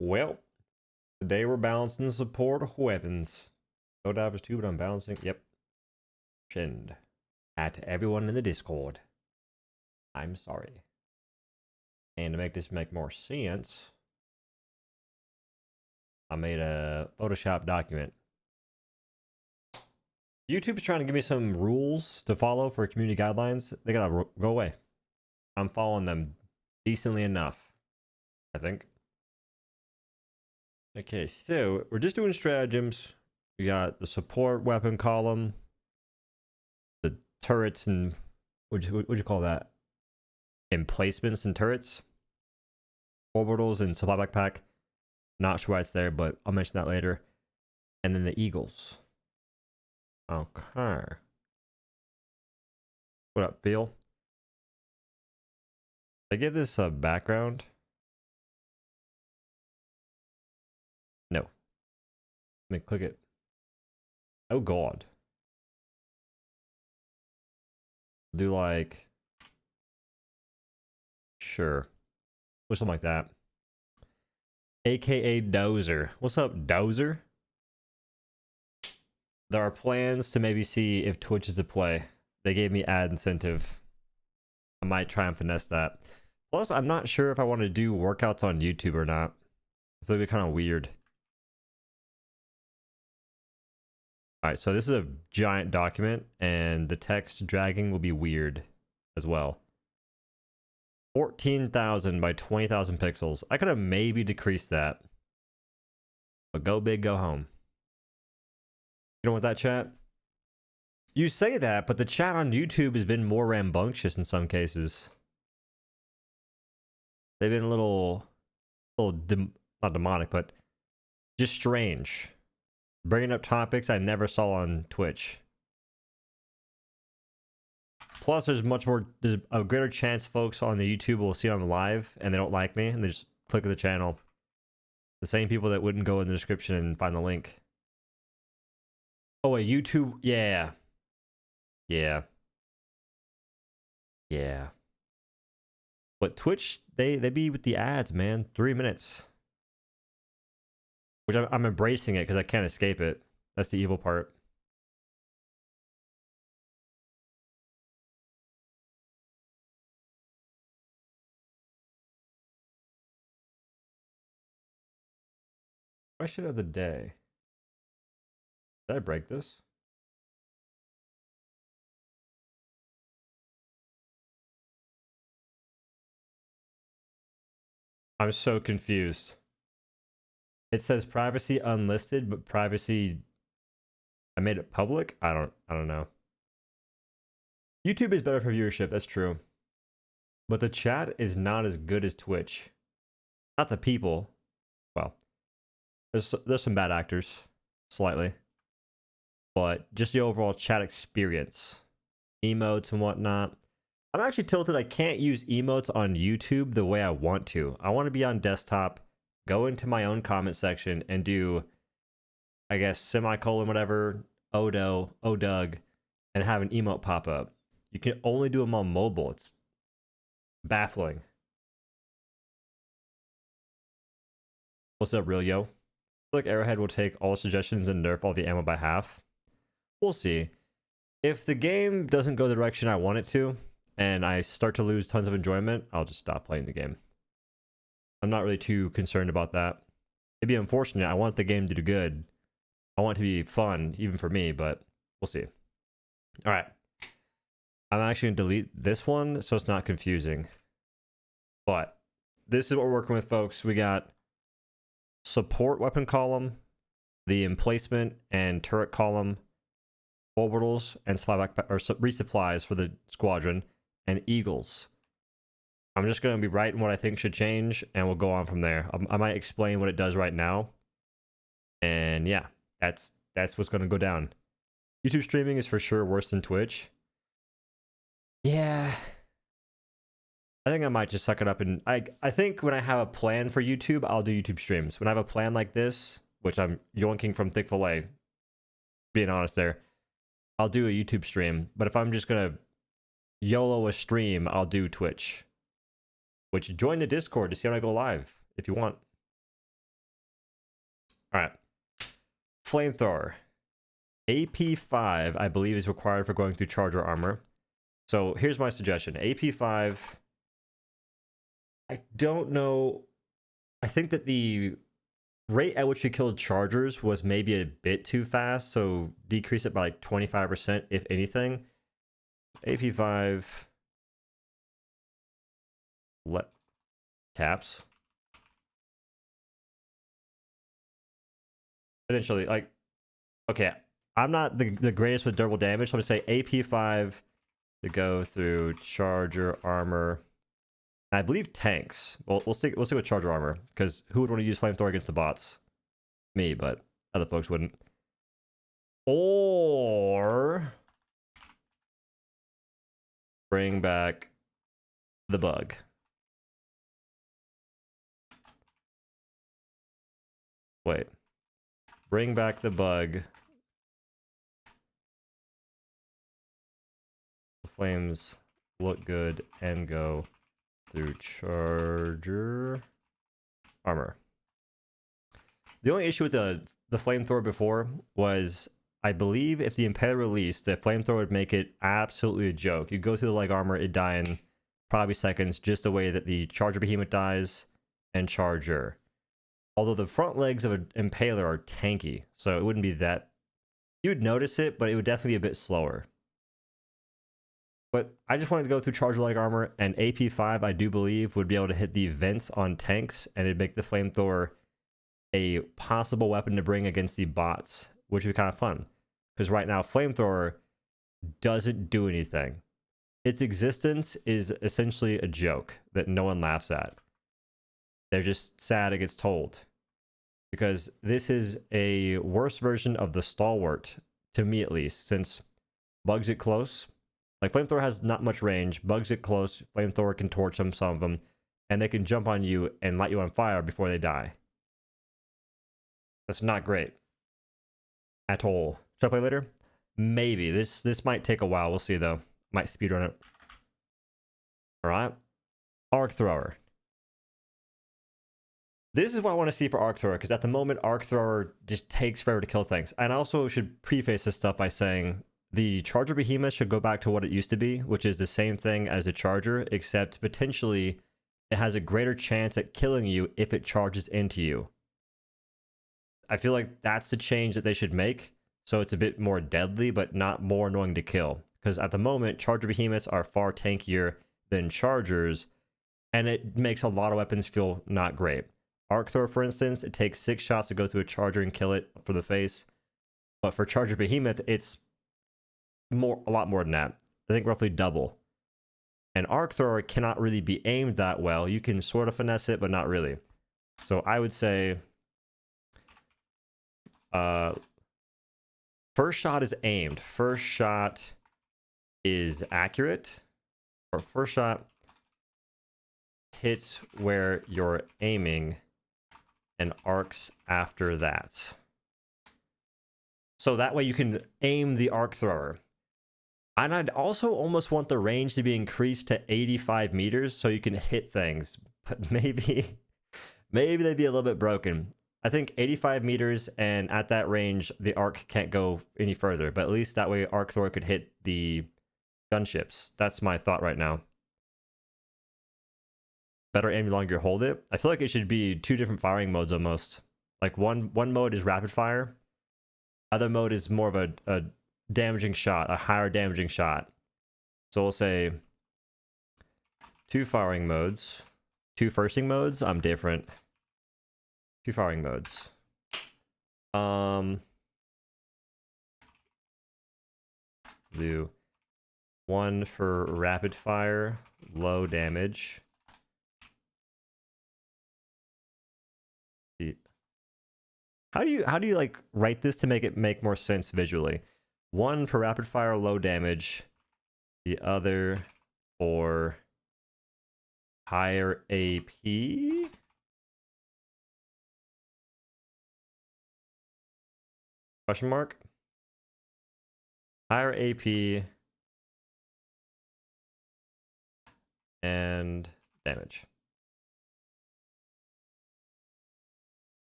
Well, today we're balancing the support of weapons. OhDough 2, but I'm balancing. Yep. Shind. At everyone in the Discord. I'm sorry. And to make this make more sense, I made a Photoshop document. YouTube's trying to give me some rules to follow for community guidelines. They gotta go away. I'm following them decently enough, I think. Okay, so we're just doing stratagems. We got the support weapon column, the turrets and what you call that? Emplacements and turrets, orbitals and supply backpack. Not sure why it's there, but I'll mention that later. And then the eagles. Okay. What up, Bill? I give this a background. No. Let me click it. Oh god. Do like, sure, or something like that. AKA Dozer. What's up, Dozer? There are plans to maybe see if Twitch is a play. They gave me ad incentive. I might try and finesse that. Plus, I'm not sure if I want to do workouts on YouTube or not. I feel it'd be kind of weird. Alright, so this is a giant document, and the text dragging will be weird as well. 14,000 by 20,000 pixels. I could have maybe decreased that. But go big, go home. You know what that, chat? You say that, but the chat on YouTube has been more rambunctious in some cases. They've been a little not demonic, but just strange. Bringing up topics I never saw on Twitch. Plus, there's a greater chance folks on the YouTube will see I'm live and they don't like me and they just click the channel. The same people that wouldn't go in the description and find the link. Oh wait, YouTube, yeah. But Twitch, they be with the ads, man. 3 minutes. Which I'm embracing it because I can't escape it. That's the evil part. Question of the day. Did I break this? I'm so confused. It says privacy unlisted, but privacy, I made it public? I don't know. YouTube is better for viewership, that's true. But the chat is not as good as Twitch. Not the people. Well, there's some bad actors, slightly. But just the overall chat experience. Emotes and whatnot. I'm actually tilted I can't use emotes on YouTube the way I want to. I want to be on desktop, go into my own comment section and do, I guess, semicolon whatever, OhDough, and have an emote pop up. You can only do them on mobile. It's baffling. What's up, real yo? I feel like Arrowhead will take all suggestions and nerf all the ammo by half. We'll see. If the game doesn't go the direction I want it to, and I start to lose tons of enjoyment, I'll just stop playing the game. I'm not really too concerned about that. It'd be unfortunate. I want the game to do good. I want it to be fun, even for me, but we'll see. All right. I'm actually going to delete this one so it's not confusing. But this is what we're working with, folks. We got support weapon column, the emplacement and turret column, orbitals and supply backpack, or resupplies for the squadron, and eagles. I'm just going to be writing what I think should change, and we'll go on from there. I might explain what it does right now. And yeah, that's what's going to go down. YouTube streaming is for sure worse than Twitch. Yeah. I think I might just suck it up, and I think when I have a plan for YouTube, I'll do YouTube streams. When I have a plan like this, which I'm yoinking from Thick Filet, being honest there, I'll do a YouTube stream. But if I'm just going to YOLO a stream, I'll do Twitch. Which, join the Discord to see when I go live, if you want. All right. Flamethrower. AP5, I believe, is required for going through charger armor. So here's my suggestion. AP5, I don't know. I think that the rate at which we killed chargers was maybe a bit too fast, so decrease it by like 25%, if anything. AP5, let caps. Potentially, like, okay, I'm not the greatest with durable damage, so I'm gonna say AP5 to go through charger armor. And I believe tanks. Well, we'll stick with charger armor, because who would want to use flamethrower against the bots? Me, but other folks wouldn't. Or bring back the bug. Wait. Bring back the bug. The flames look good and go through charger armor. The only issue with the flamethrower before was, I believe if the Impaler released, the flamethrower would make it absolutely a joke. You go through the leg armor, it'd die in probably seconds, just the way that the charger behemoth dies and charger. Although the front legs of an Impaler are tanky, so it wouldn't be that... You would notice it, but it would definitely be a bit slower. But I just wanted to go through charger leg armor, and AP5, I do believe, would be able to hit the vents on tanks, and it'd make the flamethrower a possible weapon to bring against the bots, which would be kind of fun. Because right now, flamethrower doesn't do anything. Its existence is essentially a joke that no one laughs at. They're just sad it gets told. Because this is a worse version of the Stalwart, to me at least, since bugs it close. Like, flamethrower has not much range, bugs it close, flamethrower can torch them, some of them, and they can jump on you and light you on fire before they die. That's not great. At all. Should I play later? Maybe. This might take a while, we'll see though. Might speedrun it. Alright. Arc Thrower. This is what I want to see for Arc Thrower, because at the moment, Arc Thrower just takes forever to kill things. And I also should preface this stuff by saying the Charger Behemoth should go back to what it used to be, which is the same thing as a Charger, except potentially it has a greater chance at killing you if it charges into you. I feel like that's the change that they should make, so it's a bit more deadly, but not more annoying to kill. Because at the moment, Charger Behemoths are far tankier than Chargers, and it makes a lot of weapons feel not great. Arc Thrower, for instance, it takes 6 shots to go through a Charger and kill it for the face. But for Charger Behemoth, it's a lot more than that. I think roughly double. And Arc Thrower cannot really be aimed that well. You can sort of finesse it, but not really. So I would say... first shot is aimed. First shot is accurate. Or first shot hits where you're aiming and arcs after that. So that way you can aim the Arc Thrower. And I'd also almost want the range to be increased to 85 meters so you can hit things. But maybe they'd be a little bit broken. I think 85 meters, and at that range, the arc can't go any further. But at least that way, Arc Thrower could hit the gunships. That's my thought right now. Better aim the longer you hold it. I feel like it should be 2 different firing modes almost. Like one mode is rapid fire. Other mode is more of a damaging shot, a higher damaging shot. So we'll say 2 firing modes. 2 firsting modes. I'm different. 2 firing modes. Do 1 for rapid fire, low damage. How do you like write this to make more sense visually? 1 for rapid fire, low damage. The other for higher AP. Question mark? Higher AP and damage.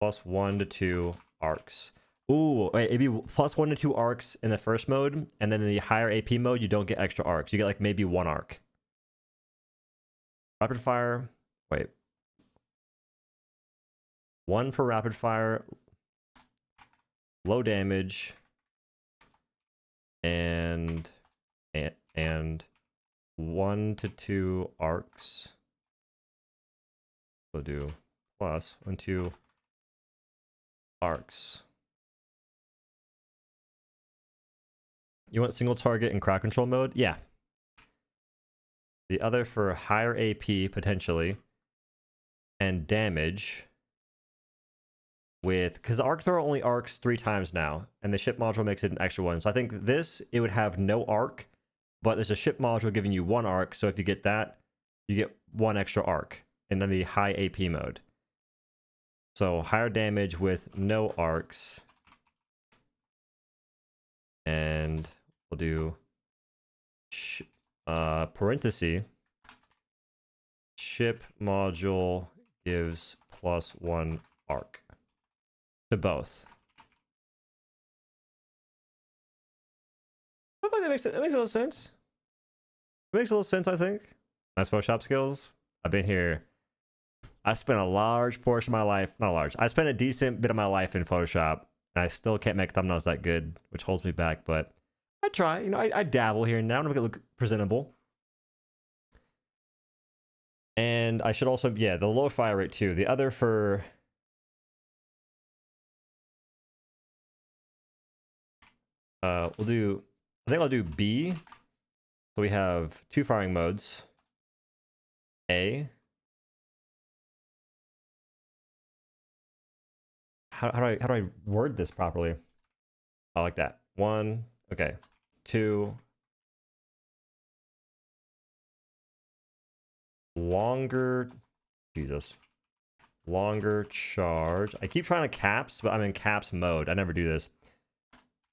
+1 to 2 arcs. Ooh, wait, it'd be +1 to 2 arcs in the first mode, and then in the higher AP mode, you don't get extra arcs. You get like maybe 1 arc. Rapid fire. Wait. 1 for rapid fire. Low damage. And 1 to 2 arcs. We'll do +1 to 2 arcs. You want single target in crowd control mode? Yeah. The other for higher AP potentially. And damage. With, because the arc thrower only arcs 3 times now, and the ship module makes it an extra 1. So I think this, it would have no arc, but there's a ship module giving you 1 arc. So if you get that, you get 1 extra arc, and then the high AP mode. So higher damage with no arcs. And we'll do parenthesis. Ship module gives +1 arc to both. I think that makes a little sense. It makes a little sense, I think. Nice Photoshop skills. I've been here. I spent a large portion of my life, not large, I spent a decent bit of my life in Photoshop, and I still can't make thumbnails that good, which holds me back, but I try. You know, I dabble here and now to make it look presentable. And I should also, yeah, the low fire rate too. The other for... we'll do, I think I'll do B. So we have 2 firing modes. A. How do I word this properly? I like that. 1, okay. 2. Longer, Jesus. Longer charge. I keep trying to caps, but I'm in caps mode. I never do this.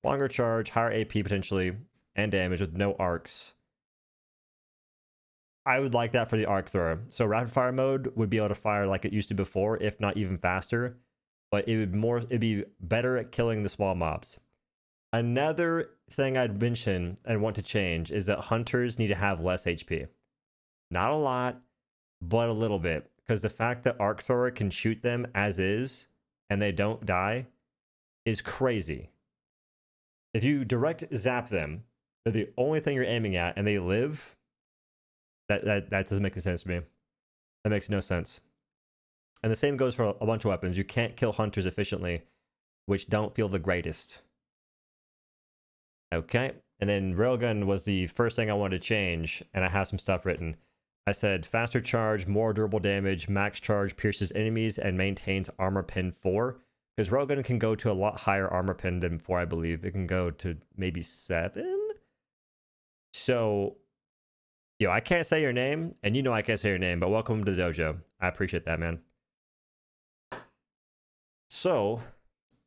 Longer charge, higher AP potentially, and damage with no arcs. I would like that for the arc thrower. So rapid fire mode would be able to fire like it used to before, if not even faster. But it'd be better at killing the small mobs. Another thing I'd mention and want to change is that hunters need to have less HP. Not a lot, but a little bit. Because the fact that arc thrower can shoot them as is, and they don't die, is crazy. If you direct zap them, they're the only thing you're aiming at, and they live, that doesn't make any sense to me. That makes no sense. And the same goes for a bunch of weapons. You can't kill hunters efficiently, which don't feel the greatest. Okay, and then railgun was the first thing I wanted to change, and I have some stuff written. I said faster charge, more durable damage, max charge pierces enemies, and maintains armor pin 4. Because railgun can go to a lot higher armor pin than 4, I believe. It can go to maybe 7. So, yo, I can't say your name, and you know I can't say your name, but welcome to the dojo. I appreciate that, man. So,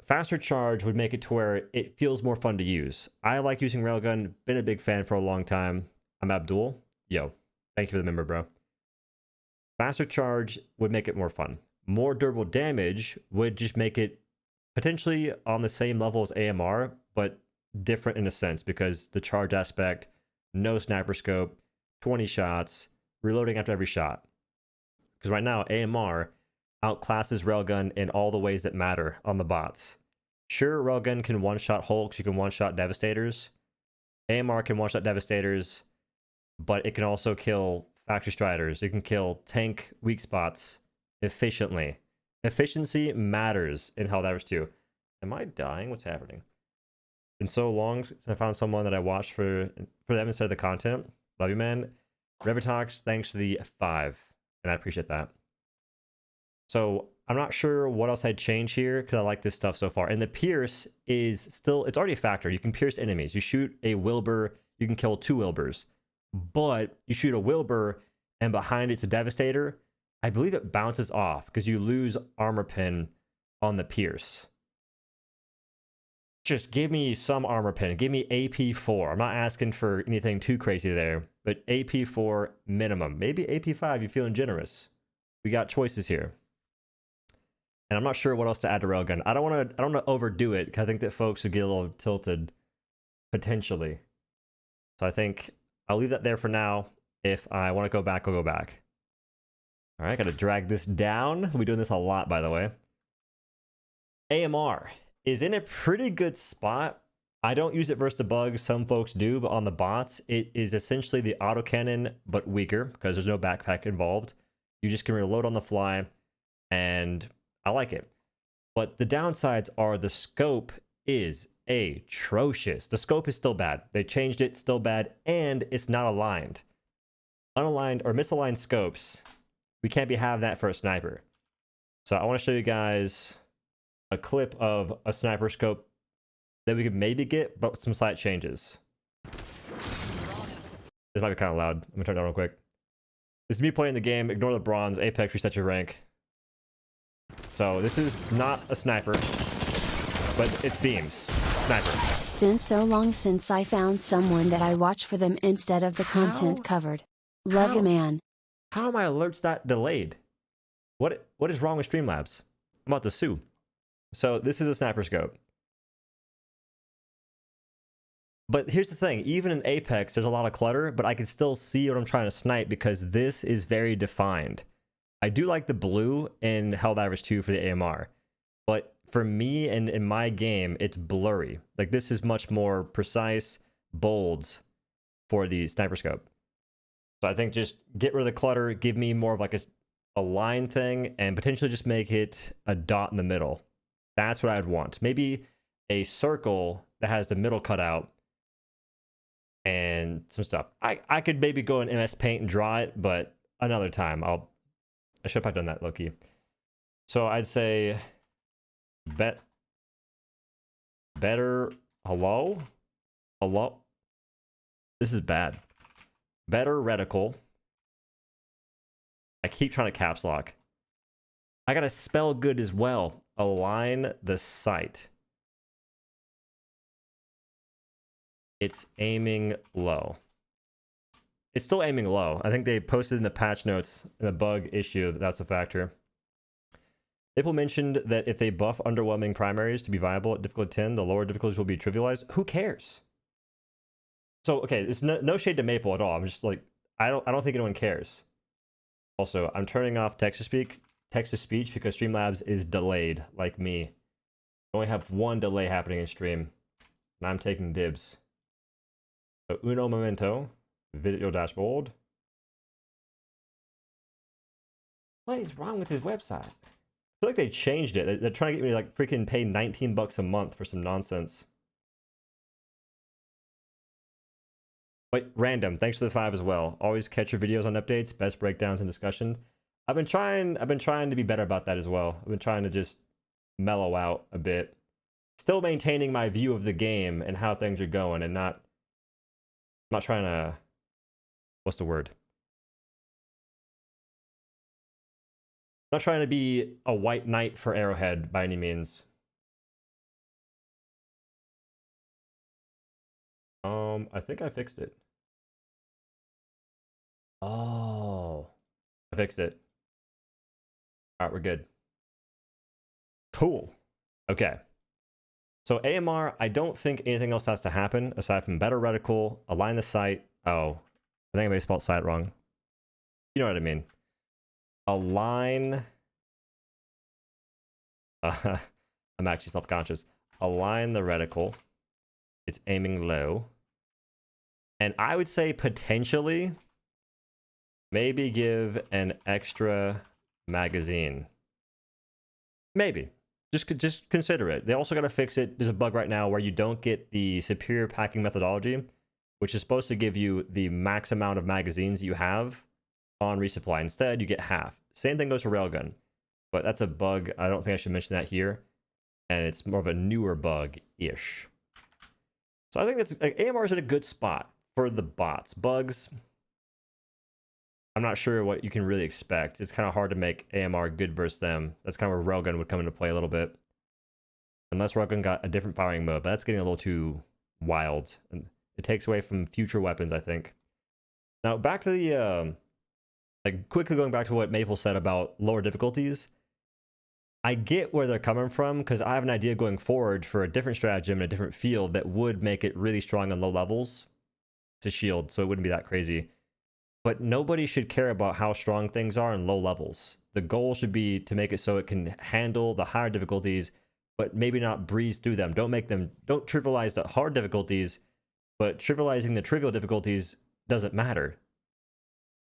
faster charge would make it to where it feels more fun to use. I like using railgun, been a big fan for a long time. I'm Abdul. Yo, thank you for the member, bro. Faster charge would make it more fun. More durable damage would just make it potentially on the same level as AMR, but different in a sense because the charge aspect, no sniper scope, 20 shots, reloading after every shot. Because right now, AMR outclasses railgun in all the ways that matter on the bots. Sure, railgun can one-shot hulks, you can one-shot devastators. AMR can one-shot devastators, but it can also kill factory striders. It can kill tank weak spots efficiently. Efficiency matters in Helldivers 2. Am I dying? What's happening? Been so long since I found someone that I watched for them instead of the content. Love you, man. Revitox, thanks for the 5, and I appreciate that. So I'm not sure what else I'd change here because I like this stuff so far. And the pierce is still, it's already a factor. You can pierce enemies. You shoot a Wilbur, you can kill 2 Wilburs. But you shoot a Wilbur and behind it's a Devastator, I believe it bounces off because you lose armor pin on the pierce. Just give me some armor pin. Give me AP 4. I'm not asking for anything too crazy there, but AP 4 minimum. Maybe AP 5, you're feeling generous. We got choices here. And I'm not sure what else to add to railgun. I don't want to overdo it because I think that folks would get a little tilted potentially. So I think I'll leave that there for now. If I want to go back, I'll go back. All right, got to drag this down. We're doing this a lot, by the way. AMR is in a pretty good spot. I don't use it versus the bugs. Some folks do, but on the bots, it is essentially the autocannon, but weaker because there's no backpack involved. You just can reload on the fly, and I like it. But the downsides are the scope is atrocious. The scope is still bad. They changed it, still bad, and it's not aligned. Unaligned or misaligned scopes, we can't be having that for a sniper. So I want to show you guys a clip of a sniper scope that we could maybe get, but with some slight changes. This might be kind of loud. I'm gonna turn it down real quick. This is me playing the game. Ignore the bronze. Apex, reset your rank. So this is not a sniper, but it's beams. Sniper. Been so long since I found someone that I watch for them instead of the content covered. Love you, man. How are my alerts that delayed? What is wrong with Streamlabs? I'm about to sue. So this is a sniper scope. But here's the thing, even in Apex, there's a lot of clutter, but I can still see what I'm trying to snipe because this is very defined. I do like the blue in Helldivers 2 for the AMR, but for me and in my game, it's blurry. Like this is much more precise, bold for the sniper scope. So I think just get rid of the clutter, give me more of like a line thing, and potentially just make it a dot in the middle. That's what I'd want. Maybe a circle that has the middle cut out and some stuff. I could maybe go in MS Paint and draw it, but another time. I should have done that, Loki. So I'd say better. Hello? This is bad. Better reticle. I keep trying to caps lock. I gotta spell good as well. Align the sight. It's aiming low. It's still aiming low. I think they posted in the patch notes in the bug issue that that's a factor. Maple mentioned that if they buff underwhelming primaries to be viable at difficulty 10, the lower difficulties will be trivialized. Who cares? So okay, it's no shade to Maple at all. I'm just like, I don't think anyone cares. Also, I'm turning off text to speech because Streamlabs is delayed, like me. I only have one delay happening in stream, and I'm taking dibs. So uno momento, visit your dashboard. What is wrong with his website? I feel like they changed it. They're trying to get me to like freaking pay 19 bucks a month for some nonsense. Wait, random. Thanks for the 5 as well. Always catch your videos on updates, best breakdowns and discussion. I've been trying to be better about that as well. I've been trying to just mellow out a bit. Still maintaining my view of the game and how things are going and not trying to, what's the word? Not trying to be a white knight for Arrowhead by any means. I think I fixed it. Oh, I fixed it. All right, we're good. Cool. Okay. So AMR, I don't think anything else has to happen aside from better reticle, align the sight. Oh, I think I may have spelled sight wrong. You know what I mean. Align. I'm actually self-conscious. Align the reticle. It's aiming low. And I would say potentially maybe give an extra magazine. Maybe. Just consider it. They also got to fix it. There's a bug right now where you don't get the superior packing methodology, which is supposed to give you the max amount of magazines you have on resupply. Instead, you get half. Same thing goes for railgun, but that's a bug. I don't think I should mention that here. And it's more of a newer bug-ish. So I think that's like, AMR is in a good spot for the bots. Bugs, I'm not sure what you can really expect. It's kind of hard to make AMR good versus them. That's kind of where railgun would come into play a little bit. Unless railgun got a different firing mode, but that's getting a little too wild. And it takes away from future weapons, I think. Now, back to the... like, quickly going back to what Maple said about lower difficulties. I get where they're coming from, because I have an idea going forward for a different stratagem in a different field that would make it really strong on low levels to shield, so it wouldn't be that crazy. But nobody should care about how strong things are in low levels. The goal should be to make it so it can handle the higher difficulties, but maybe not breeze through them. Don't trivialize the hard difficulties, but trivializing the trivial difficulties doesn't matter.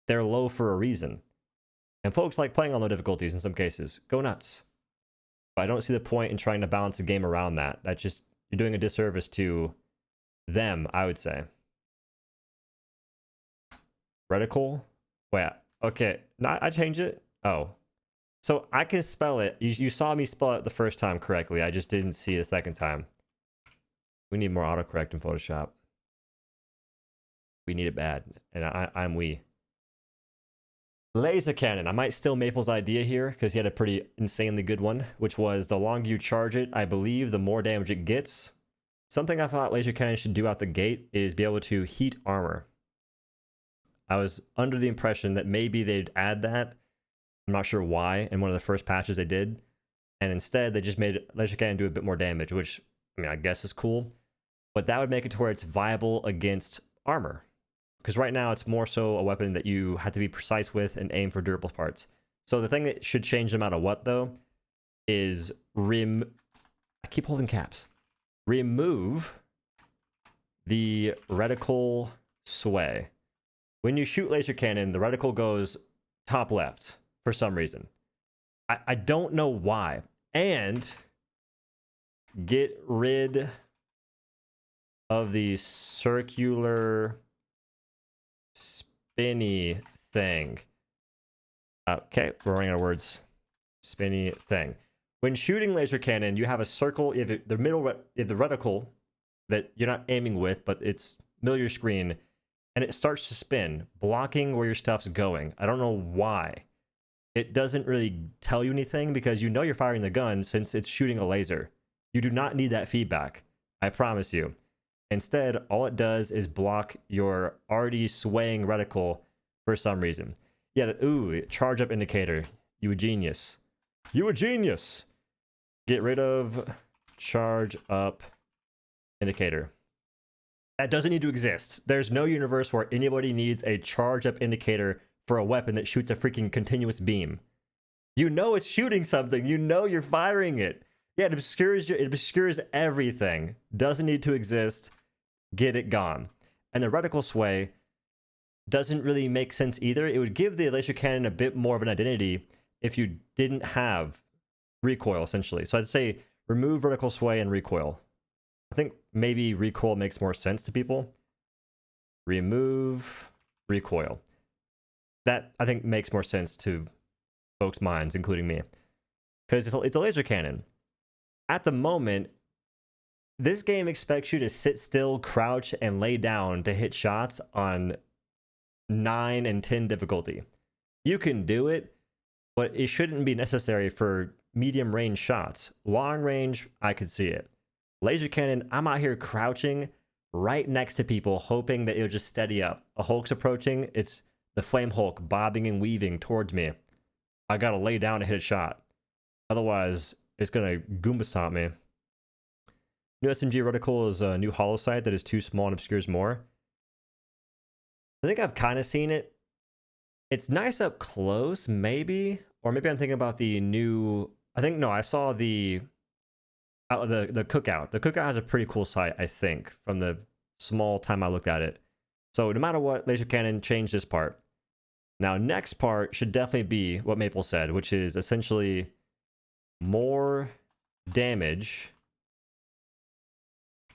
They're low for a reason. And folks like playing on low difficulties in some cases. Go nuts. But I don't see the point in trying to balance the game around that. That's just, you're doing a disservice to them, I would say. Reticle? Wait, okay. No, I changed it? Oh. So I can spell it. You saw me spell it the first time correctly. I just didn't see it the second time. We need more autocorrect in Photoshop. We need it bad. And I'm we. Laser cannon. I might steal Maple's idea here because he had a pretty insanely good one, which was the longer you charge it, I believe, the more damage it gets. Something I thought laser cannon should do out the gate is be able to heat armor. I was under the impression that maybe they'd add that. I'm not sure why in one of the first patches they did. And instead, they just made laser cannon do a bit more damage, which, I mean, I guess is cool. But that would make it to where it's viable against armor. Because right now, it's more so a weapon that you have to be precise with and aim for durable parts. So the thing that should change no matter what, though, is I keep holding caps. Remove the reticle sway. When you shoot laser cannon, the reticle goes top left for some reason. I don't know why. And get rid of the circular spinny thing. Okay, we're running out of words. Spinny thing. When shooting laser cannon, you have a circle. You have the reticle that you're not aiming with, but it's middle of your screen, and it starts to spin, blocking where your stuff's going. I don't know why. It doesn't really tell you anything because you know you're firing the gun since it's shooting a laser. You do not need that feedback. I promise you. Instead, all it does is block your already swaying reticle for some reason. Yeah, ooh, charge up indicator. You a genius. You a genius! Get rid of charge up indicator. That doesn't need to exist. There's no universe where anybody needs a charge up indicator for a weapon that shoots a freaking continuous beam. You know it's shooting something. You know you're firing it. Yeah, it obscures everything. Doesn't need to exist. Get it gone. And the reticle sway doesn't really make sense either. It would give the laser cannon a bit more of an identity if you didn't have recoil, essentially. So I'd say remove reticle sway and recoil. I think maybe recoil makes more sense to people. Remove recoil. That, I think, makes more sense to folks' minds, including me. Because it's a laser cannon. At the moment, this game expects you to sit still, crouch, and lay down to hit shots on 9 and 10 difficulty. You can do it, but it shouldn't be necessary for medium range shots. Long range, I could see it. Laser cannon, I'm out here crouching right next to people, hoping that it'll just steady up. A Hulk's approaching, it's the Flame Hulk bobbing and weaving towards me. I gotta lay down to hit a shot. Otherwise, it's gonna Goomba stomp me. New SMG reticle is a new hollow sight that is too small and obscures more. I think I've kind of seen it. It's nice up close, maybe. Or maybe I'm thinking about the new... I saw the cookout. The cookout has a pretty cool sight, I think, from the small time I looked at it. So no matter what, laser cannon changed this part. Now, next part should definitely be what Maple said, which is essentially more damage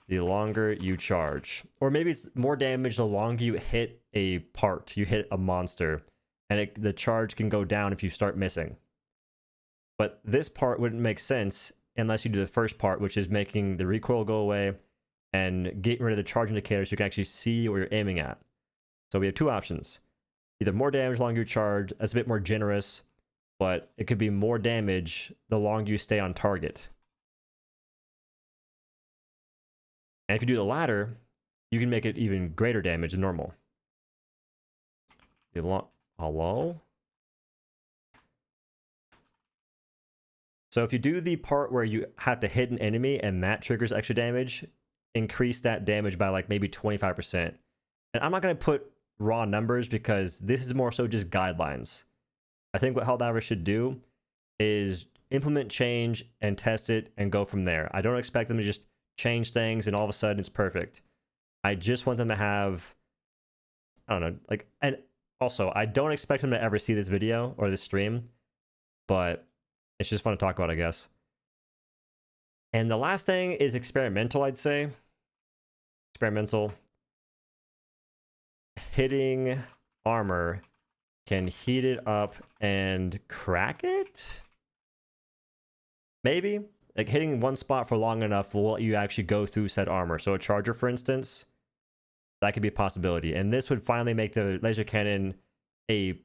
the longer you charge. Or maybe it's more damage the longer you hit a part, you hit a monster, and the charge can go down if you start missing. But this part wouldn't make sense unless you do the first part, which is making the recoil go away and getting rid of the charge indicator so you can actually see what you're aiming at. So we have two options. Either more damage the longer you charge, that's a bit more generous, but it could be more damage the longer you stay on target. And if you do the latter, you can make it even greater damage than normal. Hello? So if you do the part where you have to hit an enemy and that triggers extra damage, increase that damage by like maybe 25%. And I'm not going to put raw numbers because this is more so just guidelines. I think what Helldivers should do is implement change and test it and go from there. I don't expect them to just change things and all of a sudden it's perfect. I just want them to have, I don't know, like, and also I don't expect them to ever see this video or this stream, but it's just fun to talk about, I guess. And the last thing is experimental, I'd say. Experimental. Hitting armor can heat it up and crack it? Maybe. Like hitting one spot for long enough will let you actually go through said armor. So a charger, for instance, that could be a possibility. And this would finally make the laser cannon a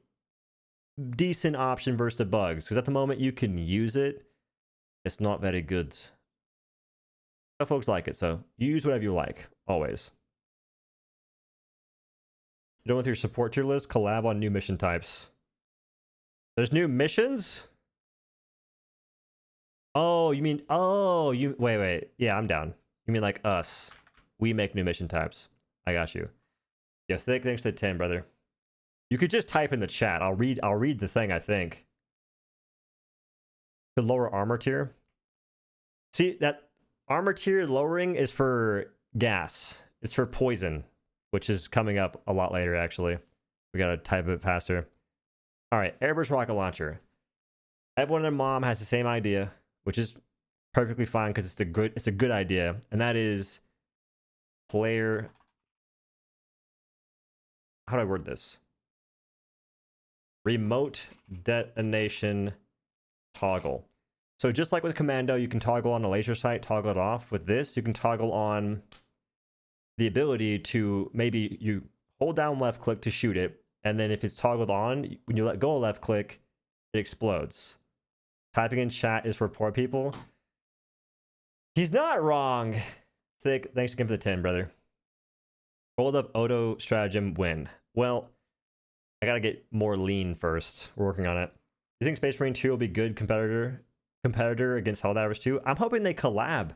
decent option versus the bugs. Because at the moment you can use it, it's not very good. But folks like it, so use whatever you like, always. You done with your support tier list? Collab on new mission types. There's new missions? Oh, you mean, oh, you, wait. Yeah, I'm down. You mean like us. We make new mission types. I got you. Yeah, thanks to 10, brother. You could just type in the chat. I'll read the thing, I think. The lower armor tier. See, that armor tier lowering is for gas. It's for poison, which is coming up a lot later, actually. We gotta type it faster. All right, Airburst rocket launcher. Everyone and mom has the same idea, which is perfectly fine because it's a good idea, and that is player. How do I word this? Remote detonation toggle. So just like with Commando, you can toggle on a laser sight, toggle it off. With this, you can toggle on the ability to maybe you hold down left click to shoot it, and then if it's toggled on, when you let go of left click, it explodes. Typing in chat is for poor people. He's not wrong. Thick, thanks again for the 10, brother. Rolled up OhDough Stratagem win. Well, I gotta get more lean first. We're working on it. You think Space Marine 2 will be good competitor against Helldivers 2? I'm hoping they collab.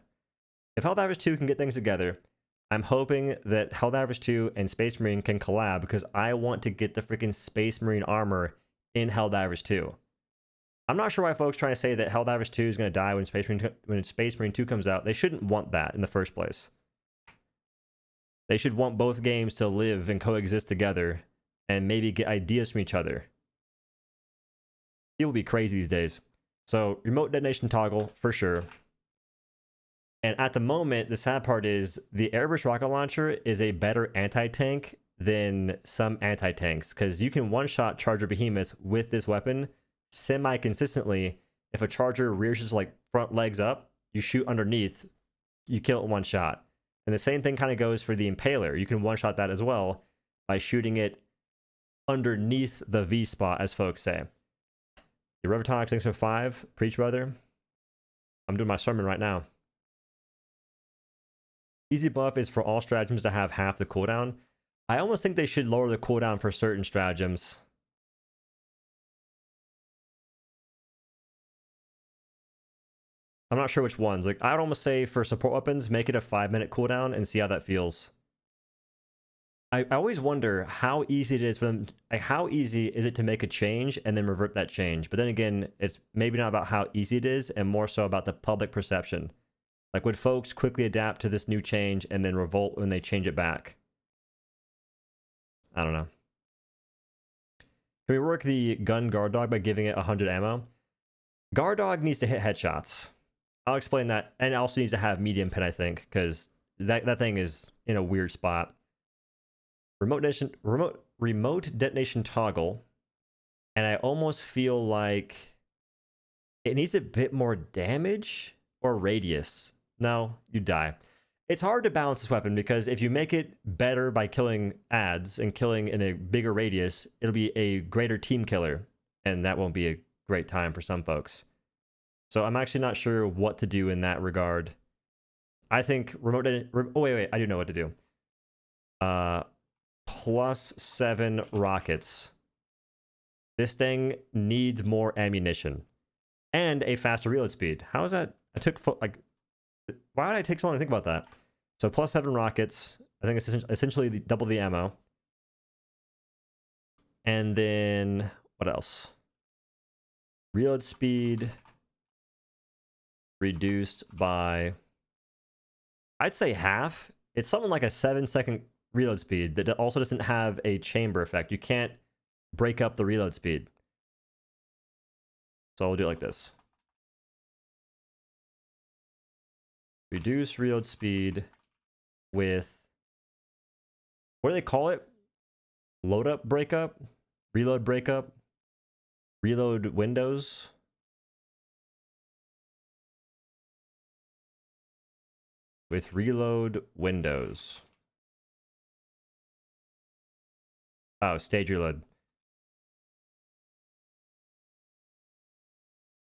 If Helldivers 2 can get things together, I'm hoping that Helldivers 2 and Space Marine can collab because I want to get the freaking Space Marine armor in Helldivers 2. I'm not sure why folks trying to say that Helldivers 2 is going to die when Space Marine 2 comes out. They shouldn't want that in the first place. They should want both games to live and coexist together and maybe get ideas from each other. People be crazy these days. So, remote detonation toggle, for sure. And at the moment, the sad part is the Airburst rocket launcher is a better anti-tank than some anti-tanks because you can one-shot Charger Behemoths with this weapon semi-consistently. If a charger rears his like front legs up, you shoot underneath, you kill it in one shot. And the same thing kind of goes for the Impaler. You can one-shot that as well by shooting it underneath the V spot, as folks say. Your Revertox, thanks for 5. Preach, brother. I'm doing my sermon right now. Easy buff is for all stratagems to have half the cooldown. I almost think they should lower the cooldown for certain stratagems. I'm not sure which ones. Like, I'd almost say for support weapons, make it a 5-minute cooldown and see how that feels. I always wonder how easy it is for them. Like, how easy is it to make a change and then revert that change? But then again, it's maybe not about how easy it is and more so about the public perception. Like, would folks quickly adapt to this new change and then revolt when they change it back? I don't know. Can we work the gun guard dog by giving it 100 ammo? Guard dog needs to hit headshots. I'll explain that. And it also needs to have medium pin, I think, because that thing is in a weird spot. Remote detonation toggle. And I almost feel like it needs a bit more damage or radius. No, you die. It's hard to balance this weapon because if you make it better by killing adds and killing in a bigger radius, it'll be a greater team killer. And that won't be a great time for some folks. So I'm actually not sure what to do in that regard. I think oh, wait, I do know what to do. +7 rockets. This thing needs more ammunition. and a faster reload speed. How is that? I took like, why did I take so long to think about that? So +7 rockets. I think it's essentially double the ammo. And then what else? Reload speed reduced by, I'd say half. It's something like a 7-second reload speed that also doesn't have a chamber effect. You can't break up the reload speed. So I'll do it like this. Reduce reload speed with, what do they call it? Load up breakup? Reload breakup? Reload windows? With reload windows. Oh, stage reload.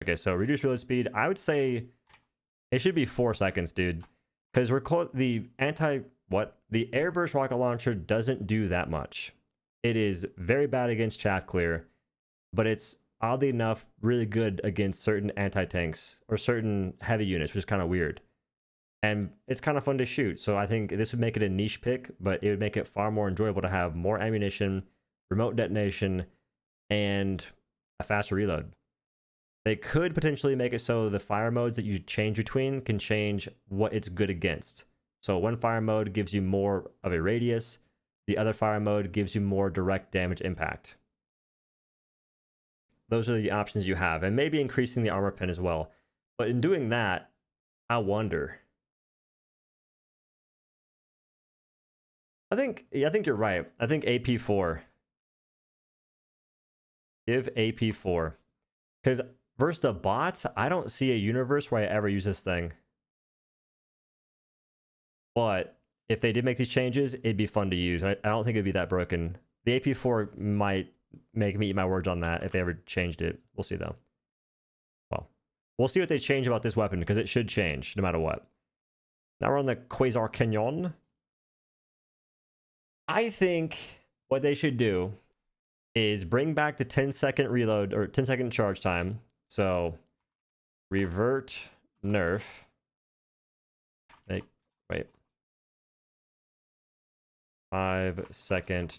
Okay, so reduce reload speed. I would say it should be 4 seconds, dude. Because the Airburst rocket launcher doesn't do that much. It is very bad against chaff clear, but it's oddly enough really good against certain anti-tanks or certain heavy units, which is kind of weird. And it's kind of fun to shoot, so I think this would make it a niche pick, but it would make it far more enjoyable to have more ammunition, remote detonation, and a faster reload. They could potentially make it so the fire modes that you change between can change what it's good against. So one fire mode gives you more of a radius, the other fire mode gives you more direct damage impact. Those are the options you have, and maybe increasing the armor pen as well. But in doing that, I wonder. I think you're right. I think AP4. Give AP4. Because versus the bots, I don't see a universe where I ever use this thing. But if they did make these changes, it'd be fun to use. I don't think it'd be that broken. The AP4 might make me eat my words on that if they ever changed it. We'll see though. Well, we'll see what they change about this weapon, because it should change no matter what. Now we're on the Quasar Canyon. I think what they should do is bring back the 10-second reload or 10-second charge time. So revert nerf. Wait. 5-second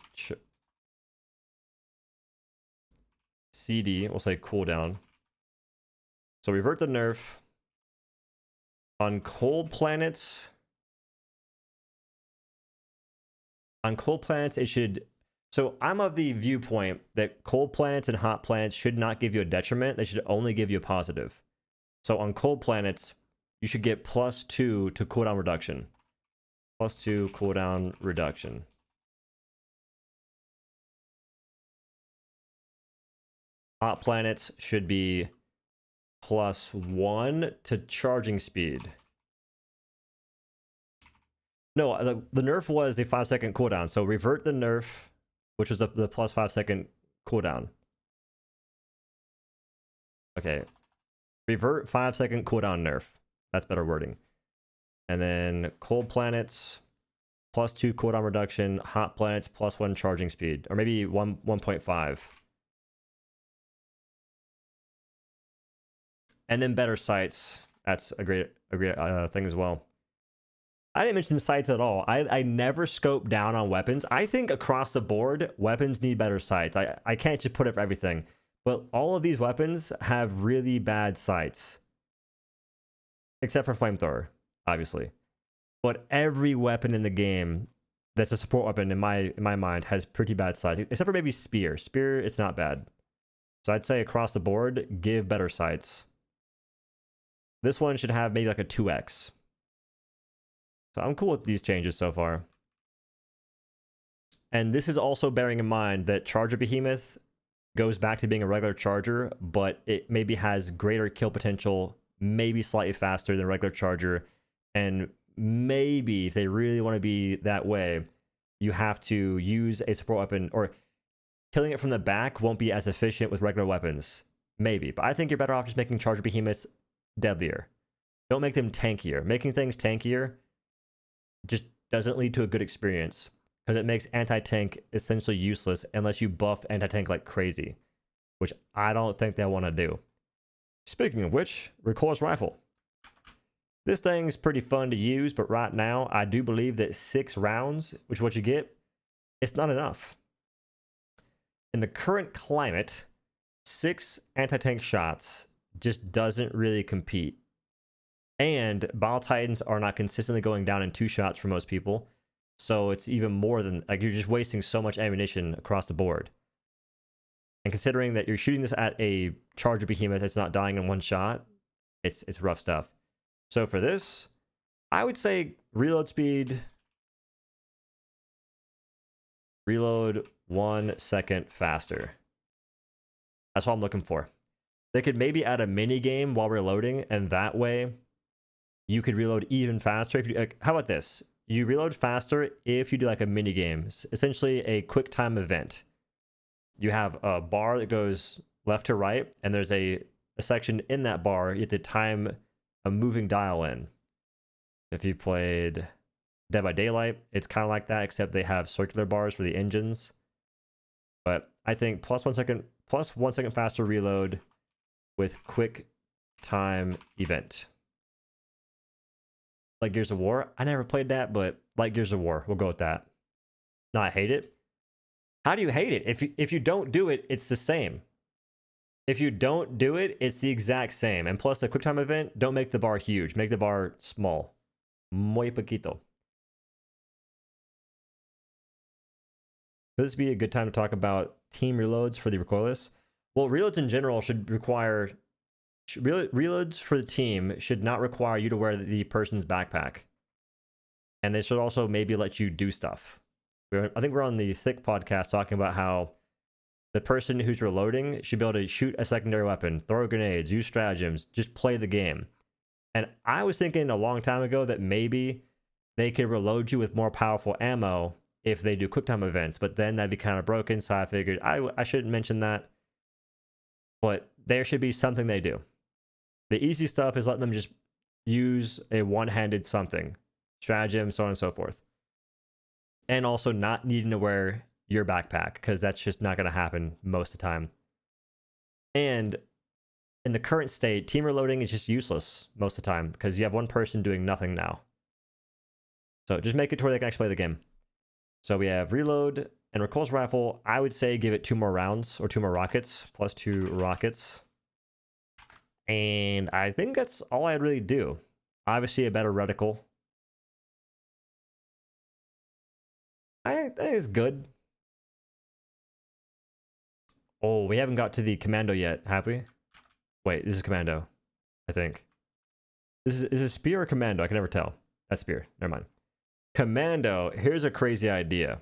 CD, we'll say cooldown. So revert the nerf. On cold planets, it should... So I'm of the viewpoint that cold planets and hot planets should not give you a detriment. They should only give you a positive. So on cold planets, you should get +2 to cooldown reduction. +2 cooldown reduction. Hot planets should be +1 to charging speed. No, the nerf was a 5-second cooldown. So revert the nerf, which was the +5-second cooldown. Okay. Revert 5-second cooldown nerf. That's better wording. And then cold planets, +2 cooldown reduction. Hot planets, +1 charging speed. Or maybe 1.5. And then better sights. That's a great thing as well. I didn't mention sights at all. I never scope down on weapons. I think across the board, weapons need better sights. I can't just put it for everything. But all of these weapons have really bad sights. Except for Flamethrower, obviously. But every weapon in the game that's a support weapon in my mind has pretty bad sights. Except for maybe Spear. Spear, it's not bad. So I'd say across the board, give better sights. This one should have maybe like a 2x. So I'm cool with these changes so far. And this is also bearing in mind that Charger Behemoth goes back to being a regular Charger, but it maybe has greater kill potential, maybe slightly faster than regular Charger. And maybe if they really want to be that way, you have to use a support weapon, or killing it from the back won't be as efficient with regular weapons. Maybe. But I think you're better off just making Charger Behemoths deadlier. Don't make them tankier. Making things tankier just doesn't lead to a good experience, because it makes anti-tank essentially useless unless you buff anti-tank like crazy, which I don't think they want to do. Speaking of which, recoilless rifle. This thing's pretty fun to use, but right now I do believe that 6 rounds, which is what you get, it's not enough. In the current climate, 6 anti-tank shots just doesn't really compete. And Bile Titans are not consistently going down in 2 shots for most people. So it's even more than, like, you're just wasting so much ammunition across the board. And considering that you're shooting this at a charger behemoth that's not dying in 1 shot, it's rough stuff. So for this, I would say reload speed, reload 1 second faster. That's all I'm looking for. They could maybe add a mini game while reloading, and that way you could reload even faster. If you, like, how about this? You reload faster if you do like a mini game, essentially a quick time event. You have a bar that goes left to right, and there's a section in that bar you have to time a moving dial in. If you played Dead by Daylight, it's kind of like that, except they have circular bars for the engines. But I think plus 1 second faster reload with quick time event. Like Gears of War. I never played that, but like Gears of War, we'll go with that. No, I hate it. How do you hate it? If you don't do it, it's the same. If you don't do it, it's the exact same. And plus, the quick time event, don't make the bar huge. Make the bar small. Muy poquito. Could this be a good time to talk about team reloads for the recoilless? Well, reloads in general should require... Reloads for the team should not require you to wear the person's backpack. And they should also maybe let you do stuff. I think we're on the Thick podcast talking about how the person who's reloading should be able to shoot a secondary weapon, throw grenades, use stratagems, just play the game. And I was thinking a long time ago that maybe they could reload you with more powerful ammo if they do quicktime events, but then that'd be kind of broken, so I figured I shouldn't mention that. But there should be something they do. The easy stuff is letting them just use a one-handed something, stratagem, so on and so forth. And also not needing to wear your backpack, because that's just not going to happen most of the time. And in the current state, team reloading is just useless most of the time, because you have one person doing nothing now. So just make it to where they can actually play the game. So we have reload and recoilless rifle. I would say give it 2 more rounds, or 2 more rockets, plus 2 rockets. And I think that's all I'd really do. Obviously, a better reticle. I think it's good. Oh, we haven't got to the Commando yet, have we? Wait, this is Commando, I think. Is it Spear or Commando? I can never tell. That's Spear. Never mind. Commando, here's a crazy idea.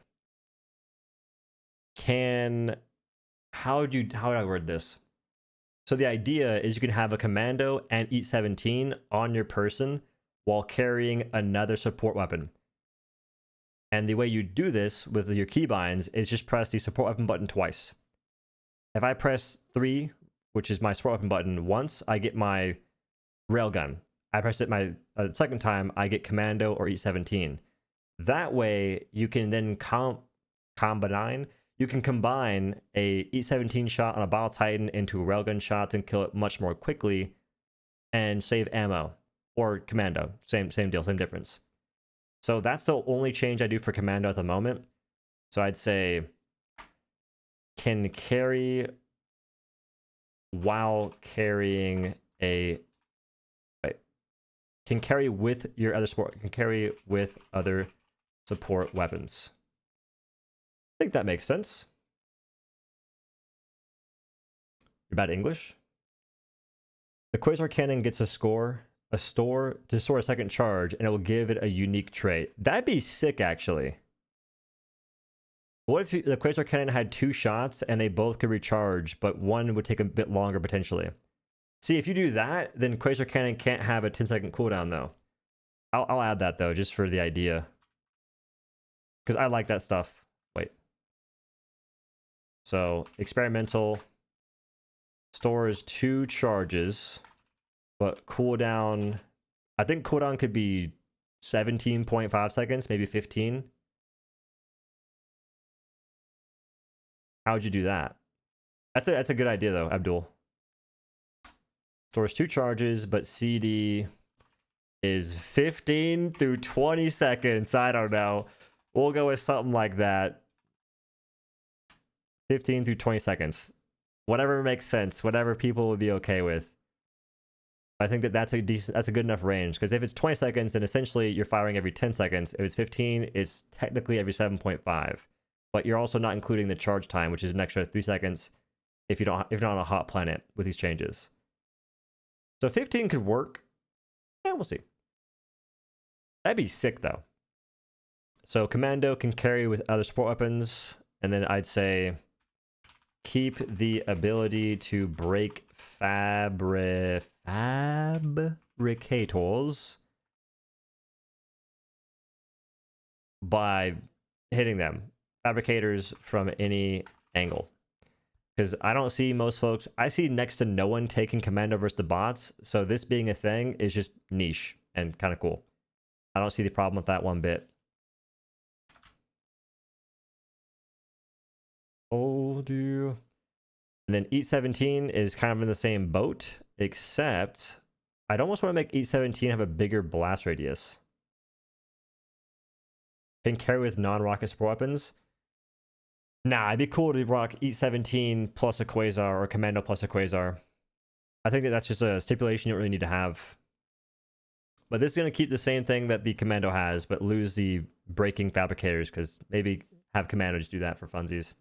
How would I word this? So the idea is you can have a Commando and Eat 17 on your person while carrying another support weapon. And the way you do this with your keybinds is just press the support weapon button twice. If I press 3, which is my support weapon button, once, I get my railgun. I press it my second time, I get Commando or Eat 17. That way, you can then combine a Eat 17 shot on a Bile Titan into railgun shots and kill it much more quickly and save ammo. Or Commando, same deal, same difference. So that's the only change I do for Commando at the moment. So I'd say can carry while carrying can carry with your other support, can carry with other support weapons. I think that makes sense. You're bad English? The Quasar cannon gets to store a second charge, and it will give it a unique trait. That'd be sick, actually. What if the Quasar cannon had 2 shots and they both could recharge, but one would take a bit longer potentially? See, if you do that, then Quasar cannon can't have a 10-second cooldown, though. I'll add that, though, just for the idea. Because I like that stuff. Wait. So, experimental stores 2 charges, but cooldown, I think cooldown could be 17.5 seconds, maybe 15. How would you do that? That's a good idea, though, Abdul. Stores 2 charges, but CD is 15 through 20 seconds. I don't know. We'll go with something like that. 15 through 20 seconds. Whatever makes sense. Whatever people would be okay with. I think that's a good enough range, because if it's 20 seconds, then essentially you're firing every 10 seconds. If it's 15, it's technically every 7.5. But you're also not including the charge time, which is an extra 3 seconds if you're not on a hot planet with these changes. So 15 could work. Yeah, we'll see. That'd be sick though. So Commando can carry with other support weapons, and then I'd say keep the ability to break fabricators by hitting them. Fabricators from any angle. Because I don't see most folks, I see next to no one taking Commando versus the bots, so this being a thing is just niche and kind of cool. I don't see the problem with that one bit. Oh, dear. And then Eat 17 is kind of in the same boat, except I'd almost want to make Eat 17 have a bigger blast radius. Can carry with non-rocket support weapons. Nah, it'd be cool to rock Eat 17 plus a Quasar or Commando plus a Quasar. I think that's just a stipulation you don't really need to have. But this is going to keep the same thing that the Commando has, but lose the breaking fabricators, because maybe have Commando just do that for funsies.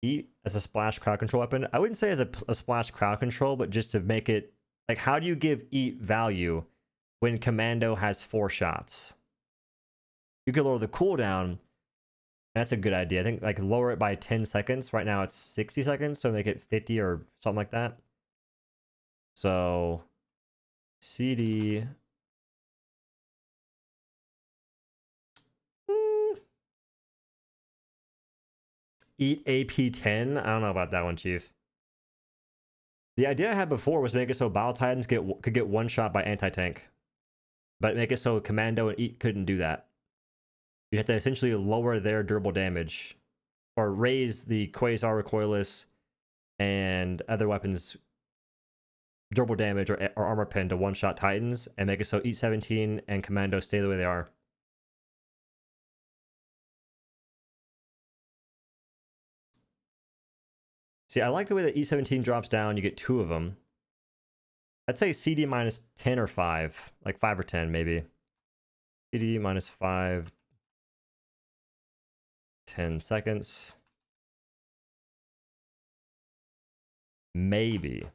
Eat as a splash crowd control weapon. I wouldn't say as a splash crowd control, but just to make it, like, how do you give Eat value when Commando has 4 shots? You could lower the cooldown. That's a good idea. I think, like, lower it by 10 seconds. Right now it's 60 seconds, so make it 50 or something like that. So CD. Eat AP10. I don't know about that one, Chief. The idea I had before was make it so Battle Titans could get one shot by anti-tank, but make it so Commando and Eat couldn't do that. You have to essentially lower their durable damage, or raise the Quasar, recoilless, and other weapons durable damage or armor pen to one-shot Titans, and make it so Eat 17 and Commando stay the way they are. See, I like the way that E17 drops down. You get 2 of them. I'd say CD minus 10 or 5. Like 5 or 10, maybe. CD minus 5. 10 seconds. Maybe.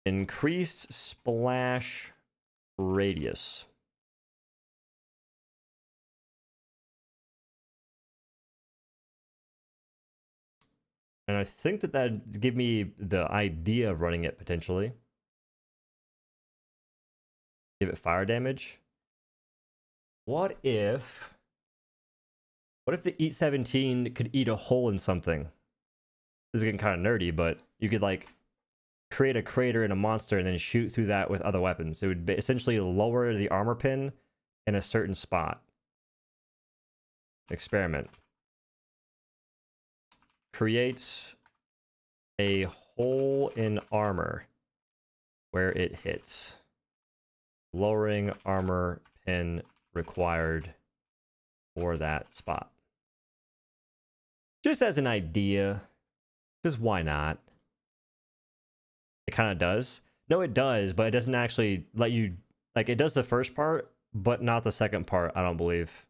Increased splash radius. And I think that that'd give me the idea of running it potentially. Give it fire damage. What if the Eat 17 could eat a hole in something? This is getting kind of nerdy, but you could, like, create a crater in a monster and then shoot through that with other weapons. It would essentially lower the armor pin in a certain spot. Experiment. Creates a hole in armor where it hits. Lowering armor pin required for that spot. Just as an idea, because why not? It kind of does. No, it does, but it doesn't actually let you, like, it does the first part, but not the second part, I don't believe.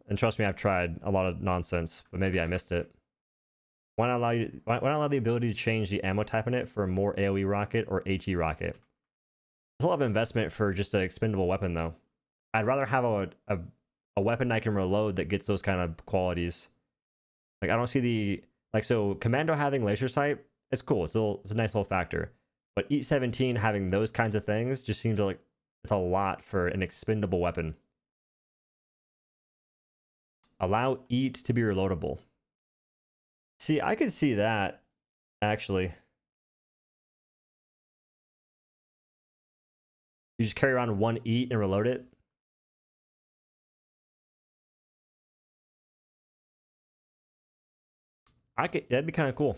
And trust me, I've tried a lot of nonsense, but maybe I missed it. Why not allow the ability to change the ammo type in it for a more AoE rocket or HE rocket? It's a lot of investment for just an expendable weapon, though. I'd rather have a weapon I can reload that gets those kind of qualities. Like, I don't see the, like, so Commando having laser sight, it's cool. It's a nice little factor. But Eat 17 having those kinds of things just seems like it's a lot for an expendable weapon. Allow Eat to be reloadable. See, I could see that, actually. You just carry around one Eat and reload it. That'd be kind of cool.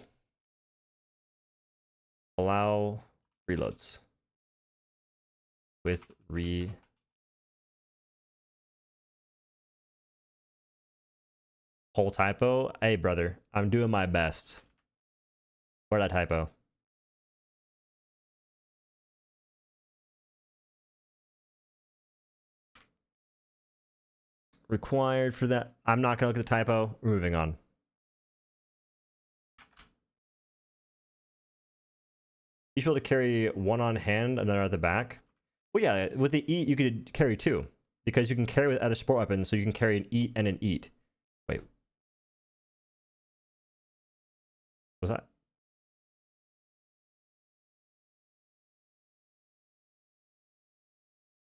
Allow reloads with whole typo. Hey brother, I'm doing my best. Where'd I typo? Required for that. I'm not gonna look at the typo. We're moving on. You should be able to carry one on hand, another at the back. Well, yeah, with the eat, you could carry two. Because you can carry with other support weapons, so you can carry an eat and an eat. Wait. What was that?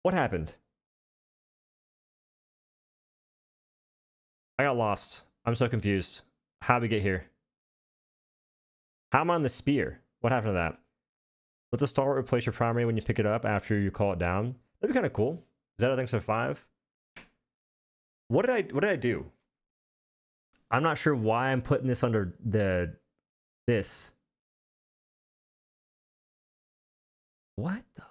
What happened? I got lost. I'm so confused. How'd we get here? How am I on the spear? What happened to that? Let the Stalwart replace your primary when you pick it up after you call it down. That'd be kind of cool. Is that, I think, so 5? What did I do? I'm not sure why I'm putting this under this. What the?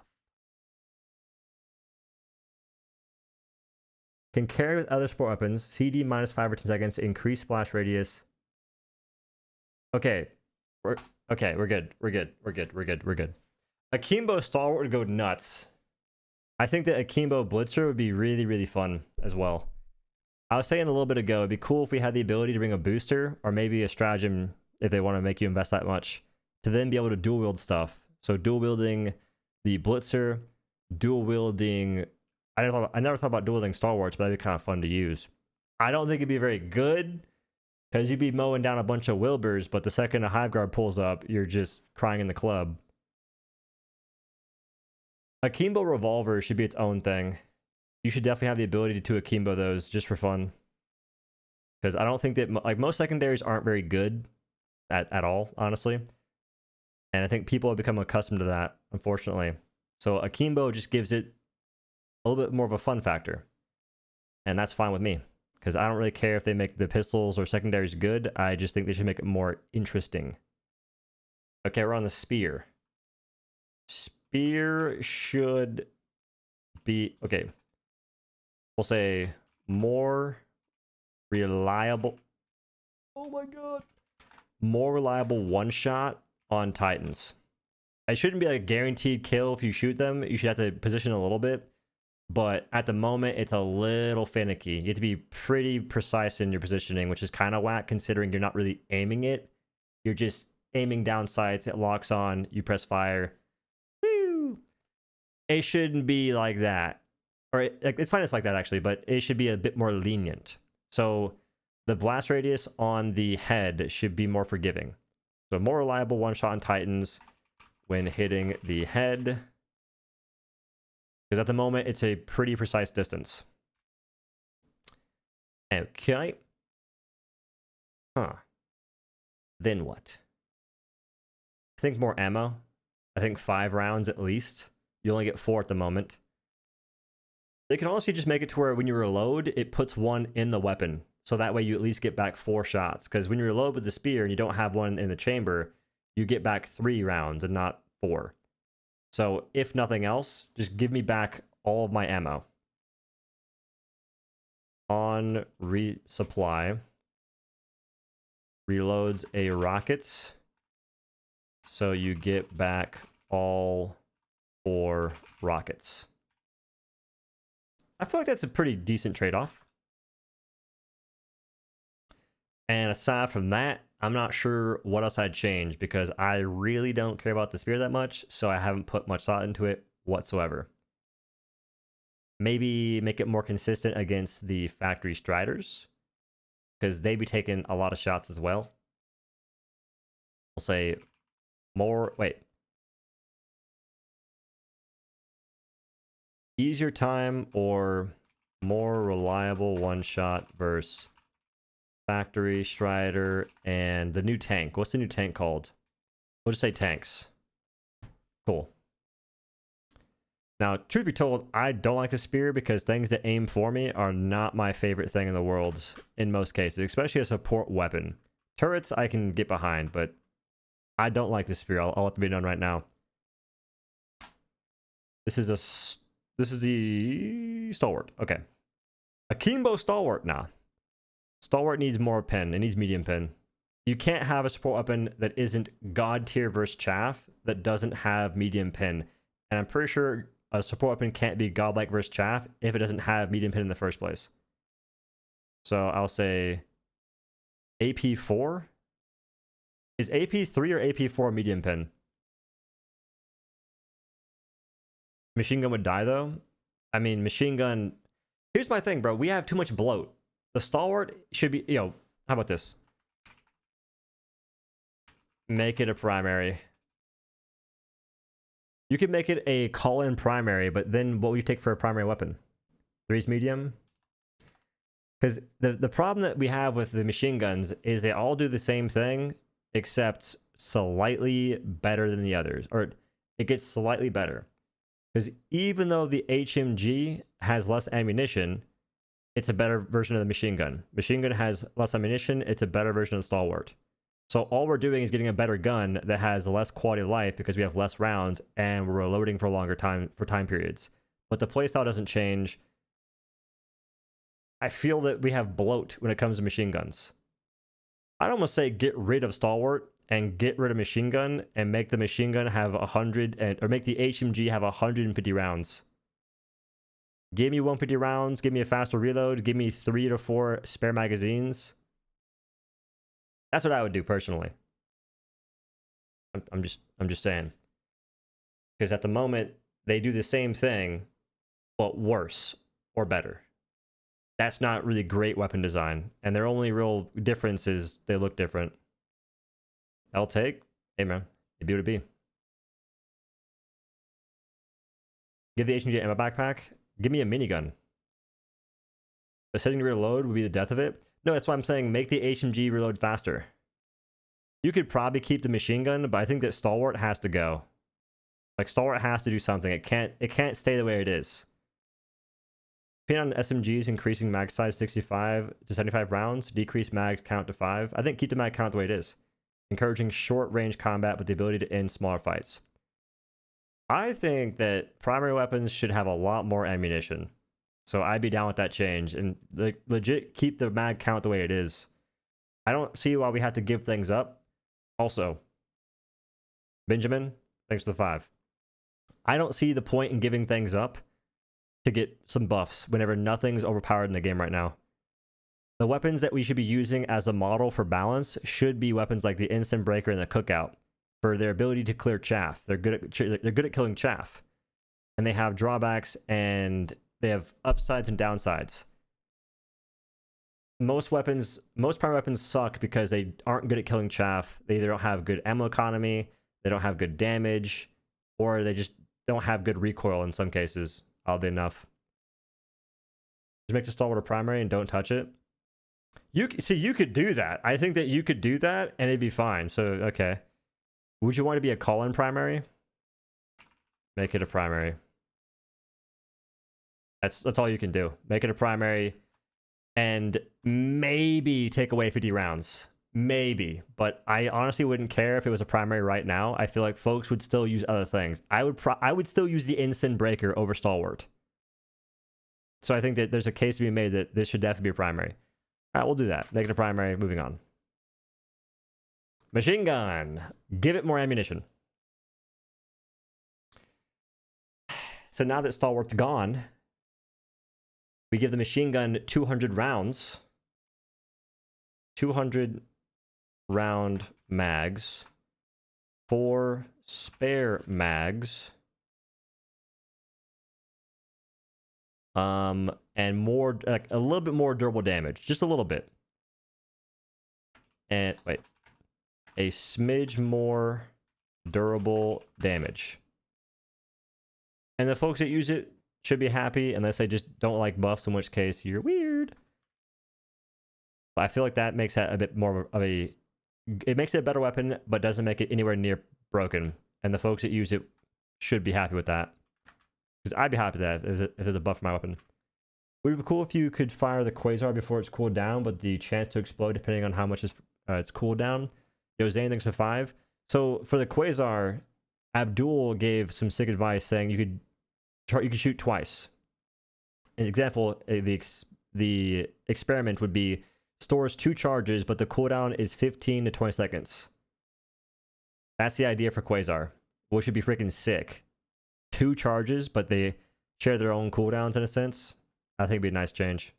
Can carry with other support weapons. CD minus 5 or 10 seconds. Increase splash radius. Okay. We're good. We're good. Akimbo Stalwart would go nuts. I think that Akimbo Blitzer would be really, really fun as well. I was saying a little bit ago, it'd be cool if we had the ability to bring a booster or maybe a stratagem if they want to make you invest that much to then be able to dual wield stuff. So dual wielding the Blitzer, dual wielding. I never thought about dual wielding Stalwarts, but that'd be kind of fun to use. I don't think it'd be very good because you'd be mowing down a bunch of Wilburs, but the second a Hive Guard pulls up, you're just crying in the club. Akimbo Revolver should be its own thing. You should definitely have the ability to Akimbo those just for fun. Because I don't think that, like, most secondaries aren't very good at all, honestly. And I think people have become accustomed to that, unfortunately. So Akimbo just gives it a little bit more of a fun factor. And that's fine with me. Because I don't really care if they make the pistols or secondaries good. I just think they should make it more interesting. Okay, we're on the spear. Spear should be... Okay. We'll say more reliable. Oh my god. More reliable one-shot on Titans. It shouldn't be like a guaranteed kill if you shoot them. You should have to position a little bit. But at the moment, it's a little finicky. You have to be pretty precise in your positioning, which is kind of whack considering you're not really aiming it. You're just aiming down sights. It locks on. You press fire. Woo! It shouldn't be like that. Or it's fine, it's like that actually, but it should be a bit more lenient. So the blast radius on the head should be more forgiving. So more reliable one-shot on Titans when hitting the head. Because at the moment, it's a pretty precise distance. Okay. Huh. Then what? I think more ammo. I think 5 rounds at least. You only get 4 at the moment. They can honestly just make it to where when you reload, it puts 1 in the weapon. So that way you at least get back 4 shots. Because when you reload with the spear and you don't have 1 in the chamber, you get back 3 rounds and not 4. So if nothing else, just give me back all of my ammo. On resupply, reloads a rocket. So you get back all 4 rockets. I feel like that's a pretty decent trade-off. And aside from that, I'm not sure what else I'd change because I really don't care about the spear that much, so I haven't put much thought into it whatsoever. Maybe make it more consistent against the factory striders because they'd be taking a lot of shots as well. We'll say more... Wait. Easier time or more reliable one-shot versus factory strider and the new tank. What's the new tank called? We'll just say tanks. Cool. Now, truth be told, I don't like the spear because things that aim for me are not my favorite thing in the world in most cases, especially a support weapon. Turrets I can get behind, but I don't like the spear. I'll let it be known right now. This is the Stalwart. Okay. Akimbo Stalwart. Nah. Stalwart needs more pin. It needs medium pin. You can't have a support weapon that isn't god tier versus chaff that doesn't have medium pin. And I'm pretty sure a support weapon can't be godlike versus chaff if it doesn't have medium pin in the first place. So I'll say AP4. Is AP3 or AP4 medium pin? Machine gun would die though. I mean, machine gun. Here's my thing, bro. We have too much bloat. The Stalwart should be, how about this? Make it a primary. You could make it a call-in primary, but then what would you take for a primary weapon? 3's medium? Because the problem that we have with the machine guns is they all do the same thing, except slightly better than the others. Or it gets slightly better. Because even though the HMG has less ammunition, it's a better version of the machine gun. Machine gun has less ammunition, it's a better version of the Stalwart. So all we're doing is getting a better gun that has less quality of life because we have less rounds and we're reloading for longer time periods. But the playstyle doesn't change. I feel that we have bloat when it comes to machine guns. I'd almost say get rid of Stalwart and get rid of machine gun and make the machine gun have 100 or make the HMG have 150 rounds. Give me 150 rounds, give me a faster reload, give me 3 to 4 spare magazines. That's what I would do personally. I'm just saying. Because at the moment, they do the same thing, but worse or better. That's not really great weapon design. And their only real difference is they look different. I'll take. Hey man, it'd be what it be. Give the HMG ammo backpack. Give me a minigun. But setting to reload would be the death of it. No, that's why I'm saying make the HMG reload faster. You could probably keep the machine gun, but I think that Stalwart has to go. Like Stalwart has to do something. It can't stay the way it is. Depending on SMGs, increasing mag size 65 to 75 rounds, decrease mag count to 5. I think keep the mag count the way it is. Encouraging short range combat with the ability to end smaller fights. I think that primary weapons should have a lot more ammunition. So I'd be down with that change and legit keep the mag count the way it is. I don't see why we have to give things up. Also, Benjamin, thanks for the 5. I don't see the point in giving things up to get some buffs whenever nothing's overpowered in the game right now. The weapons that we should be using as a model for balance should be weapons like the Instant Breaker and the Cookout for their ability to clear chaff. They're good at killing chaff. And they have drawbacks and they have upsides and downsides. Most primary weapons suck because they aren't good at killing chaff. They either don't have good ammo economy, they don't have good damage, or they just don't have good recoil in some cases, oddly enough. Just make the Stalwart a primary and don't touch it. You could do that. I think that you could do that and it'd be fine. So, okay. Would you want to be a call-in primary? Make it a primary. That's all you can do. Make it a primary and maybe take away 50 rounds. Maybe. But I honestly wouldn't care if it was a primary right now. I feel like folks would still use other things. I would still use the Instant Breaker over Stalwart. So I think that there's a case to be made that this should definitely be a primary. All right, we'll do that. Make it a primary. Moving on. Machine gun. Give it more ammunition. So now that Stalwart's gone, we give the machine gun 200 rounds. 200 round mags. 4 spare mags. And more, like a little bit more durable damage. Just a little bit. And wait. A smidge more durable damage. And the folks that use it should be happy unless they just don't like buffs, in which case you're weird. But I feel like that makes that a bit more of a... It makes it a better weapon, but doesn't make it anywhere near broken. And the folks that use it should be happy with that. Because I'd be happy with that if there's a buff for my weapon. Would it be cool if you could fire the Quasar before it's cooled down, but the chance to explode depending on how much is its cooldown. Yo, Zane thanks to 5. So for the Quasar, Abdul gave some sick advice saying you could shoot twice. An example, the experiment would be stores 2 charges, but the cooldown is 15 to 20 seconds. That's the idea for Quasar, which should be freaking sick. 2 charges, but they share their own cooldowns in a sense. I think it'd be a nice change.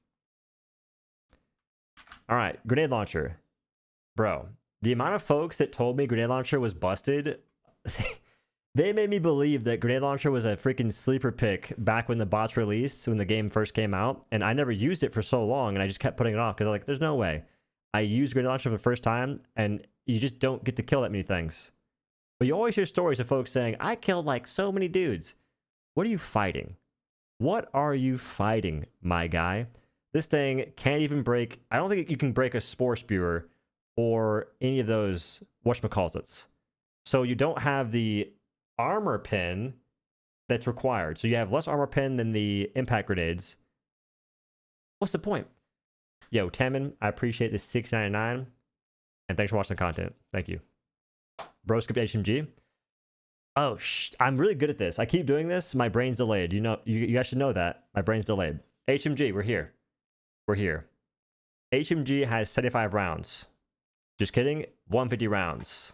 All right, grenade launcher. Bro, the amount of folks that told me grenade launcher was busted, they made me believe that grenade launcher was a freaking sleeper pick back when the bots released, when the game first came out, and I never used it for so long, and I just kept putting it off because I'm like, there's no way. I used grenade launcher for the first time, and you just don't get to kill that many things. But you always hear stories of folks saying, I killed like so many dudes. What are you fighting? What are you fighting, my guy? This thing can't even break. I don't think you can break a spore spewer or any of those whatchamacallits. So you don't have the armor pin that's required. So you have less armor pin than the impact grenades. What's the point? Yo, Tamin, I appreciate the $6.99. And thanks for watching the content. Thank you. Bro skipped HMG. Oh, I'm really good at this. I keep doing this. My brain's delayed. You know, you guys should know that. My brain's delayed. HMG, we're here. We're here. HMG has 75 rounds. Just kidding. 150 rounds.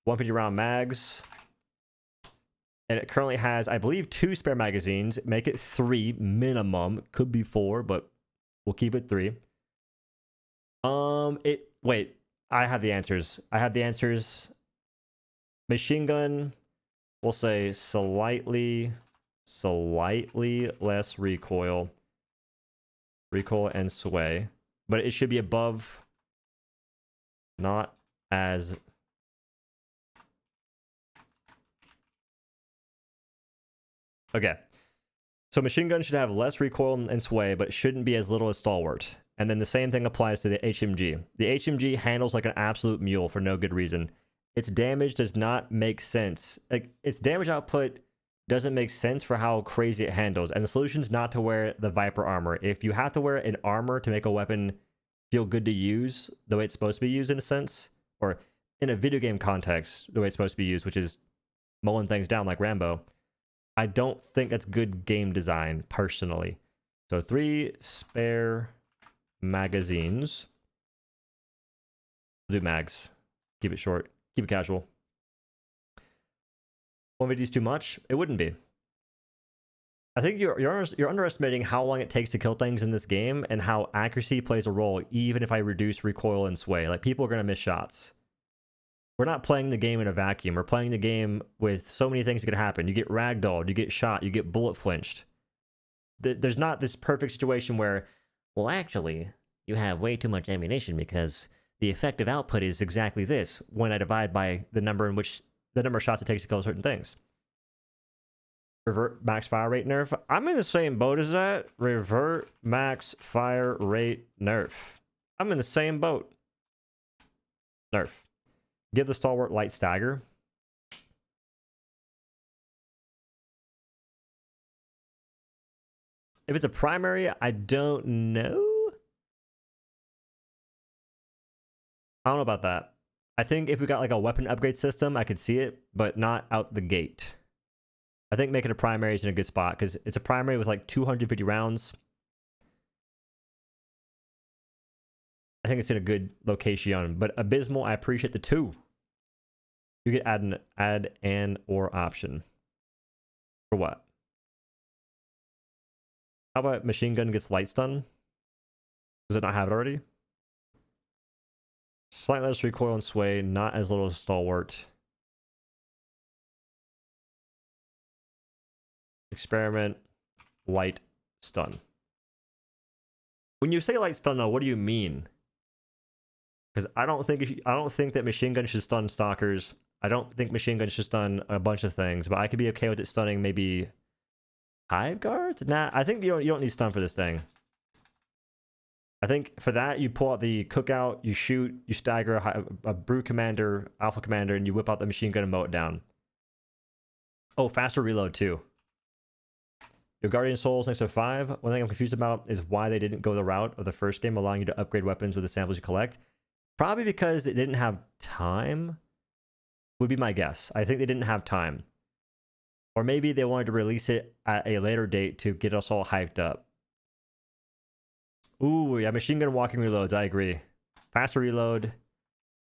150 round mags. And it currently has, I believe, 2 spare magazines. Make it 3 minimum. Could be 4, but we'll keep it 3. Wait. I have the answers. Machine gun, we'll say slightly less recoil and sway, but it should be above, not as. Okay, so machine gun should have less recoil and sway, but shouldn't be as little as Stalwart. And then the same thing applies to the HMG. The HMG handles like an absolute mule for no good reason. Its damage does not make sense. Like, its damage output doesn't make sense for how crazy it handles. And the solution is not to wear the Viper armor. If you have to wear an armor to make a weapon feel good to use the way it's supposed to be used in a sense, or in a video game context, the way it's supposed to be used, which is mowing things down like Rambo, I don't think that's good game design, personally. So 3 spare magazines. We'll do mags. Keep it short. Keep it casual. 150 is too much? It wouldn't be. I think you're underestimating how long it takes to kill things in this game and how accuracy plays a role, even if I reduce recoil and sway. Like, people are going to miss shots. We're not playing the game in a vacuum. We're playing the game with so many things that could happen. You get ragdolled, you get shot, you get bullet flinched. There's not this perfect situation where, well, actually, you have way too much ammunition because the effective output is exactly this when I divide by the number of shots it takes to kill certain things. Revert max fire rate nerf. I'm in the same boat as that. Revert max fire rate nerf. I'm in the same boat. Nerf. Give the Stalwart light stagger. If it's a primary, I don't know. I don't know about that. I think if we got like a weapon upgrade system, I could see it, but not out the gate. I think making a primary is in a good spot because it's a primary with like 250 rounds. I think it's in a good location. But Abysmal, I appreciate the 2. You could add an or option. For what? How about machine gun gets light stun? Does it not have it already? Slightly less recoil and sway, not as little as Stalwart. Experiment, light stun. When you say light stun, though, what do you mean? Because I don't think that machine gun should stun stalkers. I don't think machine gun should stun a bunch of things, but I could be okay with it stunning maybe hive guards. Nah, I think you don't need stun for this thing. I think for that, you pull out the cookout, you shoot, you stagger a brute commander, alpha commander, and you whip out the machine gun and mow it down. Oh, faster reload too. Your Guardian Souls next to 5. One thing I'm confused about is why they didn't go the route of the first game, allowing you to upgrade weapons with the samples you collect. Probably because it didn't have time, would be my guess. I think they didn't have time. Or maybe they wanted to release it at a later date to get us all hyped up. Ooh, yeah, machine gun walking reloads, I agree. Faster reload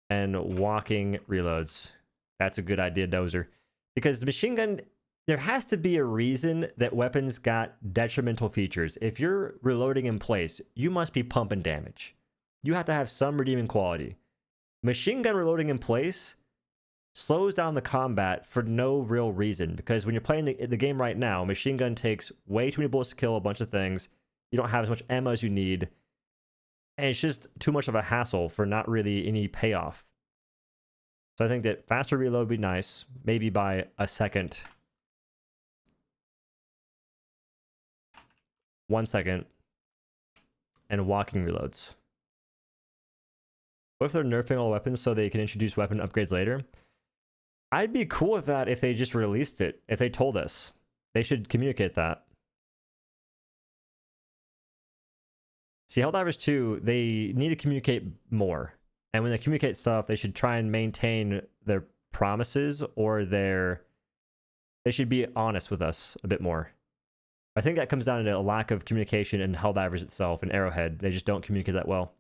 and walking reloads. That's a good idea, Dozer. Because the machine gun, there has to be a reason that weapons got detrimental features. If you're reloading in place, you must be pumping damage. You have to have some redeeming quality. Machine gun reloading in place slows down the combat for no real reason, because when you're playing the game right now, machine gun takes way too many bullets to kill a bunch of things. You don't have as much ammo as you need, and it's just too much of a hassle for not really any payoff. So I think that faster reload would be nice, maybe by a second. 1 second. And walking reloads. What if they're nerfing all weapons so they can introduce weapon upgrades later? I'd be cool with that if they just released it, if they told us. They should communicate that. See, Helldivers 2, they need to communicate more. And when they communicate stuff, they should try and maintain their promises, or they should be honest with us a bit more. I think that comes down to a lack of communication in Helldivers itself and Arrowhead. They just don't communicate that well.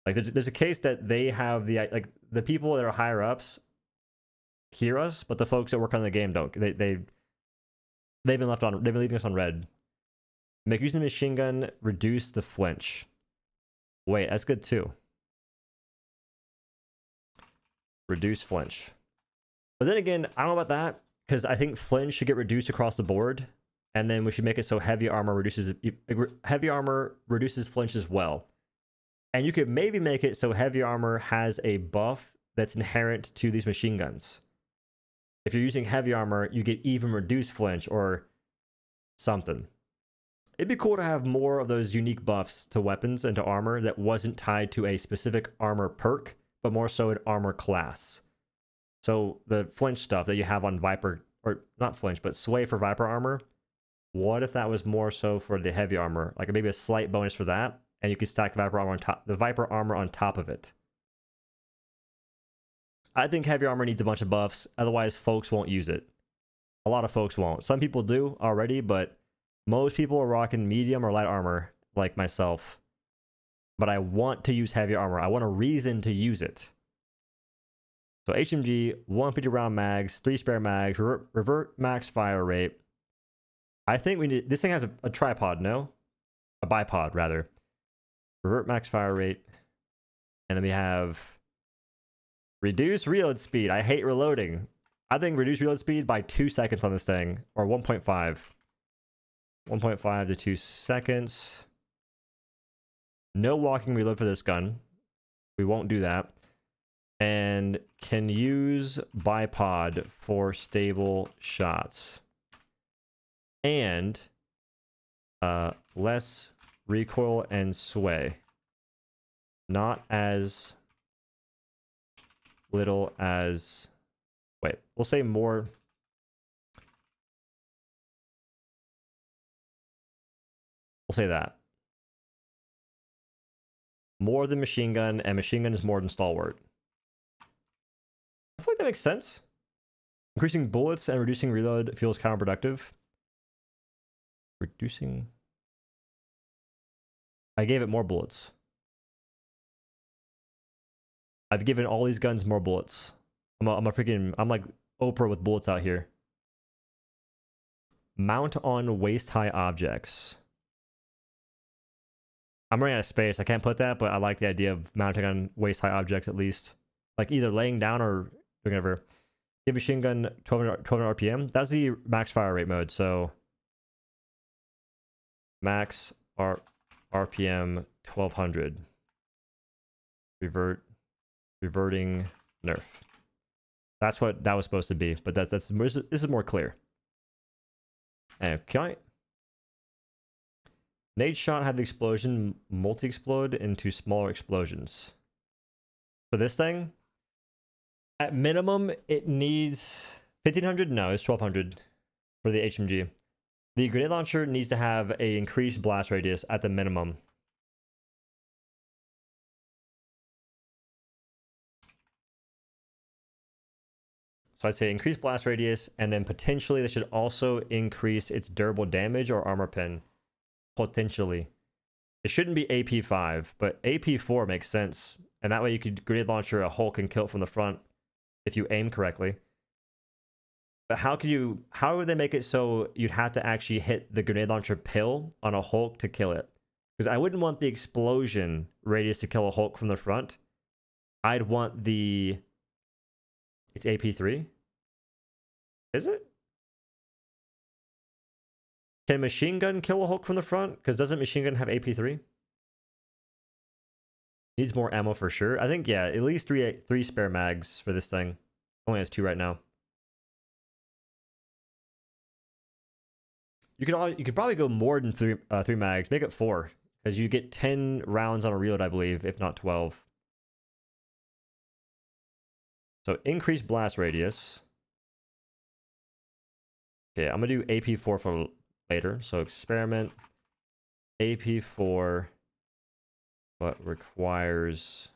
Like there's a case that they have the people that are higher ups hear us, but the folks that work on the game don't. They've been leaving us on red. Make using the machine gun reduce the flinch. Wait, that's good too. Reduce flinch. But then again, I don't know about that, because I think flinch should get reduced across the board, and then we should make it so heavy armor reduces flinch as well. And you could maybe make it so heavy armor has a buff that's inherent to these machine guns. If you're using heavy armor, you get even reduced flinch or something. It'd be cool to have more of those unique buffs to weapons and to armor that wasn't tied to a specific armor perk, but more so an armor class. So the flinch stuff that you have on Viper, or not flinch, but sway for Viper armor, what if that was more so for the heavy armor? Like maybe a slight bonus for that, and you could stack the Viper armor on top of it. I think heavy armor needs a bunch of buffs, otherwise folks won't use it. A lot of folks won't. Some people do already, but most people are rocking medium or light armor, like myself. But I want to use heavy armor. I want a reason to use it. So HMG, 150 round mags, 3 spare mags, revert max fire rate. I think we need... This thing has a tripod, no? A bipod, rather. Revert max fire rate. And then we have... Reduce reload speed. I hate reloading. I think reduce reload speed by 2 seconds on this thing. Or 1.5. 1.5 to 2 seconds. No walking reload for this gun. We won't do that. And can use bipod for stable shots. And less recoil and sway. Not as little as... Wait, we'll say more... We'll say that. More than machine gun, and machine gun is more than Stalwart. I feel like that makes sense. Increasing bullets and reducing reload feels counterproductive. Reducing... I gave it more bullets. I've given all these guns more bullets. I'm like Oprah with bullets out here. Mount on waist-high objects. I'm running out of space. I can't put that, but I like the idea of mounting on waist-high objects at least. Like either laying down or whatever. Give machine gun 1200 RPM. That's the max fire rate mode, so... Max RPM 1200. Reverting nerf. That's what that was supposed to be, but this is more clear. Okay. Nade shot had the explosion multi-explode into smaller explosions. For this thing, at minimum, it needs 1500. No, it's 1200 for the HMG. The grenade launcher needs to have a increased blast radius at the minimum. So I'd say increase blast radius, and then potentially they should also increase its durable damage or armor pen. Potentially. It shouldn't be AP5, but AP4 makes sense. And that way you could grenade launcher a Hulk and kill it from the front if you aim correctly. But how would they make it so you'd have to actually hit the grenade launcher pill on a Hulk to kill it? Because I wouldn't want the explosion radius to kill a Hulk from the front. I'd want the... It's AP3? Is it? Can machine gun kill a Hulk from the front? Because doesn't machine gun have AP3? Needs more ammo for sure. I think, yeah, at least three spare mags for this thing. Only has 2 right now. You could probably go more than 3 mags. Make it 4. Because you get 10 rounds on a reload, I believe, if not 12. So increase blast radius. Okay, I'm going to do AP4 for later. So experiment AP4, but requires...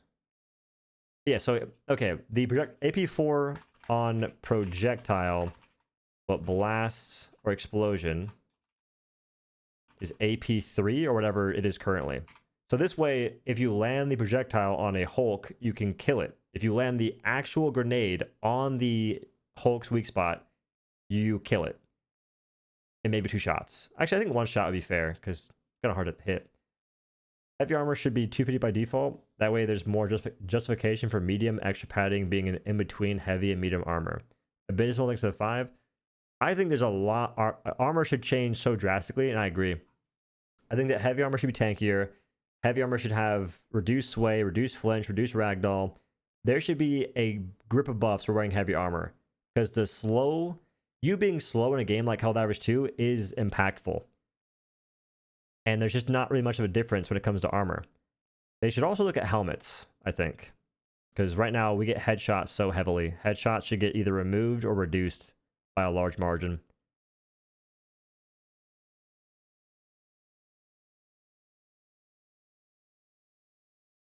Yeah, so, okay, the AP4 on projectile, but blast or explosion is AP3 or whatever it is currently. So this way, if you land the projectile on a Hulk, you can kill it. If you land the actual grenade on the Hulk's weak spot, you kill it. And maybe 2 shots. Actually, I think 1 shot would be fair, because it's kind of hard to hit. Heavy armor should be 250 by default. That way there's more justification for medium extra padding being in between heavy and medium armor. Abysmal thanks to the 5. I think there's a lot... Armor should change so drastically, and I agree. I think that heavy armor should be tankier. Heavy armor should have reduced sway, reduced flinch, reduced ragdoll. There should be a grip of buffs for wearing heavy armor. Because the slow... You being slow in a game like Helldivers 2 is impactful. And there's just not really much of a difference when it comes to armor. They should also look at helmets, I think. Because right now we get headshots so heavily. Headshots should get either removed or reduced by a large margin.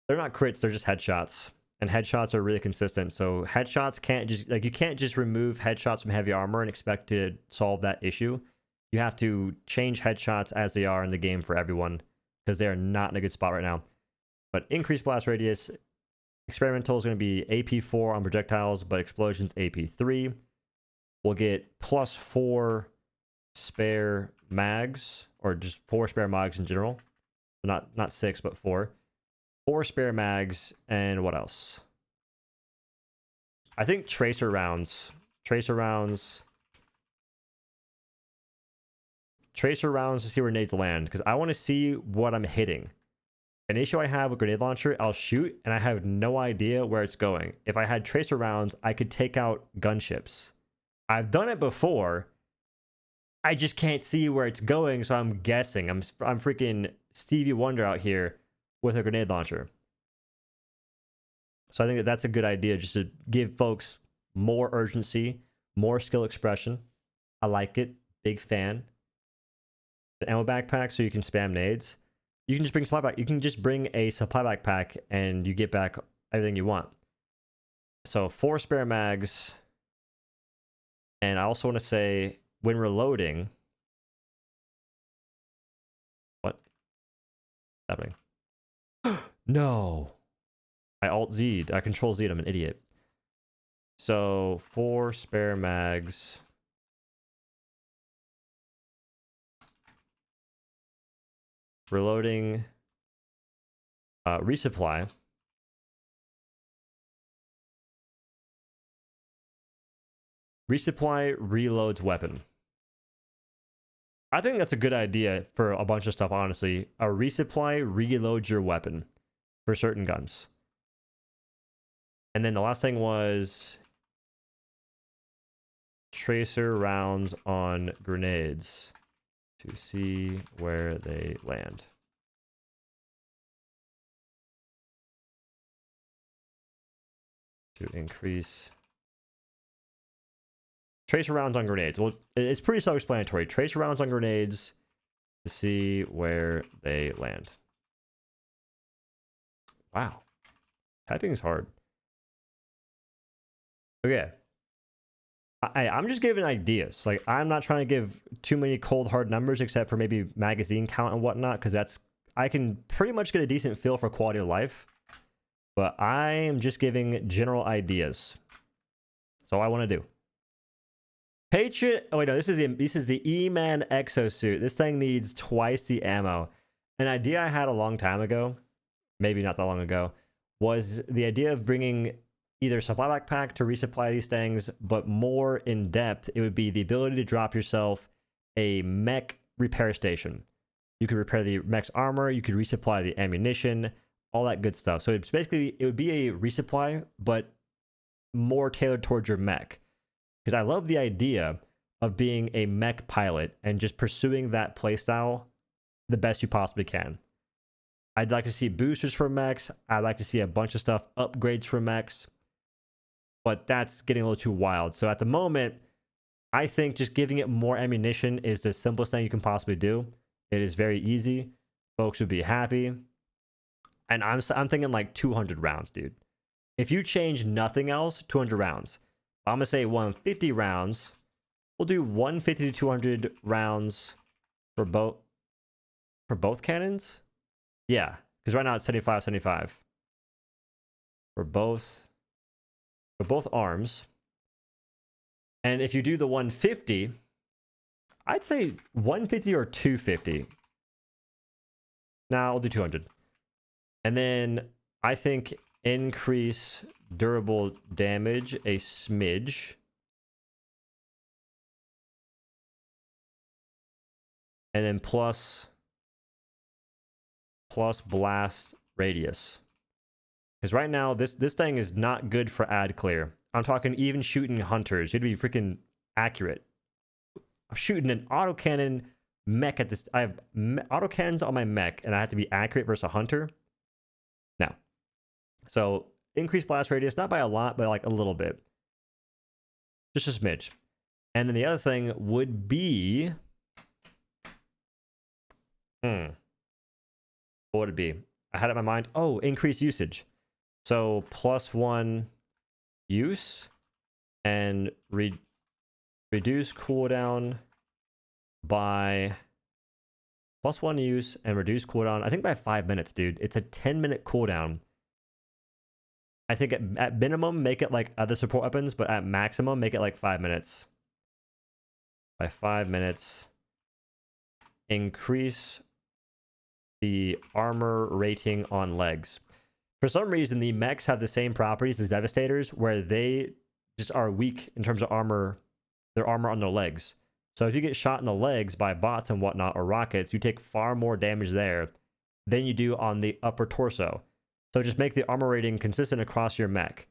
They're not crits, they're just headshots. And headshots are really consistent. So headshots can't just, like, you can't just remove headshots from heavy armor and expect to solve that issue. You have to change headshots as they are in the game for everyone, because they are not in a good spot right now. But increased blast radius, experimental is going to be AP4 on projectiles, but explosions AP3. We'll get +4 spare mags, or just 4 spare mags in general. Not 6, but 4. 4 spare mags, and what else? I think tracer rounds. Tracer rounds to see where nades land, because I want to see what I'm hitting. An issue I have with grenade launcher, I'll shoot, and I have no idea where it's going. If I had tracer rounds, I could take out gunships. I've done it before. I just can't see where it's going, so I'm guessing. I'm freaking Stevie Wonder out here with a grenade launcher. So I think that's a good idea, just to give folks more urgency, more skill expression. I like it. Big fan. The ammo backpack so you can spam nades. You can just bring supply back. You can just bring a supply backpack and you get back everything you want. So 4 spare mags. And I also want to say, when reloading... What? What's happening? No. I Alt-Z'd. I Control-Z'd. I'm an idiot. So 4 spare mags. Reloading. Resupply. Resupply reloads weapon. I think that's a good idea for a bunch of stuff, honestly. A resupply reloads your weapon for certain guns. And then the last thing was tracer rounds on grenades to see where they land. To increase tracer rounds on grenades. Well, it's pretty self-explanatory. Tracer rounds on grenades to see where they land. Wow. Typing is hard. Okay. I'm just giving ideas. Like, I'm not trying to give too many cold hard numbers, except for maybe magazine count and whatnot, because I can pretty much get a decent feel for quality of life. But I am just giving general ideas. That's all I want to do. Patriot. Oh wait, no. This is the E-Man exosuit. This thing needs twice the ammo. An idea I had a long time ago, maybe not that long ago, was the idea of bringing either a supply backpack to resupply these things, but more in depth, it would be the ability to drop yourself a mech repair station. You could repair the mech's armor, you could resupply the ammunition, all that good stuff. So it's basically, it would be a resupply, but more tailored towards your mech. Because I love the idea of being a mech pilot and just pursuing that playstyle the best you possibly can. I'd like to see boosters for mechs. I'd like to see a bunch of stuff, upgrades for mechs. But that's getting a little too wild. So at the moment, I think just giving it more ammunition is the simplest thing you can possibly do. It is very easy. Folks would be happy. And I'm thinking like 200 rounds, dude. If you change nothing else, 200 rounds. I'm going to say 150 rounds. We'll do 150 to 200 rounds for both cannons. Yeah, because right now it's 75 for both arms. And if you do the 150, I'd say 150 or 250. Now I'll do 200. And then I think increase durable damage a smidge. And then plus blast radius. Because right now, this thing is not good for ad clear. I'm talking even shooting hunters. You'd be freaking accurate. I'm shooting an autocannon mech at this. I have autocannons on my mech, and I have to be accurate versus a hunter. Now, so increase blast radius, not by a lot, but like a little bit. Just a smidge. And then the other thing would be... What would it be? I had it in my mind. Oh, increase usage. So +1 use and reduce cooldown by +1 use and reduce cooldown. I think by 5 minutes, dude. It's a 10-minute cooldown. I think at minimum, make it like other support weapons, but at maximum, make it like 5 minutes. By 5 minutes, increase the armor rating on legs. For some reason, the mechs have the same properties as Devastators, where they just are weak in terms of armor, their armor on their legs. So if you get shot in the legs by bots and whatnot, or rockets, you take far more damage there than you do on the upper torso. So just make the armor rating consistent across your mech.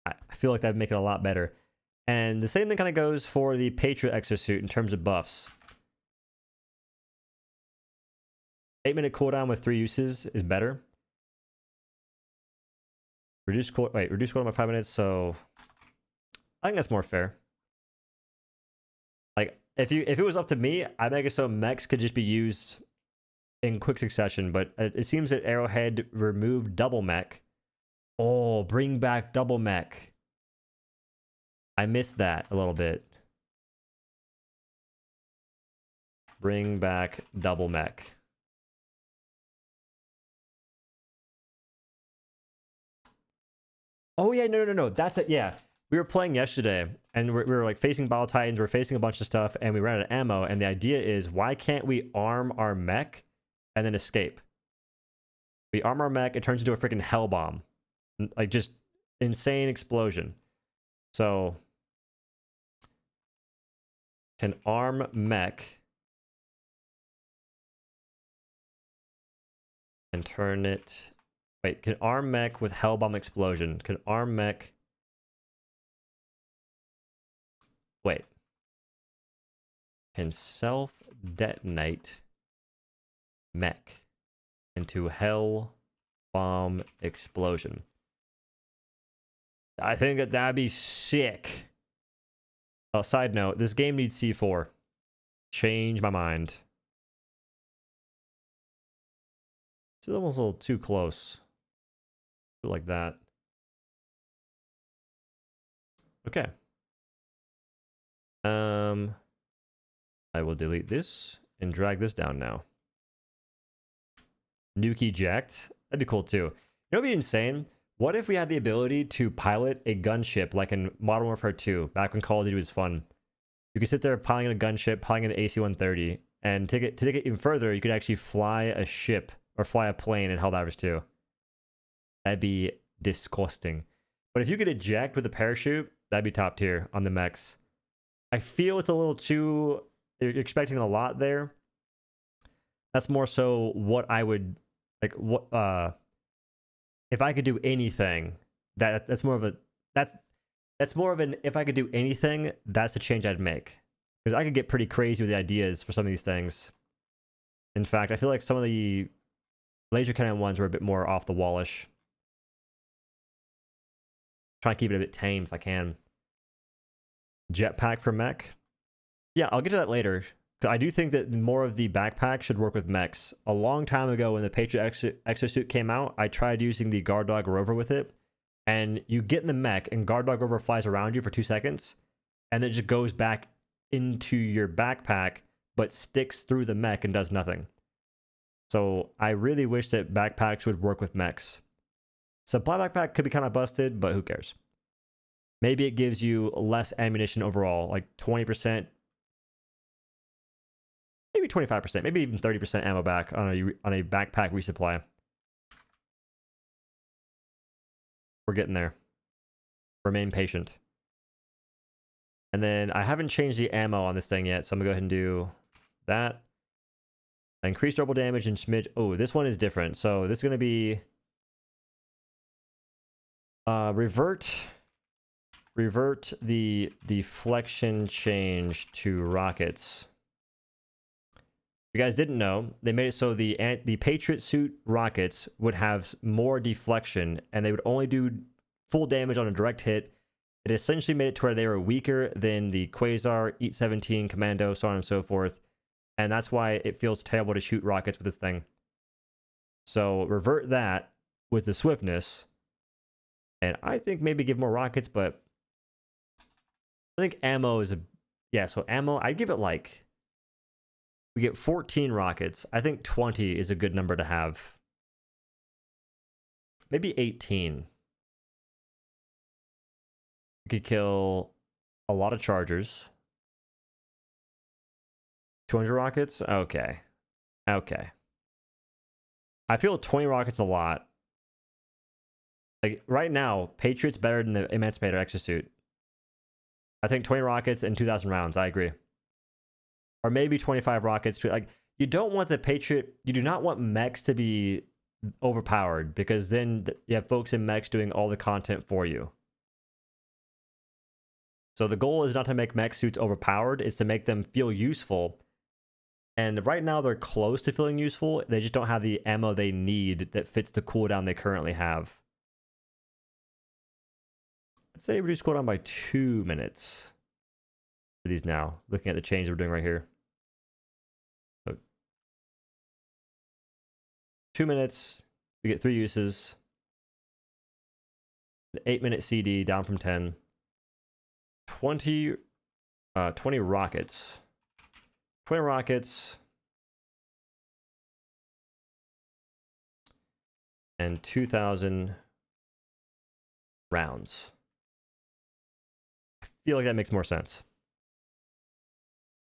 I feel like that'd make it a lot better. And the same thing kind of goes for the Patriot exosuit in terms of buffs. 8-minute cooldown with 3 uses is better. Reduce cooldown by 5 minutes, so I think that's more fair. Like, if it was up to me, I'd make it so mechs could just be used in quick succession, but it seems that Arrowhead removed double mech. Oh, bring back double mech. I missed that a little bit. Bring back double mech. Oh yeah, no. That's it. Yeah, we were playing yesterday, and we were like facing Battle Titans. We're facing a bunch of stuff, and we ran out of ammo. And the idea is, why can't we arm our mech and then escape? We arm our mech, it turns into a freaking hell bomb, like just insane explosion. So can arm mech and turn it. Wait, can arm mech with Hellbomb explosion. Can arm mech... Wait. Can self-detonate mech into Hellbomb explosion. I think that'd be sick. Oh, side note, this game needs C4. Change my mind. It's almost a little too close. Like that. Okay. I will delete this and drag this down now. Nuke eject. That'd be cool too. You know what'd be insane? What if we had the ability to pilot a gunship like in Modern Warfare 2, back when Call of Duty was fun? You could sit there piloting a gunship, piloting an AC-130, and to take it even further, you could actually fly a ship or fly a plane in Helldivers 2. That'd be disgusting. But if you could eject with a parachute, that'd be top tier on the mechs. I feel it's a little too... You're expecting a lot there. That's more so what I would... Like, what... if I could do anything, that's more of a... That's more of an... If I could do anything, that's the change I'd make. Because I could get pretty crazy with the ideas for some of these things. In fact, I feel like some of the laser cannon ones were a bit more off the wallish. Try to keep it a bit tame if I can. Jetpack for mech. Yeah, I'll get to that later. I do think that more of the backpack should work with mechs. A long time ago when the Patriot exosuit came out, I tried using the Guard Dog Rover with it. And you get in the mech and Guard Dog Rover flies around you for 2 seconds. And then it just goes back into your backpack, but sticks through the mech and does nothing. So I really wish that backpacks would work with mechs. Supply backpack could be kind of busted, but who cares? Maybe it gives you less ammunition overall, like 20%, maybe 25%, maybe even 30% ammo back on a backpack resupply. We're getting there. Remain patient. And then I haven't changed the ammo on this thing yet, so I'm gonna go ahead and do that. Increase double damage and smidge. Oh, this one is different. So this is gonna be revert the deflection change to rockets. If you guys didn't know, they made it so the Patriot suit rockets would have more deflection and they would only do full damage on a direct hit. It essentially made it to where they were weaker than the Quasar, EAT-17, Commando, so on and so forth. And that's why it feels terrible to shoot rockets with this thing. So revert that with the swiftness. And I think maybe give more rockets, but I think ammo is a... Yeah, so ammo, I'd give it like... We get 14 rockets. I think 20 is a good number to have. Maybe 18. We could kill a lot of chargers. 200 rockets? Okay. Okay. I feel 20 rockets a lot. Like, right now, Patriot's better than the Emancipator exosuit. I think 20 rockets and 2,000 rounds. I agree. Or maybe 25 rockets. Like, you don't want the Patriot... You do not want mechs to be overpowered, because then you have folks in mechs doing all the content for you. So the goal is not to make mech suits overpowered. It's to make them feel useful. And right now, they're close to feeling useful. They just don't have the ammo they need that fits the cooldown they currently have. Let's say reduce cooldown by 2 minutes for these now, looking at the change we're doing right here. So 2 minutes, we get 3 uses. The 8-minute CD down from 10. 20 rockets. 20 rockets. And 2,000 rounds. I feel like that makes more sense.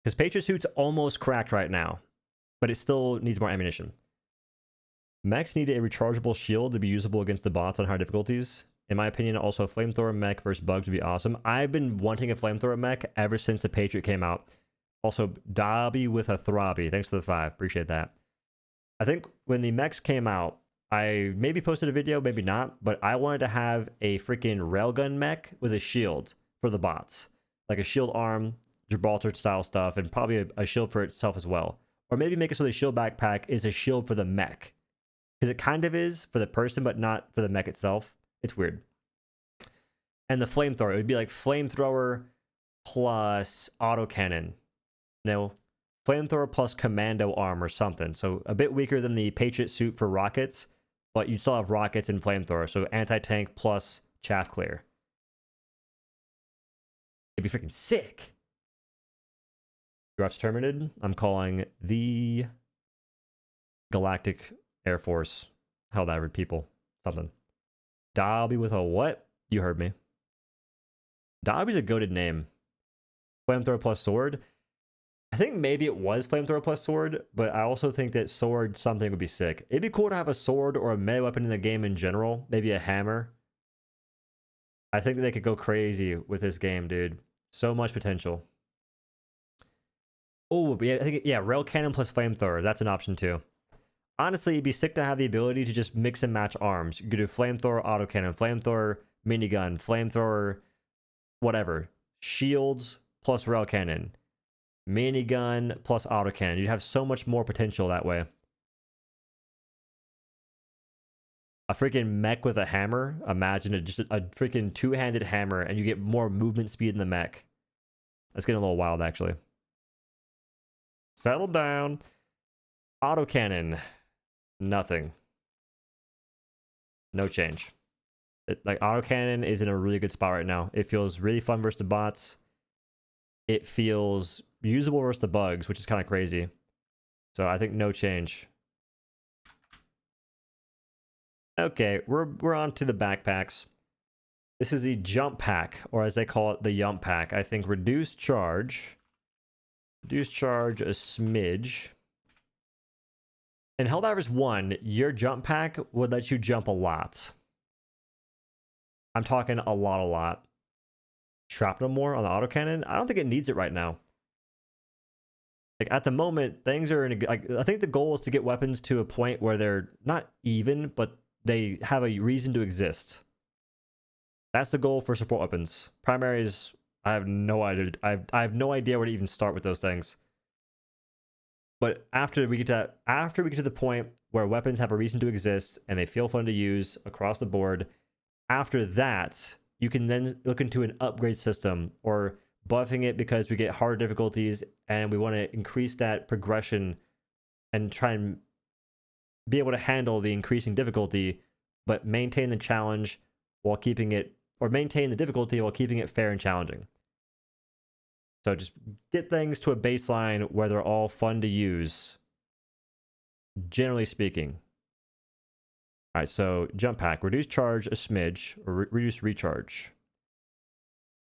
Because Patriot suit's almost cracked right now, but it still needs more ammunition. Mechs need a rechargeable shield to be usable against the bots on higher difficulties. In my opinion, also a Flamethrower mech versus bugs would be awesome. I've been wanting a Flamethrower mech ever since the Patriot came out. Also, Dobby with a Throbby. Thanks for the 5. Appreciate that. I think when the mechs came out, I maybe posted a video, maybe not, but I wanted to have a freaking railgun mech with a shield for the bots. Like a shield arm, Gibraltar style stuff, and probably a shield for itself as well. Or maybe make it so the shield backpack is a shield for the mech. Because it kind of is for the person, but not for the mech itself. It's weird. And the Flamethrower, it would be like Flamethrower plus autocannon. No, Flamethrower plus Commando arm or something. So a bit weaker than the Patriot suit for rockets, but you still have rockets and Flamethrower. So anti-tank plus chaff clear. It'd be freaking sick. Draft's terminated. I'm calling the Galactic Air Force Helldiver people something. Dobby with a what? You heard me. Dobby's a goated name. Flamethrower plus sword. I think maybe it was Flamethrower plus sword, but I also think that sword something would be sick. It'd be cool to have a sword or a melee weapon in the game in general. Maybe a hammer. I think that they could go crazy with this game, dude. So much potential. Oh, yeah, I think, yeah, rail cannon plus flamethrower. That's an option too. Honestly, it'd be sick to have the ability to just mix and match arms. You could do flamethrower, autocannon, flamethrower, minigun, flamethrower, whatever. Shields plus rail cannon. Minigun plus autocannon. You'd have so much more potential that way. A freaking mech with a hammer. Imagine just a freaking two-handed hammer and you get more movement speed in the mech. That's getting a little wild, actually. Settle down. Autocannon. Nothing. No change. Like, autocannon is in a really good spot right now. It feels really fun versus the bots. It feels usable versus the bugs, which is kind of crazy. So I think no change. Okay, we're on to the backpacks. This is the jump pack, or as they call it, the yump pack. I think reduced charge a smidge. In Helldivers 1, your jump pack would let you jump a lot. I'm talking a lot. Shrapnel more on the autocannon? I don't think it needs it right now. Like, at the moment, things are in a... Like, I think the goal is to get weapons to a point where they're not even, but they have a reason to exist. That's the goal for support weapons. Primaries, I have no idea. I have no idea where to even start with those things. But after we get to the point where weapons have a reason to exist and they feel fun to use across the board, after that, you can then look into an upgrade system or buffing it because we get hard difficulties and we want to increase that progression and try and be able to handle the increasing difficulty, but maintain the challenge while keeping it, or maintain the difficulty while keeping it fair and challenging. So just get things to a baseline where they're all fun to use, generally speaking. All right, so jump pack, reduce charge a smidge, or reduce recharge.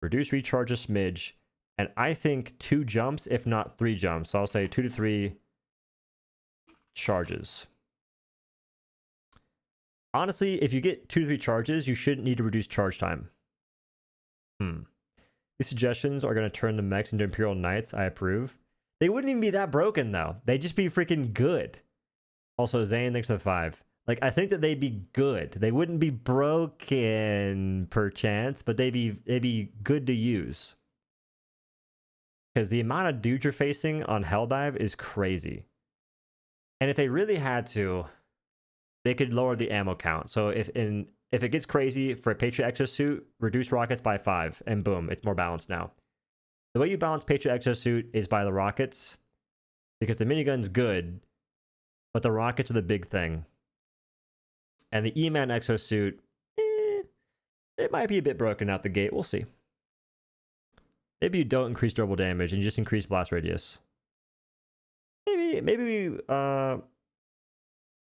Reduce recharge a smidge, and I think 2 jumps, if not 3 jumps. So I'll say 2 to 3 charges. Honestly, if you get 2 to 3 charges, you shouldn't need to reduce charge time. These suggestions are going to turn the mechs into Imperial Knights. I approve. They wouldn't even be that broken, though. They'd just be freaking good. Also, Zane, thanks for the 5. Like, I think that they'd be good. They wouldn't be broken, perchance, but they'd be good to use. Because the amount of dudes you're facing on Helldive is crazy. And if they really had to, they could lower the ammo count. So if it gets crazy for a Patriot Exosuit, reduce rockets by 5, and boom, it's more balanced now. The way you balance Patriot Exosuit is by the rockets, because the minigun's good, but the rockets are the big thing. And the E-Man Exosuit, it might be a bit broken out the gate. We'll see. Maybe you don't increase durable damage and you just increase blast radius. Maybe we'll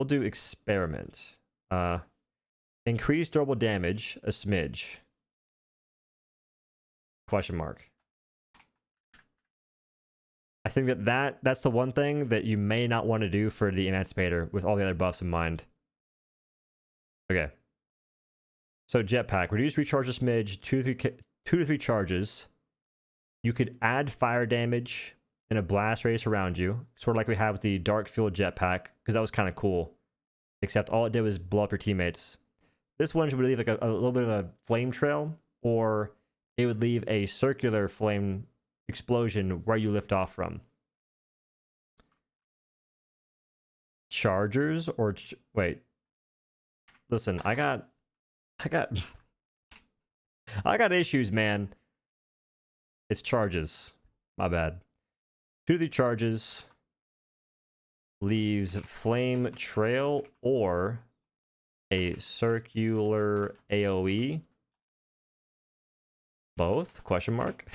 do experiment. Increase durable damage a smidge. Question mark. I think that's the one thing that you may not want to do for the Emancipator with all the other buffs in mind. Okay. So jetpack, reduce recharge a smidge, 2 to 3 charges. You could add fire damage and a blast radius around you, sort of like we had with the dark field jetpack, because that was kind of cool. Except all it did was blow up your teammates. This one would leave like a little bit of a flame trail, or it would leave a circular flame explosion where you lift off from. Chargers or wait. Listen, I got issues, man. It's charges. My bad. 2 to 3 charges leaves flame trail or a circular AoE. Both? Question mark.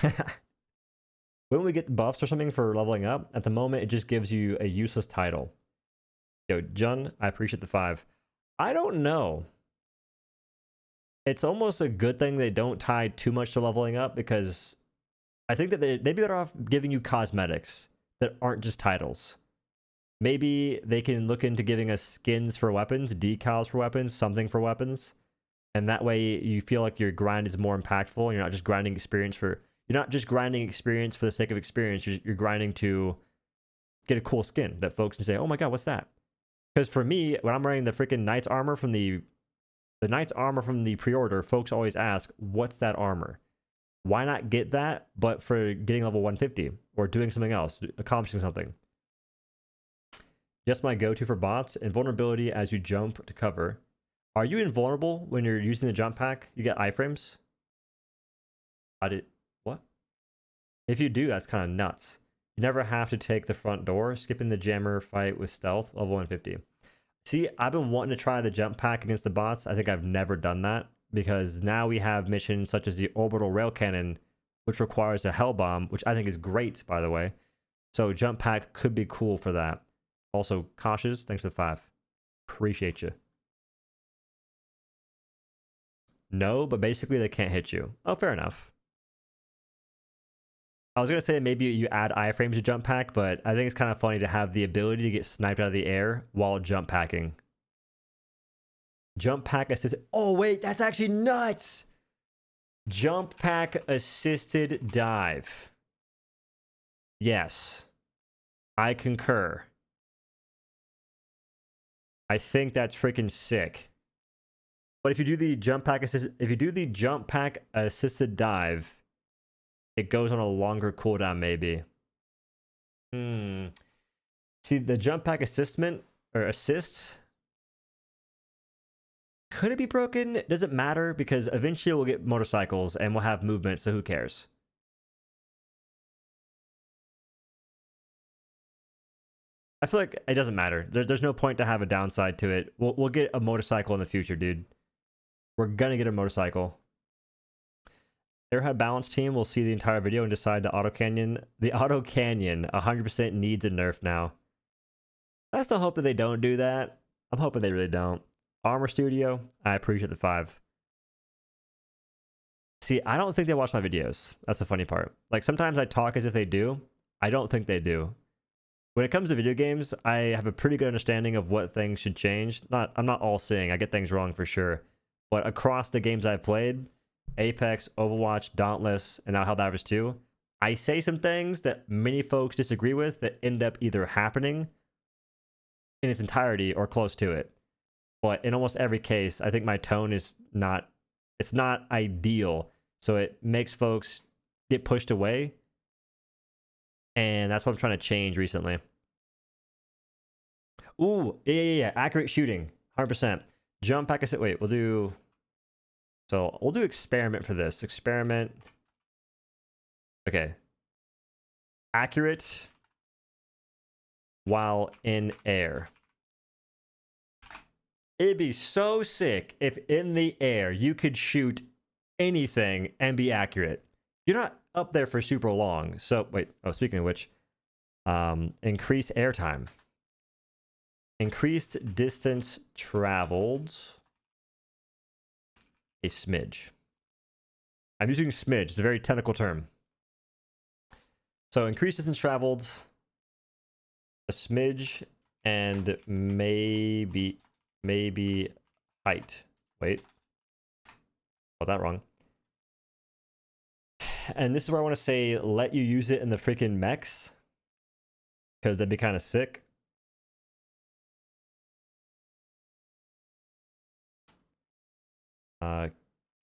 When we get buffs or something for leveling up, at the moment it just gives you a useless title. Yo, Jun, I appreciate the 5. I don't know. It's almost a good thing they don't tie too much to leveling up, because I think that they'd be better off giving you cosmetics that aren't just titles. Maybe they can look into giving us skins for weapons, decals for weapons, something for weapons. And that way you feel like your grind is more impactful. You're not just grinding experience for... You're not just grinding experience for the sake of experience. You're grinding to get a cool skin that folks can say, oh my god, what's that? Because for me, when I'm wearing the freaking Knight's armor from the Knight's armor from the pre-order, folks always ask, what's that armor? Why not get that, but for getting level 150 or doing something else, accomplishing something? Just my go-to for bots. Invulnerability as you jump to cover. Are you invulnerable when you're using the jump pack? You get iframes? What? If you do, that's kind of nuts. You never have to take the front door. Skipping the jammer fight with stealth, level 150. See, I've been wanting to try the jump pack against the bots. I think I've never done that, because now we have missions such as the orbital rail cannon, which requires a hell bomb, which I think is great, by the way. So jump pack could be cool for that. Also, cautious, thanks for the 5. Appreciate you. No, but basically they can't hit you. Oh, fair enough. I was going to say maybe you add iframes to jump pack, but I think it's kind of funny to have the ability to get sniped out of the air while jump packing. Jump pack assisted... Oh, wait, that's actually nuts! Jump pack assisted dive. Yes. I concur. I think that's freaking sick. But if you do the jump pack assisted dive, it goes on a longer cooldown, maybe. See, the jump pack assists. Could it be broken? Does it matter? Because eventually we'll get motorcycles and we'll have movement, so who cares? I feel like it doesn't matter. There's no point to have a downside to it. We'll get a motorcycle in the future, dude. We're gonna get a motorcycle. Airhead balance team will see the entire video and decide the auto canyon 100% needs a nerf now. I still hope that they don't do that. I'm hoping they really don't. Armor Studio, I appreciate the 5. See, I don't think they watch my videos. That's the funny part. Like, sometimes I talk as if they do. I don't think they do. When it comes to video games, I have a pretty good understanding of what things should change. I'm not all seeing. I get things wrong for sure. But across the games I've played, Apex, Overwatch, Dauntless, and now Helldivers 2, I say some things that many folks disagree with that end up either happening in its entirety or close to it. But in almost every case, I think my tone is not ideal. So it makes folks get pushed away. And that's what I'm trying to change recently. Ooh, yeah. Accurate shooting, 100%. Jump pack assist. Wait, we'll do experiment for this. Experiment. Okay. Accurate while in air. It'd be so sick if in the air you could shoot anything and be accurate. You're not up there for super long. So, wait. Oh, speaking of which, increase airtime. Increased distance traveled. A smidge. I'm using smidge. It's a very technical term. So, increased distance traveled, a smidge, and maybe height. Wait. Got that wrong. And this is where I want to say, let you use it in the freaking mechs, because that'd be kind of sick.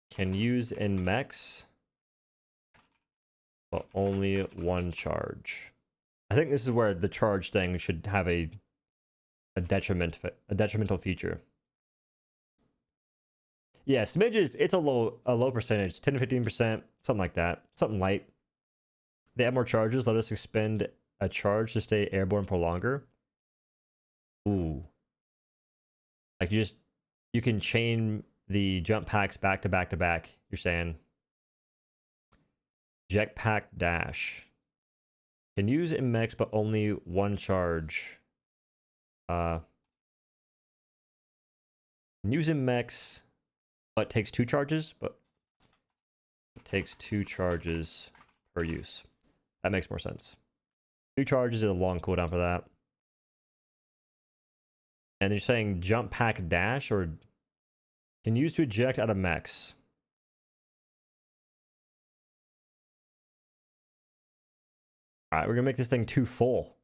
Can use in mechs, but only one charge. I think this is where the charge thing should have a detrimental feature. Yeah, smidges, it's a low percentage, 10 to 15%, something like that, something light. They have more charges. Let us expend a charge to stay airborne for longer. Ooh, like you can chain the jump packs back to back to back. You're saying, Jetpack dash. Can use in mechs, but only one charge. Can use in mechs, but takes 2 charges, but it takes 2 charges per use. That makes more sense. 2 charges is a long cooldown for that. And you're saying jump pack dash, or can use to eject out of mechs. Alright, we're gonna make this thing too full.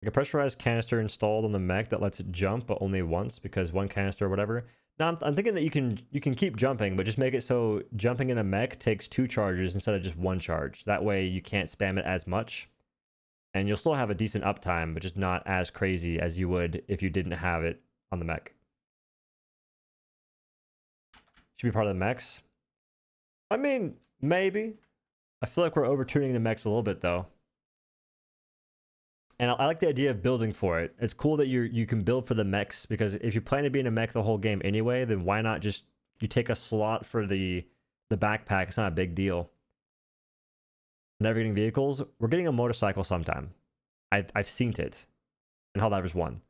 Like a pressurized canister installed on the mech that lets it jump, but only once, because one canister or whatever. Now I'm thinking that you can keep jumping, but just make it so jumping in a mech takes 2 charges instead of just 1 charge. That way you can't spam it as much. And you'll still have a decent uptime, but just not as crazy as you would if you didn't have it on the mech. Should be part of the mechs. I mean, maybe. I feel like we're overtuning the mechs a little bit, though. And I like the idea of building for it. It's cool that you can build for the mechs, because if you plan to be in a mech the whole game anyway, then why not just you take a slot for the backpack? It's not a big deal. Never getting vehicles. We're getting a motorcycle sometime. I've seen it in Helldivers 1.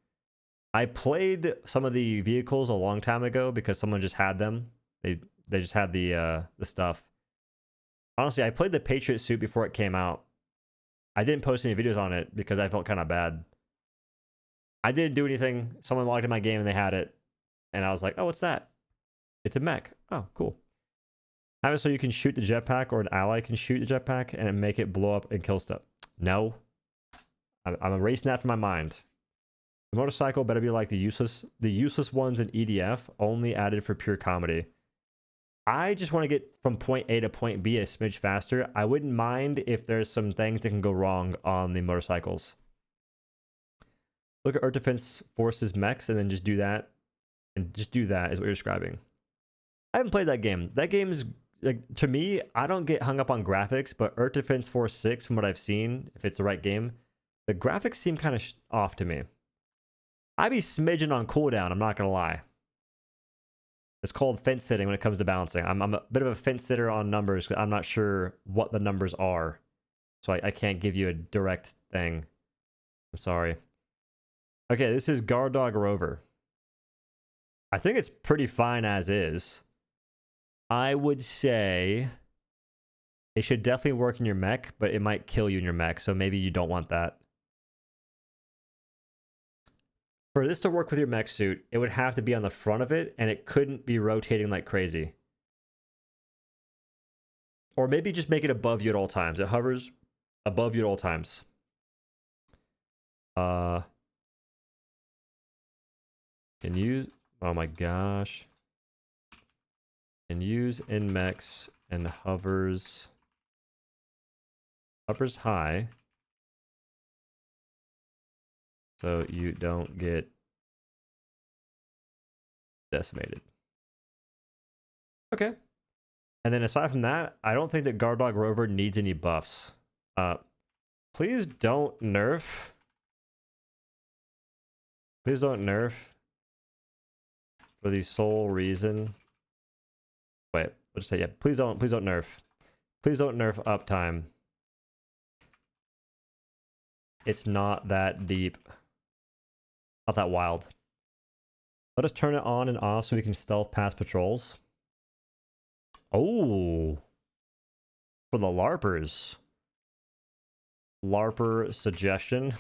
I played some of the vehicles a long time ago because someone just had them. They just had the stuff. Honestly, I played the Patriot suit before it came out. I didn't post any videos on it because I felt kind of bad. I didn't do anything. Someone logged in my game and they had it. And I was like, oh, what's that? It's a mech. Oh, cool. Have it so you can shoot the jetpack, or an ally can shoot the jetpack and make it blow up and kill stuff. No. I'm erasing that from my mind. The motorcycle better be like the useless ones in EDF, only added for pure comedy. I just want to get from point A to point B a smidge faster. I wouldn't mind if there's some things that can go wrong on the motorcycles. Look at Earth Defense Forces mechs and then just do that. And just do that is what you're describing. I haven't played that game. That game is, like, to me, I don't get hung up on graphics, but Earth Defense Force 6, from what I've seen, if it's the right game, the graphics seem kind of off to me. I'd be smidgen on cooldown, I'm not going to lie. It's called fence sitting when it comes to balancing. I'm a bit of a fence sitter on numbers, because I'm not sure what the numbers are. So I can't give you a direct thing. I'm sorry. Okay, this is Guard Dog Rover. I think it's pretty fine as is. I would say it should definitely work in your mech, but it might kill you in your mech, so maybe you don't want that. For this to work with your mech suit, it would have to be on the front of it, and it couldn't be rotating like crazy. Or maybe just make it above you at all times. It hovers above you at all times. Can use... Oh my gosh. Can use in mechs and hovers high. So you don't get decimated. Okay. And then aside from that, I don't think that Guard Dog Rover needs any buffs. Please don't nerf. Please don't nerf. For the sole reason. Wait, let's say, yeah, please don't nerf. Please don't nerf uptime. It's not that deep. Not that wild. Let us turn it on and off so we can stealth past patrols. Oh. For the LARPers. LARPer suggestion.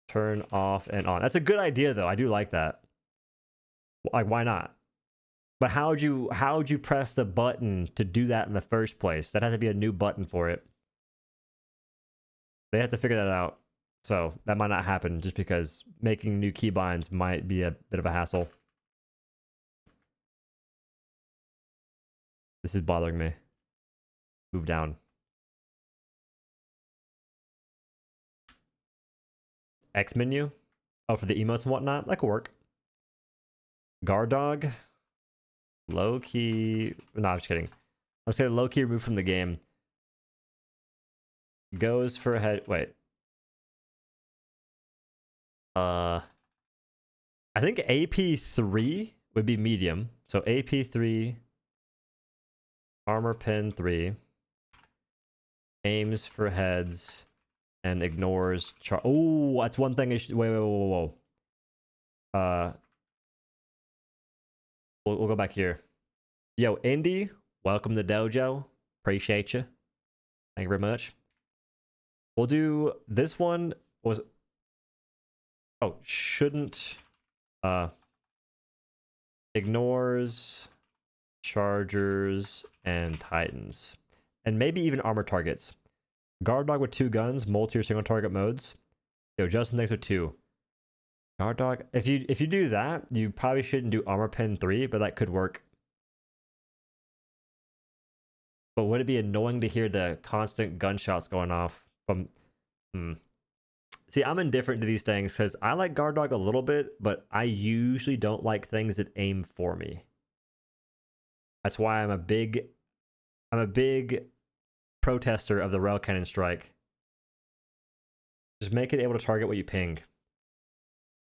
Turn off and on. That's a good idea, though. I do like that. Like, why not? But how would you press the button to do that in the first place? That had to be a new button for it. They have to figure that out. So that might not happen, just because making new keybinds might be a bit of a hassle. This is bothering me. Move down. X menu? Oh, for the emotes and whatnot? That could work. Guard Dog? Low key... No, I'm just kidding. Let's say low key removed from the game. Goes for a head... Wait. I think AP3 would be medium. So AP3 Armor pin 3. Aims for heads and ignores char. Oh, that's one thing I should. Wait, whoa. We'll go back here. Yo, Indy, welcome to Dojo. Appreciate you. Thank you very much. We'll do this one. Was shouldn't ignores chargers and titans, and maybe even armor targets. Guard dog with 2 guns, multi or single target modes. Yo, Justin thanks for 2. Guard dog. If you do that, you probably shouldn't do armor pin 3, but that could work. But would it be annoying to hear the constant gunshots going off from? See, I'm indifferent to these things because I like guard dog a little bit, but I usually don't like things that aim for me. That's why I'm a big protester of the rail cannon strike. Just make it able to target what you ping.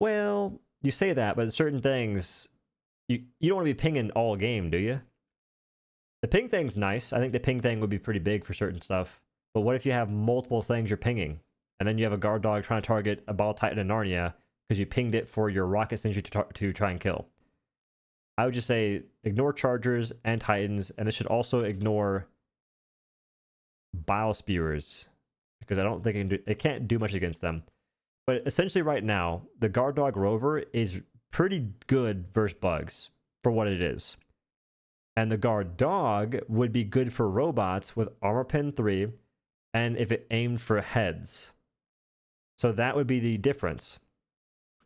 Well, you say that, but certain things you don't want to be pinging all game, do you? The ping thing's nice. I think the ping thing would be pretty big for certain stuff. But what if you have multiple things you're pinging? And then you have a guard dog trying to target a ball titan in Narnia because you pinged it for your rocket sentry to try and kill. I would just say ignore chargers and titans, and this should also ignore bile spewers because I don't think it can't do much against them. But essentially right now, the guard dog rover is pretty good versus bugs for what it is. And the guard dog would be good for robots with armor pin 3 and if it aimed for heads. So that would be the difference.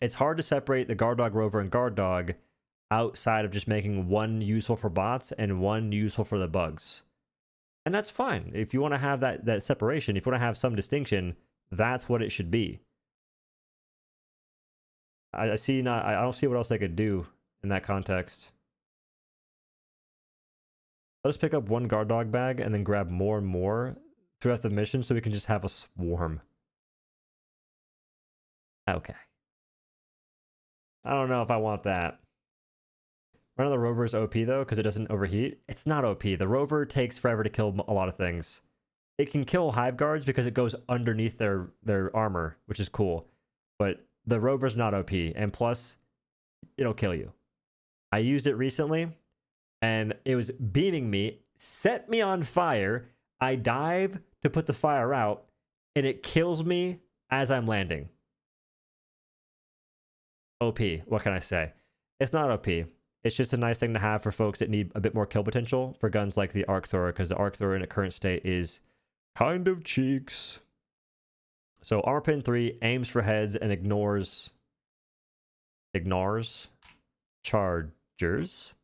It's hard to separate the guard dog rover and guard dog outside of just making one useful for bots and one useful for the bugs. And that's fine. If you want to have that separation, if you want to have some distinction, that's what it should be. I don't see what else they could do in that context. Let's pick up one guard dog bag and then grab more and more throughout the mission so we can just have a swarm. Okay. I don't know if I want that. One of the rover is OP though, because it doesn't overheat. It's not OP. The rover takes forever to kill a lot of things. It can kill hive guards because it goes underneath their armor, which is cool. But the rover's not OP, and plus, it'll kill you. I used it recently, and it was beaming me, set me on fire. I dive to put the fire out, and it kills me as I'm landing. OP, what can I say? It's not OP. It's just a nice thing to have for folks that need a bit more kill potential for guns like the Arc Thrower, because the Arc Thrower in its current state is kind of cheeks. So armor pin 3 aims for heads and ignores chargers.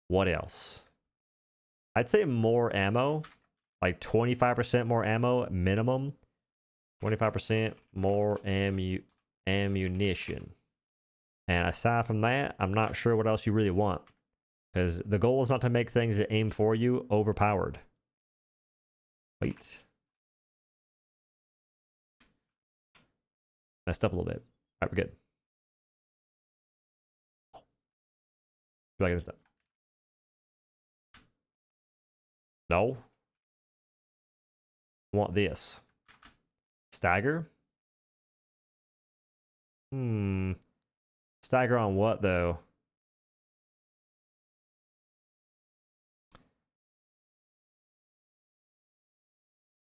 What else? I'd say more ammo, like 25% more ammo minimum. 25% more ammunition. And aside from that, I'm not sure what else you really want. Because the goal is not to make things that aim for you overpowered. Wait. Messed up a little bit. Alright, we're good. Do I get this done? No. I want this. Stagger? Stagger on what, though?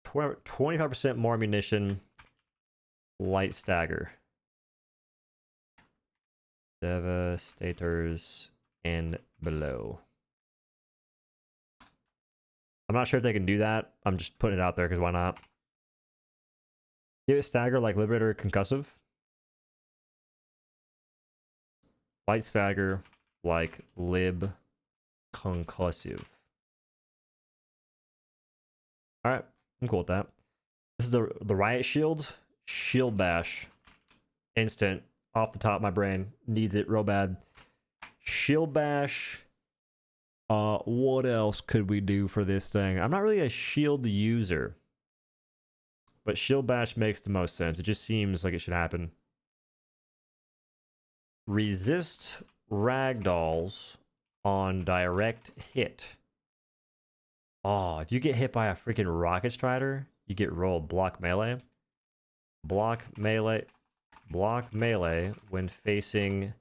Tw 25% more ammunition. Light stagger. Devastators and below. I'm not sure if they can do that. I'm just putting it out there because why not? Give it stagger like Liberator Concussive. Light stagger like Lib Concussive. Alright, I'm cool with that. This is the Riot Shield. Shield Bash. Instant. Off the top of my brain. Needs it real bad. Shield Bash. What else could we do for this thing? I'm not really a shield user. But Shield Bash makes the most sense. It just seems like it should happen. Resist ragdolls on direct hit. Oh, if you get hit by a freaking rocket strider, you get rolled. Block melee. Block melee. Block melee when facing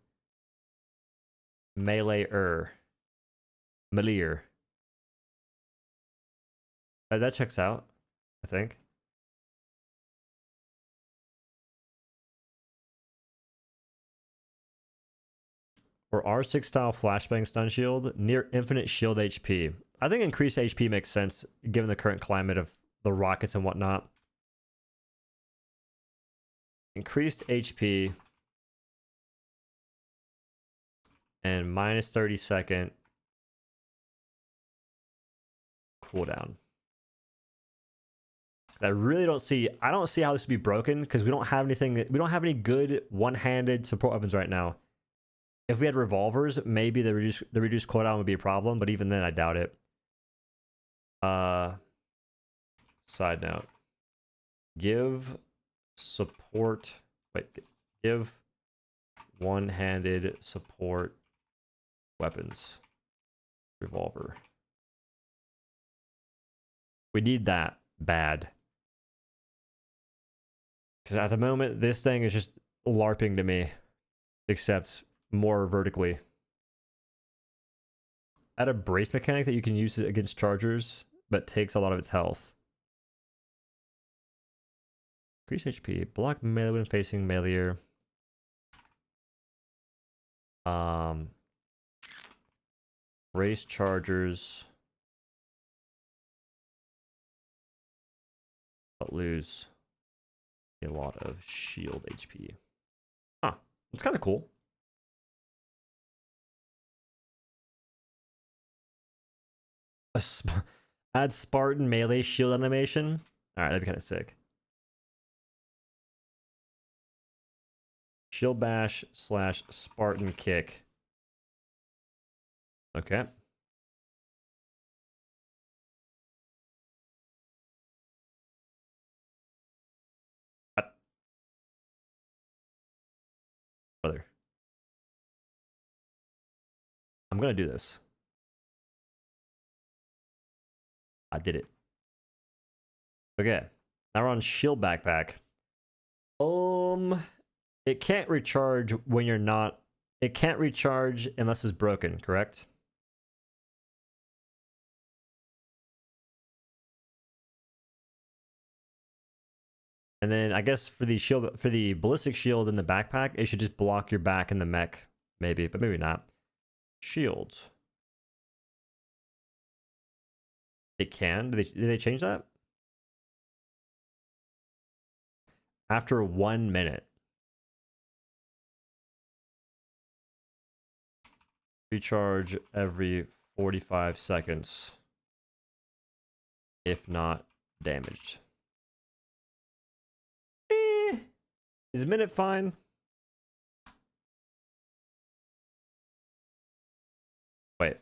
melee-er. Melee-er. That checks out, I think. Or R6 style flashbang stun shield, near infinite shield HP. I think increased HP makes sense given the current climate of the rockets and whatnot. Increased HP and minus 30-second cooldown. I really don't see. I don't see how this would be broken because we don't have anything. We don't have any good one-handed support weapons right now. If we had revolvers, maybe the reduced cooldown would be a problem, but even then, I doubt it. Side note: give support. Wait, give one-handed support weapons. Revolver. We need that bad. Because at the moment, this thing is just LARPing to me, except more vertically. Add a brace mechanic that you can use against chargers, but takes a lot of its health. Increase HP. Block melee when facing melee. Brace chargers. But lose a lot of shield HP. Huh. It's kind of cool. Add Spartan melee shield animation. Alright, that'd be kind of sick. Shield bash / Spartan kick. Okay. Brother. I'm gonna do this. I did it. Okay. Now we're on shield backpack. It can't recharge when you're not. It can't recharge unless it's broken, correct? And then I guess for the shield, for the ballistic shield in the backpack, it should just block your back in the mech, maybe, but maybe not. Shields. It can. Did they change that? After 1 minute. Recharge every 45 seconds. If not damaged. Is a minute fine? Wait.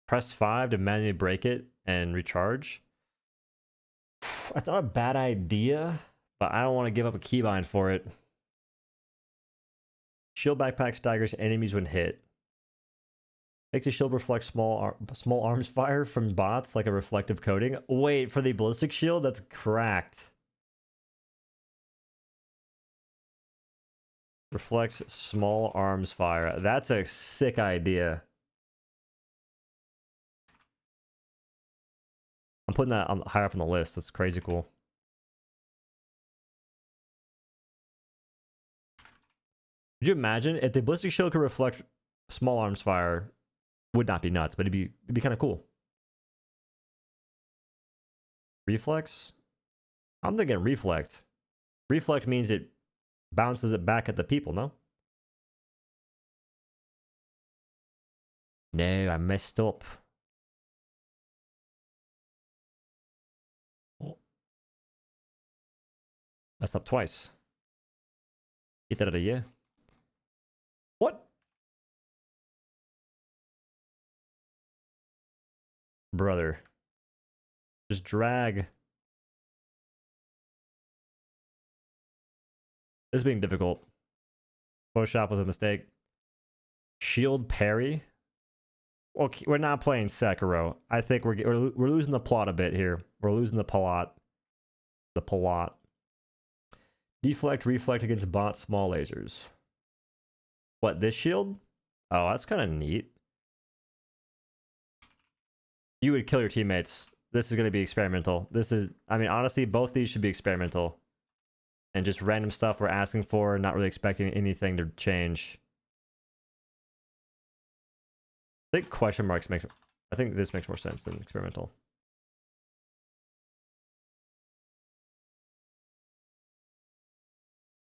Press 5 to manually break it and recharge. That's not a bad idea, but I don't want to give up a keybind for it. Shield backpack staggers enemies when hit. Make the shield reflect small arms fire from bots like a reflective coating. Wait, for the ballistic shield? That's cracked. Reflects small arms fire. That's a sick idea. I'm putting that on higher up on the list. That's crazy cool. Could you imagine if the ballistic shield could reflect small arms fire? Would not be nuts, but it'd be kind of cool. Reflex? I'm thinking reflect. Reflect means it bounces it back at the people, no? No, I messed up. Oh. Messed up twice. Get that out of here. What? Brother. Just drag. This is being difficult. Photoshop was a mistake. Shield parry? okay, we're not playing Sekiro. I think we're losing the plot a bit here. We're losing the plot. The plot. Deflect, reflect against bot small lasers. What, this shield? Oh, that's kind of neat. You would kill your teammates. This is going to be experimental. This is, I mean, honestly, both these should be experimental. And just random stuff we're asking for, not really expecting anything to change. I think question marks makes, I think this makes more sense than experimental.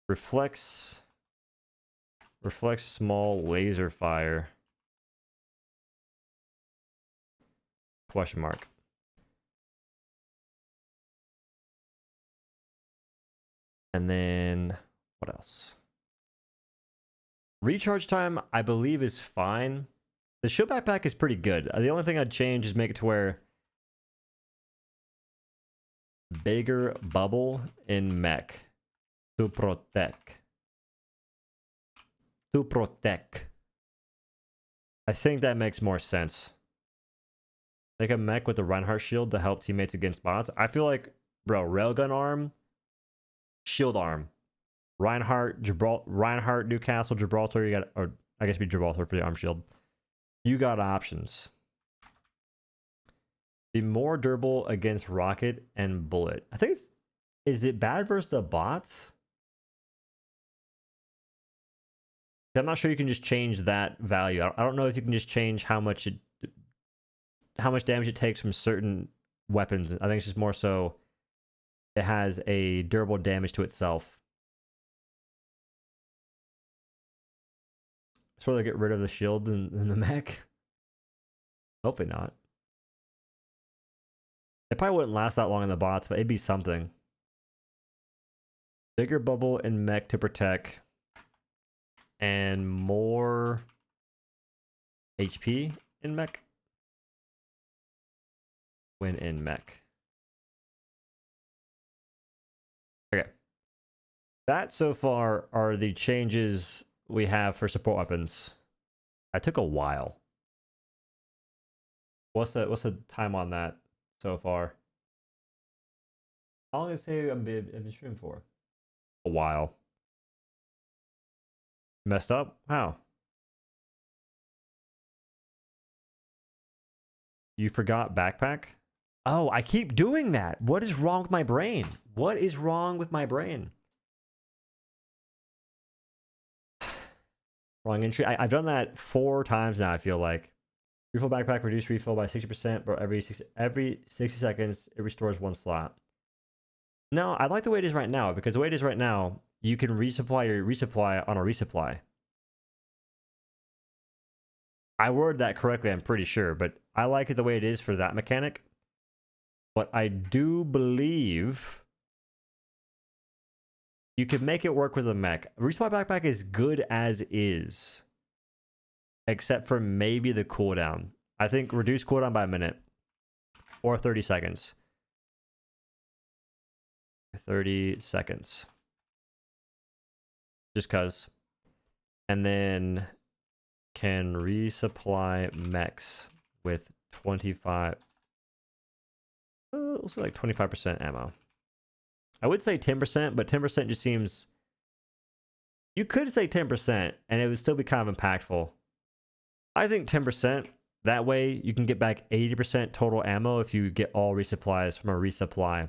Reflects small laser fire. Question mark. And then what else? Recharge time, I believe, is fine. The shield backpack is pretty good. The only thing I'd change is make it to where bigger bubble in mech to protect. To protect. I think that makes more sense. Make a mech with the Reinhardt shield to help teammates against bots. I feel like, bro, railgun arm, shield arm, Reinhardt, Newcastle, Gibraltar. You got, or I guess it'd be Gibraltar for the arm shield. You got options. Be more durable against rocket and bullet. I think it's, is it bad versus the bots? I'm not sure you can just change that value. I don't know if you can just change how much damage it takes from certain weapons. I think it's just more so it has a durable damage to itself. Sort of get rid of the shield in the mech. Hopefully not. It probably wouldn't last that long in the bots, but it'd be something. Bigger bubble in mech to protect. And more HP in mech. When in mech. Okay. That so far are the changes we have for support weapons. That took a while. What's the time on that so far? How long did it say I've been streaming for? A while. Messed up? How? You forgot backpack? Oh, I keep doing that. What is wrong with my brain? What is wrong with my brain? Wrong entry. I've done that 4 times now, I feel like. Refill backpack, reduce refill by 60%, but every 60 seconds, it restores 1 slot. No, I like the way it is right now, because the way it is right now, you can resupply your resupply on a resupply. I worded that correctly, I'm pretty sure, but I like it the way it is for that mechanic. But I do believe you can make it work with a mech. Resupply backpack is good as is, except for maybe the cooldown. I think reduce cooldown by a minute or 30 seconds. 30 seconds. Just cuz. And then can resupply mechs with 25. Also like 25% ammo. I would say 10%, but 10% just seems. You could say 10%, and it would still be kind of impactful. I think 10%. That way, you can get back 80% total ammo if you get all resupplies from a resupply.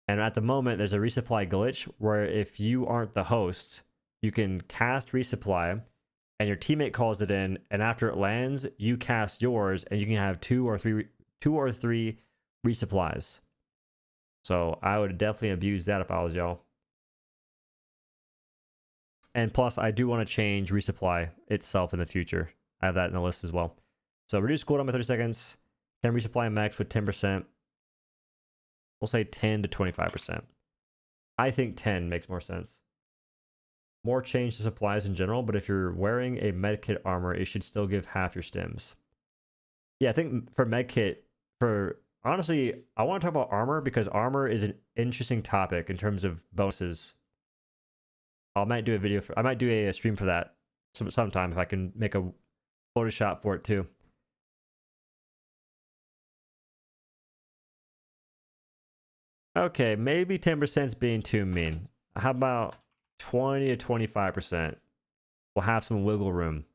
And at the moment, there's a resupply glitch where if you aren't the host, you can cast resupply, and your teammate calls it in, and after it lands, you cast yours, and you can have 2 or 3 resupplies. So I would definitely abuse that if I was y'all. And plus, I do want to change resupply itself in the future. I have that in the list as well. So reduce cooldown by 30 seconds. Can resupply max with 10%. We'll say 10 to 25%. I think 10 makes more sense. More change to supplies in general, but if you're wearing a medkit armor, it should still give half your stims. Yeah, I think for medkit, honestly, I want to talk about armor because armor is an interesting topic in terms of bonuses. I might do a video I might do a stream for that sometime if I can make a Photoshop for it too. Okay, maybe 10% is being too mean. How about 20 to 25%? We'll have some wiggle room.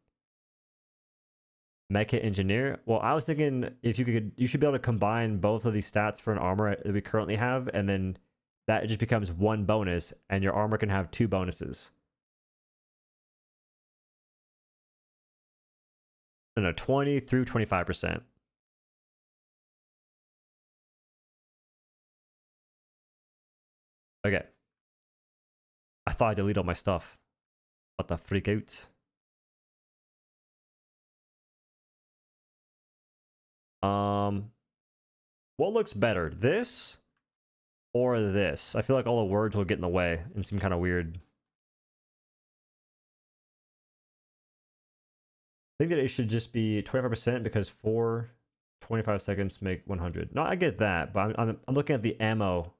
Mecha engineer. Well, I was thinking if you should be able to combine both of these stats for an armor that we currently have, and then that just becomes one bonus, and your armor can have 2 bonuses. No, 20 through 25%. Okay. I thought I deleted all my stuff. What the freak out? What looks better, this or this? I feel like all the words will get in the way and seem kind of weird. I think that it should just be 25% because 25 seconds make 100. No, I get that, but I'm looking at the ammo.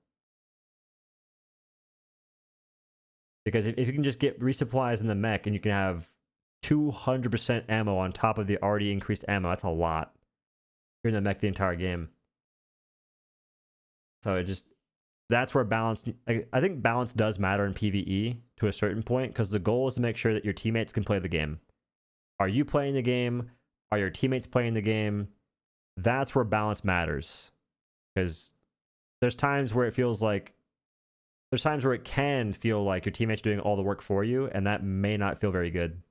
Because if you can just get resupplies in the mech and you can have 200% ammo on top of the already increased ammo, that's a lot. You're in the mech the entire game. So it just, that's where balance, I think balance does matter in PvE to a certain point, because the goal is to make sure that your teammates can play the game. Are you playing the game? Are your teammates playing the game? That's where balance matters. Because there's times where it feels like, there's times where it can feel like your teammates doing all the work for you, and that may not feel very good.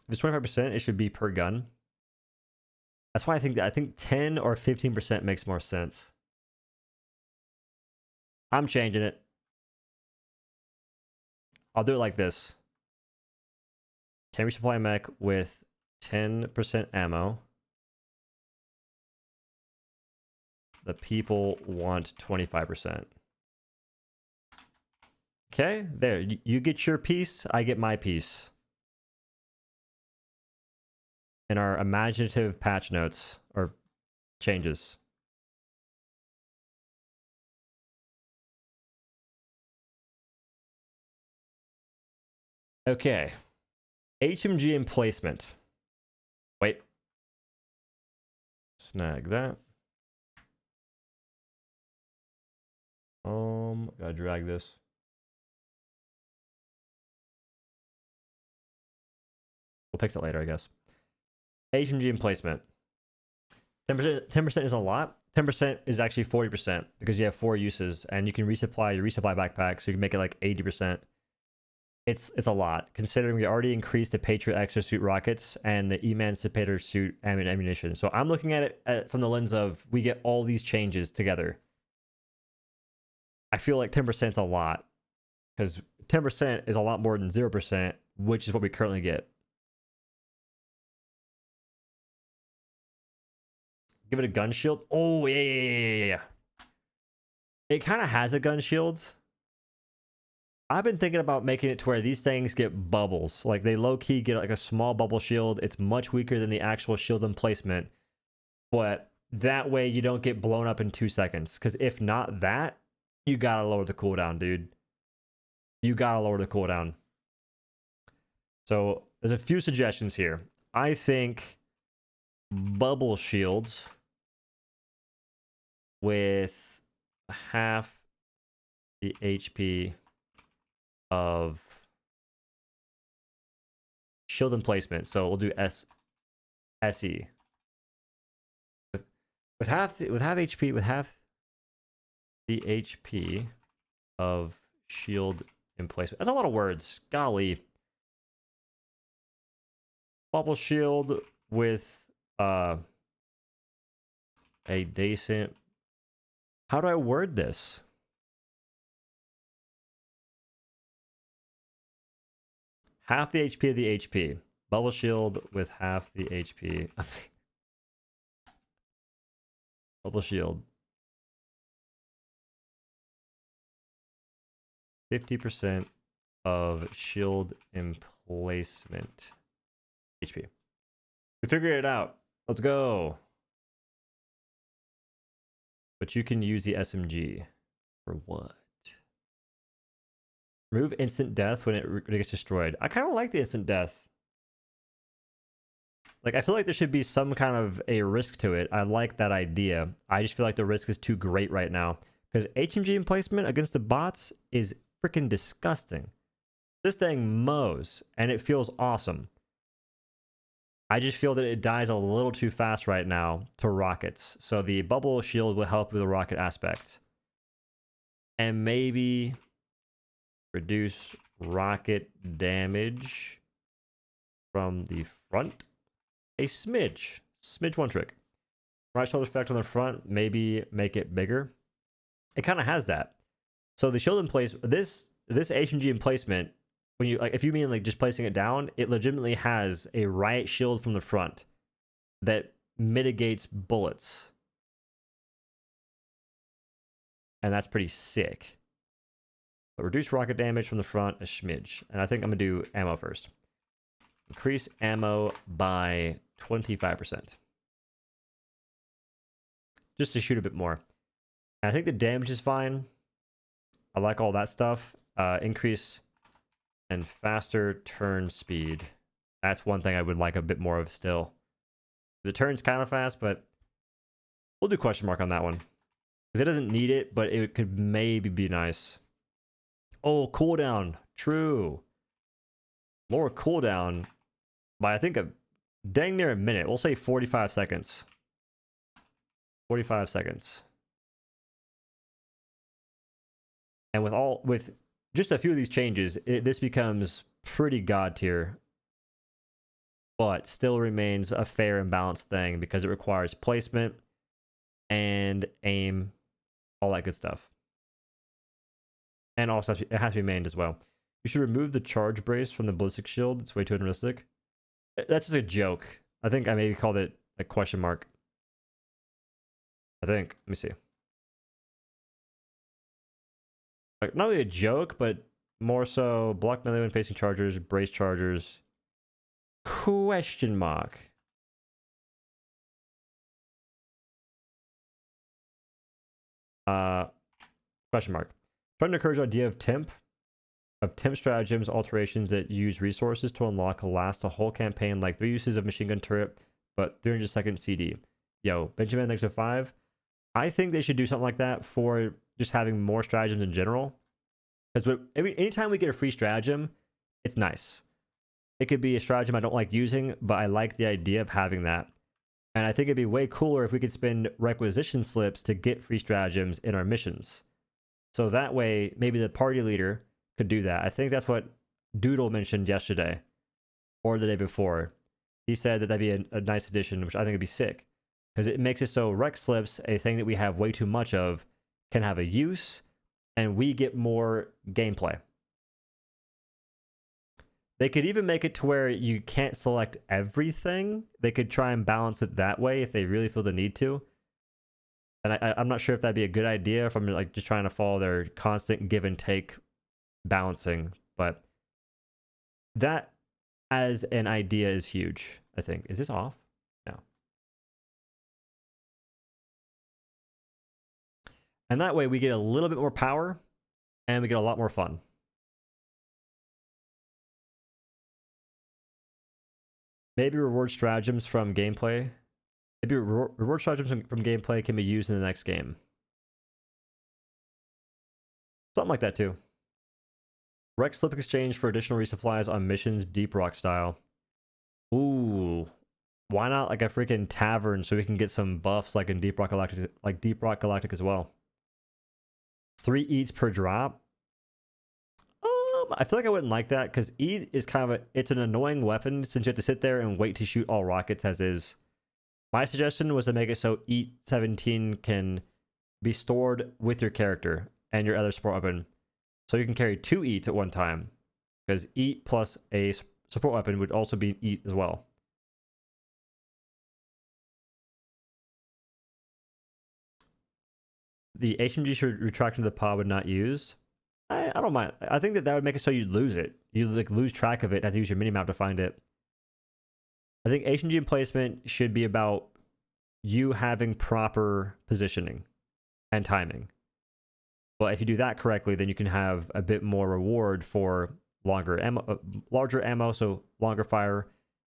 If it's 25%, it should be per gun. That's why I think 10 or 15% makes more sense. I'm changing it. I'll do it like this. Can resupply mech with 10% ammo. The people want 25%. Okay, there. You get your piece, I get my piece. In our imaginative patch notes, or changes. Okay. HMG emplacement. Wait. Snag that. Gotta drag this. We'll fix it later, I guess. HMG emplacement. 10% is a lot. 10% is actually 40% because you have 4 uses, and you can resupply your resupply backpack, so you can make it like 80%. It's a lot, considering we already increased the Patriot exosuit rockets and the Emancipator suit ammunition. So I'm looking at it from the lens of we get all these changes together. I feel like 10% is a lot, because 10% is a lot more than 0%, which is what we currently get. Give it a gun shield. Oh, yeah. It kind of has a gun shield. I've been thinking about making it to where these things get bubbles. Like, they low-key get like a small bubble shield. It's much weaker than the actual shield emplacement. But that way you don't get blown up in 2 seconds. Because if not that, you gotta lower the cooldown, dude. You gotta lower the cooldown. So there's a few suggestions here. I think bubble shields with half the HP of shield emplacement. So we'll do SE. With half the HP of shield emplacement. That's a lot of words. Golly. Bubble shield with a decent. How do I word this? Half the HP of the HP. Bubble shield with half the HP. Bubble shield. 50% of shield emplacement. HP. We figured it out. Let's go. But you can use the SMG. For what? Remove instant death when it gets destroyed. I kind of like the instant death. Like, I feel like there should be some kind of a risk to it. I like that idea. I just feel like the risk is too great right now. Because HMG emplacement against the bots is freaking disgusting. This thing mows, and it feels awesome. I just feel that it dies a little too fast right now to rockets. So the bubble shield will help with the rocket aspect. And maybe reduce rocket damage from the front. A smidge one trick. Right shoulder effect on the front, maybe make it bigger. It kind of has that. So the shield in place, this HMG emplacement, when you like, if you mean like just placing it down, it legitimately has a riot shield from the front that mitigates bullets, and that's pretty sick. But reduce rocket damage from the front a smidge, and I think I'm gonna do ammo first. Increase ammo by 25%. Just to shoot a bit more. And I think the damage is fine. I like all that stuff. Increase and faster turn speed. That's one thing I would like a bit more of still. The turn's kind of fast, but we'll do question mark on that one. Because it doesn't need it, but it could maybe be nice. Oh, cooldown. True. Lower cooldown by, I think, a dang near a minute. We'll say 45 seconds. 45 seconds. And with just a few of these changes, this becomes pretty god tier. But still remains a fair and balanced thing because it requires placement and aim, all that good stuff. And also, it has to be mained as well. You should remove the charge brace from the ballistic shield. It's way too unrealistic. That's just a joke. I think I maybe called it a question mark. I think. Let me see. Like, not really a joke, but more so block melee when facing chargers, brace chargers. Question mark. Question mark. Trying to encourage the idea of temp stratagems alterations that use resources to unlock last a whole campaign, like 3 uses of machine gun turret, but 300-second CD. Yo, Benjamin next to 5. I think they should do something like that for just having more stratagems in general. Because anytime we get a free stratagem, it's nice. It could be a stratagem I don't like using, but I like the idea of having that. And I think it'd be way cooler if we could spend requisition slips to get free stratagems in our missions. So that way, maybe the party leader could do that. I think that's what Doodle mentioned yesterday or the day before. He said that that'd be a nice addition, which I think would be sick. Because it makes it so rec slips, a thing that we have way too much of, can have a use, and we get more gameplay. They could even make it to where you can't select everything. They could try and balance it that way if they really feel the need to. And I'm not sure if that'd be a good idea if I'm like just trying to follow their constant give and take balancing. But that as an idea is huge, I think. Is this off? No. And that way we get a little bit more power and we get a lot more fun. Maybe reward stratagems from gameplay. Maybe reward stratagems from gameplay can be used in the next game. Something like that too. Rec slip exchange for additional resupplies on missions, Deep Rock style. Ooh, why not like a freaking tavern so we can get some buffs like in Deep Rock Galactic as well. 3 eats per drop. I feel like I wouldn't like that because eat is kind of it's an annoying weapon since you have to sit there and wait to shoot all rockets as is. My suggestion was to make it so eat 17 can be stored with your character and your other support weapon. So you can carry 2 eats at one time. Because eat plus a support weapon would also be eat as well. The HMG should retract into the pod when not used. I don't mind. I think that would make it so you lose it. You like lose track of it, have to use your minimap to find it. I think HMG emplacement should be about you having proper positioning and timing. But if you do that correctly, then you can have a bit more reward for larger ammo, so longer fire,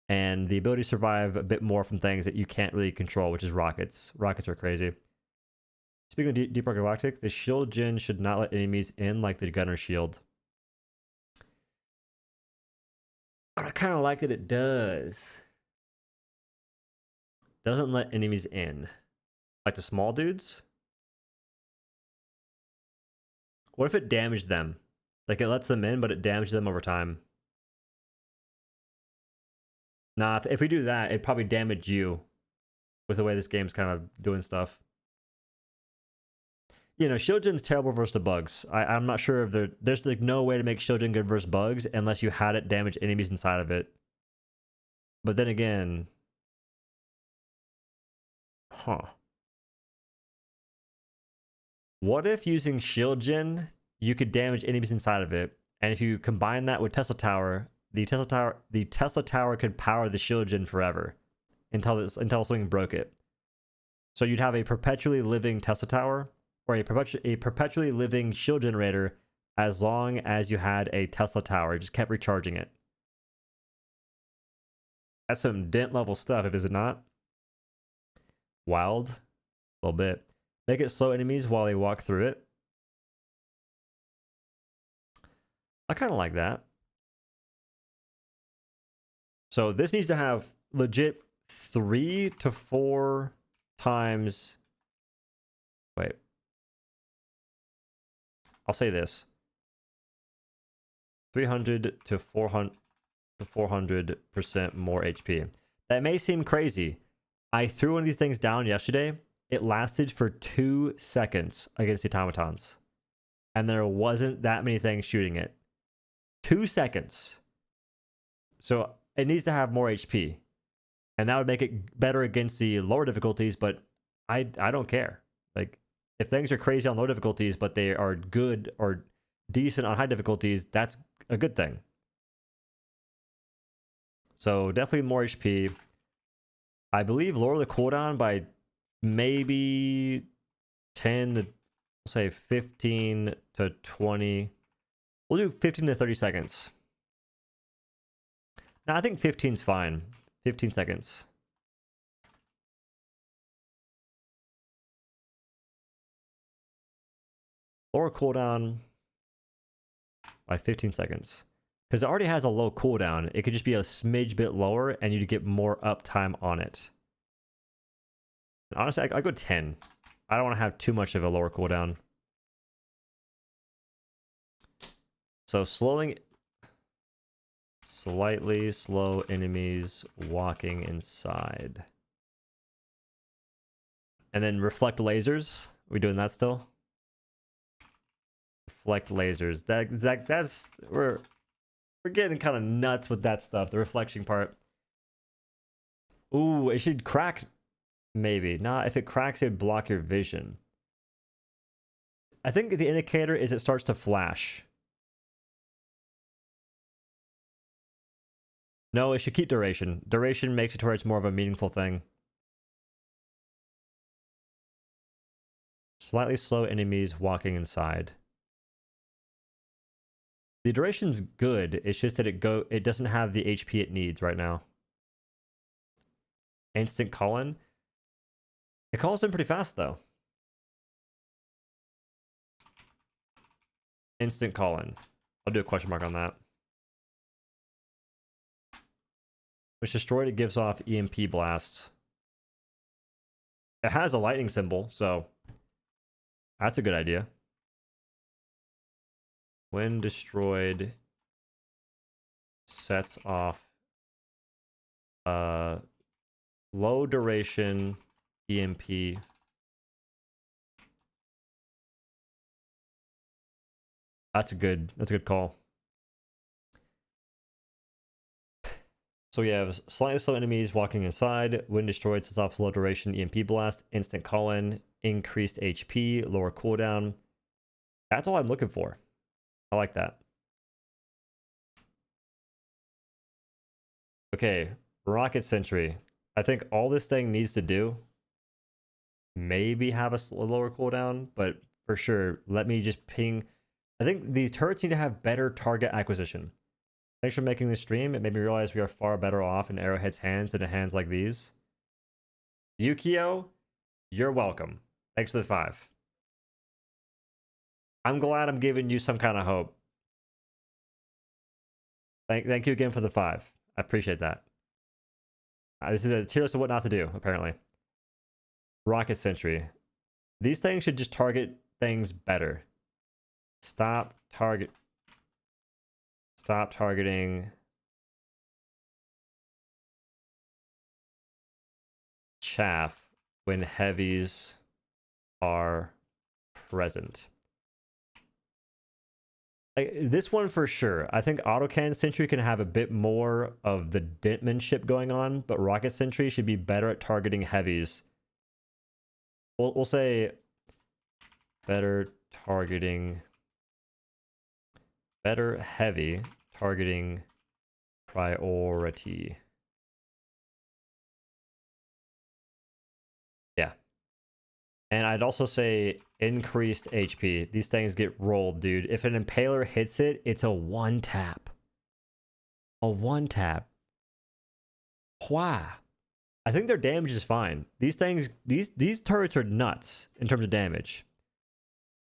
and the ability to survive a bit more from things that you can't really control, which is rockets. Rockets are crazy. Speaking of Deep Rock Galactic, the shield gen should not let enemies in like the gunner shield. But I kind of like that it does. Doesn't let enemies in. Like the small dudes? What if it damaged them? Like it lets them in, but it damages them over time. Nah, if we do that, it'd probably damage you with the way this game's kind of doing stuff. You know, shield gen's terrible versus the bugs. I'm not sure if there's like no way to make shield gen good versus bugs unless you had it damage enemies inside of it. But then again, what if using shield gen, you could damage enemies inside of it, and if you combine that with Tesla Tower, the Tesla Tower could power the shield gen forever until something broke it. So you'd have a perpetually living Tesla Tower or a perpetually living shield generator as long as you had a Tesla Tower. It just kept recharging it. That's some dent level stuff, is it not? Wild, a little bit. Make it slow enemies while they walk through it. I kind of like that. So this needs to have legit 3 to 4 times. Wait. I'll say this. 300 to 400 to 400% more HP. That may seem crazy. I threw one of these things down yesterday. It lasted for 2 seconds against the automatons. And there wasn't that many things shooting it. 2 seconds. So it needs to have more HP. And that would make it better against the lower difficulties, but I don't care. Like, if things are crazy on low difficulties, but they are good or decent on high difficulties, that's a good thing. So definitely more HP. I believe lower the cooldown by maybe 10 to, say, 15 to 20. We'll do 15 to 30 seconds. Now, I think 15's fine. 15 seconds. Lower cooldown by 15 seconds. Because it already has a low cooldown. It could just be a smidge bit lower and you'd get more uptime on it. And honestly, I go 10. I don't want to have too much of a lower cooldown. So slightly slow enemies walking inside. And then reflect lasers. Are we doing that still? Reflect lasers. That's we're getting kind of nuts with that stuff. The reflection part. Ooh, it should crack. Maybe. Nah, if it cracks, it would block your vision. I think the indicator is it starts to flash. No, it should keep duration. Duration makes it to where it's more of a meaningful thing. Slightly slow enemies walking inside. The duration's good. It's just that it doesn't have the HP it needs right now. Instant call-in. It calls in pretty fast though. Instant call-in. I'll do a question mark on that. Which destroyed, it gives off EMP blast. It has a lightning symbol, so that's a good idea. When destroyed, sets off low duration EMP. That's a good call. So we have slightly slow enemies walking inside. When destroyed, sets off low duration EMP blast. Instant call-in. Increased HP. Lower cooldown. That's all I'm looking for. I like that. Okay. Rocket Sentry. I think all this thing needs to do, maybe have a lower cooldown, but for sure, let me just ping. I think these turrets need to have better target acquisition. Thanks for making this stream. It made me realize we are far better off in Arrowhead's hands than in hands like these. Yukio, you're welcome. Thanks for the 5. I'm glad I'm giving you some kind of hope. Thank you again for the 5. I appreciate that. This is a tier list of what not to do, apparently. Rocket Sentry. These things should just target things better. Stop targeting chaff when heavies are present. Like, this one for sure. I think autocannon sentry can have a bit more of the dentmanship going on, but rocket sentry should be better at targeting heavies. We'll say better heavy targeting priority. Yeah. And I'd also say increased HP. These things get rolled, dude. If an impaler hits it, it's a 1-tap. A 1-tap. Wow. I think their damage is fine. These things, these turrets are nuts in terms of damage.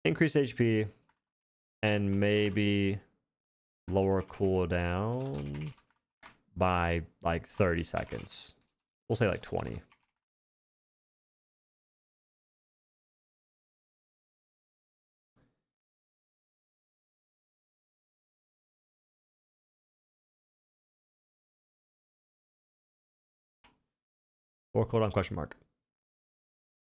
Increased HP and maybe lower cooldown by like 30 seconds. We'll say like 20. Or cooldown question mark.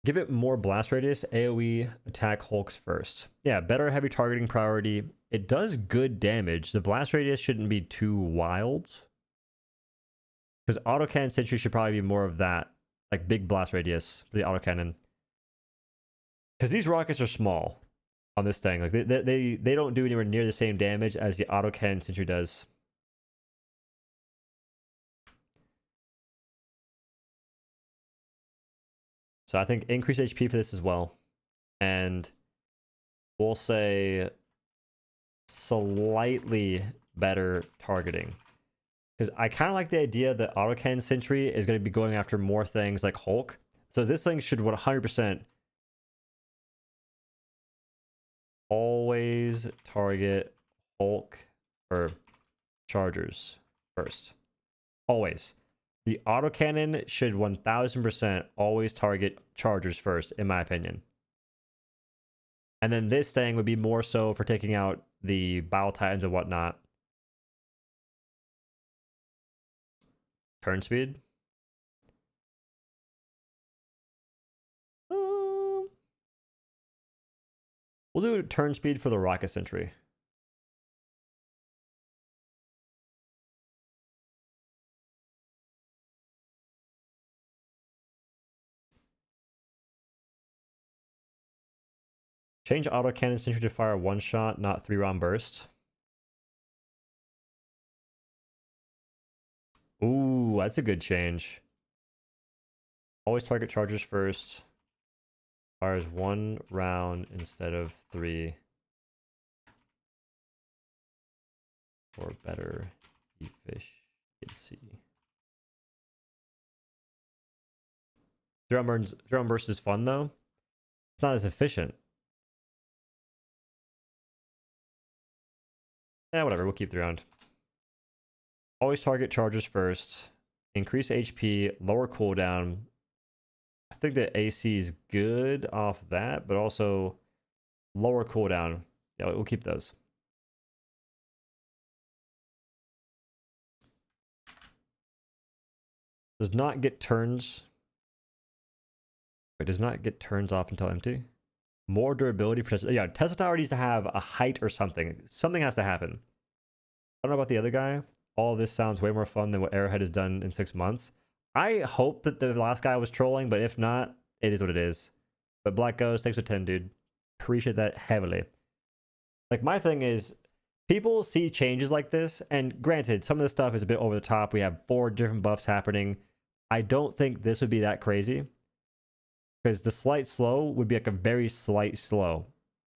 Give it more blast radius. AoE attack hulks first. Yeah, better heavy targeting priority. It does good damage. The blast radius shouldn't be too wild. Because autocannon sentry should probably be more of that. Like big blast radius for the autocannon. Because these rockets are small on this thing. Like they don't do anywhere near the same damage as the autocannon sentry does. So I think increase HP for this as well. And we'll say slightly better targeting. Because I kind of like the idea that autocannon sentry is going to be going after more things like Hulk. So this thing should 100% always target Hulk or Chargers first. Always. The autocannon should 1000% always target Chargers first, in my opinion. And then this thing would be more so for taking out the Battle Titans and whatnot. Turn speed. We'll do turn speed for the rocket sentry. Change autocannon sentry to fire 1-shot, not 3-round burst. Ooh, that's a good change. Always target Chargers first. Fires 1 round instead of 3. For better efficiency. 3-round burst is fun though. It's not as efficient. Yeah, whatever, we'll keep 3-round. Always target Chargers first. Increase HP, lower cooldown. I think the AC is good off that, but also lower cooldown. Yeah, we'll keep those. Does not get turns. Wait, does not get turns off until empty. More durability for Tesla. Yeah, Tesla Tower needs to have a height or something. Something has to happen. I don't know about the other guy. All of this sounds way more fun than what Arrowhead has done in 6 months. I hope that the last guy was trolling, but if not, it is what it is. But Black Ghost, thanks for 10, dude. Appreciate that heavily. Like, my thing is, people see changes like this, and granted, some of this stuff is a bit over the top. We have 4 different buffs happening. I don't think this would be that crazy. Because the slight slow would be like a very slight slow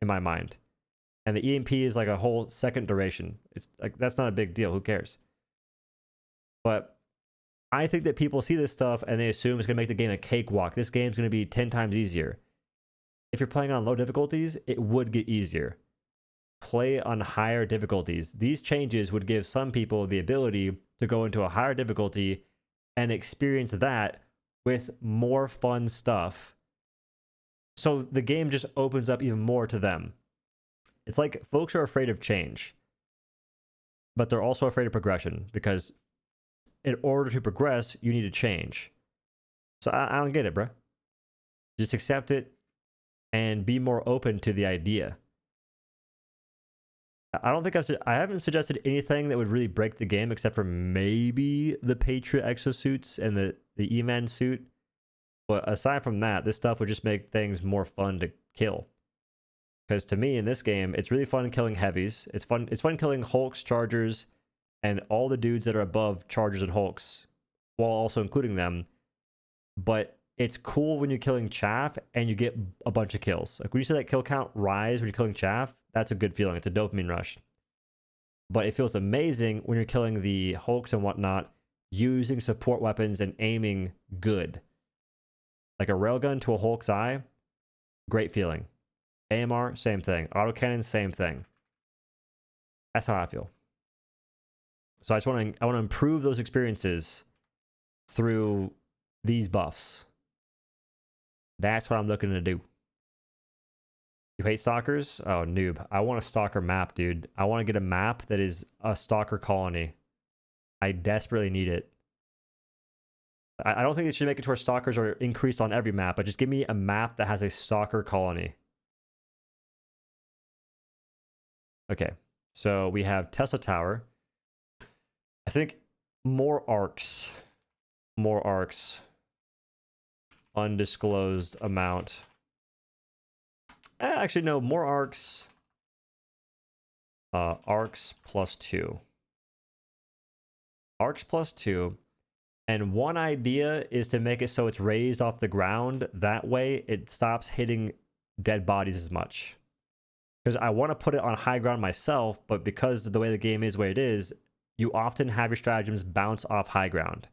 in my mind. And the EMP is like a whole second duration. It's like, that's not a big deal. Who cares? But I think that people see this stuff and they assume it's going to make the game a cakewalk. This game's going to be 10 times easier. If you're playing on low difficulties, it would get easier. Play on higher difficulties. These changes would give some people the ability to go into a higher difficulty and experience that with more fun stuff. So the game just opens up even more to them. It's like folks are afraid of change, but they're also afraid of progression, because in order to progress, you need to change. So I don't get it, bro. Just accept it and be more open to the idea. I don't think I haven't suggested anything that would really break the game, except for maybe the Patriot exosuits and the E-Man suit. But aside from that, this stuff would just make things more fun to kill. Because to me, in this game, it's really fun killing heavies. It's fun killing Hulks, Chargers, and all the dudes that are above Chargers and Hulks, while also including them. But it's cool when you're killing chaff and you get a bunch of kills. Like when you see that kill count rise when you're killing chaff, that's a good feeling. It's a dopamine rush. But it feels amazing when you're killing the Hulks and whatnot, using support weapons and aiming good. Like a railgun to a Hulk's eye, great feeling. AMR, same thing. Autocannon, same thing. That's how I feel. So I want to improve those experiences through these buffs. That's what I'm looking to do. You hate stalkers? Oh, noob. I want a stalker map, dude. I want to get a map that is a stalker colony. I desperately need it. I don't think they should make it to where stalkers are increased on every map, but just give me a map that has a stalker colony. Okay, so we have Tesla Tower. I think more arcs. More arcs. Undisclosed amount. Actually, no, more arcs. Arcs +2. Arcs +2. And one idea is to make it so it's raised off the ground. That way it stops hitting dead bodies as much. Because I want to put it on high ground myself, but because of the way the game is the way it is, you often have your stratagems bounce off high ground.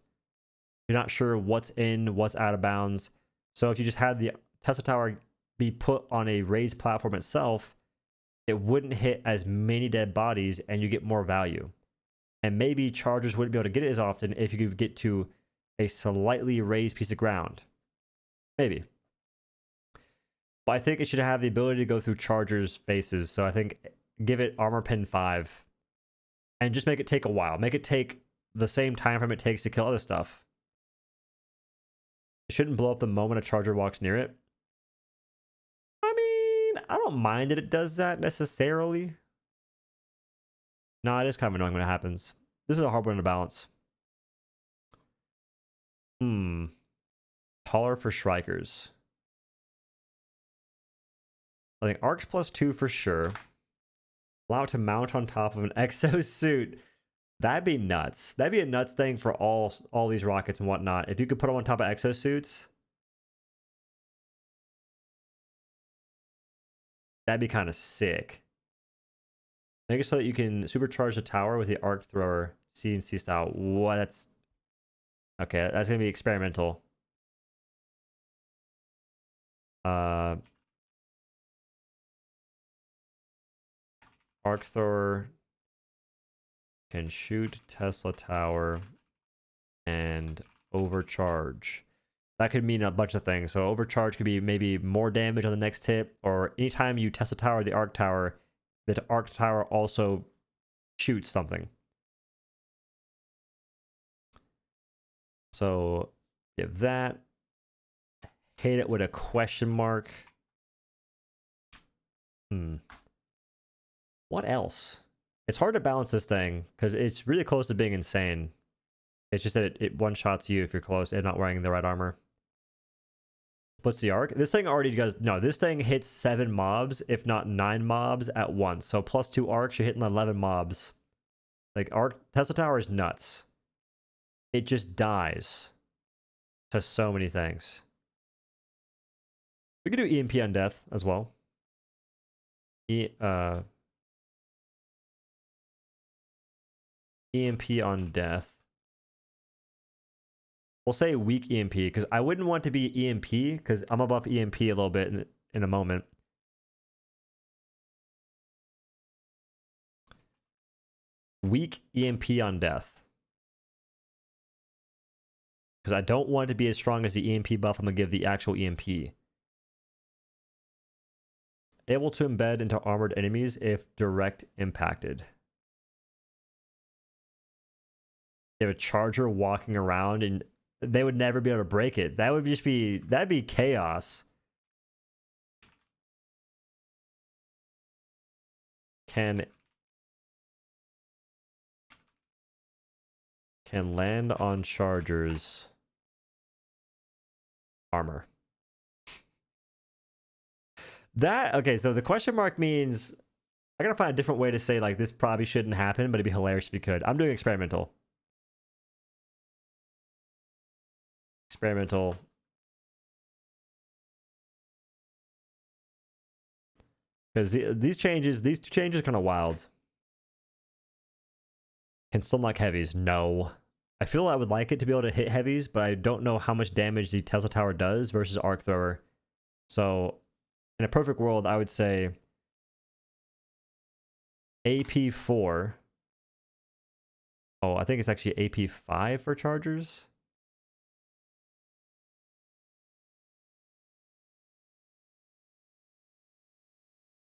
You're not sure what's in, what's out of bounds. So if you just had the Tesla Tower be put on a raised platform itself, it wouldn't hit as many dead bodies and you get more value. And maybe chargers wouldn't be able to get it as often if you could get to a slightly raised piece of ground. Maybe. But I think it should have the ability to go through chargers' faces. So I think give it armor pin 5. And just make it take a while. Make it take the same time frame it takes to kill other stuff. It shouldn't blow up the moment a charger walks near it. I mean, I don't mind that it does that necessarily. No, it is kind of annoying when it happens. This is a hard one to balance. Taller for Shrikers. I think arcs +2 for sure. Allow it to mount on top of an exosuit. That'd be nuts. That'd be a nuts thing for all these rockets and whatnot. If you could put them on top of exosuits, that'd be kind of sick. Make it so that you can supercharge the tower with the arc thrower CNC style. What? That's okay. That's gonna be experimental. Arc thrower can shoot Tesla Tower and overcharge. That could mean a bunch of things. So overcharge could be maybe more damage on the next hit, or anytime you Tesla Tower the arc tower also shoots something. So give that. Hate it with a question mark. What else? It's hard to balance this thing because it's really close to being insane. It's just that it one-shots you if you're close and not wearing the right armor. What's the arc? This thing already does... No, this thing hits 7 mobs, if not 9 mobs at once. So +2 arcs, you're hitting 11 mobs. Like, Tesla Tower is nuts. It just dies to so many things. We could do EMP on death as well. EMP on death. We'll say weak EMP, because I wouldn't want to be EMP, because I'm above EMP a little bit in a moment. Weak EMP on death. Because I don't want to be as strong as the EMP buff I'm going to give the actual EMP. Able to embed into armored enemies if direct impacted. You have a charger walking around and they would never be able to break it. That would just be, that'd be chaos. Can land on chargers. Armor. That, okay, so the question mark means I gotta find a different way to say, like, this probably shouldn't happen, but it'd be hilarious if you could. I'm doing experimental. Experimental. Because these changes are kind of wild. Can still knock heavies? No. I feel I would like it to be able to hit heavies, but I don't know how much damage the Tesla Tower does versus Arc Thrower. So, in a perfect world, I would say AP4. Oh, I think it's actually AP5 for chargers.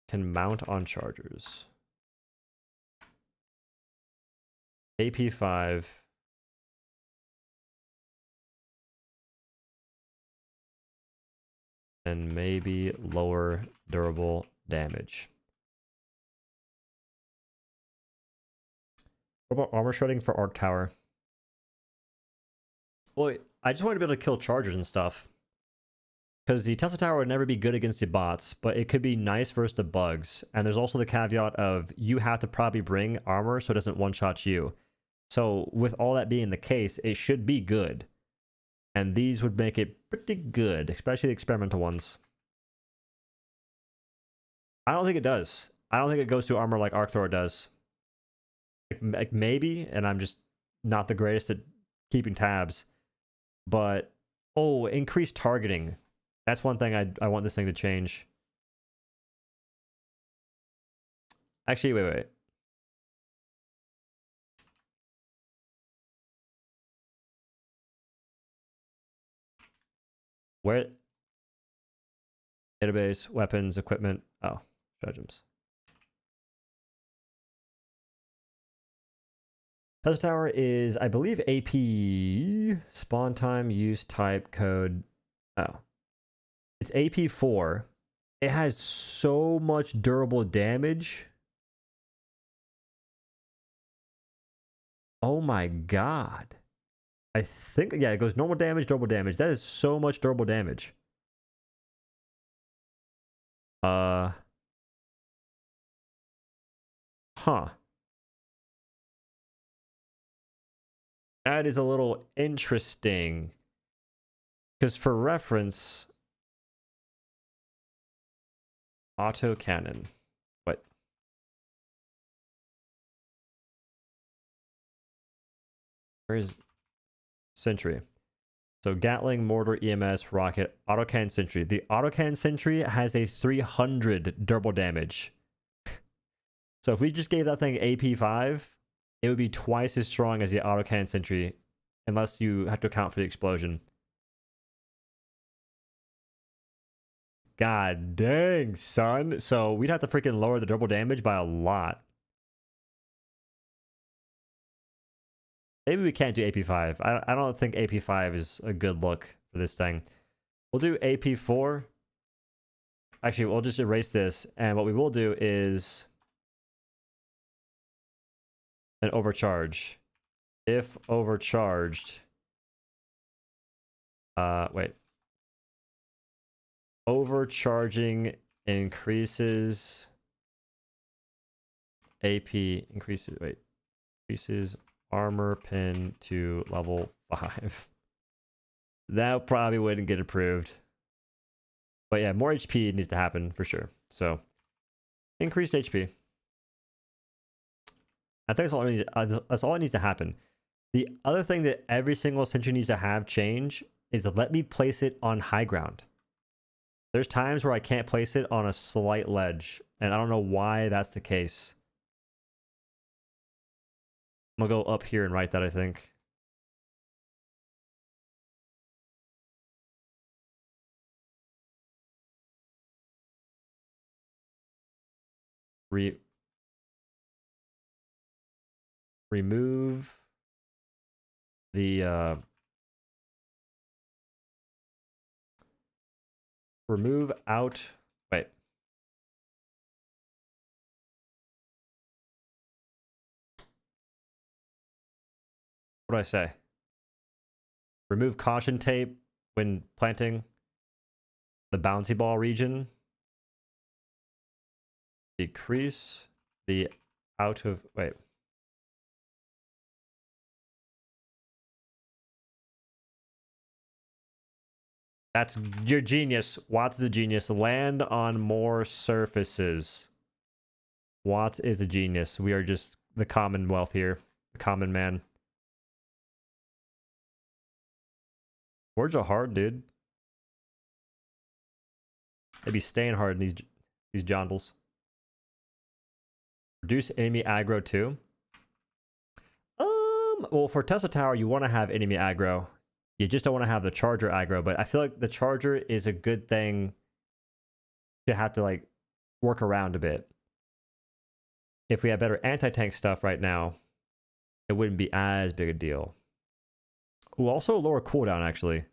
Can mount on chargers. AP5. And maybe lower durable damage. What about armor shredding for Arc Tower? Well, I just want to be able to kill chargers and stuff. Because the Tesla Tower would never be good against the bots, but it could be nice versus the bugs. And there's also the caveat of you have to probably bring armor so it doesn't one-shot you. So with all that being the case, it should be good. And these would make it pretty good, especially the experimental ones. I don't think it does. I don't think it goes to armor like Arc Thrower does. Like maybe, and I'm just not the greatest at keeping tabs. But, oh, increased targeting. That's one thing I want this thing to change. Actually, wait. Where? Database, weapons, equipment. Oh, Stratagems. Tesla Tower is, I believe, AP. Spawn time, use type, code. Oh. It's AP4. It has so much durable damage. Oh my god. I think, yeah, it goes normal damage, durable damage. That is so much durable damage. Huh. That is a little interesting. Because for reference, auto cannon. What? Where is sentry? So Gatling, mortar, EMS, rocket, autocannon, sentry. The autocannon sentry has a 300 durable damage. So if we just gave that thing AP5, it would be twice as strong as the autocannon sentry, unless you have to account for the explosion. God dang, son. So we'd have to freaking lower the durable damage by a lot. Maybe we can't do AP5. I don't think AP5 is a good look for this thing. We'll do AP4. Actually, we'll just erase this. And what we will do is an overcharge. If overcharged. Wait. Overcharging increases AP, increases armor pin to level 5. That probably wouldn't get approved. But yeah, more HP needs to happen for sure. So, increased HP. I think that's all it needs to happen. The other thing that every single sentry needs to have change is let me place it on high ground. There's times where I can't place it on a slight ledge, and I don't know why that's the case. I'm gonna go up here and write that, I think. Remove the remove out. Wait. What do I say? Remove caution tape when planting the bouncy ball region. Decrease the out of. Wait. That's your genius. Watts is a genius. Land on more surfaces. Watts is a genius. We are just the commonwealth here. The common man. Words are hard, dude. They be staying hard in these jondals. Reduce enemy aggro too. Well, for Tesla Tower, you want to have enemy aggro. You just don't want to have the charger aggro, but I feel like the charger is a good thing to have to like work around a bit. If we had better anti-tank stuff right now, it wouldn't be as big a deal. Ooh, also lower cooldown actually.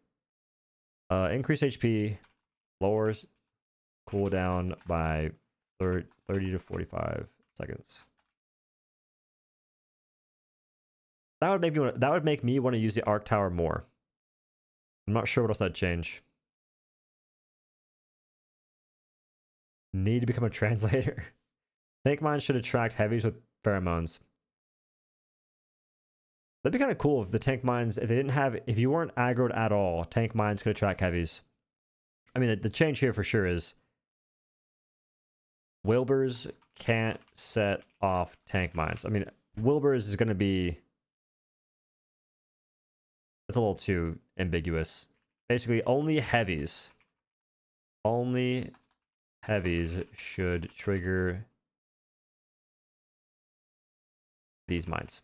Increase HP, lowers cooldown by 30 to 45 seconds. That would make me want to use the arc tower more. I'm not sure what else that'd change. Need to become a translator. Tank mines should attract heavies with pheromones. That'd be kind of cool if the tank mines, if you weren't aggroed at all, tank mines could attract heavies. I mean, the change here for sure is Wilbur's can't set off tank mines. I mean, Wilbur's is going to be... It's a little too ambiguous. Basically, only heavies should trigger these mines.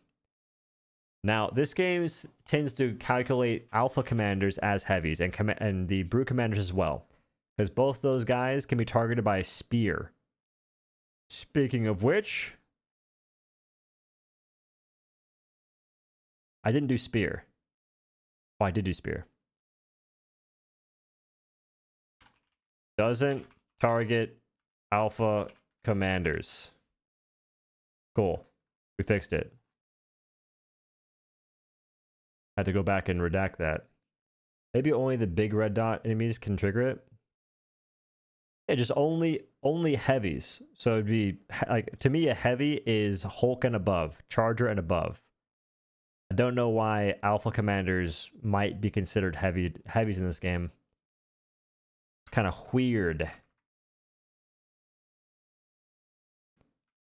Now, this game tends to calculate alpha commanders as heavies and the brute commanders as well, because both those guys can be targeted by a spear. Speaking of which, I didn't do spear. Oh, I did do spear. Doesn't target alpha commanders. Cool. We fixed it. Had to go back and redact that. Maybe only the big red dot enemies can trigger it. Yeah, just only heavies. So it'd be like, to me, a heavy is Hulk and above, Charger and above. I don't know why alpha commanders might be considered heavies in this game. It's kind of weird.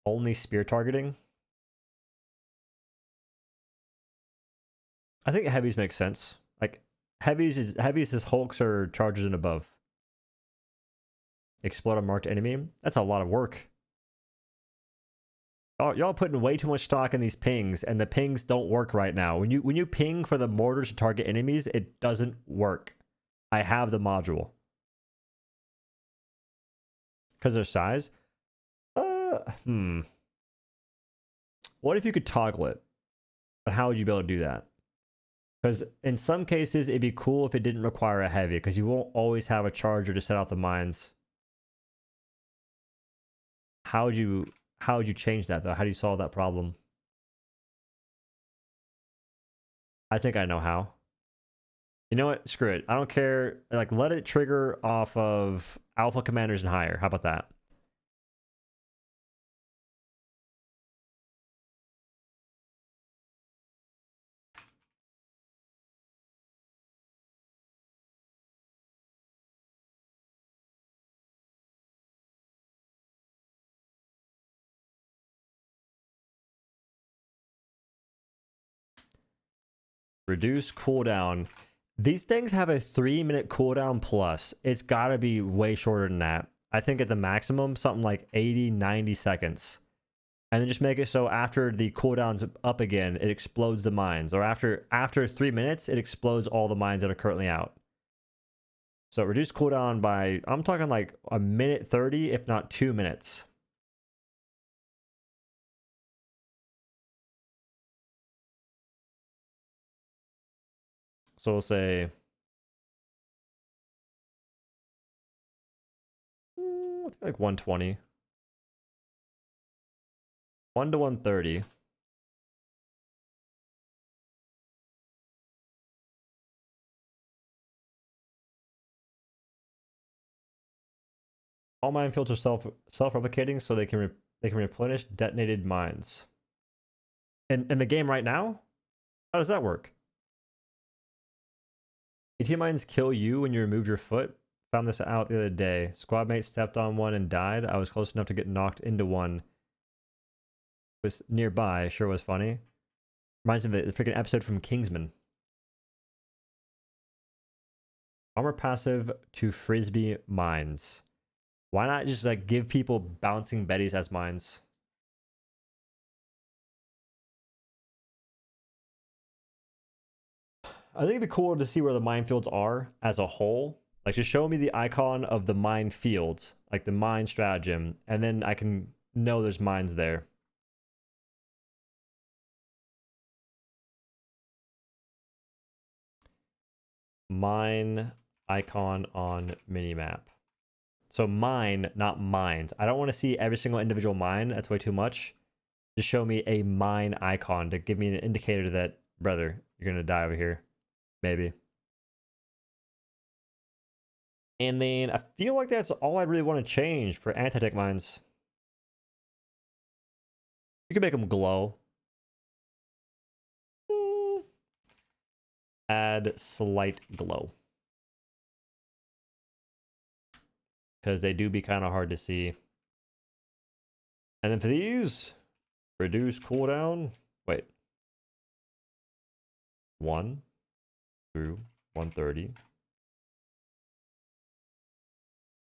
Only spear targeting. I think heavies make sense. Like heavies is Hulks or Chargers and above. Explode a marked enemy. That's a lot of work. Y'all putting way too much stock in these pings, and the pings don't work right now. When you ping for the mortars to target enemies, it doesn't work. I have the module. Because their size? What if you could toggle it? But how would you be able to do that? Because in some cases, it'd be cool if it didn't require a heavy, because you won't always have a charger to set out the mines. How would you change that, though? How do you solve that problem? I think I know how. You know what? Screw it. I don't care. Like, let it trigger off of alpha commanders and higher. How about that? Reduce cooldown. These things have a 3-minute cooldown plus. It's got to be way shorter than that. I think at the maximum, something like 80, 90 seconds. And then just make it so after the cooldown's up again, it explodes the mines. Or after 3 minutes, it explodes all the mines that are currently out. So reduce cooldown by, I'm talking like a minute 30, if not 2 minutes. So we'll say, I think like 120. 1 to 130. All minefields are self-replicating, so they can replenish detonated mines. In the game right now, how does that work? AT mines kill you when you remove your foot. Found this out the other day. Squad mate stepped on one and died. I was close enough to get knocked into one. Was nearby. Sure was funny. Reminds me of the freaking episode from Kingsman. Armor passive to frisbee mines. Why not just like give people bouncing betties as mines? I think it'd be cool to see where the minefields are as a whole. Like, just show me the icon of the minefield, like the mine stratagem, and then I can know there's mines there. Mine icon on minimap. So mine, not mines. I don't want to see every single individual mine. That's way too much. Just show me a mine icon to give me an indicator that, brother, you're going to die over here. Maybe. And then I feel like that's all I really want to change for anti-tank mines. You can make them glow. Add slight glow. Because they do be kind of hard to see. And then for these, reduce cooldown. Wait. 1 through 130.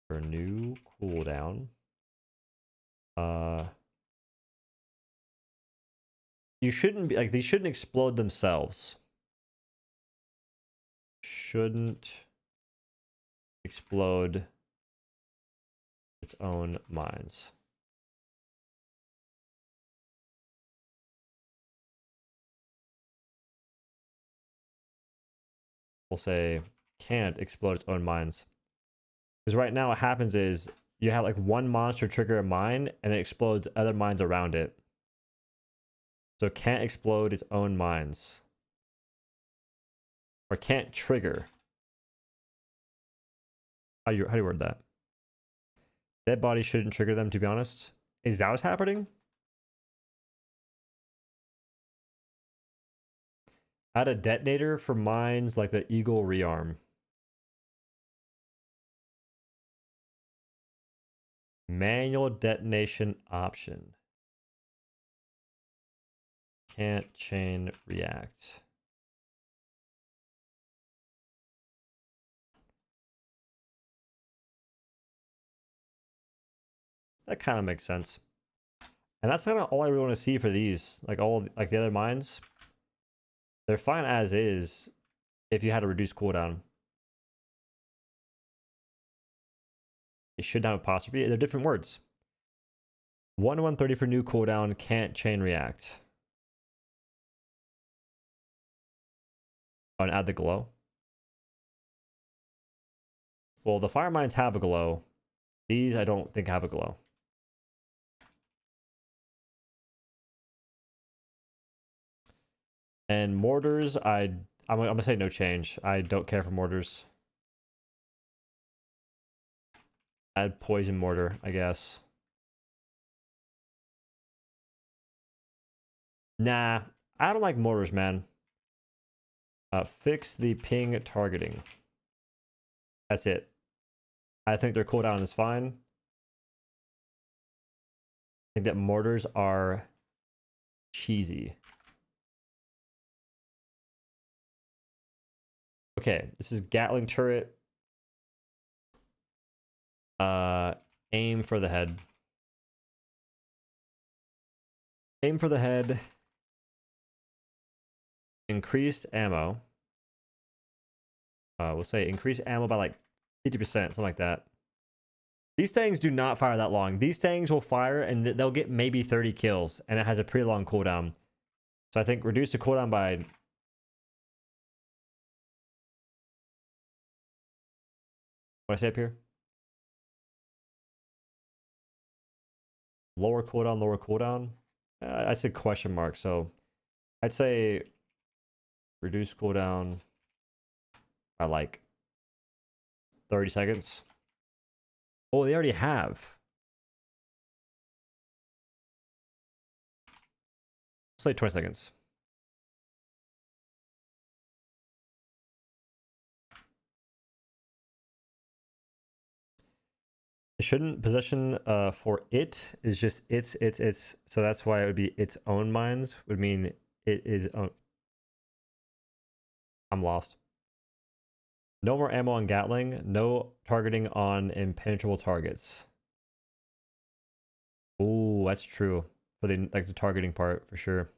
For new cooldown. You shouldn't be like, these shouldn't explode themselves. Shouldn't explode its own mines. We'll say can't explode its own mines. Because right now what happens is you have like one monster trigger a mine and it explodes other mines around it. So it can't explode its own mines. Or can't trigger. How do you word that? Dead body shouldn't trigger them, to be honest. Is that what's happening? Add a detonator for mines like the Eagle rearm. Manual detonation option. Can't chain react. That kind of makes sense. And that's kind of all I really want to see for these. Like like the other mines. They're fine as is if you had a reduced cooldown. It should have apostrophe. They're different words. 1 to 130 for new cooldown, can't chain react. Oh, and add the glow. Well, the fire mines have a glow. These I don't think have a glow. And mortars, I'm gonna say no change. I don't care for mortars. Add poison mortar, I guess. Nah, I don't like mortars, man. Fix the ping targeting. That's it. I think their cooldown is fine. I think that mortars are cheesy. Okay, this is Gatling turret. Aim for the head. Aim for the head. Increased ammo. We'll say increased ammo by like 50%, something like that. These things do not fire that long. These things will fire and they'll get maybe 30 kills, and it has a pretty long cooldown. So I think reduce the cooldown by... What I say up here? Lower cooldown, lower cooldown. I said question mark, so I'd say reduce cooldown by like 30 seconds. Oh, they already have. Let's say 20 seconds. It shouldn't possession for it is just its. So that's why it would be its own mines would mean it is own. I'm lost. No more ammo on Gatling. No targeting on impenetrable targets. Ooh, that's true for the like the targeting part for sure.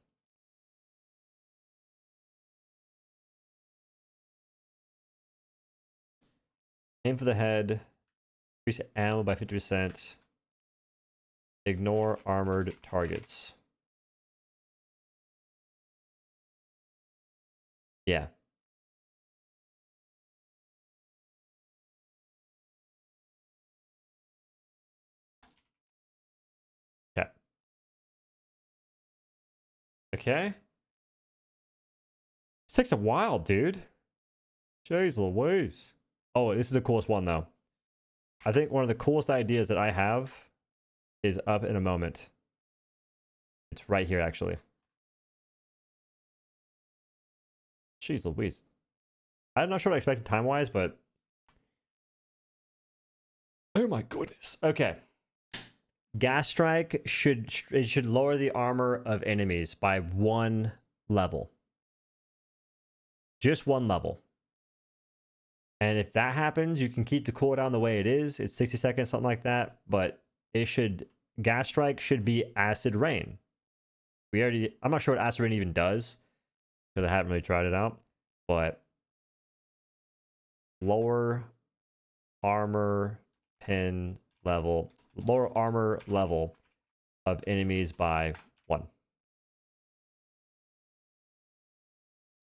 Aim for the head. Increase ammo by 50%. Ignore armored targets. Yeah. Okay. Okay. This takes a while, dude. Jeez Louise. Oh, this is the coolest one, though. I think one of the coolest ideas that I have is up in a moment. It's right here, actually. Jeez Louise. I'm not sure what I expected time-wise, but... Oh my goodness. Okay. Gas Strike should lower the armor of enemies by 1 level. Just 1 level. And if that happens, you can keep the cooldown the way it is. It's 60 seconds, something like that. But it should... Gas Strike should be Acid Rain. I'm not sure what Acid Rain even does, because I haven't really tried it out. But... Lower armor pin level... Lower armor level of enemies by 1.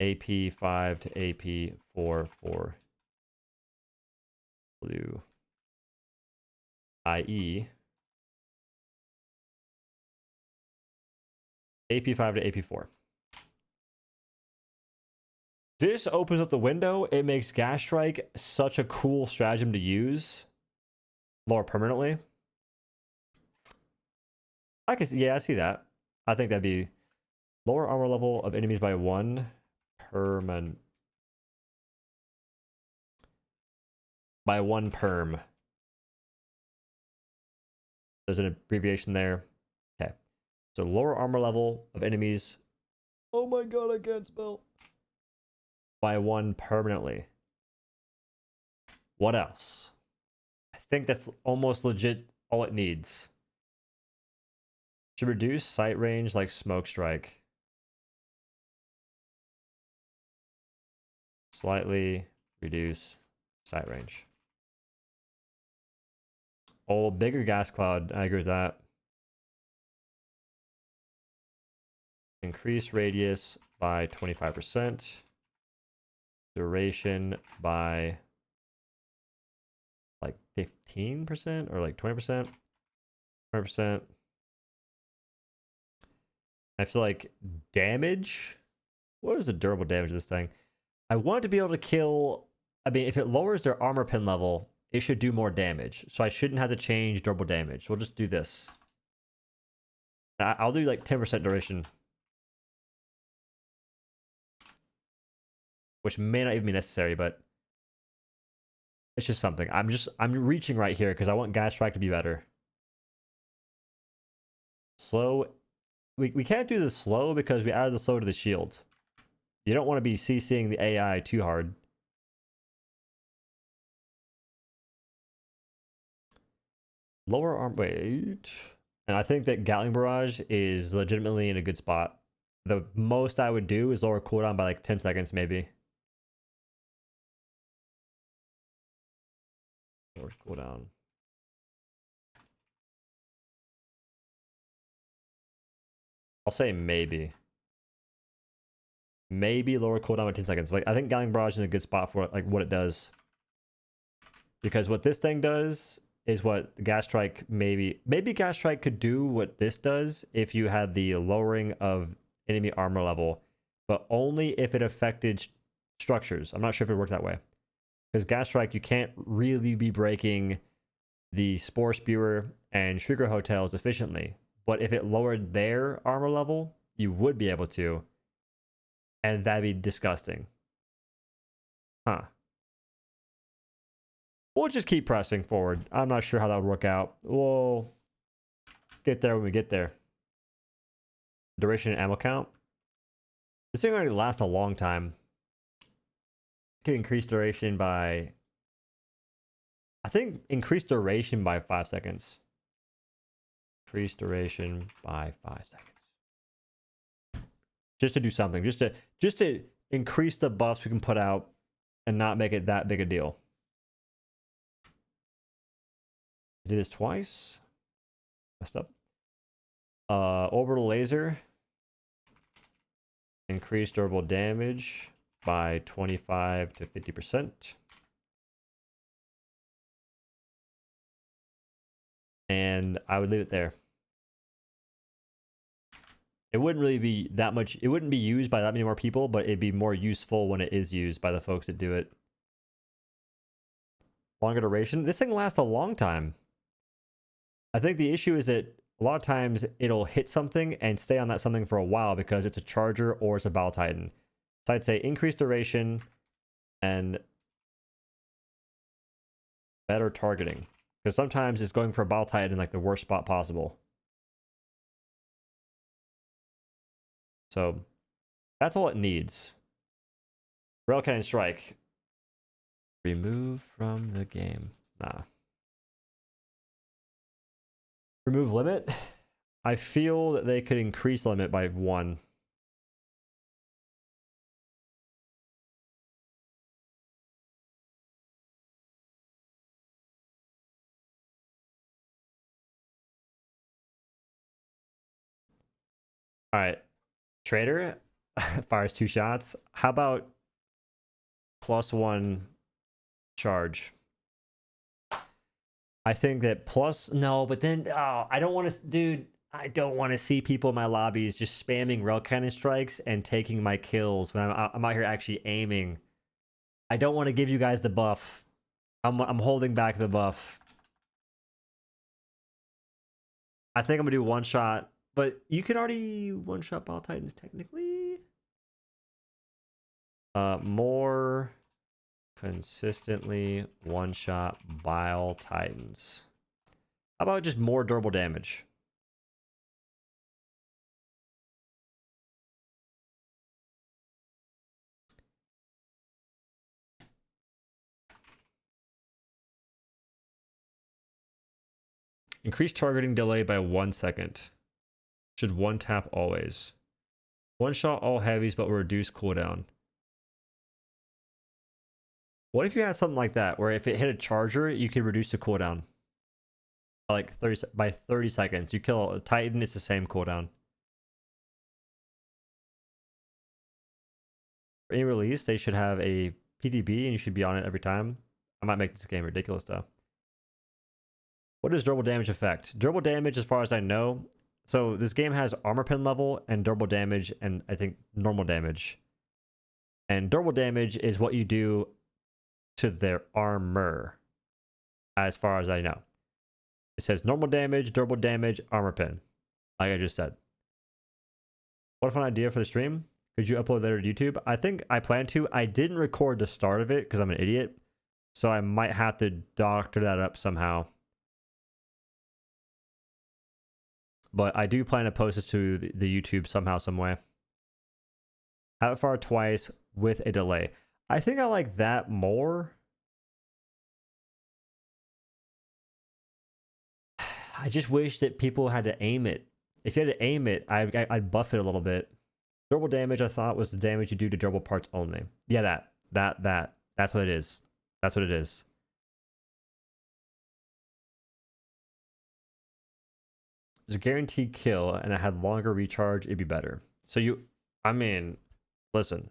AP 5 to AP 4 for blue. IE. AP 5 to AP 4. This opens up the window. It makes Gas Strike such a cool stratagem to use. Lower permanently. I see that. I think that'd be lower armor level of enemies by 1 perm. By 1 perm. There's an abbreviation there. Okay. So lower armor level of enemies. Oh my god, I can't spell. By 1 permanently. What else? I think that's almost legit all it needs. Should reduce sight range like Smoke Strike. Slightly reduce sight range. Oh, bigger gas cloud. I agree with that. Increase radius by 25%. Duration by like 15% or like 20%. 20%. I feel like damage. What is the durable damage of this thing? I want it to be able to kill. I mean, if it lowers their armor pin level, it should do more damage. So I shouldn't have to change durable damage. We'll just do this. I'll do like 10% duration. Which may not even be necessary, but it's just something. I'm reaching right here because I want Gas Strike to be better. Slow. We can't do the slow because we added the slow to the shield. You don't want to be CCing the AI too hard. Lower arm, wait. And I think that Gatling Barrage is legitimately in a good spot. The most I would do is lower cooldown by like 10 seconds, maybe. Lower cooldown. I'll say maybe. Maybe lower cooldown by 10 seconds. Like I think Gatling Barrage is in a good spot for like what it does. Because what this thing does is what Gas Strike maybe Gas Strike could do what this does if you had the lowering of enemy armor level, but only if it affected structures. I'm not sure if it worked that way. Because Gas Strike, you can't really be breaking the Spore Spewer and Sugar Hotels efficiently. But if it lowered their armor level, you would be able to. And that'd be disgusting. Huh. We'll just keep pressing forward. I'm not sure how that would work out. We'll get there when we get there. Duration and ammo count. This thing already lasts a long time. Could increase duration by... I think increase duration by 5 seconds. Increase duration by 5 seconds. Just to do something. Just to increase the buffs we can put out and not make it that big a deal. I did this twice. Messed up. Orbital laser. Increase durable damage by 25 to 50%. And I would leave it there. It wouldn't really be that much. It wouldn't be used by that many more people, but it'd be more useful when it is used by the folks that do it. Longer duration. This thing lasts a long time. I think the issue is that a lot of times it'll hit something and stay on that something for a while because it's a charger or it's a Battle Titan. So I'd say increased duration and better targeting. Because sometimes it's going for a Battle Titan in like the worst spot possible. So that's all it needs. Rail Cannon Strike. Remove from the game. Nah. Remove limit. I feel that they could increase limit by 1. All right. Trader fires 2 shots. How about +1 charge? I think that no, but then I don't want to, dude. I don't want to see people in my lobbies just spamming rail cannon strikes and taking my kills when I'm out here actually aiming. I don't want to give you guys the buff. I'm holding back the buff. I think I'm gonna do 1 shot, but you could already 1-shot Battle Titans technically. More consistently 1-shot Bile Titans. How about just more durable damage? Increase targeting delay by 1 second. Should 1 tap always. 1-shot all heavies but will reduce cooldown. What if you had something like that, where if it hit a charger, you could reduce the cooldown by like 30 seconds. You kill a Titan, it's the same cooldown. For any release, they should have a PTB, and you should be on it every time. I might make this game ridiculous, though. What is durable damage effect? Durable damage, as far as I know, so this game has armor pen level and durable damage, and I think normal damage. And durable damage is what you do to their armor, as far as I know. It says normal damage, durable damage, armor pen, like I just said. What a fun idea for the stream. Could you upload later to YouTube? I think I plan to. I didn't record the start of it because I'm an idiot, so I might have to doctor that up somehow. But I do plan to post this to the YouTube somehow, some way. Have it fired twice with a delay. I think I like that more. I just wish that people had to aim it. If you had to aim it, I'd buff it a little bit. Durable damage, I thought, was the damage you do to durable parts only. Yeah, that's what it is. That's what it is. There's a guaranteed kill, and I had longer recharge, it'd be better. So I mean, listen.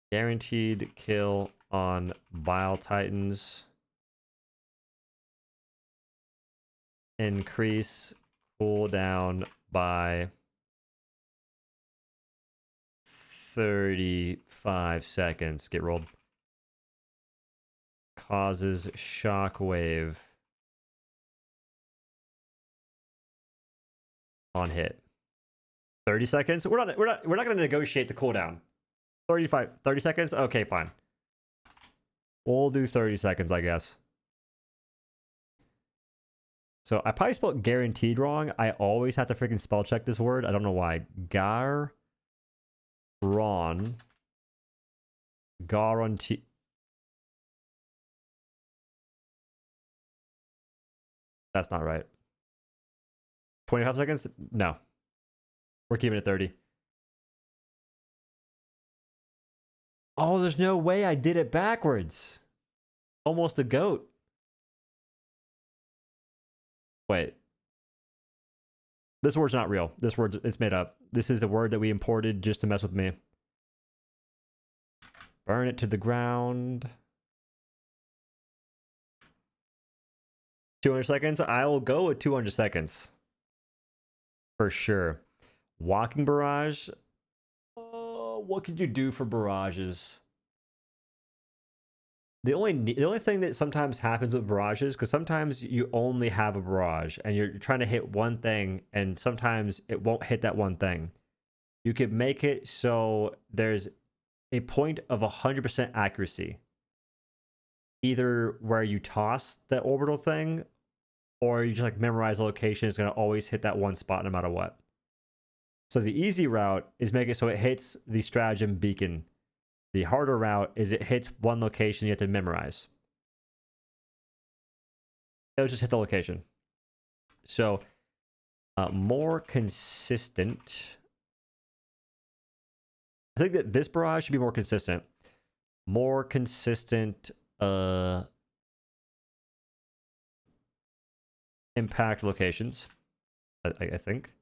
Guaranteed kill on Bile Titans. Increase cooldown by 35 seconds. Get rolled. Causes shockwave on hit. 30 seconds. We're not going to negotiate the cooldown. 30 seconds. Okay, fine. We'll do 30 seconds, I guess. So I probably spelled guaranteed wrong. I always have to freaking spell check this word. I don't know why. Guarantee. That's not right. 25 seconds? No. We're keeping it 30. Oh, there's no way I did it backwards. Almost a goat. Wait. This word's not real. This word, it's made up. This is a word that we imported just to mess with me. Burn it to the ground. 200 seconds? I will go with 200 seconds. For sure. Walking barrage. What could you do for barrages? The only thing that sometimes happens with barrages, because sometimes you only have a barrage and you're trying to hit one thing, and sometimes it won't hit that one thing. You could make it so there's a point of 100% accuracy, either where you toss that orbital thing, or you just like memorize the location. It's going to always hit that one spot no matter what. So the easy route is make it so it hits the stratagem beacon. The harder route is it hits one location you have to memorize. It'll just hit the location. So more consistent. I think that this barrage should be more consistent. More consistent impact locations, I think.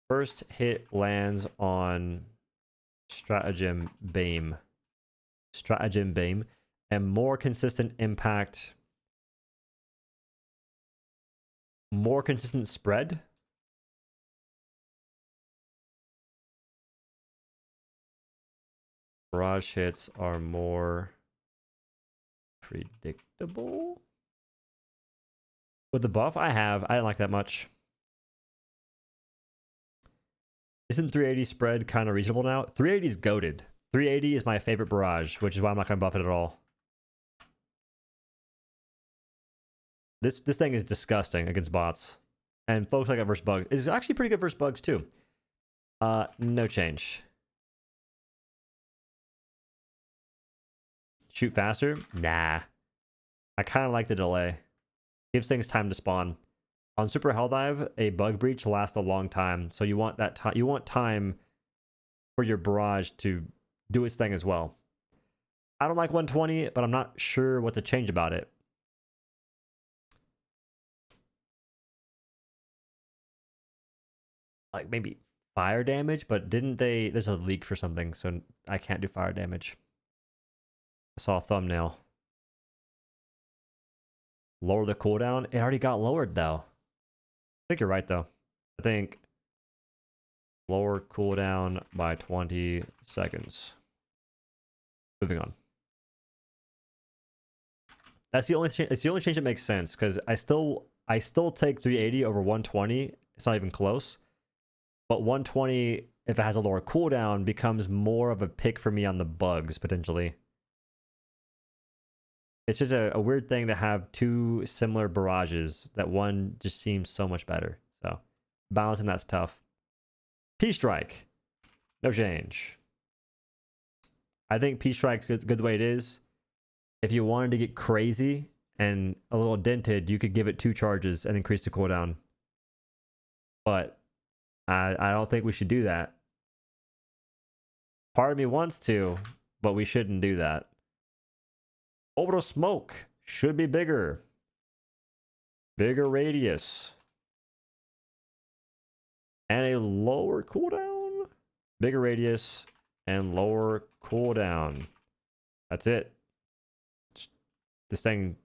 First hit lands on Stratagem Beam. Stratagem Beam. And more consistent impact. More consistent spread. Barrage hits are more predictable. With the buff I didn't like that much. Isn't 380 spread kind of reasonable now? 380 is goated. 380 is my favorite barrage, which is why I'm not going to buff it at all. This thing is disgusting against bots. And folks like it versus bugs. It's actually pretty good versus bugs too. No change. Shoot faster? Nah. I kind of like the delay. Gives things time to spawn. On Super Helldive, a bug breach lasts a long time, so you want that time. You want time for your barrage to do its thing as well. I don't like 120, but I'm not sure what to change about it. Like maybe fire damage, but didn't they? There's a leak for something, so I can't do fire damage. I saw a thumbnail. Lower the cooldown. It already got lowered though. I think you're right though. I think lower cooldown by 20 seconds. Moving on. That's the only it's the only change that makes sense, because I still take 380 over 120. It's not even close. But 120, if it has a lower cooldown, becomes more of a pick for me on the bugs potentially. It's just a weird thing to have two similar barrages that one just seems so much better. So balancing that's tough. P-Strike. No change. I think P-Strike's good the way it is. if you wanted to get crazy and a little dented, you could give it 2 charges and increase the cooldown. But I don't think we should do that. Part of me wants to, but we shouldn't do that. Orbital smoke should be bigger. Bigger radius. And a lower cooldown. Bigger radius and lower cooldown. That's it. This thing.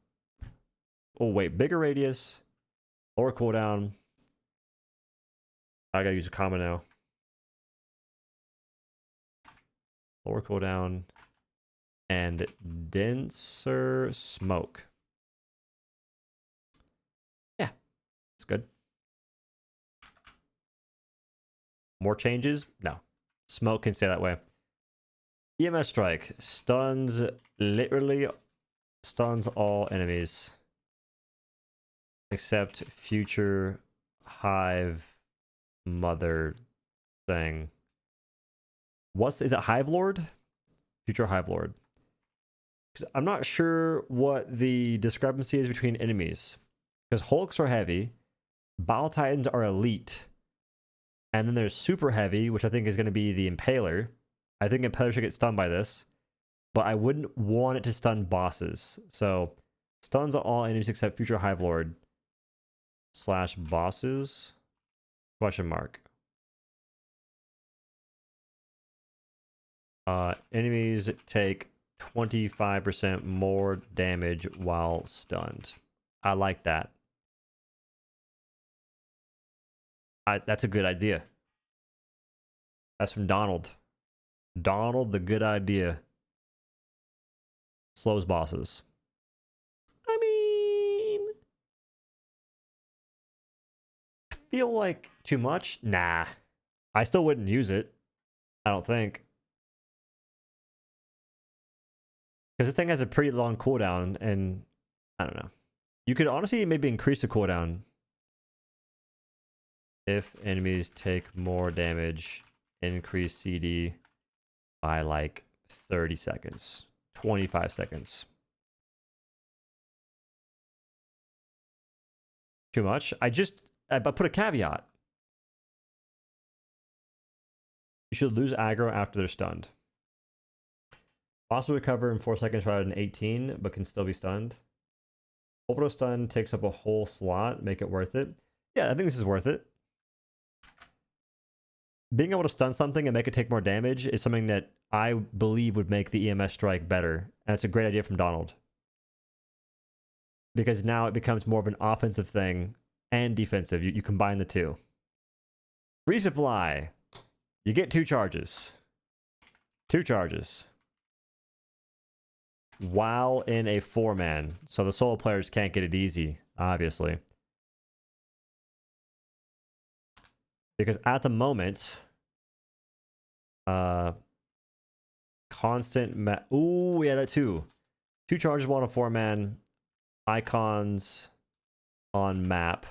Oh, wait. Bigger radius. Lower cooldown. I gotta use a comma now. Lower cooldown. And denser smoke. Yeah. It's good. More changes? No. Smoke can stay that way. EMS strike. Stuns, literally stuns all enemies. Except future hive mother thing. Is it Hive Lord? Future Hive Lord. Because I'm not sure what the discrepancy is between enemies. Because Hulks are heavy. Bile Titans are elite. And then there's super heavy, which I think is going to be the Impaler. I think Impaler should get stunned by this. But I wouldn't want it to stun bosses. So, stuns all enemies except future Hive Lord. / bosses? Question mark. Enemies take 25% more damage while stunned. I like that. That's a good idea. That's from Donald. Donald, the good idea. Slows bosses. I mean, I feel like too much? Nah. I still wouldn't use it. I don't think. Because this thing has a pretty long cooldown, and I don't know. You could honestly maybe increase the cooldown. If enemies take more damage, increase CD by like 30 seconds, 25 seconds. Too much? I put a caveat. You should lose aggro after they're stunned. Boss will recover in 4 seconds rather than 18, but can still be stunned. Orbital stun takes up a whole slot, make it worth it. Yeah, I think this is worth it. Being able to stun something and make it take more damage is something that I believe would make the EMS strike better. And it's a great idea from Donald. Because now it becomes more of an offensive thing and defensive. You combine the two. Resupply. You get 2 charges. 2 charges. While in a 4-man. So the solo players can't get it easy, obviously. Because at the moment, constant ooh, yeah, that too. 2 charges while in a 4-man. Icons on map.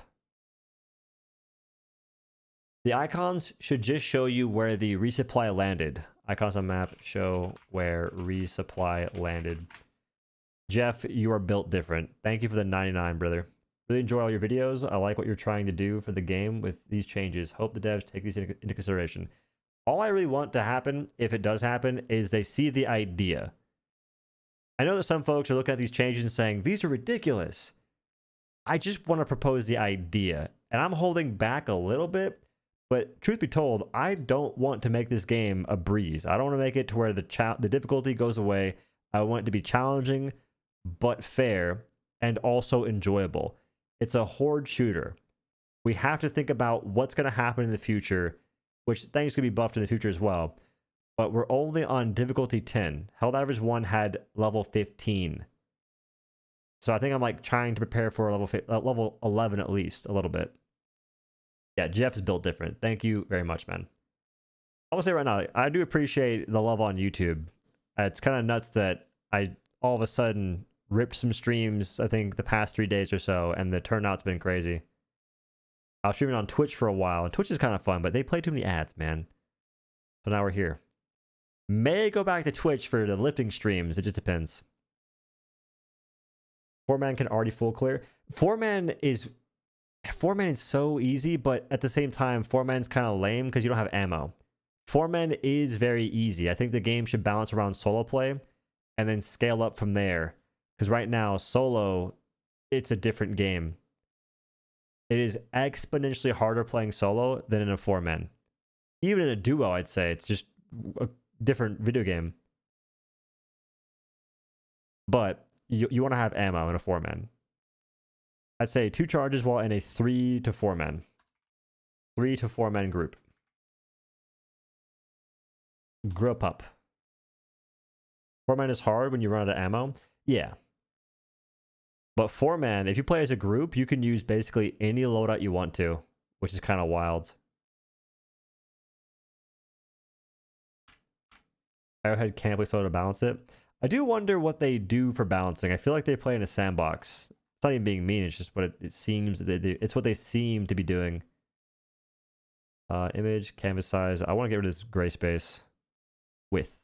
The icons should just show you where the resupply landed. Icons on map show where resupply landed. Jeff, you are built different. Thank you for the 99, brother. Really enjoy all your videos. I like what you're trying to do for the game with these changes. Hope the devs take these into consideration. All I really want to happen, if it does happen, is they see the idea. I know that some folks are looking at these changes and saying, these are ridiculous. I just want to propose the idea. And I'm holding back a little bit. But truth be told, I don't want to make this game a breeze. I don't want to make it to where the difficulty goes away. I want it to be challenging, but fair, and also enjoyable. It's a horde shooter. We have to think about what's going to happen in the future, which things could be buffed in the future as well. But we're only on difficulty 10. Helldivers 1 had level 15. So I think I'm like trying to prepare for level 11 at least, a little bit. Yeah, Jeff's built different. Thank you very much, man. I will say right now, I do appreciate the love on YouTube. It's kind of nuts that I all of a sudden ripped some streams, I think, the past 3 days or so, and the turnout's been crazy. I was streaming on Twitch for a while, and Twitch is kind of fun, but they play too many ads, man. So now we're here. May go back to Twitch for the lifting streams. It just depends. 4-man can already full clear. 4-man is so easy, but at the same time, 4-man's kind of lame because you don't have ammo. 4-man is very easy. I think the game should balance around solo play and then scale up from there. Because right now, solo, it's a different game. It is exponentially harder playing solo than in a 4-man. Even in a duo, I'd say it's just a different video game. But you want to have ammo in a 4-man. I'd say 2 charges while in a 3 to 4-man. 3 to 4-man group. Group up. 4-man is hard when you run out of ammo. Yeah. But 4-man, if you play as a group, you can use basically any loadout you want to, which is kind of wild. Arrowhead can't play solo to balance it. I do wonder what they do for balancing. I feel like they play in a sandbox. It's not even being mean, it's just what it seems that they do. It's what they seem to be doing. Image, canvas size. I want to get rid of this gray space. Width.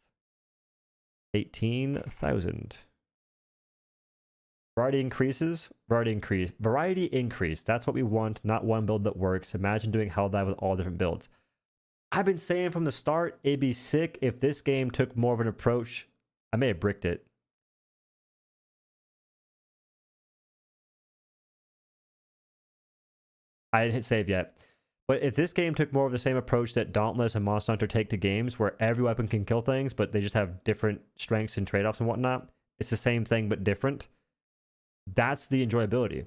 18,000. Variety increases. Variety increase. That's what we want, not one build that works. Imagine doing Helldive with all different builds. I've been saying from the start, it'd be sick if this game took more of an approach. I may have bricked it. I didn't hit save yet. But if this game took more of the same approach that Dauntless and Monster Hunter take to games, where every weapon can kill things, but they just have different strengths and trade-offs and whatnot, it's the same thing but different. That's the enjoyability.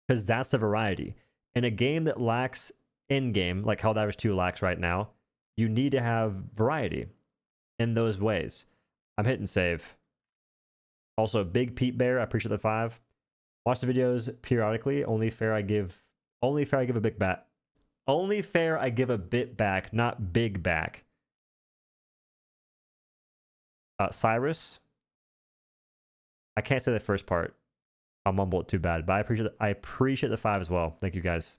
Because that's the variety. In a game that lacks in-game, like Helldivers 2 lacks right now, you need to have variety in those ways. I'm hitting save. Also, Big Pete Bear, I appreciate the 5. Watch the videos periodically. Only fair I give a big back. Only fair I give a bit back, not big back. Cyrus. I can't say the first part. I'll mumble it too bad, but I appreciate the 5 as well. Thank you guys.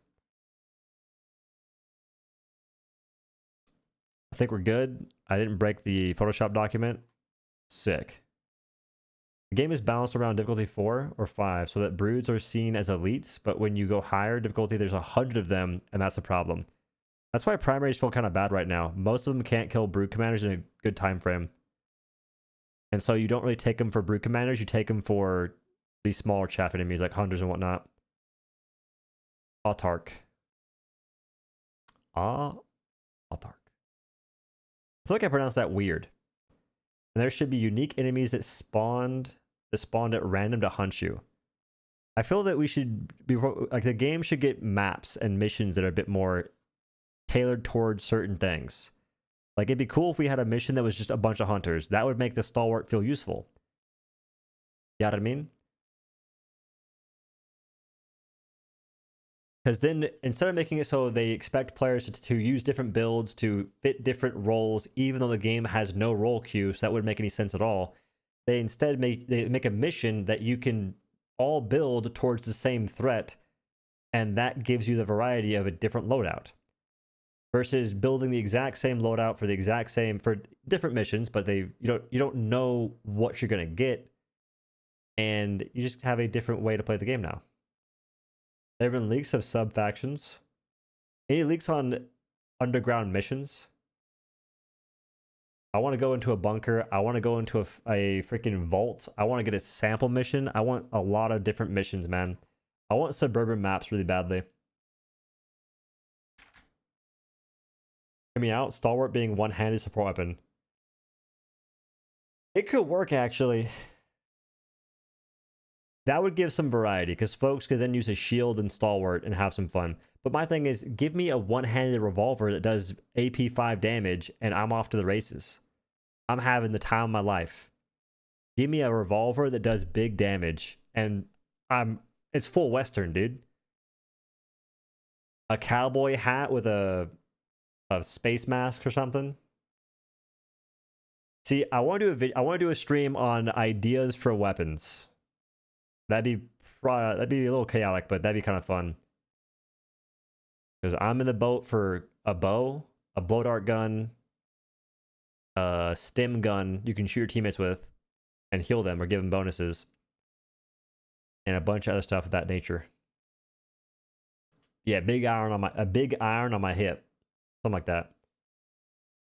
I think we're good. I didn't break the Photoshop document. Sick. The game is balanced around difficulty 4 or 5 so that broods are seen as elites, but when you go higher difficulty, there's 100 of them, and that's a problem. That's why primaries feel kind of bad right now. Most of them can't kill brood commanders in a good time frame. And so you don't really take them for brood commanders, you take them for these smaller chaff enemies like hunters and whatnot. Autark. Autark. I feel like I pronounced that weird. And there should be unique enemies that spawned at random to hunt you. I feel that we should be like the game should get maps and missions that are a bit more tailored towards certain things. Like it'd be cool if we had a mission that was just a bunch of hunters. That would make the Stalwart feel useful. You know what I mean? Because then instead of making it so they expect players to use different builds to fit different roles, even though the game has no role queue, so that wouldn't make any sense at all. They instead make a mission that you can all build towards the same threat, and that gives you the variety of a different loadout. Versus building the exact same loadout for different missions, but you don't know what you're gonna get, and you just have a different way to play the game now. There have been leaks of sub-factions. Any leaks on underground missions? I want to go into a bunker. I want to go into a freaking vault. I want to get a sample mission. I want a lot of different missions, man. I want suburban maps really badly. Hear me out. Stalwart being one-handed support weapon. It could work, actually. That would give some variety, because folks could then use a shield and Stalwart and have some fun. But my thing is, give me a one-handed revolver that does AP 5 damage, and I'm off to the races. I'm having the time of my life. Give me a revolver that does big damage, and it's full Western, dude. A cowboy hat with a space mask or something. See, I want to do a stream on ideas for weapons. That'd be a little chaotic, but that'd be kind of fun. Because I'm in the boat for a bow, a blow dart gun, a stim gun you can shoot your teammates with and heal them or give them bonuses. and a bunch of other stuff of that nature. Yeah, big iron on my hip, something like that.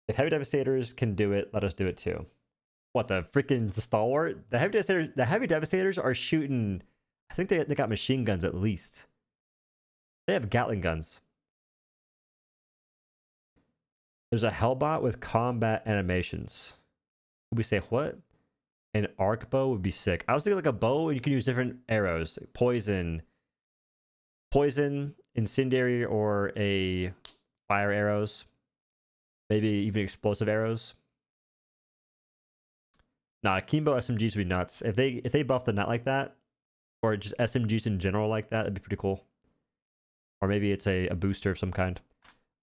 If heavy devastators can do it, let us do it too. What, the freaking Stalwart? The heavy devastators are shooting. I think they got machine guns at least. They have Gatling guns. There's a Hellbot with combat animations. We say what? An arc bow would be sick. I was thinking like a bow, and you can use different arrows, like poison, incendiary, or a fire arrows. Maybe even explosive arrows. Nah, Kimbo SMGs would be nuts. If they buff the net like that, or just SMGs in general like that, it'd be pretty cool. Or maybe it's a booster of some kind.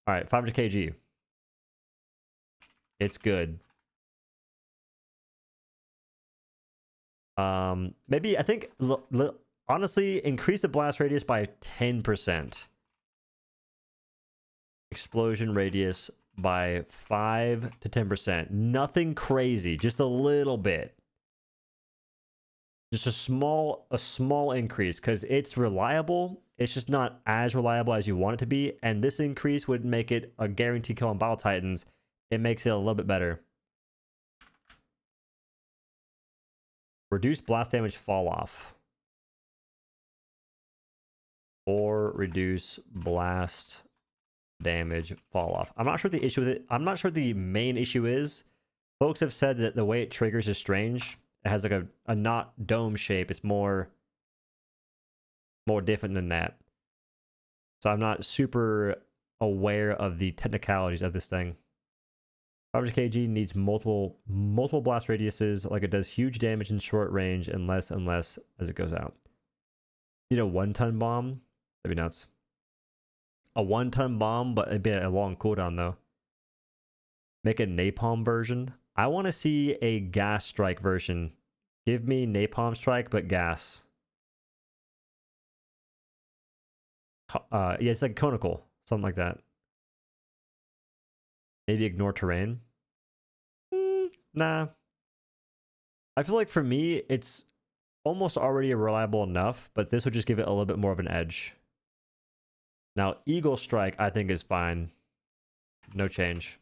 All right, 500 kg. It's good. Maybe I think honestly increase the blast radius by 10%. Explosion radius by 5 to 10%. Nothing crazy, just a little bit. Just a small increase, because it's reliable. It's just not as reliable as you want it to be, and this increase would make it a guaranteed kill on Battle Titans. It makes it a little bit better. Reduce blast damage fall off. Or reduce blast damage fall off. I'm not sure the issue with it. I'm not sure the main issue is. Folks have said that the way it triggers is strange. It has like a not dome shape. It's more different than that. So I'm not super aware of the technicalities of this thing. 500 kg needs multiple blast radiuses, like it does huge damage in short range and less as it goes out. You know, 1-ton bomb? That'd be nuts. A 1-ton bomb, but it'd be a long cooldown though. Make a napalm version. I want to see a gas strike version. Give me napalm strike, but gas. Yeah, it's like conical, something like that. Maybe ignore terrain. Nah. I feel like for me, it's almost already reliable enough, but this would just give it a little bit more of an edge. Now, Eagle Strike, I think, is fine. No change.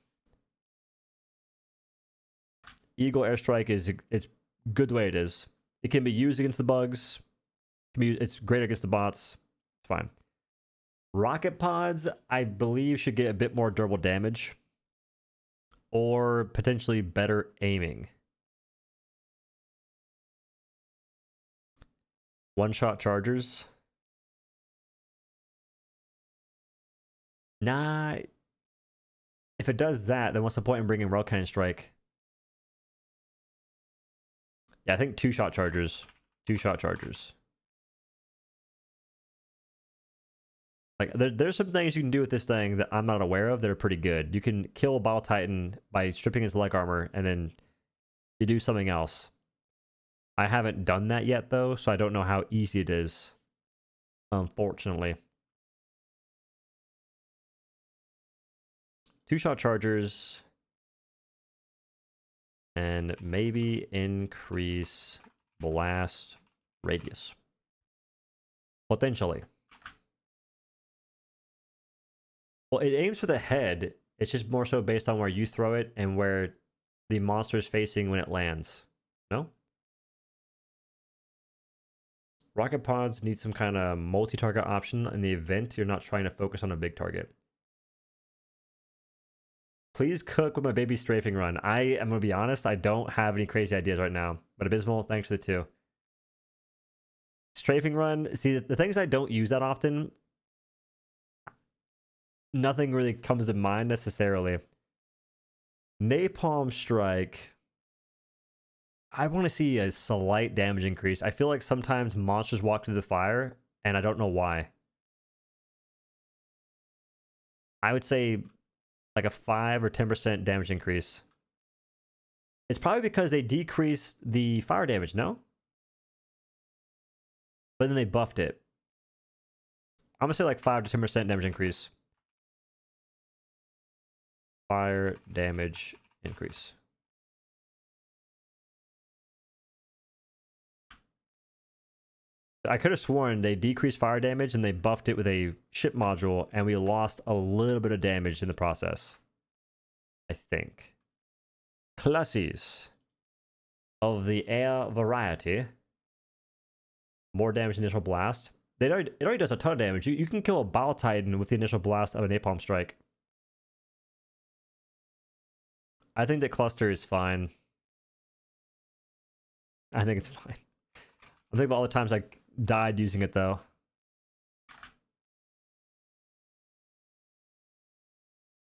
Eagle Airstrike it's good the way it is. It can be used against the bugs. It's great against the bots. It's fine. Rocket Pods, I believe, should get a bit more durable damage. Or potentially better aiming. One-shot chargers. Nah. If it does that, then what's the point in bringing Rail Cannon Strike? Yeah, I think two-shot chargers. Two-shot chargers. Like, there's some things you can do with this thing that I'm not aware of that are pretty good. You can kill a Battle Titan by stripping his leg armor, and then you do something else. I haven't done that yet, though, so I don't know how easy it is. Unfortunately. Two-shot chargers. And maybe increase blast radius. Potentially. Well, it aims for the head. It's just more so based on where you throw it and where the monster is facing when it lands. No? Rocket pods need some kind of multi-target option in the event you're not trying to focus on a big target. Please cook with my baby strafing run. I am going to be honest, I don't have any crazy ideas right now. But Abysmal, thanks for the 2. Strafing run, see, the things I don't use that often, nothing really comes to mind necessarily. Napalm Strike. I want to see a slight damage increase. I feel like sometimes monsters walk through the fire, and I don't know why. I would say like a 5 or 10% damage increase. It's probably because they decreased the fire damage, no? But then they buffed it. I'm gonna say like 5 to 10% damage increase. Fire damage increase. I could have sworn they decreased fire damage and they buffed it with a ship module, and we lost a little bit of damage in the process. I think. Classes of the air variety. More damage initial blast. It already does a ton of damage. You can kill a Bile Titan with the initial blast of a Napalm Strike. I think that cluster is fine. I think it's fine. I think about all the times I died using it though.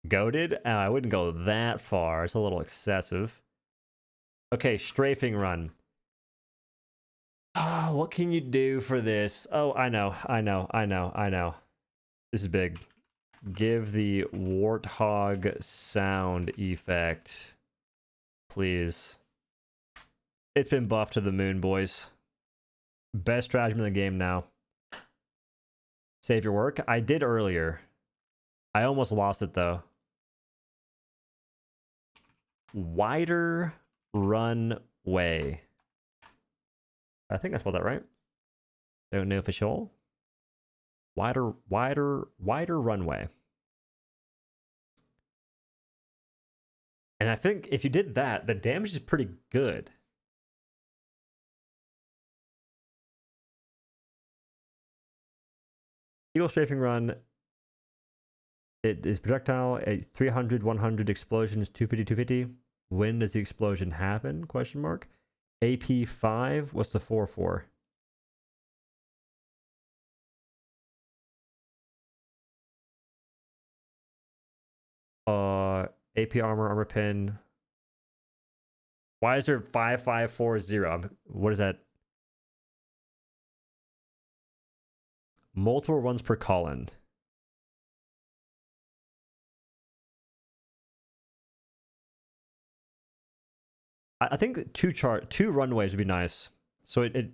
Goated? I wouldn't go that far. It's a little excessive. Okay, strafing run. Oh, what can you do for this? Oh, I know. This is big. Give the warthog sound effect. Please. It's been buffed to the moon, boys. Best stratagem in the game now. Save your work. I did earlier. I almost lost it though. Wider runway. I think I spelled that right. Don't know for sure. Wider runway. And I think if you did that, the damage is pretty good. Eagle strafing run. It is projectile at 300, 100 explosions, 250, 250. When does the explosion happen? Question mark. AP 5. What's the 4 for? AP armor pin. Why is there 5540? What is that? Multiple runs per column. I think two runways would be nice. So it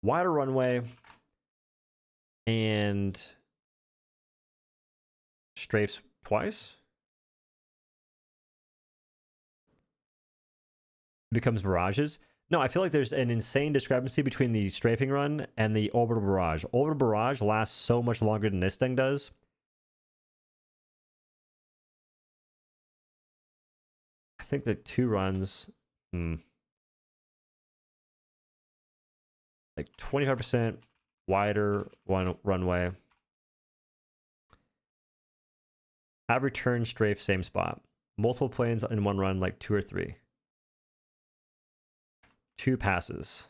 wider runway and strafes twice. Becomes barrages. No, I feel like there's an insane discrepancy between the strafing run and the orbital barrage. Orbital barrage lasts so much longer than this thing does. I think the 2 runs, like 25% wider runway. Have return strafe same spot. Multiple planes in one run, like 2 or 3. 2 passes.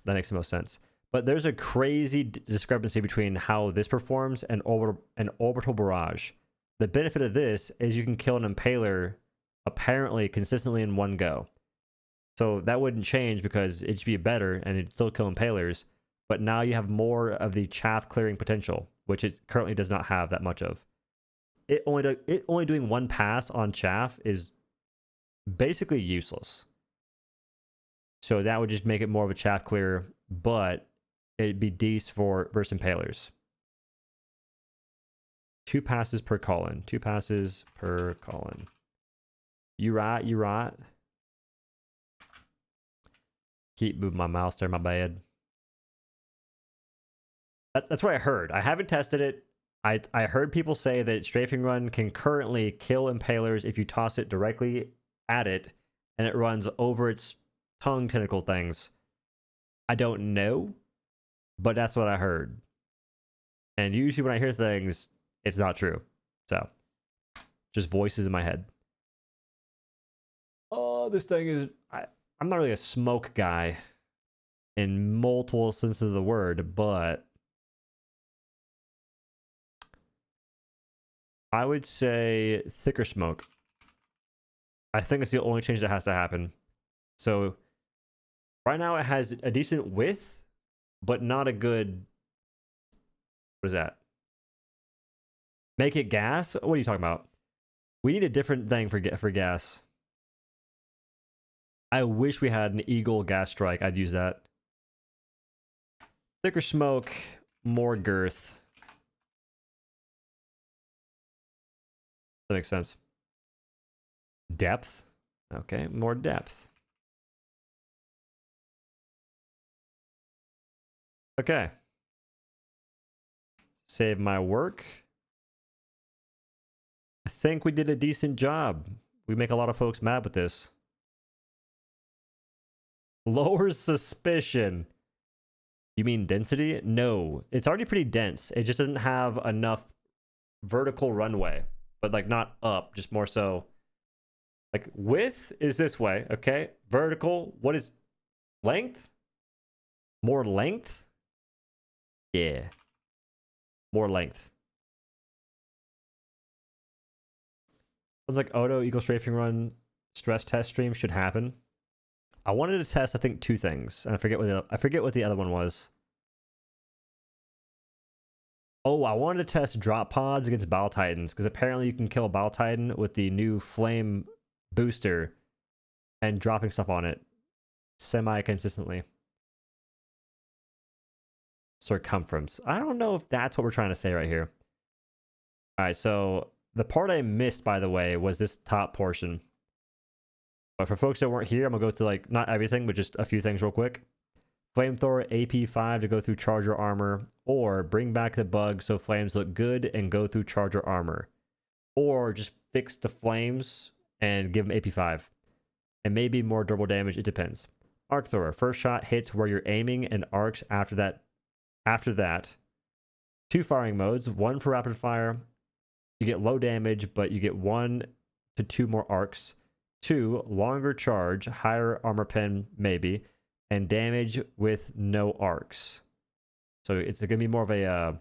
That makes the most sense. But there's a crazy discrepancy between how this performs and orbital barrage. The benefit of this is you can kill an impaler apparently consistently in one go. So that wouldn't change because it should be better and it'd still kill impalers. But now you have more of the chaff clearing potential, which it currently does not have that much of. It only doing 1 pass on chaff is basically useless. So that would just make it more of a chaff clear, but it'd be decent for versus impalers. 2 passes per column. 2 passes per column. You right. Keep moving my mouse there, my bad. That's what I heard. I haven't tested it. I heard people say that strafing run can currently kill impalers if you toss it directly at it and it runs over its tongue tentacle things. I don't know, but that's what I heard. And usually when I hear things, it's not true. So, just voices in my head. Oh, this thing is... I'm not really a smoke guy in multiple senses of the word, but I would say thicker smoke. I think it's the only change that has to happen. So right now it has a decent width, but not a good... What is that? Make it gas? What are you talking about? We need a different thing for gas. I wish we had an Eagle gas strike. I'd use that. Thicker smoke, more girth. That makes sense. Depth. Okay, more depth. Okay. Save my work. I think we did a decent job. We make a lot of folks mad with this. Lower suspicion. You mean density? No. It's already pretty dense. It just doesn't have enough vertical runway. But like not up, just more so. Like width is this way, okay? Vertical, what is length? More length? Yeah. More length. Sounds like Odo Eagle Strafing Run stress test stream should happen. I wanted to test, I think, 2 things. And I forget what the other one was. Oh, I wanted to test drop pods against Battle Titans, because apparently you can kill a Battle Titan with the new flame booster and dropping stuff on it semi-consistently. Circumference. I don't know if that's what we're trying to say right here. Alright, so the part I missed, by the way, was this top portion. But for folks that weren't here, I'm going to go to, like, not everything, but just a few things real quick. Flamethrower AP5 to go through Charger Armor, or bring back the bug so flames look good and go through Charger Armor. Or just fix the flames and give them AP5. And maybe more durable damage, it depends. Arc Thrower, first shot hits where you're aiming and arcs after that. 2 firing modes, 1 for rapid fire. You get low damage, but you get 1 to 2 more arcs. 2, longer charge, higher armor pen, maybe, and damage with no arcs. So it's going to be more of a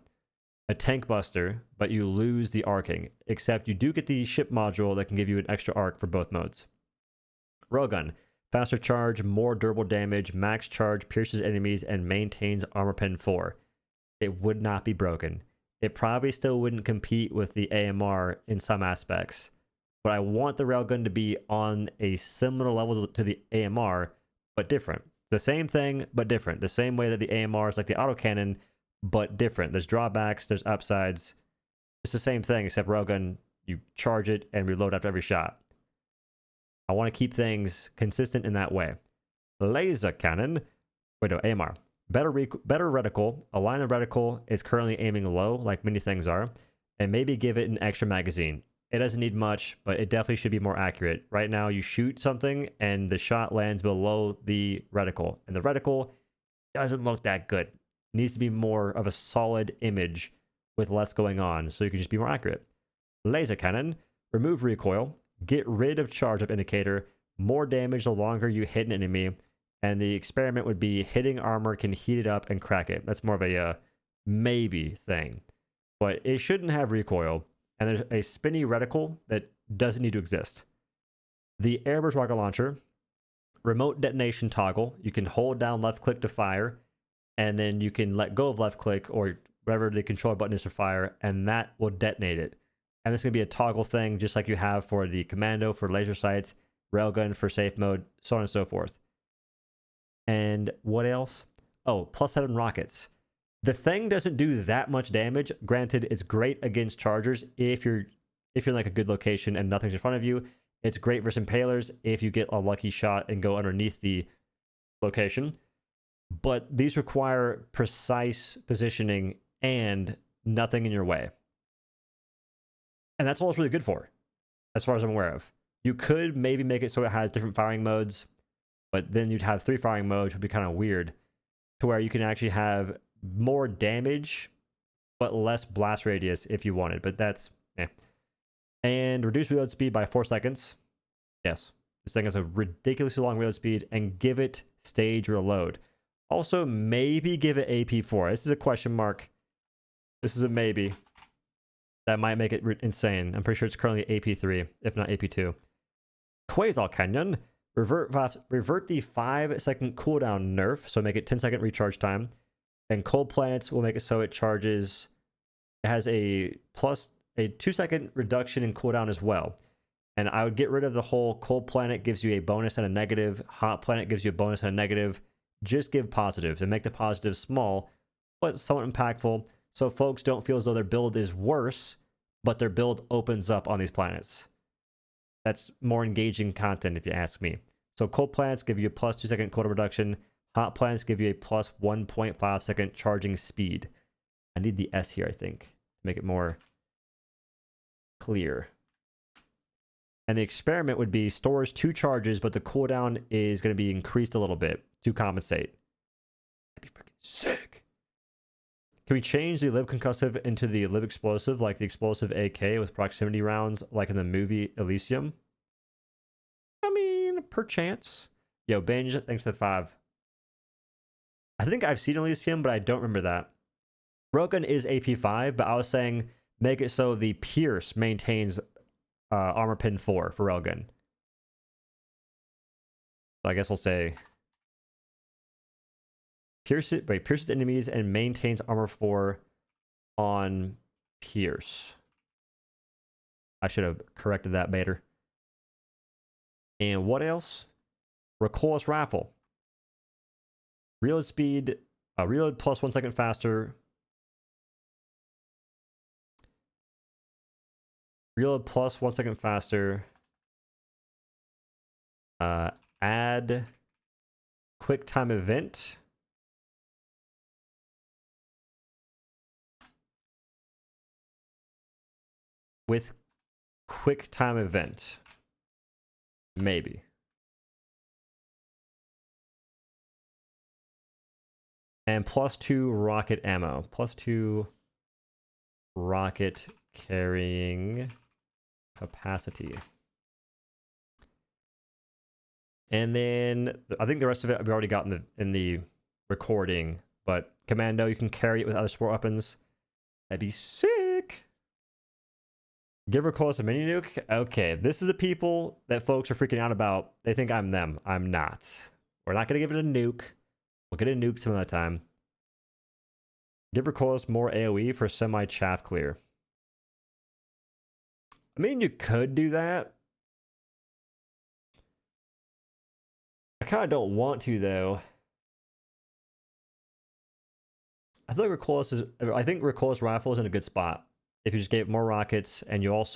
tank buster, but you lose the arcing, except you do get the ship module that can give you an extra arc for both modes. Railgun, faster charge, more durable damage, max charge, pierces enemies, and maintains armor pen 4. It would not be broken. It probably still wouldn't compete with the AMR in some aspects, but I want the railgun to be on a similar level to the AMR, but different. The same thing, but different. The same way that the AMR is like the autocannon, but different. There's drawbacks, there's upsides. It's the same thing, except railgun, you charge it and reload after every shot. I want to keep things consistent in that way. Laser cannon. Wait, no, AMR. Better reticle. Align the reticle. It's currently aiming low, like many things are. And maybe give it an extra magazine. It doesn't need much, but it definitely should be more accurate. Right now, you shoot something, and the shot lands below the reticle. And the reticle doesn't look that good. It needs to be more of a solid image with less going on, so you can just be more accurate. Laser cannon. Remove recoil. Get rid of charge up indicator. More damage the longer you hit an enemy. And the experiment would be hitting armor can heat it up and crack it. That's more of a maybe thing. But it shouldn't have recoil. And there's a spinny reticle that doesn't need to exist. The Airburst rocket launcher. Remote detonation toggle. You can hold down left click to fire. And then you can let go of left click or whatever the controller button is for fire. And that will detonate it. And this is going to be a toggle thing, just like you have for the Commando, for laser sights, railgun for safe mode, so on and so forth. And what else? Oh, +7 rockets. The thing doesn't do that much damage. Granted, it's great against chargers if you're in like a good location and nothing's in front of you. It's great versus impalers if you get a lucky shot and go underneath the location. But these require precise positioning and nothing in your way. And that's all it's really good for, as far as I'm aware of. You could maybe make it so it has different firing modes, but then you'd have 3 firing modes, which would be kind of weird, to where you can actually have more damage, but less blast radius if you wanted. But that's, And reduce reload speed by 4 seconds. Yes, this thing has a ridiculously long reload speed, and give it stage reload. Also, maybe give it AP4. This is a question mark. This is a maybe. That might make it insane. I'm pretty sure it's currently AP3, if not AP2. Quasar Canyon. Revert the 5-second cooldown nerf, so make it 10-second recharge time. And Cold Planets will make it so it charges. It has a 2-second reduction in cooldown as well. And I would get rid of the whole Cold Planet gives you a bonus and a negative. Hot Planet gives you a bonus and a negative. Just give positives and make the positives small, but somewhat impactful. So folks don't feel as though their build is worse, but their build opens up on these planets. That's more engaging content if you ask me. So cold planets give you a +2-second cooldown reduction. Hot plants give you a plus 1.5 second charging speed. I need the S here, I think, to make it more clear. And the experiment would be stores 2 charges, but the cooldown is going to be increased a little bit to compensate. That'd be freaking sick. Can we change the lib concussive into the lib explosive, like the explosive AK with proximity rounds, like in the movie Elysium? I mean, perchance. Yo, Binge, thanks to the 5. I think I've seen Elysium, but I don't remember that. Railgun is AP5, but I was saying make it so the Pierce maintains armor pin 4 for Railgun. So I guess we'll say pierces enemies and maintains armor 4 on Pierce. I should have corrected that better. And what else? Recoilless Raffle. Reload speed, reload plus 1 second faster. Reload plus 1 second faster. Add quick time event. With quick time event. Maybe. And plus 2 rocket ammo. Plus 2 rocket carrying capacity. And then I think the rest of it I've already got in the recording. But Commando, you can carry it with other sport weapons. That'd be sick. Give recoilless a mini nuke. Okay, this is the people that folks are freaking out about. They think I'm them. I'm not. We're not going to give it a nuke. We'll get a nuke some other time. Give recoilless more AoE for semi-chaff clear. I mean, you could do that. I kind of don't want to, though. I think recoilless rifle is in a good spot. If you just gave it more rockets, and you have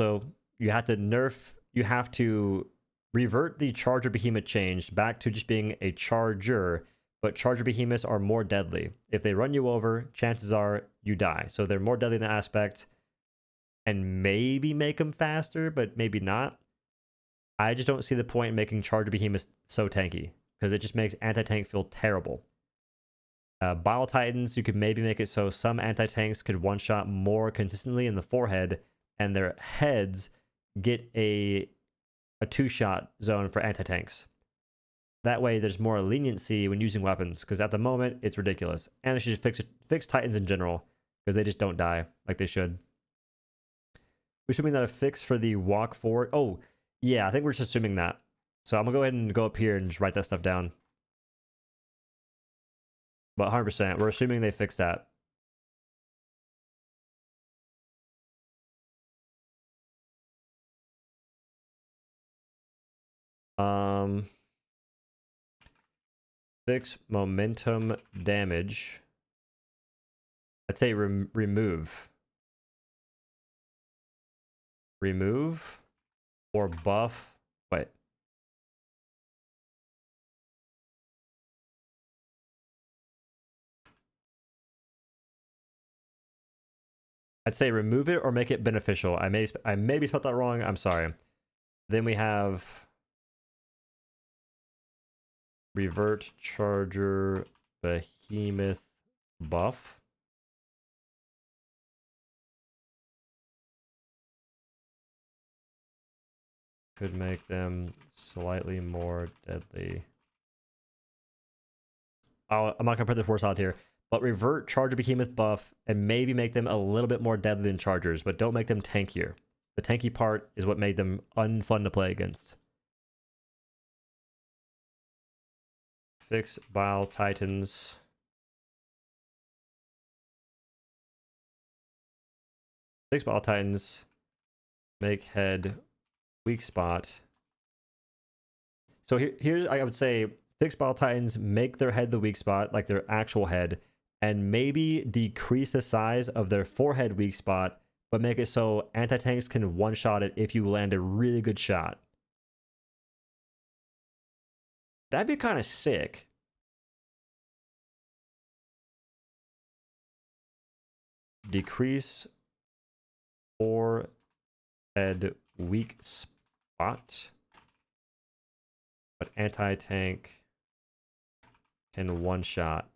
to revert the Charger Behemoth change back to just being a Charger, but Charger Behemoths are more deadly. If they run you over, chances are you die. So they're more deadly in that aspect, and maybe make them faster, but maybe not. I just don't see the point in making Charger Behemoths so tanky, because it just makes anti-tank feel terrible. Bile Titans, you could maybe make it so some anti-tanks could one-shot more consistently in the forehead, and their heads get a 2-shot zone for anti-tanks. That way, there's more leniency when using weapons, because at the moment, it's ridiculous. And they should fix Titans in general, because they just don't die like they should. We should mean that a fix for the walk forward. Oh, yeah, I think we're just assuming that. So I'm going to go ahead and go up here and just write that stuff down. But 100%, we're assuming they fixed that. Fix momentum damage. I'd say remove. Remove or buff. Wait. I'd say remove it or make it beneficial. I maybe spelled that wrong. I'm sorry. Then we have revert Charger Behemoth buff. Could make them slightly more deadly. I'm not gonna put this word out here. But revert Charger Behemoth buff and maybe make them a little bit more deadly than Chargers, but don't make them tankier. The tanky part is what made them unfun to play against. Fix Bile Titans. Fix Bile Titans. Make head weak spot. So here's, I would say, fix Bile Titans, make their head the weak spot, like their actual head, and maybe decrease the size of their forehead weak spot, but make it so anti-tanks can one-shot it if you land a really good shot. That'd be kind of sick. decrease forehead weak spot, but anti-tank can one-shot.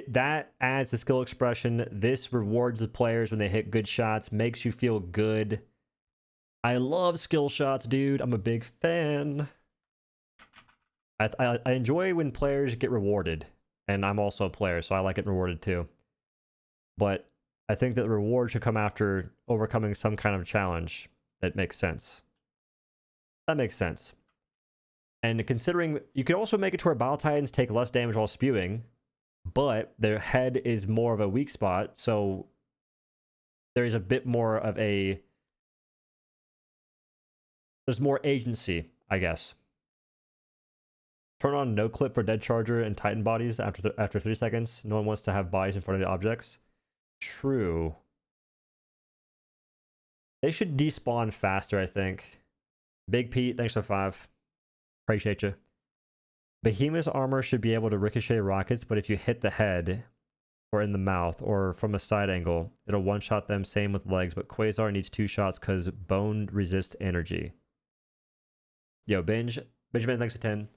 That adds the skill expression. This rewards the players when they hit good shots, makes you feel good. I love skill shots, dude. I'm a big fan. I enjoy when players get rewarded, and I'm also a player, so I like getting rewarded too. But I think that the reward should come after overcoming some kind of challenge that makes sense. That makes sense. And considering you could also make it to where Battle Titans take less damage while spewing, but their head is more of a weak spot, so there is a bit more of a... There's more agency, I guess. Turn on no clip for dead charger and Titan bodies after 3 seconds. No one wants to have bodies in front of the objects. True. They should despawn faster, I think. Big Pete, thanks for 5. Appreciate you. Behemoth's armor should be able to ricochet rockets, but if you hit the head or in the mouth or from a side angle, it'll one-shot them. Same with legs, but Quasar needs 2 shots because bone resists energy. Yo, Benjamin, thanks for 10.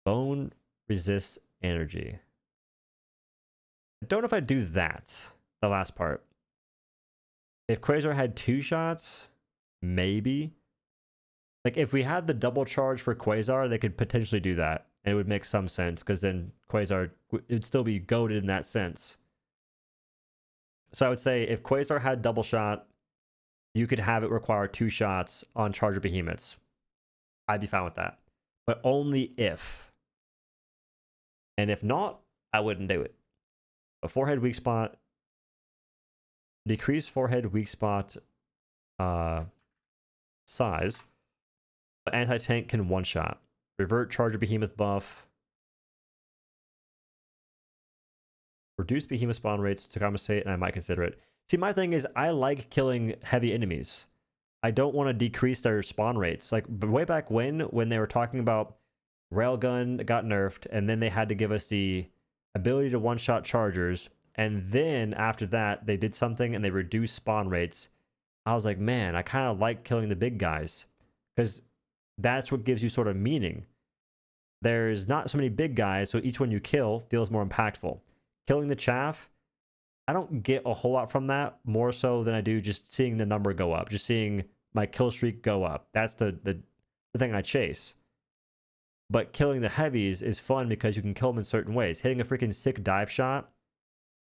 Bone resists energy. I don't know if I'd do that, the last part. If Quasar had 2 shots, maybe. Like, if we had the double charge for Quasar, they could potentially do that. And it would make some sense, because then Quasar would still be goated in that sense. So I would say, if Quasar had double shot, you could have it require 2 shots on Charger Behemoths. I'd be fine with that. But only if. And if not, I wouldn't do it. A forehead weak spot. Decrease forehead weak spot size. But anti-tank can one-shot. Revert Charger Behemoth buff. Reduce Behemoth spawn rates to compensate, and I might consider it. See, my thing is, I like killing heavy enemies. I don't want to decrease their spawn rates. Like, way back when they were talking about Railgun got nerfed, and then they had to give us the ability to one-shot chargers, and then after that, they did something and they reduced spawn rates. I was like, man, I kind of like killing the big guys, because that's what gives you sort of meaning. There's not so many big guys, so each one you kill feels more impactful. Killing the chaff, I don't get a whole lot from that, more so than I do just seeing the number go up, just seeing my kill streak go up. That's the thing I chase. But killing the heavies is fun because you can kill them in certain ways. Hitting a freaking sick dive shot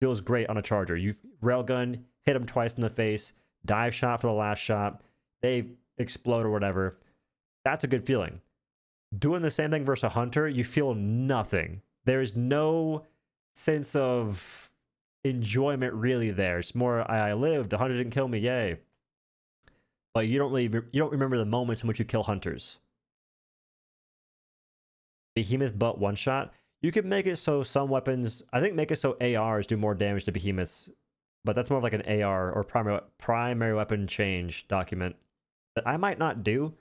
feels great on a charger. You railgun, hit them twice in the face, dive shot for the last shot, they explode or whatever. That's a good feeling. Doing the same thing versus a hunter, you feel nothing. There's no sense of enjoyment really there. It's more, I lived, the hunter didn't kill me, yay. But you don't remember the moments in which you kill hunters. Behemoth butt one shot. You could make it so some weapons, I think make it so ARs do more damage to behemoths, but that's more of like an AR or primary weapon change document that I might not do,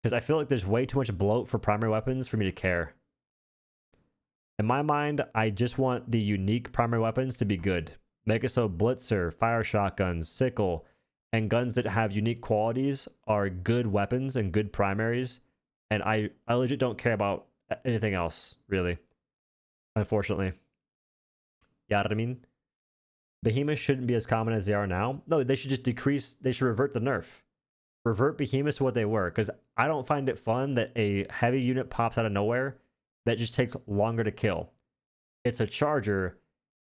because I feel like there's way too much bloat for primary weapons for me to care. In my mind, I just want the unique primary weapons to be good. Make it so Blitzer, fire shotguns, sickle, and guns that have unique qualities are good weapons and good primaries, and I legit don't care about anything else, really. Unfortunately. You know what I mean? Behemoths shouldn't be as common as they are now. No, they should just decrease, they should revert the nerf. Revert behemoths to what they were, because I don't find it fun that a heavy unit pops out of nowhere that just takes longer to kill. It's a charger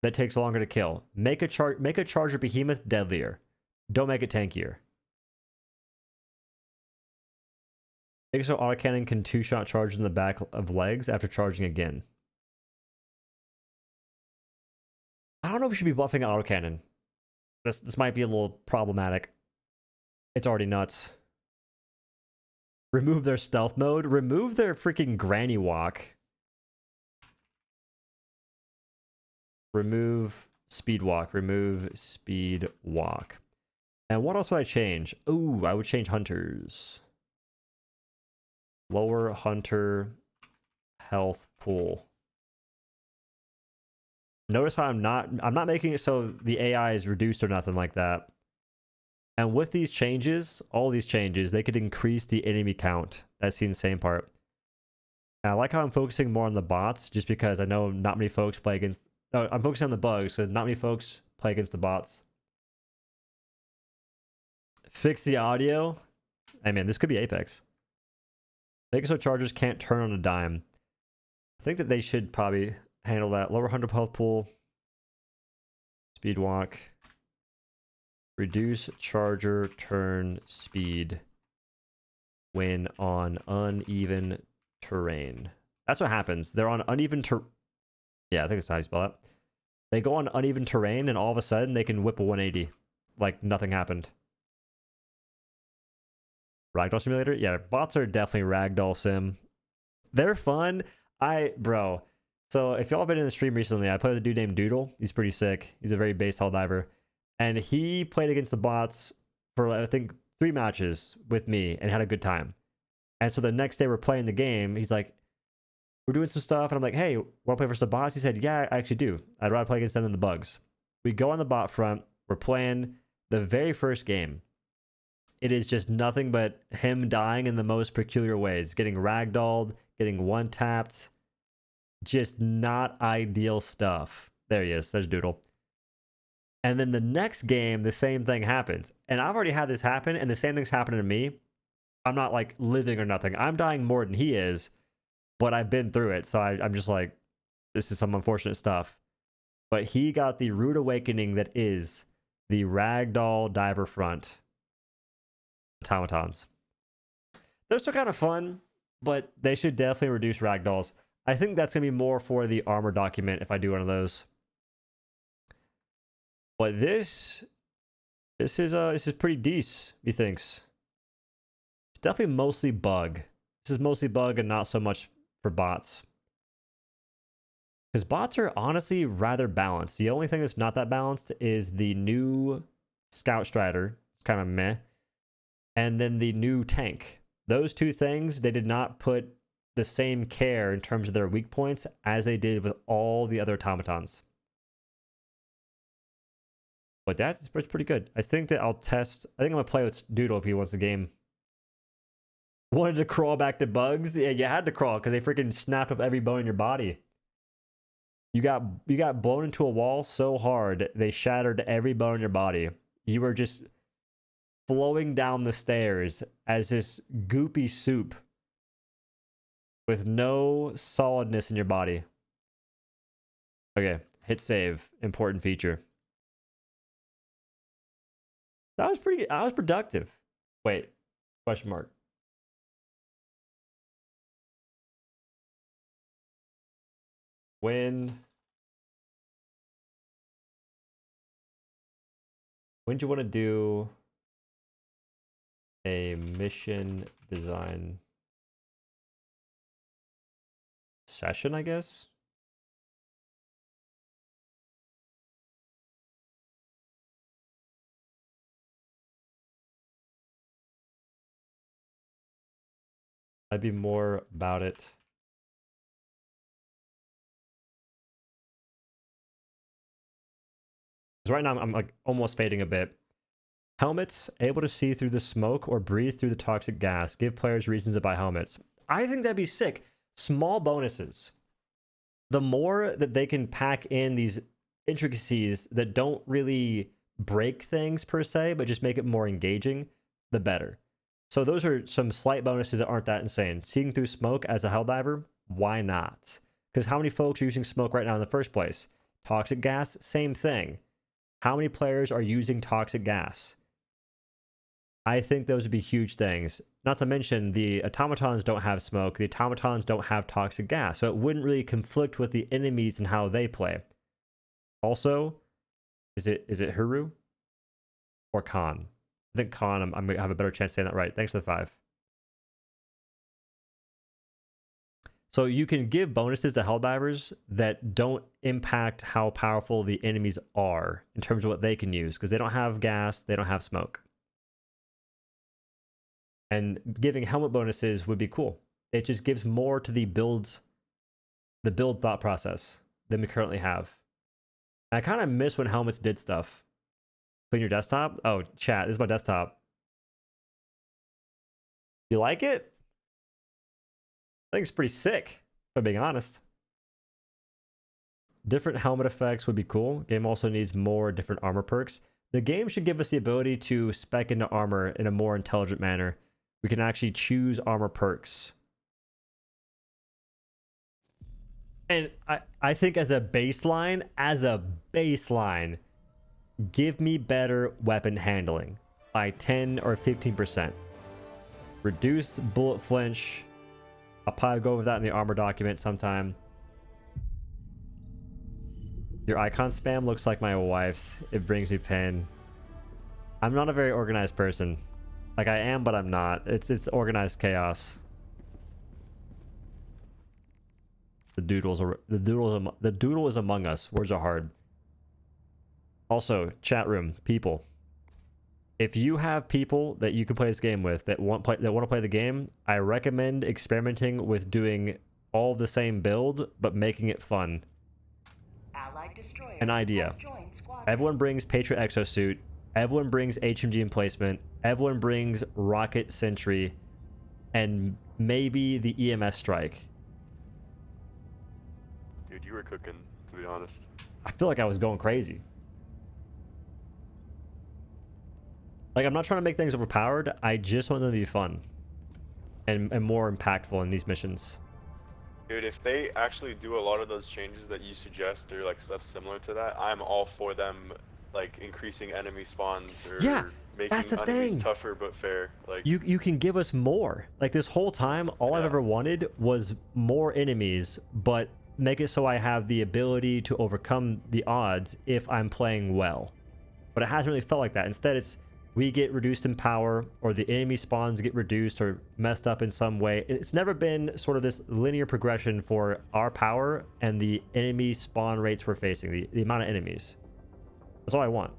that takes longer to kill. Make a charger behemoth deadlier. Don't make it tankier. Make so autocannon can 2-shot charge in the back of legs after charging again. I don't know if we should be buffing autocannon. This might be a little problematic. It's already nuts. Remove their stealth mode. Remove their freaking granny walk. Remove speed walk. Remove speed walk. And what else would I change? Ooh, I would change hunters. Lower hunter health pool. Notice how I'm not making it so the AI is reduced or nothing like that. And with these changes, all these changes, they could increase the enemy count. That's the insane part. And I like how I'm focusing more on the bots, just because I know not many folks play against... No, I'm focusing on the bugs, because not many folks play against the bots. Fix the audio. Hey man, this could be Apex. Make it so chargers can't turn on a dime. I think that they should probably handle that. Lower 100 health pool. Speed walk. Reduce charger turn speed when on uneven terrain. That's what happens. They're on uneven Yeah, I think that's how you spell it. They go on uneven terrain and all of a sudden they can whip a 180. Like nothing happened. Ragdoll simulator? Yeah, bots are definitely ragdoll sim. They're fun. Bro. So if y'all have been in the stream recently, I played with a dude named Doodle. He's pretty sick. He's a very base Helldiver. And he played against the bots for, I think, 3 matches with me and had a good time. And so the next day we're playing the game. He's like, we're doing some stuff. And I'm like, hey, want to play versus the bots? He said, yeah, I actually do. I'd rather play against them than the bugs. We go on the bot front. We're playing the very first game. It is just nothing but him dying in the most peculiar ways. Getting ragdolled, getting one-tapped. Just not ideal stuff. There he is. There's Doodle. And then the next game, the same thing happens. And I've already had this happen, and the same thing's happening to me. I'm not, like, living or nothing. I'm dying more than he is, but I've been through it. So I'm just like, this is some unfortunate stuff. But he got the rude awakening that is the ragdoll diver front automatons. They're still kind of fun, but they should definitely reduce ragdolls. I think that's going to be more for the armor document if I do one of those. But this is pretty decent, methinks. It's definitely mostly bug. This is mostly bug and not so much for bots. Because bots are honestly rather balanced. The only thing that's not that balanced is the new Scout Strider. It's kind of meh. And then the new tank. Those two things, they did not put the same care in terms of their weak points as they did with all the other automatons. But that's pretty good. I think that I'll test... I think I'm going to play with Doodle if he wants the game. Wanted to crawl back to bugs? Yeah, you had to crawl because they freaking snapped up every bone in your body. You got blown into a wall so hard, they shattered every bone in your body. You were just flowing down the stairs as this goopy soup with no solidness in your body. Okay, hit save. Important feature. That was productive. Wait, question mark. When do you want to do a mission design session, I guess? I'd be more about it. Because right now I'm like almost fading a bit. Helmets, able to see through the smoke or breathe through the toxic gas. Give players reasons to buy helmets. I think that'd be sick. Small bonuses. The more that they can pack in these intricacies that don't really break things per se, but just make it more engaging, the better. So those are some slight bonuses that aren't that insane. Seeing through smoke as a Helldiver, why not? Because how many folks are using smoke right now in the first place? Toxic gas, same thing. How many players are using toxic gas? I think those would be huge things. Not to mention, the automatons don't have smoke. The automatons don't have toxic gas. So it wouldn't really conflict with the enemies and how they play. Also, is it Huru? Or Khan? I think Khan, I'm going to have a better chance saying that right. Thanks for the 5. So you can give bonuses to Helldivers that don't impact how powerful the enemies are in terms of what they can use. Because they don't have gas, they don't have smoke. And giving helmet bonuses would be cool. It just gives more to the build thought process than we currently have. I kind of miss when helmets did stuff. Clean your desktop? Oh, chat, this is my desktop. You like it? I think it's pretty sick, if I'm being honest. Different helmet effects would be cool. Game also needs more different armor perks. The game should give us the ability to spec into armor in a more intelligent manner. We can actually choose armor perks. And I think as a baseline, give me better weapon handling by 10 or 15%. Reduce bullet flinch. I'll probably go over that in the armor document sometime. Your icon spam looks like my wife's. It brings me pain. I'm not a very organized person. Like I am, but I'm not. It's organized chaos. The doodle is among us. Words are hard. Also, chat room people. If you have people that you can play this game with that want to play the game, I recommend experimenting with doing all the same build but making it fun. An idea. Everyone brings Patriot Exosuit. Everyone brings HMG emplacement. Everyone brings Rocket Sentry, and maybe the EMS Strike. Dude, you were cooking, to be honest. I feel like I was going crazy. Like, I'm not trying to make things overpowered. I just want them to be fun and more impactful in these missions. Dude, if they actually do a lot of those changes that you suggest or like stuff similar to that, I'm all for them, like increasing enemy spawns or making enemies tougher but fair. Like you can give us more. Like this whole time, all I've ever wanted was more enemies, but make it so I have the ability to overcome the odds if I'm playing well. But it hasn't really felt like that. Instead, it's we get reduced in power, or the enemy spawns get reduced or messed up in some way. It's never been sort of this linear progression for our power and the enemy spawn rates we're facing, the amount of enemies. That's all I want.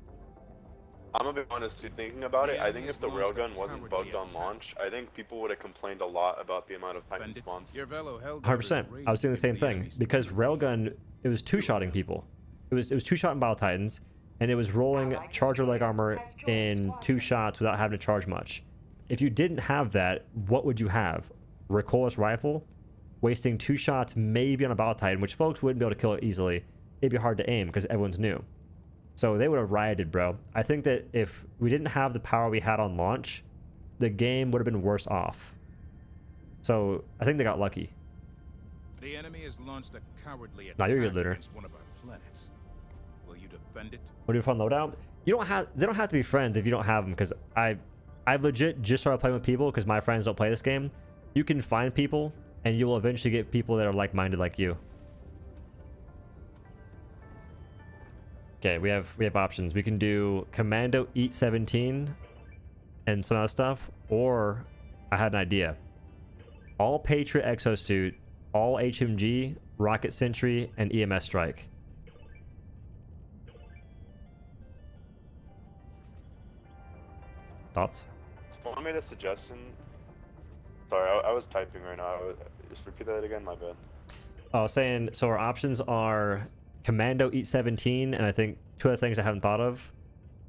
I'm gonna be honest, dude, thinking about it, I think if the railgun wasn't bugged on launch, I think people would have complained a lot about the amount of Titan spawns. 100%. I was doing the same thing. Because railgun, it was two-shotting people. It was two-shotting Battle Titans, and it was rolling charger leg armor in 2 shots without having to charge much. If you didn't have that, what would you have? Recoilless rifle, wasting 2 shots maybe on a Battle Titan, which folks wouldn't be able to kill it easily. It'd be hard to aim because everyone's new. So they would have rioted, bro. I think that if we didn't have the power we had on launch, the game would have been worse off. So I think they got lucky. The enemy has launched a cowardly attack Nah, you're good, Looter. against one of our planets. Will you defend it? Want to do a fun loadout? You don't have. They don't have to be friends if you don't have them. Because I've legit just started playing with people because my friends don't play this game. You can find people, and you will eventually get people that are like-minded like you. Okay, we have options. We can do Commando Eat 17 and some other stuff, or I had an idea. All Patriot Exosuit, all HMG, Rocket Sentry, and EMS Strike. Thoughts? Someone made a suggestion. Sorry, I was typing right now. Just repeat that again, my bad. Oh, saying, so our options are Commando Eat 17, and I think 2 other things I haven't thought of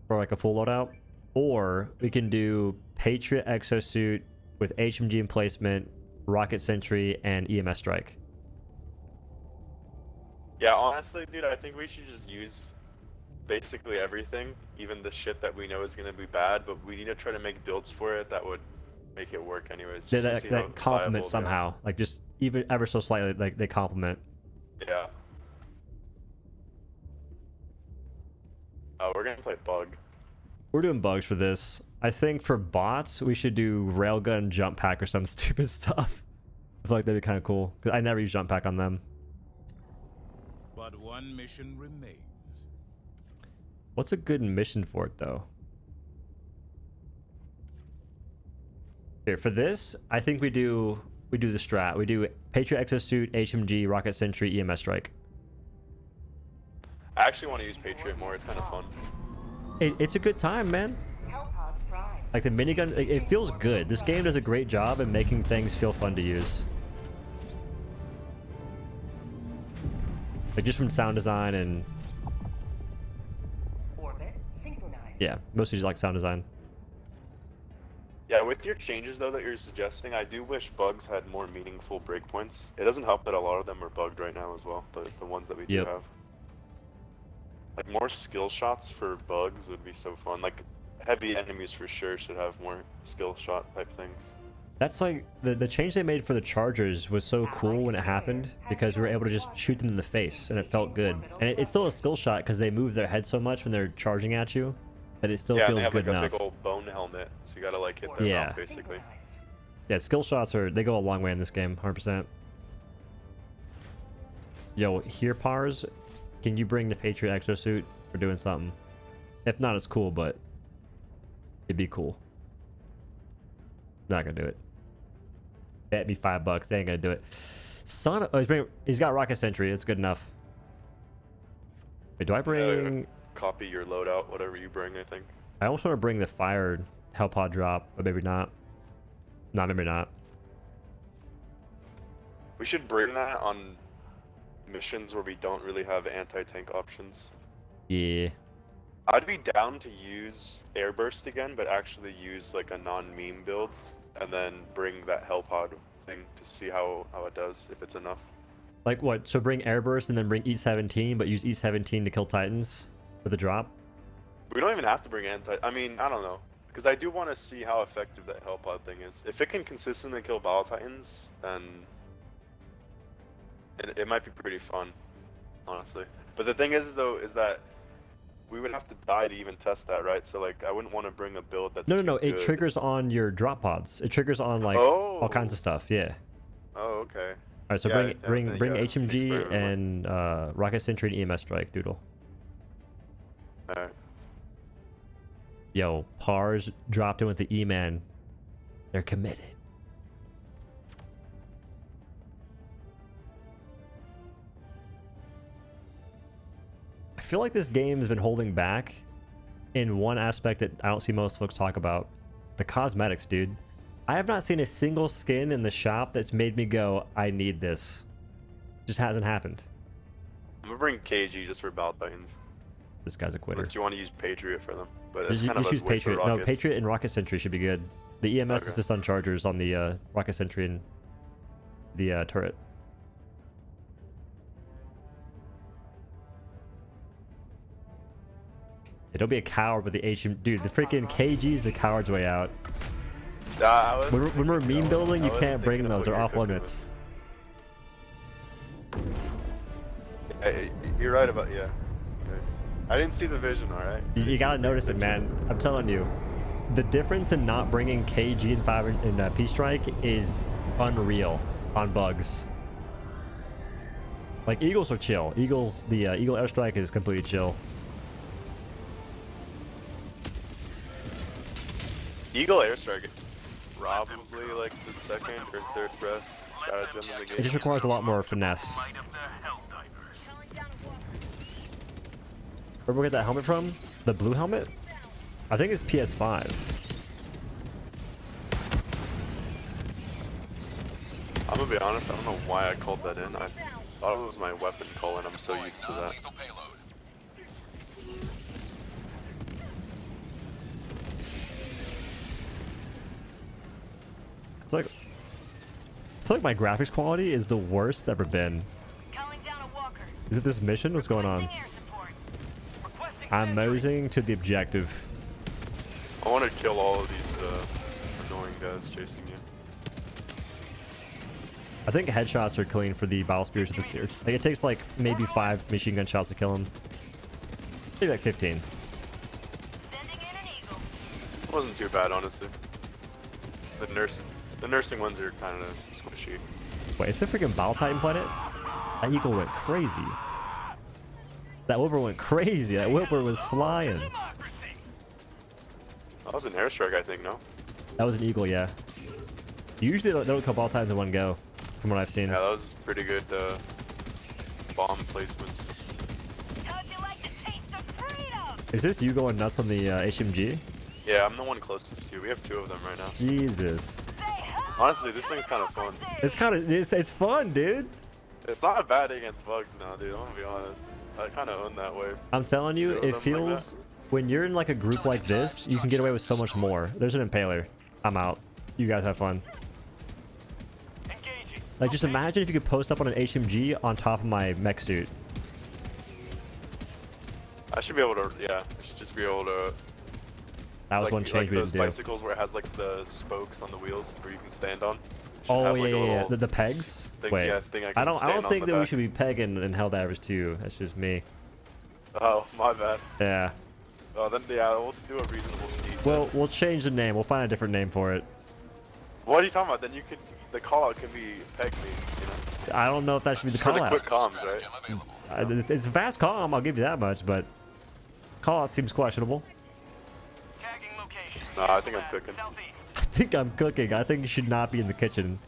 for like a full loadout. Or we can do Patriot Exosuit with HMG emplacement, Rocket Sentry, and EMS Strike. Yeah, honestly, dude, I think we should just use basically everything, even the shit that we know is going to be bad, but we need to try to make builds for it that would make it work anyways. Just that complement somehow. Like just even ever so slightly, like they complement. Yeah. We're gonna play bug. We're doing bugs for this. I think for bots, we should do railgun jump pack or some stupid stuff. I feel like that'd be kind of cool. Because I never use jump pack on them. But one mission remains. What's a good mission for it, though? Here, for this, I think we do the strat. We do Patriot Exosuit, HMG, Rocket Sentry, EMS Strike. I actually want to use Patriot more. It's kind of fun. It's a good time, man. Like the minigun, it feels good. This game does a great job in making things feel fun to use. Like just from sound design and Yeah, mostly just like sound design. Yeah, with your changes though that you're suggesting, I do wish bugs had more meaningful breakpoints. It doesn't help that a lot of them are bugged right now as well, the ones that we do have. Like more skill shots for bugs would be so fun. Like heavy enemies for sure should have more skill shot type things. That's like the change they made for the chargers was so cool when it happened because we were able to just shoot them in the face and it felt good. And it's still a skill shot because they move their head so much when they're charging at you that it still feels they have good like enough. A big old bone helmet, so you gotta like hit their mouth basically. Yeah, skill shots they go a long way in this game, 100%. Yo, here Pars, can you bring the Patriot exosuit? We're doing something. If not, it's cool, but it'd be cool. Not gonna do it. Bet me $5. They ain't gonna do it. Son of... Oh, he's got rocket sentry. It's good enough. Wait, do I bring... Copy your loadout, whatever you bring, I think. I also want to bring the fired hell pod drop, but maybe not. Nah, maybe not. We should bring that on missions where we don't really have anti-tank options. Yeah. I'd be down to use Airburst again, but actually use like a non-meme build, and then bring that hell pod thing to see how it does, if it's enough. Like what? So bring Airburst and then bring E17, but use E17 to kill Titans for the drop? We don't even have to bring I mean, I don't know. Because I do want to see how effective that hell pod thing is. If it can consistently kill Battle Titans, then it might be pretty fun, honestly. But the thing is, though, is that we would have to die to even test that, right? So, like, I wouldn't want to bring a build that's No. good. It triggers on your drop pods. It triggers on, like, all kinds of stuff, yeah. Oh, okay. Alright, so bring HMG and Rocket Sentry and EMS Strike, Doodle. Alright. Yo, Pars dropped in with the E-Man. They're committed. I feel like this game has been holding back in one aspect that I don't see most folks talk about. The cosmetics, dude. I have not seen a single skin in the shop that's made me go, I need this. Just hasn't happened. I'm gonna bring KG just for Battle Titans. This guy's a quitter. Unless you want to use Patriot for them. But it's Just kind of use a waste Patriot. of No, rockets. Patriot and Rocket Sentry should be good. The EMS is just on chargers on the Rocket Sentry and the turret. Yeah, don't be a coward with the HM. Dude, the freaking KG is the coward's way out. When we're meme building, you can't bring those. They're off limits. You're right about, I didn't see the vision, alright? You gotta notice it, man. I'm telling you. The difference in not bringing KG and 5 and P-Strike is unreal on bugs. Like, Eagles are chill. The Eagle Airstrike is completely chill. Eagle Airstrike is probably like the second or third best stratagem in the game. It just requires a lot more finesse. Where did we get that helmet from? The blue helmet? I think it's PS5. I'm gonna be honest, I don't know why I called that in. I thought it was my weapon call and I'm so used to that. I feel like my graphics quality is the worst it's ever been. Is it this mission? What's going on? I'm mosing to the objective. I want to kill all of these annoying guys chasing you. I think headshots are clean for the battle spears at this tier. Like, it takes like maybe 5 machine gun shots to kill them. Maybe like 15. It wasn't too bad, honestly. The nursing ones are kind of squishy. Wait, is it freaking Battle Titan planet? That eagle went crazy. That Whipper went crazy. That Whipper was flying. That was an airstrike, I think, no? That was an eagle, yeah. Usually they don't kill Battle Titans in one go, from what I've seen. Yeah, that was pretty good bomb placements. Is this you going nuts on the HMG? Yeah, I'm the one closest to you. We have 2 of them right now. Jesus. Honestly, this thing's kind of fun. It's fun, dude. It's not bad against bugs now, dude. I'm gonna be honest. I kind of own that wave. I'm telling you, it feels when you're in like a group like this, you can get away with so much more. There's an impaler. I'm out. You guys have fun. Like, just imagine if you could post up on an HMG on top of my mech suit. I should be able to, yeah, I should just be able to. That was like, one change like we those didn't do. bicycles where it has like the spokes on the wheels where you can stand on. Oh have, yeah, like, a yeah, yeah. little The pegs. thing, Wait, yeah, thing I can don't stand on think the that we back. should be pegging in Helldivers 2. That's just me. Oh, my bad. Yeah. Oh, then yeah, we'll do a reasonable seat. Well, we'll change the name. We'll find a different name for it. What are you talking about? Then you could, the call out can be peg me, you know? I don't know if that should be the For call the out. quick comms, right? It's a fast comm, I'll give you that much, but call out seems questionable. No, I think I'm cooking. I think I'm cooking. I think you should not be in the kitchen.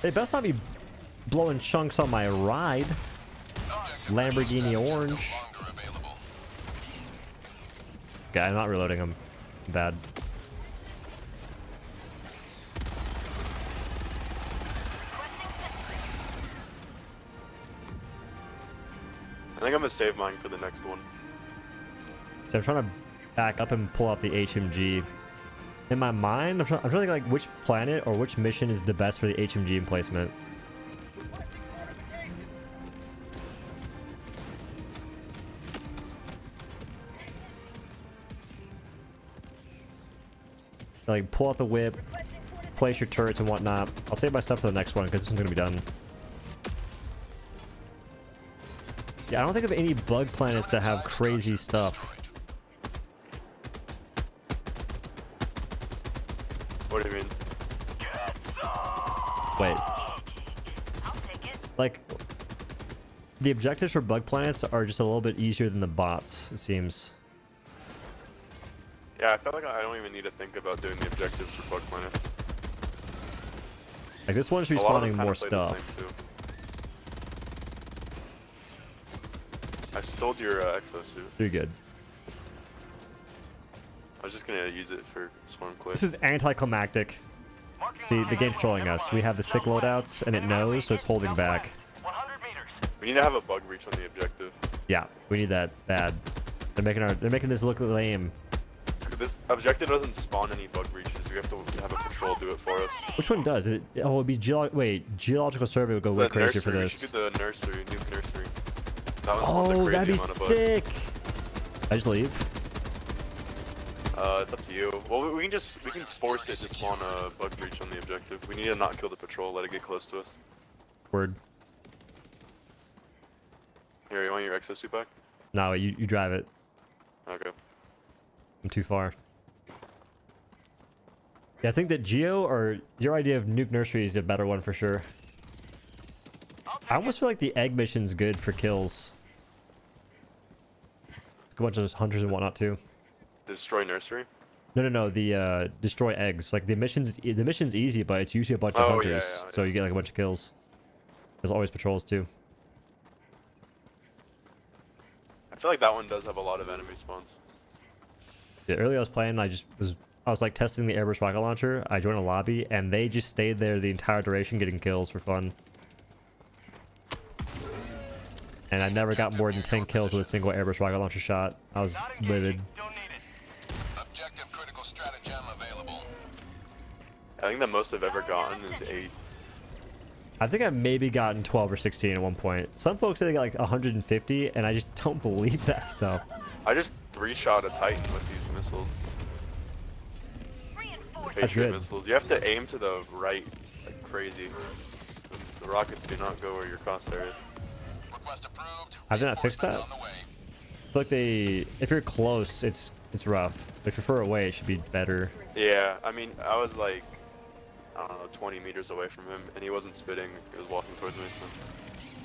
They best not be blowing chunks on my ride. Lamborghini orange. Okay, I'm not reloading them. Bad. I think I'm gonna save mine for the next one. So I'm trying to back up and pull out the HMG. In my mind, I'm trying to think like which planet or which mission is the best for the HMG emplacement. Like pull out the whip, place your turrets and whatnot. I'll save my stuff for the next one because this one's gonna be done. Yeah, I don't think of any bug planets that have crazy stuff. What do you mean? Wait. Like, the objectives for bug planets are just a little bit easier than the bots, it seems. Yeah, I feel like I don't even need to think about doing the objectives for bug planets. Like, this one should be A lot of spawning them more kinda play the stuff. same, too. I stole your exosuit. You're good. I was just gonna use it for swarm clay. This is anticlimactic. See, the game's trolling us. We have the sick loadouts, and it knows, so it's holding back. We need to have a bug breach on the objective. Yeah, we need that bad. They're making this look lame. This objective doesn't spawn any bug breaches. We have to have a patrol do it for us. Which one does it? Oh, it'd be geological survey would go way crazier for We this. should do the nursery, nuke nursery. That one's Oh, a crazy that'd be amount of bugs. sick. I just leave. It's up to you. Well, we can force it to spawn a bug breach on the objective. We need to not kill the patrol, let it get close to us. Word. Here, you want your exosuit back? No, you drive it. Okay. I'm too far. Yeah, I think that Geo or your idea of nuke nursery is a better one for sure. I almost feel like the egg mission's good for kills. A bunch of those hunters and whatnot too. Destroy nursery? No. The destroy eggs. Like the mission's easy, but it's usually a bunch of Oh, hunters, yeah. so you get like a bunch of kills. There's always patrols too. I feel like that one does have a lot of enemy spawns. Yeah, earlier I was playing, I was like testing the Airburst rocket launcher. I joined a lobby and they just stayed there the entire duration getting kills for fun. And I never got more than 10 kills with a single Airburst rocket launcher shot. I was livid. Objective critical stratagem available. I think the most I've ever gotten is 8. I think I've maybe gotten 12 or 16 at one point. Some folks say they got like 150 and I just don't believe that stuff. I just 3-shot a Titan with these missiles. That's good. Missiles. You have to aim to the right like crazy. The rockets do not go where your crosshair is. Request approved. Have they not fixed that? On the way. I feel like if you're close, it's rough. If you're far away, it should be better. Yeah, I mean, I was like, I don't know, 20 meters away from him, and he wasn't spitting. He was walking towards me, so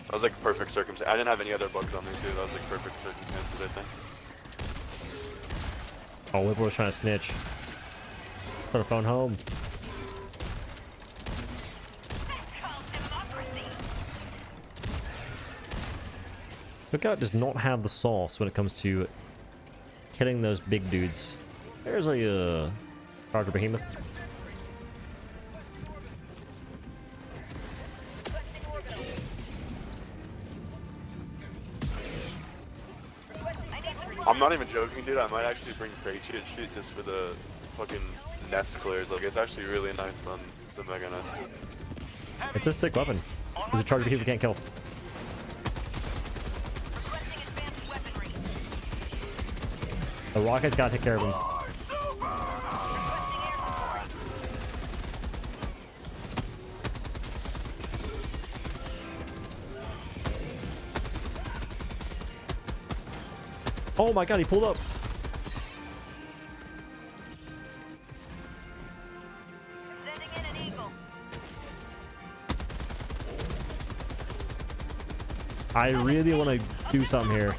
that was like perfect circumstance. I didn't have any other bugs on me too. That was like perfect circumstances, I think. Oh, Whipple was trying to snitch. Put a phone home. Lookout does not have the sauce when it comes to killing those big dudes. There's a Charger behemoth. I'm not even joking, dude. I might actually bring Patriot shit just for the fucking nest clears. Like, it's actually really nice on the Mega Nest. It's a sick weapon. There's a charger behemoth can't kill. The rocket's gotta take care of him. Oh my god, he pulled up. Sending in an eagle. I really want to do something here.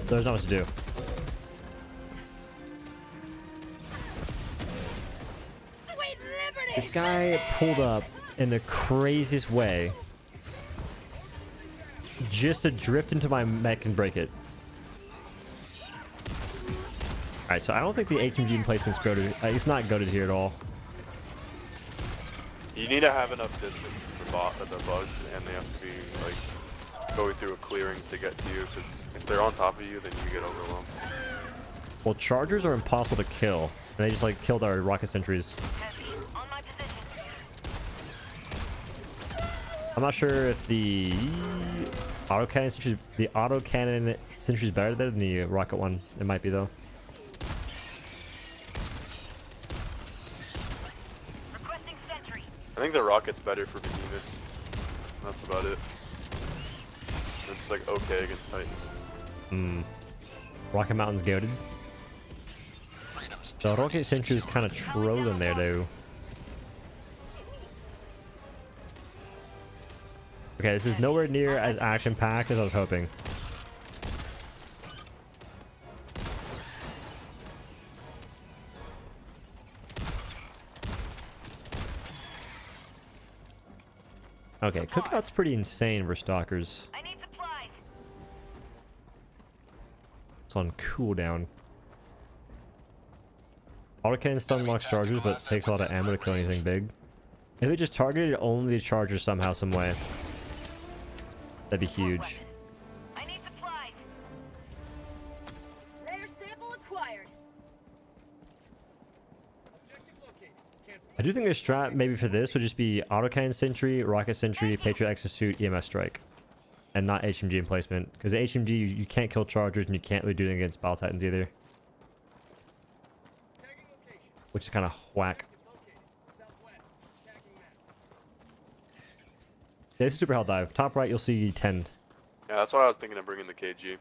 There's not much to do. This guy pulled up in the craziest way just to drift into my mech and break it. Alright, so I don't think the HMG emplacement's goated. It's not goated here at all. You need to have enough distance for the bugs, and they have to be like going through a clearing to get to you. Because if they're on top of you, then you get overwhelmed. Well, chargers are impossible to kill, and they just like killed our rocket sentries. On my position. I'm not sure if the autocannon sentry is better than the rocket one. It might be though. Requesting sentry. I think the rocket's better for behemoths. That's about it. It's like okay against Titans. Rocket Mountain's goated. The rocket sentry is kind of trolling there though. Okay, this is nowhere near as action-packed as I was hoping. Okay, Cookout's pretty insane for stalkers. I need supplies. It's on cooldown. Autocannon stun locks chargers, but takes a lot of ammo to kill anything big. If it just targeted only the chargers somehow, some way, that'd be huge. I need supplies. Layer sample acquired. I do think their strat maybe for this would just be autocannon sentry, rocket sentry, patriot exosuit, EMS strike, and not HMG emplacement. Because the HMG you can't kill chargers and you can't really do it against battle titans either, which is kind of whack. Yeah, this is super hell dive. Top right, you'll see 10. Yeah, that's why I was thinking of bringing the KG.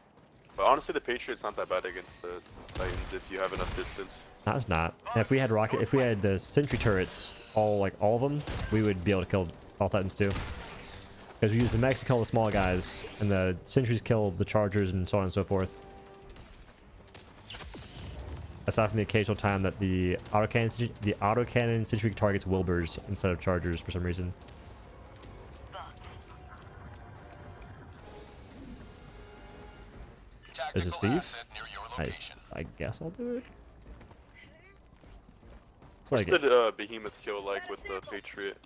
But honestly, the Patriot's not that bad against the Titans if you have enough distance. No, it's not. And if we had the sentry turrets, all of them, we would be able to kill all titans too. Because we use the mechs to kill the small guys, and the sentries kill the chargers, and so on and so forth. Aside from the occasional time that the autocannon sentry targets Wilburs instead of chargers for some reason. There's a sieve? I guess I'll do it. It's like What's the behemoth kill like with the Patriot?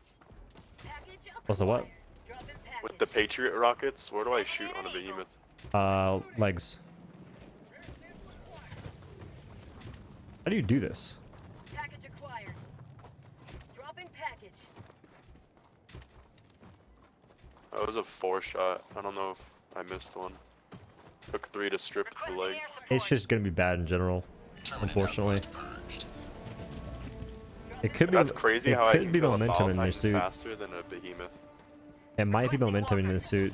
what's the what? With the Patriot rockets, where do I shoot on a behemoth? Legs. How do you do this? Package acquired. Dropping package. That was a 4-shot. I don't know if I missed one. Took 3 to strip the leg. It's just gonna be bad in general, unfortunately. It could be. That's crazy how I can be kill a momentum in Titan this suit. faster than a behemoth. It might be momentum in this suit.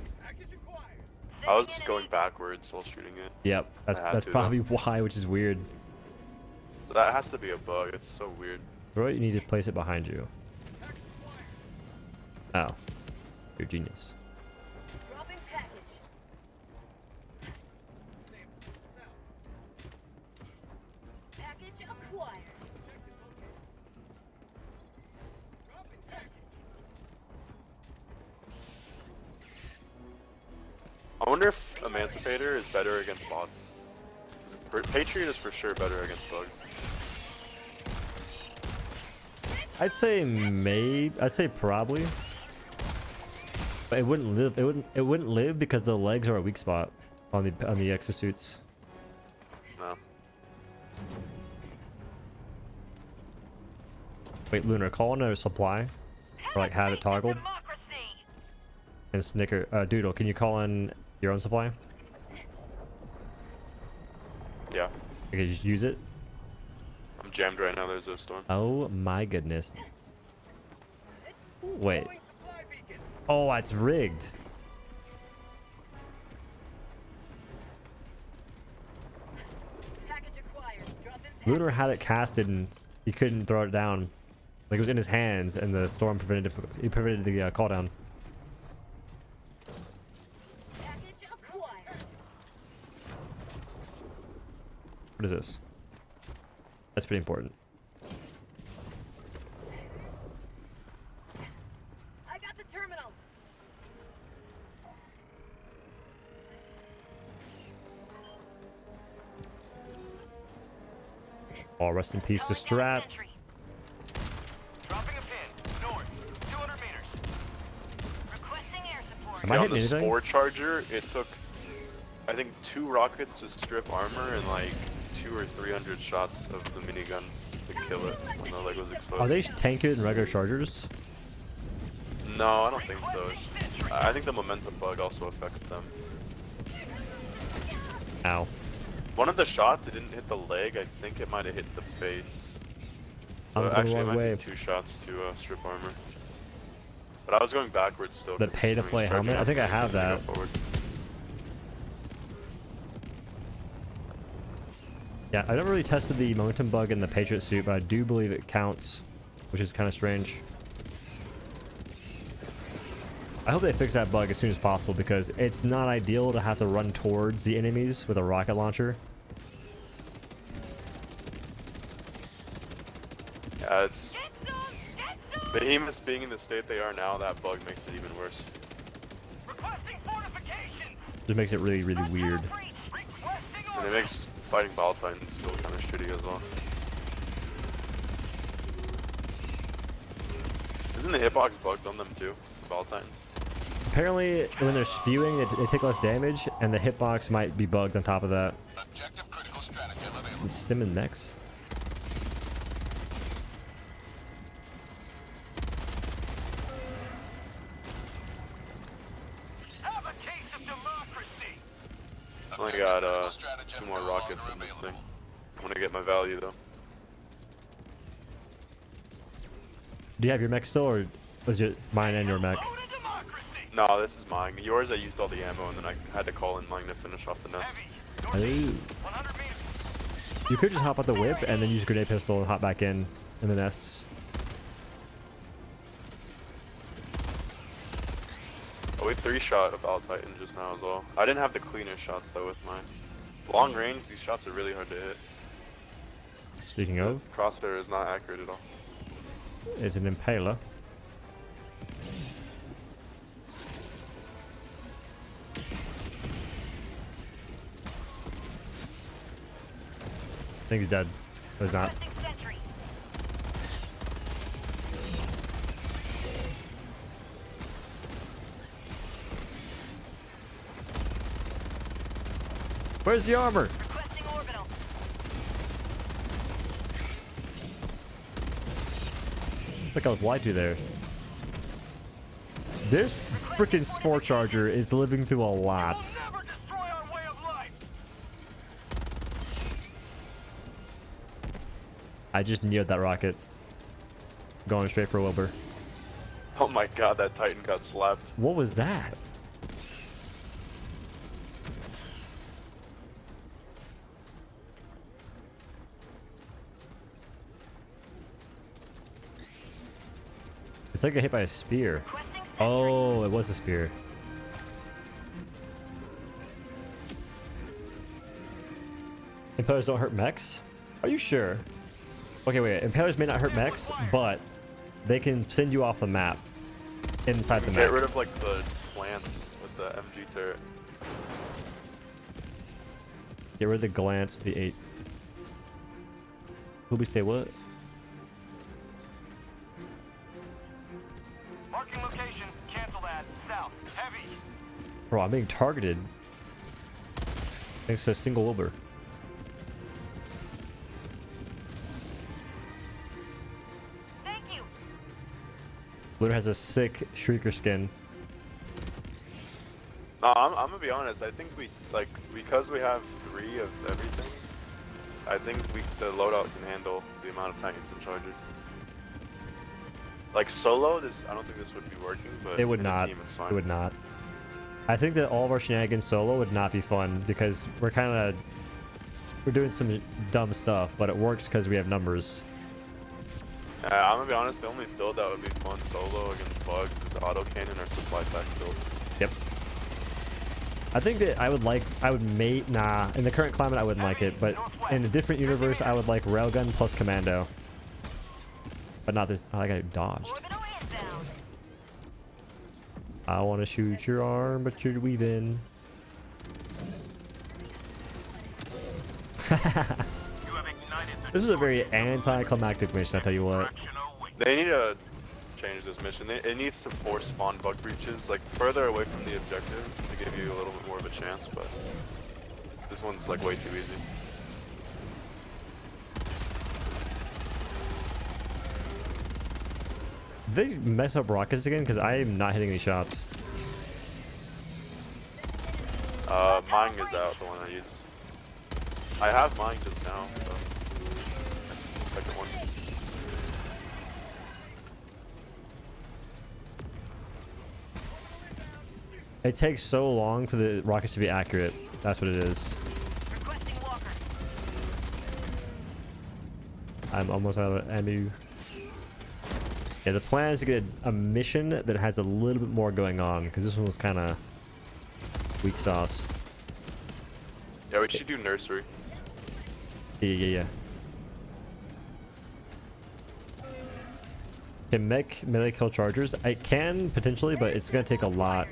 I was just going backwards while shooting it. Yep, that's probably why, which is weird. That has to be a bug. It's so weird. Right, you need to place it behind you. Oh, you're a genius. Dropping package. Package acquired. I wonder if Emancipator is better against bots. 'Cause Patriot is for sure better against bugs. I'd say maybe. I'd say probably. But it wouldn't live. It wouldn't live because the legs are a weak spot on the exosuits. No. Wait, Lunar, call in a supply, or like have it toggled. And Snicker, Doodle, can you call in your own supply? Yeah. Okay, just use it. I'm jammed right now. There's a storm. Oh my goodness. Wait. Oh, it's rigged. Package acquired. Drop in Lunar had it casted and he couldn't throw it down. Like it was in his hands, and the storm prevented the call down. package acquired. What is this? That's pretty important. I got the terminal. Oh, rest in peace to Strat. Dropping a pin. North. 200 meters. Requesting air support. Am I on hitting the anything? Spore Charger, it took, I think, 2 rockets to strip armor and like 200 or 300 shots of the minigun to kill it when the leg was exposed. Are they tankier than regular chargers? No, I don't think so. I think the momentum bug also affects them. Ow. One of the shots, it didn't hit the leg. I think it might have hit the base. I'm So going the actually, it wrong might way. be 2 shots to strip armor. But I was going backwards still. The 'cause pay-to-play it's charging helmet? I up think I and have then you that. go forward. Yeah, I never really tested the momentum bug in the Patriot suit, but I do believe it counts, which is kind of strange. I hope they fix that bug as soon as possible because it's not ideal to have to run towards the enemies with a rocket launcher. Yeah, it's... Behemoths being in the state they are now, that bug makes it even worse. Requesting fortifications. Just makes it really, really weird. Requesting And it makes fighting Ball Titans feel kind of shitty as well. Isn't the hitbox bugged on them too, the Ball Titans? Apparently, when they're spewing, they take less damage, and the hitbox might be bugged on top of that. Objective critical stratagem available. Stim and mechs? Have a taste of democracy. I only got 2 more rockets in this thing. I'm gonna get my value though. Do you have your mech still, or was it mine and your mech? Vote of democracy. No, this is mine. Yours I used all the ammo and then I had to call in mine to finish off the nest. Heavy. Ooh. 100 meters. You could just hop out the whip and then use grenade pistol and hop back in the nests. Oh, we 3-shot a Ball Titan just now as well. I didn't have the cleanest shots though with mine. Long range, these shots are really hard to hit. Speaking of, Crosshair is not accurate at all. is an impaler. I think he's dead. But he's not. Requesting sentry. Where's the armor? Requesting orbital. I think I was lied to there. This freaking Spore Charger is living through a lot. Never destroy our way of life. I just kneeled that rocket. Going straight for Wilbur. Oh my god, that Titan got slapped. What was that? It's like I hit by a spear. Requesting sentry. Oh, it was a spear. Impalers don't hurt mechs? Are you sure? Okay, wait. Impalers may not hurt mechs, but they can send you off the map. Inside the Get map. rid of like the plants with the MG turret. Get rid of the glance with the 8. Who we say what? Marking location. Cancel that. South. Heavy. Bro, I'm being targeted. Thanks to a single Wilbur. Thank you. Wilbur has a sick Shrieker skin. No, I'm gonna be honest. I think we like because we have 3 of everything. I think the loadout can handle the amount of Titans and Chargers. Like solo, I don't think this would be working, but It would in a not. team, it's fine. It would not. I think that all of our shenanigans solo would not be fun because we're doing some dumb stuff, but it works because we have numbers. I'm gonna be honest. The only build that would be fun solo against bugs is the autocannon or supply pack builds. Yep. I think that in the current climate I wouldn't like it, but in a different universe I would like railgun plus commando. But not this. Oh, I got dodged. Orbital inbound. I want to shoot your arm, but you're weaving. You have ignited the This is a very anticlimactic mission, I tell you what. direction await. They need to change this mission. It needs to force spawn bug breaches, like further away from the objective to give you a little bit more of a chance, but this one's like way too easy. Did they mess up rockets again? Because I am not hitting any shots. Mine is out, the one I use. I have mine just now, so that's the second one. It takes so long for the rockets to be accurate. That's what it is. Requesting walker. I'm almost out of ammo. Yeah, the plan is to get a mission that has a little bit more going on, because this one was kind of weak sauce. Yeah, we should do nursery. Yeah. Can mech melee kill chargers? I can, potentially, but it's going to take a lot.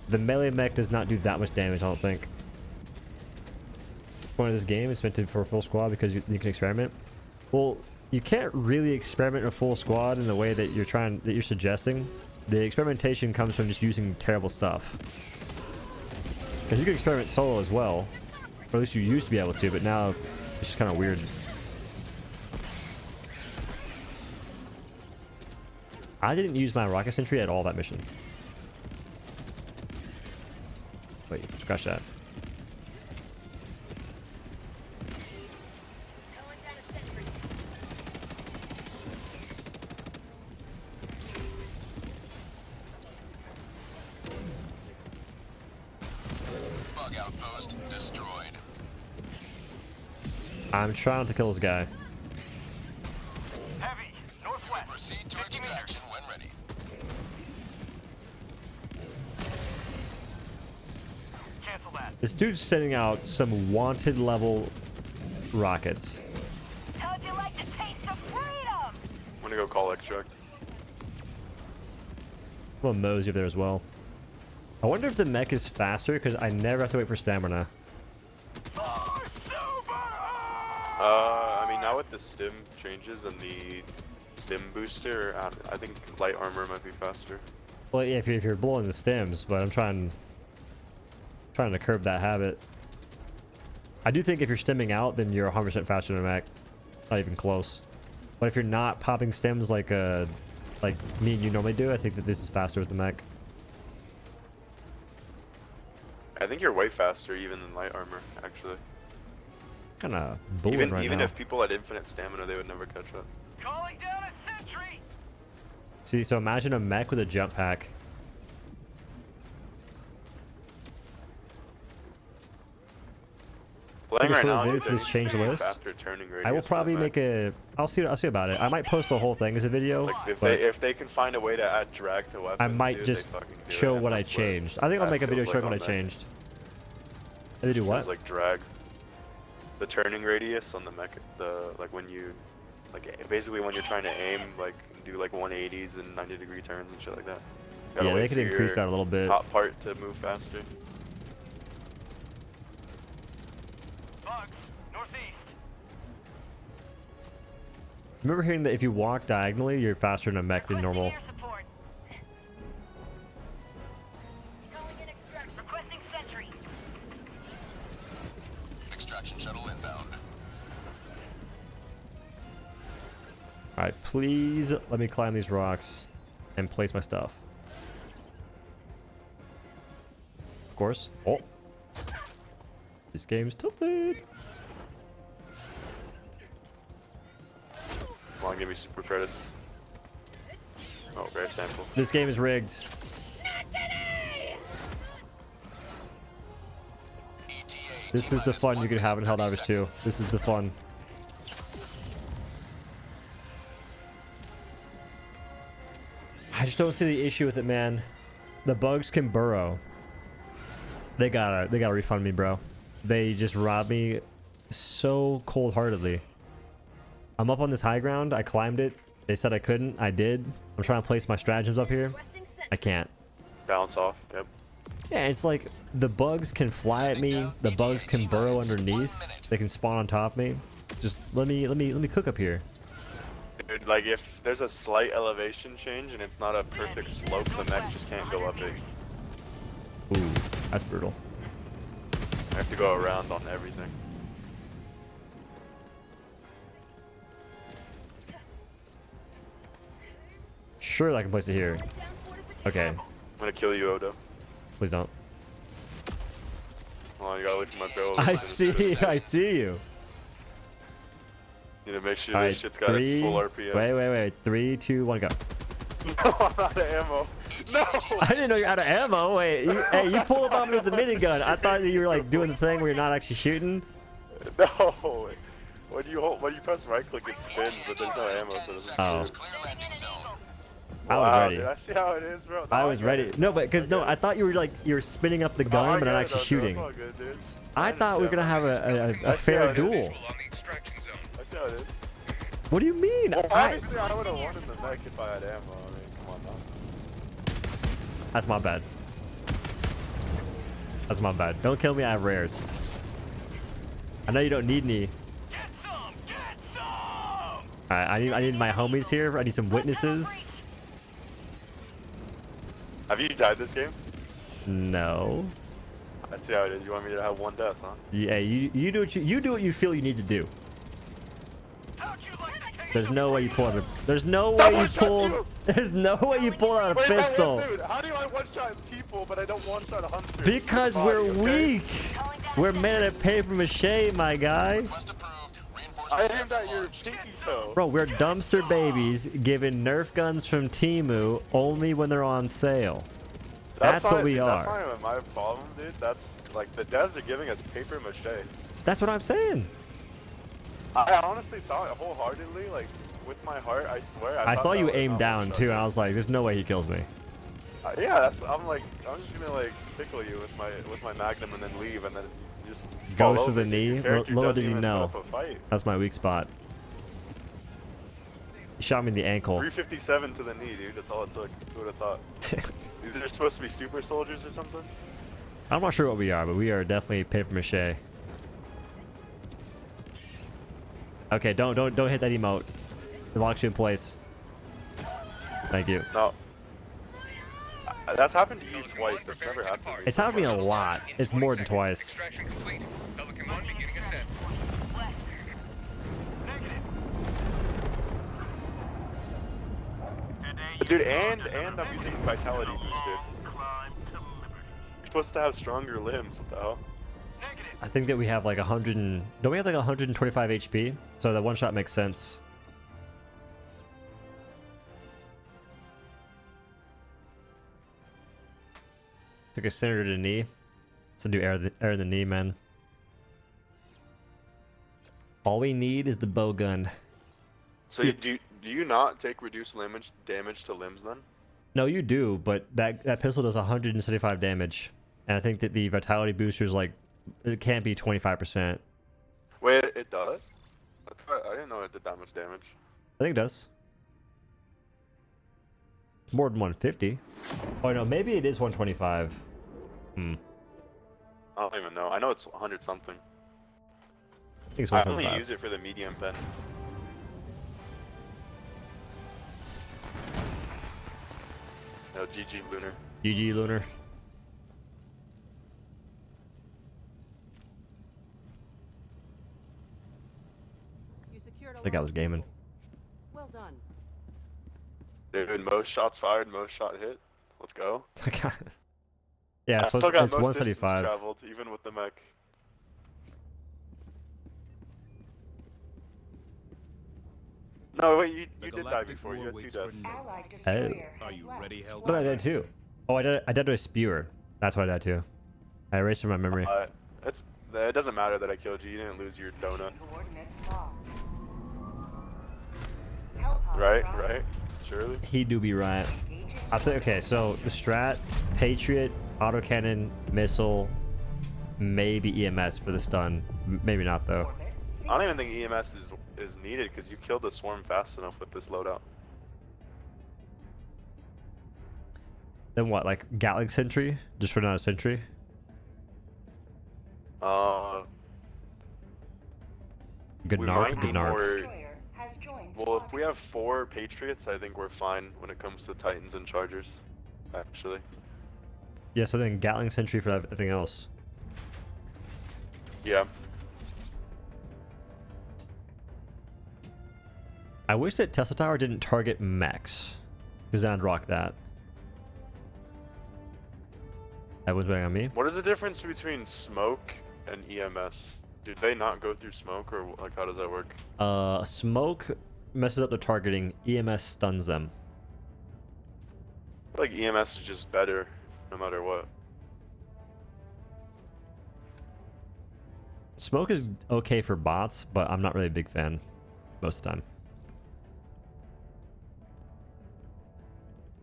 The melee mech does not do that much damage, I don't think. The point of this game is meant to for a full squad because you can experiment. Well, you can't really experiment in a full squad in the way that you're suggesting. The experimentation comes from just using terrible stuff. Because you can experiment solo as well. Or at least you used to be able to, but now it's just kind of weird. I didn't use my rocket sentry at all that mission. Wait, scratch that. Calling down a sentry. Bug outpost destroyed. I'm trying to kill this guy. Heavy. Northwest. Proceed to 50 meters. extraction when ready. Cancel that. This dude's sending out some wanted level rockets. How'd you like the taste of freedom? I'm gonna go call extract. I'm gonna mosey up there as well. I wonder if the mech is faster because I never have to wait for stamina. I mean, now with the stim changes and the stim booster, I think light armor might be faster. Well, yeah, if you're blowing the stems, but I'm trying to curb that habit. I do think if you're stemming out, then you're 100% faster than a mech. Not even close. But if you're not popping stems like me and you normally do, I think that this is faster with the mech. I think you're way faster even than light armor, actually. Kind of bullying right Even now. if people had infinite stamina, they would never catch up. Calling down a sentry. See, so imagine a mech with a jump pack. Playing right now, If this change the list, faster turning radius I will for the probably mech. make a. I'll see about it. I might post the whole thing as a video. Like but if they can find a way to add drag to weapons, I might dude, just they fucking do show it, and what I that's changed. I think I'll that make a video feels showing like what I on mech. changed. They do Feels what? like drag. The turning radius on the mech, when you, basically when you're trying to aim, do 180s and 90-degree turns and shit like that. Gotta Yeah, wait they could for increase your that a little bit. top part to move faster. remember hearing that if you walk diagonally, you're faster in a mech than normal. Requesting air support. Calling in extraction. Requesting sentry. Extraction shuttle inbound. Alright, please let me climb these rocks and place my stuff. Of course. Oh. This game's tilted. Come on, give me super credits. Oh, rare sample. This game is rigged. This is the fun you can have in Helldivers 2. This is the fun. I just don't see the issue with it, man. The bugs can burrow. They gotta refund me, bro. They just robbed me so cold-heartedly. I'm up on this high ground. I climbed it. They said I couldn't. I did. I'm trying to place my stratagems up here. I can't. Balance off. Yep. Yeah, it's like the bugs can fly at me. The bugs can burrow underneath. They can spawn on top of me. Just let me cook up here. Dude, like if there's a slight elevation change and it's not a perfect slope, the mech just can't go up it. Ooh, that's brutal. I have to go around on everything. Sure, I can place it here. Okay, I'm gonna kill you, OhDough. please don't. Hold on, you gotta wait till my barrel. I see you. Need to make sure Alright, this shit's got its full RPM. Wait. 3, 2, 1, go. No, I'm out of ammo. No! I didn't know you're out of ammo. Wait, hey, you pull up on me with the minigun. I thought that you were like doing the thing where you're not actually shooting. No! When you press right click, it spins, but there's no ammo, so it doesn't Oh. shoot. Clear landing zone. I was Wow, ready. dude, I see how it is, bro. No, I was get ready. it. No, but because no, get I it. thought you were like you're spinning up the No, gun, I but not get it, actually though, shooting. It's all good, dude. I thought we were gonna have a I see fair how it is. duel. Visual on the extraction zone. I see how it is. What do you mean? Well, obviously, I would have won in the mech if I had ammo. I mean, come on now. That's my bad. That's my bad. Don't kill me. I have rares. I know you don't need any. Get some! Get some! Alright, I need my homies here. I need some witnesses. Have you died this game? No. I see how it is. You want me to have one death, huh? Yeah, you do what you feel you need to do. How'd you like to taste There's no way you pull out a. There's no way Double you shot pull. you! There's no way you pull out a Wait, pistol. dude, how do I one-shot people, but I don't one-shot hunters? Because Body, we're okay? weak. We're made of paper mache, my guy. Request approved. I Reinforcements aimed at your pinky toe. Bro, we're dumpster babies given Nerf guns from Temu only when they're on sale. That's what we That's are. not even my problem, dude. That's like the devs are giving us paper mache. That's what I'm saying. I honestly thought wholeheartedly, like with my heart, I swear. I thought saw that you was aim not down one-shot. too, and I was like, "There's no way he kills me." Yeah, that's. I'm just gonna like tickle you with my magnum and then leave, and then just Goes fall to the over. knee. Your character Little doesn't did you even know. put up a fight. That's my weak spot. He shot me in the ankle. 357 to the knee, dude. That's all it took. Who would have thought? These are supposed to be super soldiers or something? I'm not sure what we are, but we are definitely paper mache. Okay, don't hit that emote. It locks you in place. Thank you. No. That's happened to you twice. That's never happened to me. It's happened to me a lot. It's more than twice. Extraction complete. Pelican 1 beginning ascent. Dude, and I'm using vitality boosted. You're supposed to have stronger limbs. What the hell? I think that we have like 100 and... Don't we have like 125 HP? So that one shot makes sense. Took a center to the knee. It's a new air in the knee, man. All we need is the bow gun. So do you not take reduced damage to limbs then? No, you do, but that pistol does 175 damage. And I think that the vitality booster is like... It can't be 25%. Wait, it does? I didn't know it did that much damage. I think it does. More than 150. Oh no, maybe it is 125. I don't even know. I know it's 100 something. I think it's I only 175. use it for the medium pen. No, GG Lunar. GG Lunar. I think I was gaming. Well done. Dude, most shots fired, most shot hit. Let's go. Yeah, I so still got it's most distance 175. traveled, even with the mech. No, wait, you did die galactic before. You war had 2 waits deaths. for no one. Allied destroyer Are has you left. ready, Helldivers? What did I die to? Oh, I died to a spewer. That's what I died to. I erased from my memory. It doesn't matter that I killed you. You didn't lose your donut. Coordinates locked. Hellpod Right, drop. right. Surely. He do be right. Engaging I think, okay, so the strat, Patriot, autocannon, missile, maybe EMS for the stun. Maybe not though. orbit. I don't even think EMS is needed because you killed the swarm fast enough with this loadout. Then what, like Gatling Sentry? Just for not a Sentry? Good We narc, might good need narc. more- Destroyer has joined Well, if we squadron. have 4 Patriots, I think we're fine when it comes to Titans and Chargers. Actually. Yeah, so then Gatling Sentry for everything else. Yeah. I wish that Tesla Tower didn't target mechs, because then I'd rock that. Everyone's betting on me. What is the difference between smoke and EMS? Do they not go through smoke, or like how does that work? Smoke messes up the targeting. EMS stuns them. I feel like EMS is just better, no matter what. Smoke is okay for bots, but I'm not really a big fan most of the time.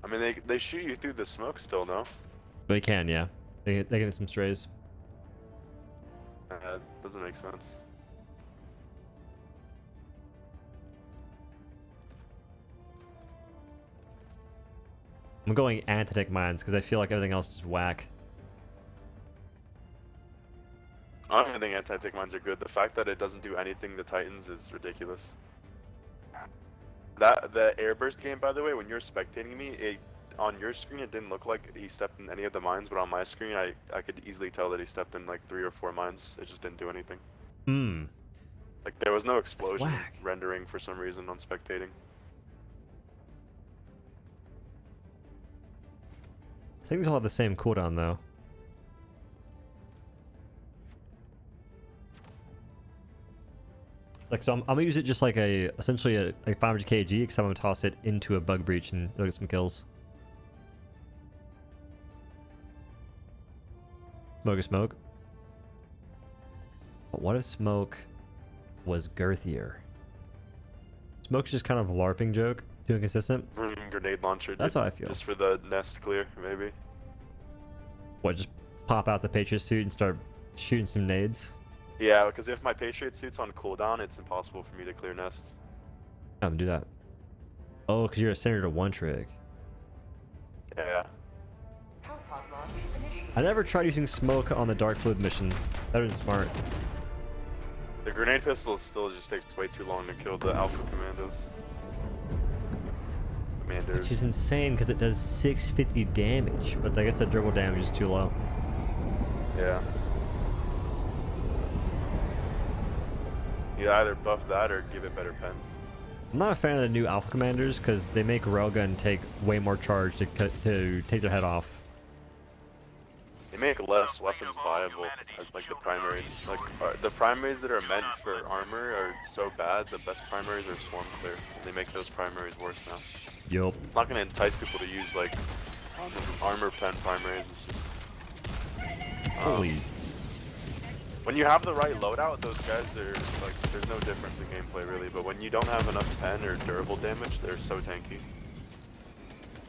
I mean, they shoot you through the smoke still, no? They can, yeah. They get some strays. Doesn't make sense. I'm going anti-tech mines because I feel like everything else is whack. I don't even think anti-tank mines are good. The fact that it doesn't do anything to Titans is ridiculous. The Airburst game, by the way, when you're spectating me, on your screen it didn't look like he stepped in any of the mines, but on my screen I could easily tell that he stepped in like 3 or 4 mines. It just didn't do anything. Hmm. Like there was no explosion whack. rendering for some reason on spectating. I think these all have the same cooldown though. Like, so I'm gonna use it just like essentially a 500 kg, except I'm gonna toss it into a bug breach and it'll get some kills. Smoke or smoke. But what if smoke was girthier? Smoke's just kind of a LARPing joke, too inconsistent. Grenade launcher. That's how I feel. Just for the nest clear, maybe. What, just pop out the Patriot suit and start shooting some nades? Yeah, because if my Patriot suit's on cooldown, it's impossible for me to clear nests. I'm gonna do that. Oh, because you're a center to one trick. Yeah. Hellpod launch initiated. I never tried using smoke on the Dark Fluid mission. That would be smart. The grenade pistol still just takes way too long to kill the Alpha Commandos. Which is insane because it does 650 damage, but I guess the durable damage is too low. Yeah. You either buff that or give it better pen. I'm not a fan of the new Alpha Commanders because they make Railgun take way more charge to take their head off. They make less weapons viable as like the primaries. Like the primaries that are meant for armor are so bad. The best primaries are swarm clear. They make those primaries worse now. Yup. It's not gonna entice people to use like armor pen primaries. It's just Holy. when you have the right loadout, those guys are like there's no difference in gameplay really. But when you don't have enough pen or durable damage, they're so tanky.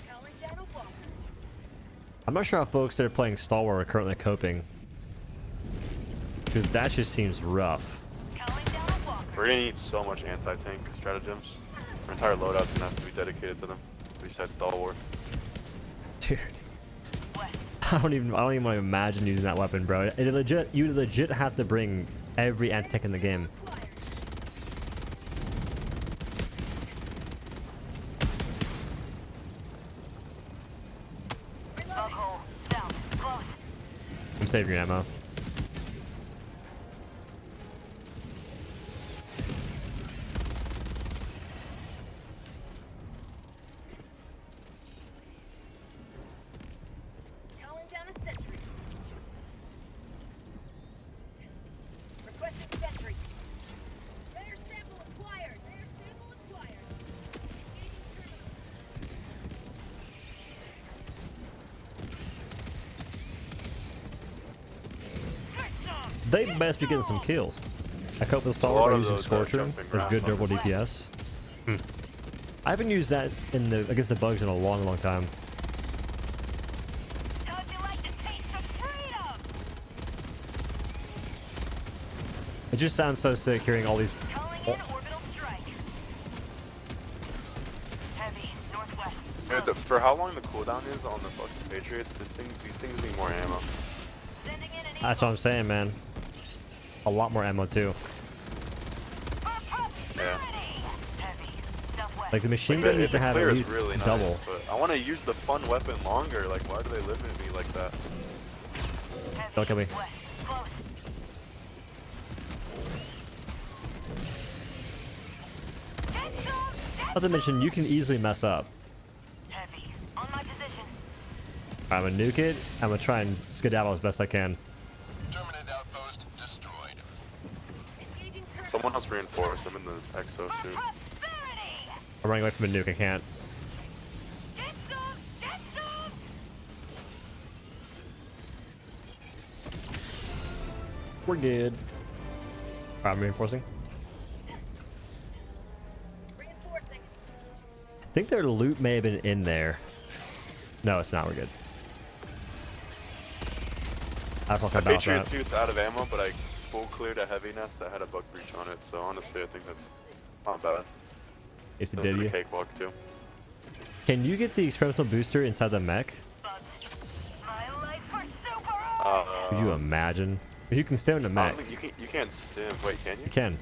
Calling down a walker. I'm not sure how folks that are playing Stalwart are currently coping. Because that just seems rough. Calling down a walker. We're gonna need so much anti-tank stratagems. Our entire loadout's gonna have to be dedicated to them. Besides Stalwart. Dude. What? I don't even want to imagine using that weapon, bro. You legit have to bring every anti-tech in the game. I'm saving your ammo. Calling down a sentry. Requesting sentry. Rare sample acquired. Rare sample acquired. They best be getting some kills. I cope with lot Stalwart by of using those, Scorcher jumping as grass good on durable the DPS. I haven't used that in the against the bugs in a long time. How'd you like to taste some freedom? It just sounds so sick hearing all these. Calling in orbital strike. Heavy, northwest. Dude, for how long the cooldown is on the fucking Patriots, these things need more ammo. Sending in an That's what I'm saying, man. A lot more ammo too. Yeah. heavy, southwest. Like the machine Like, gun needs to the have clear at is least really nice, double. but I want to use the fun weapon longer. Like, why do they limit me like that? Heavy, Don't kill me. west, close. Get some, Not to mention, you can easily mess up. heavy, on my position. I'm gonna nuke it. I'm gonna try and skedaddle as best I can. Terminate outpost destroyed. Engaging current. Someone else reinforce. I'm in the exo suit. Prosperity! I'm running away from a nuke. I can't. Get some, get some! We're good. I'm reinforcing. Reinforcing. I think their loot may have been in there. No, it's not. We're good. I fuck My about Patriot that. suit's out of ammo, but I full cleared a heavy nest that had a bug breach on it. So honestly, I think that's not bad. Yes, it Those did are the you. cakewalk too. Can you get the experimental booster inside the mech? Bugs. My life for super Could you imagine? You can stay in the I mech. don't think you can't stim. Wait, can you? You can.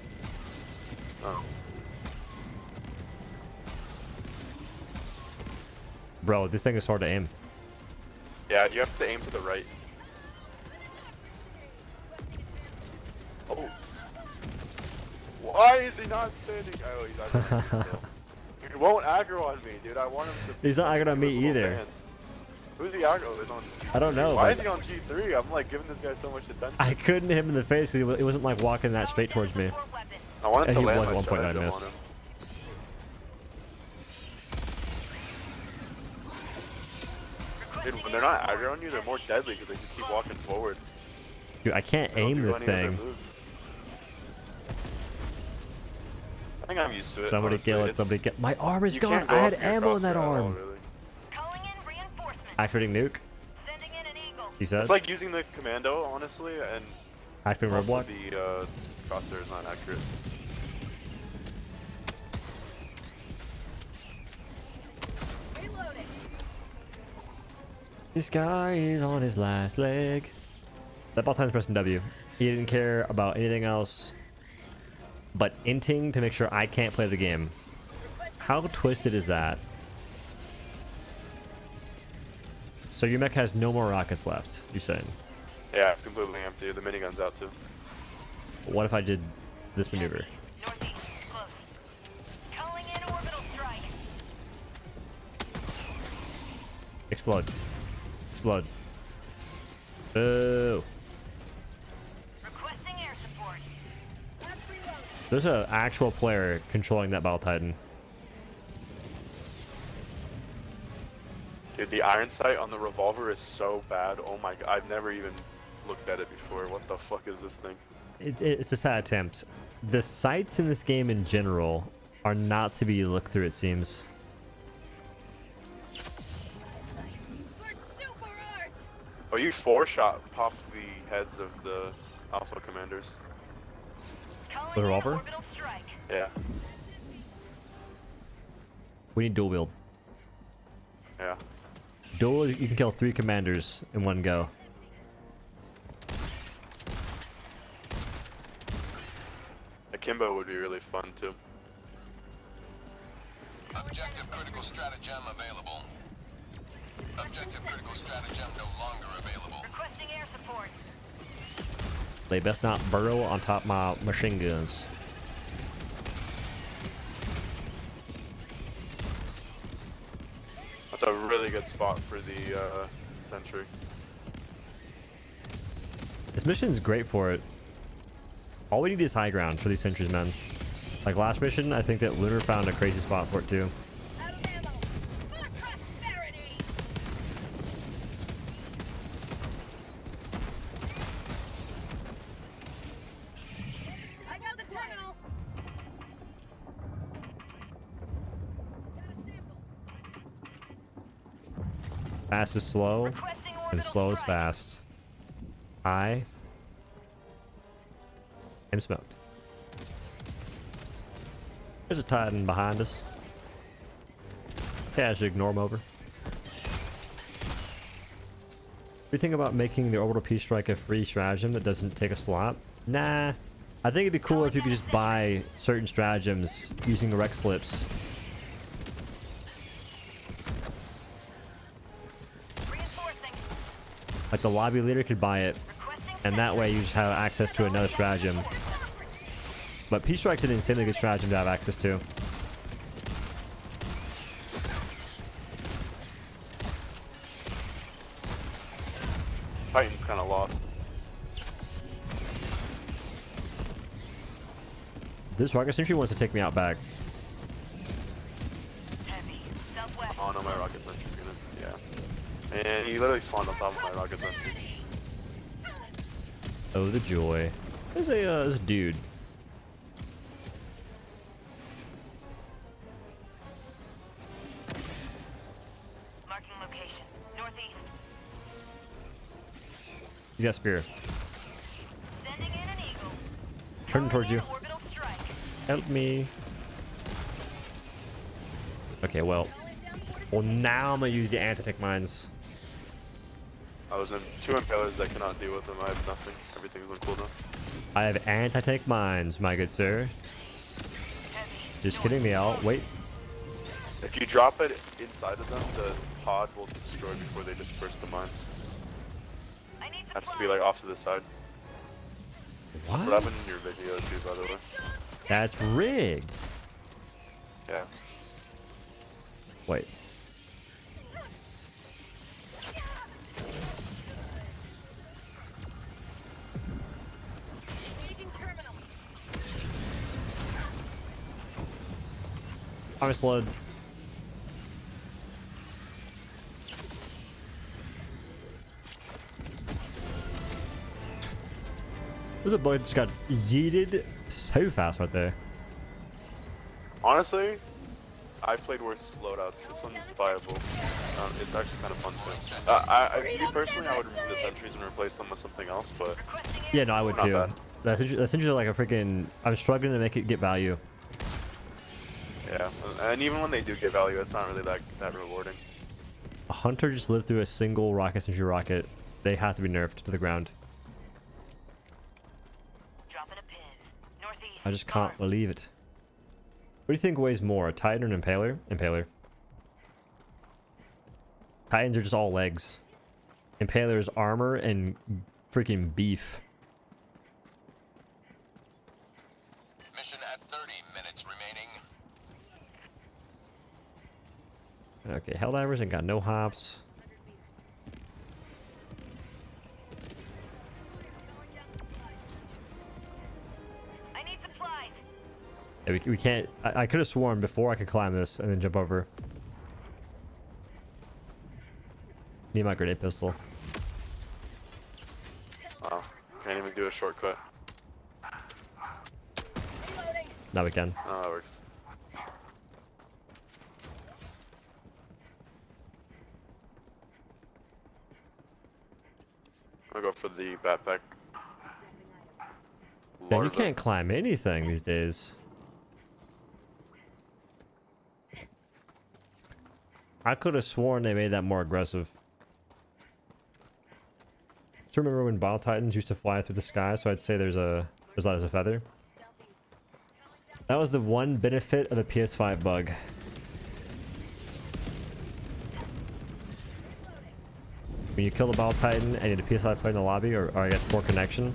Oh. Bro, this thing is hard to aim. Yeah, you have to aim to the right. Oh. Why is he not standing? Oh, he's aggro on me still. He won't aggro on me, dude. I want him to. He's not aggroed on me with little either. fans. Who's he aggro? Is on. I don't know, Why but- is he on G3? I'm like giving this guy so much attention. I couldn't hit him in the face because he wasn't like walking that straight towards me. I wanted And to he land was my at one point, I stratagem missed. on him. Dude, when they're not aggro on you, they're more deadly because they just keep walking forward. Dude, I can't They don't aim do this any of their thing. moves. I think I'm used to it. Somebody honestly. kill it. It's- Somebody get. My arm is you gone. can't go I had off your ammo in that crosshair at all, arm. really. Calling in reinforcements. Activating nuke. Sending in an eagle. He said. It's like using the commando, honestly, and Activating also roadblock. the crosshair is not accurate. Reloading. This guy is on his last leg. That ball time's pressing W. He didn't care about anything else but inting to make sure I can't play the game. How twisted is that? So your mech has no more rockets left, you're saying? Yeah, it's completely empty. The minigun's out too. What if I did this maneuver? Northeast. Close. Calling in orbital strike. Explode. Explode. Boo. Requesting air support. Let's reload. There's an actual player controlling that Battle Titan. Dude, the iron sight on the revolver is so bad. Oh my god, I've never even looked at it before. What the fuck is this thing? It's a sad attempt. The sights in this game in general are not to be looked through, it seems. Oh, you four-shot popped the heads of the Alpha Commanders. Calling The in revolver? orbital strike. Yeah, We need dual wield. yeah. Dual, you can kill 3 commanders in one go. Akimbo would be really fun too. Objective critical stratagem available. Objective critical stratagem no longer available. Requesting air support. They best not burrow on top of my machine guns. That's a really good spot for the sentry. This mission's great for it. All we need is high ground for these sentries, man. Like last mission, I think that Looter found a crazy spot for it too. Out of ammo. For prosperity. I got the terminal. Got a sample. Fast is slow, Requesting and orbital slow is strike. fast. I am smoked. There's a Titan behind us. Yeah, I should ignore him over. What do you think about making the orbital Peace Strike a free stratagem that doesn't take a slot? Nah. I think it'd be cool if you could just buy certain stratagems using the rec slips. Reinforcing. Like the lobby leader could buy it, Requesting and that way you just have access to another stratagem. But Peace Strike's an insanely good stratagem to have access to. Titan's kind of lost. This rocket sentry wants to take me out back. heavy. Southwest. Oh no, my rocket sentry's gonna. Yeah. And he literally spawned on top of my rocket sentry. Oh, the joy. There's a dude. Marking location. Northeast. He's got a spear. Sending in an eagle. Turning towards you. Orbital strike. Help me. Okay, well. Well, now I'm gonna use the anti-tank mines. I was in 2 impalers. I cannot deal with them. I have nothing. Everything's on cooldown. I have anti-tank mines, my good sir. Heavy. Just kidding me out. Wait. If you drop it inside of them, the pod will destroy before they disperse the mines. I need Has to be supplies. like off to the side. What? What happened in your video too, by the way? That's rigged. Yeah. Wait. Engaging terminal. I'm slowed. There's a boy that just got yeeted so fast right there. Honestly, I played worse loadouts. This one's viable. It's actually kind of fun too. Me personally, I would remove the sentries and replace them with something else, but Requesting air. Yeah, no, I would Not too. bad. That's essentially like a freaking. I'm struggling to make it get value. yeah. And even when they do get value, it's not really that rewarding. A hunter just lived through a single rocket sentry rocket. They have to be nerfed to the ground. Dropping a pin. Northeast. I just can't believe it. What do you think weighs more, a Titan or an Impaler? Impaler. Titans are just all legs. Impaler is armor and freaking beef. Mission at 30 minutes remaining. Okay, Helldivers ain't got no hops. I need supplies. Yeah, we can't. I could have sworn before I could climb this and then jump over. Need my grenade pistol. Wow. Can't even do a shortcut. Reloading. Now we can. Oh, that works. I'll go for the backpack. Man, you Larva. can't climb anything these days. I could have sworn they made that more aggressive. Do you remember when Bile Titans used to fly through the sky? So I'd say there's light as a feather. That was the one benefit of the PS5 bug. when you kill the Battle Titan and you had a PSI player in the lobby, or I guess poor connection,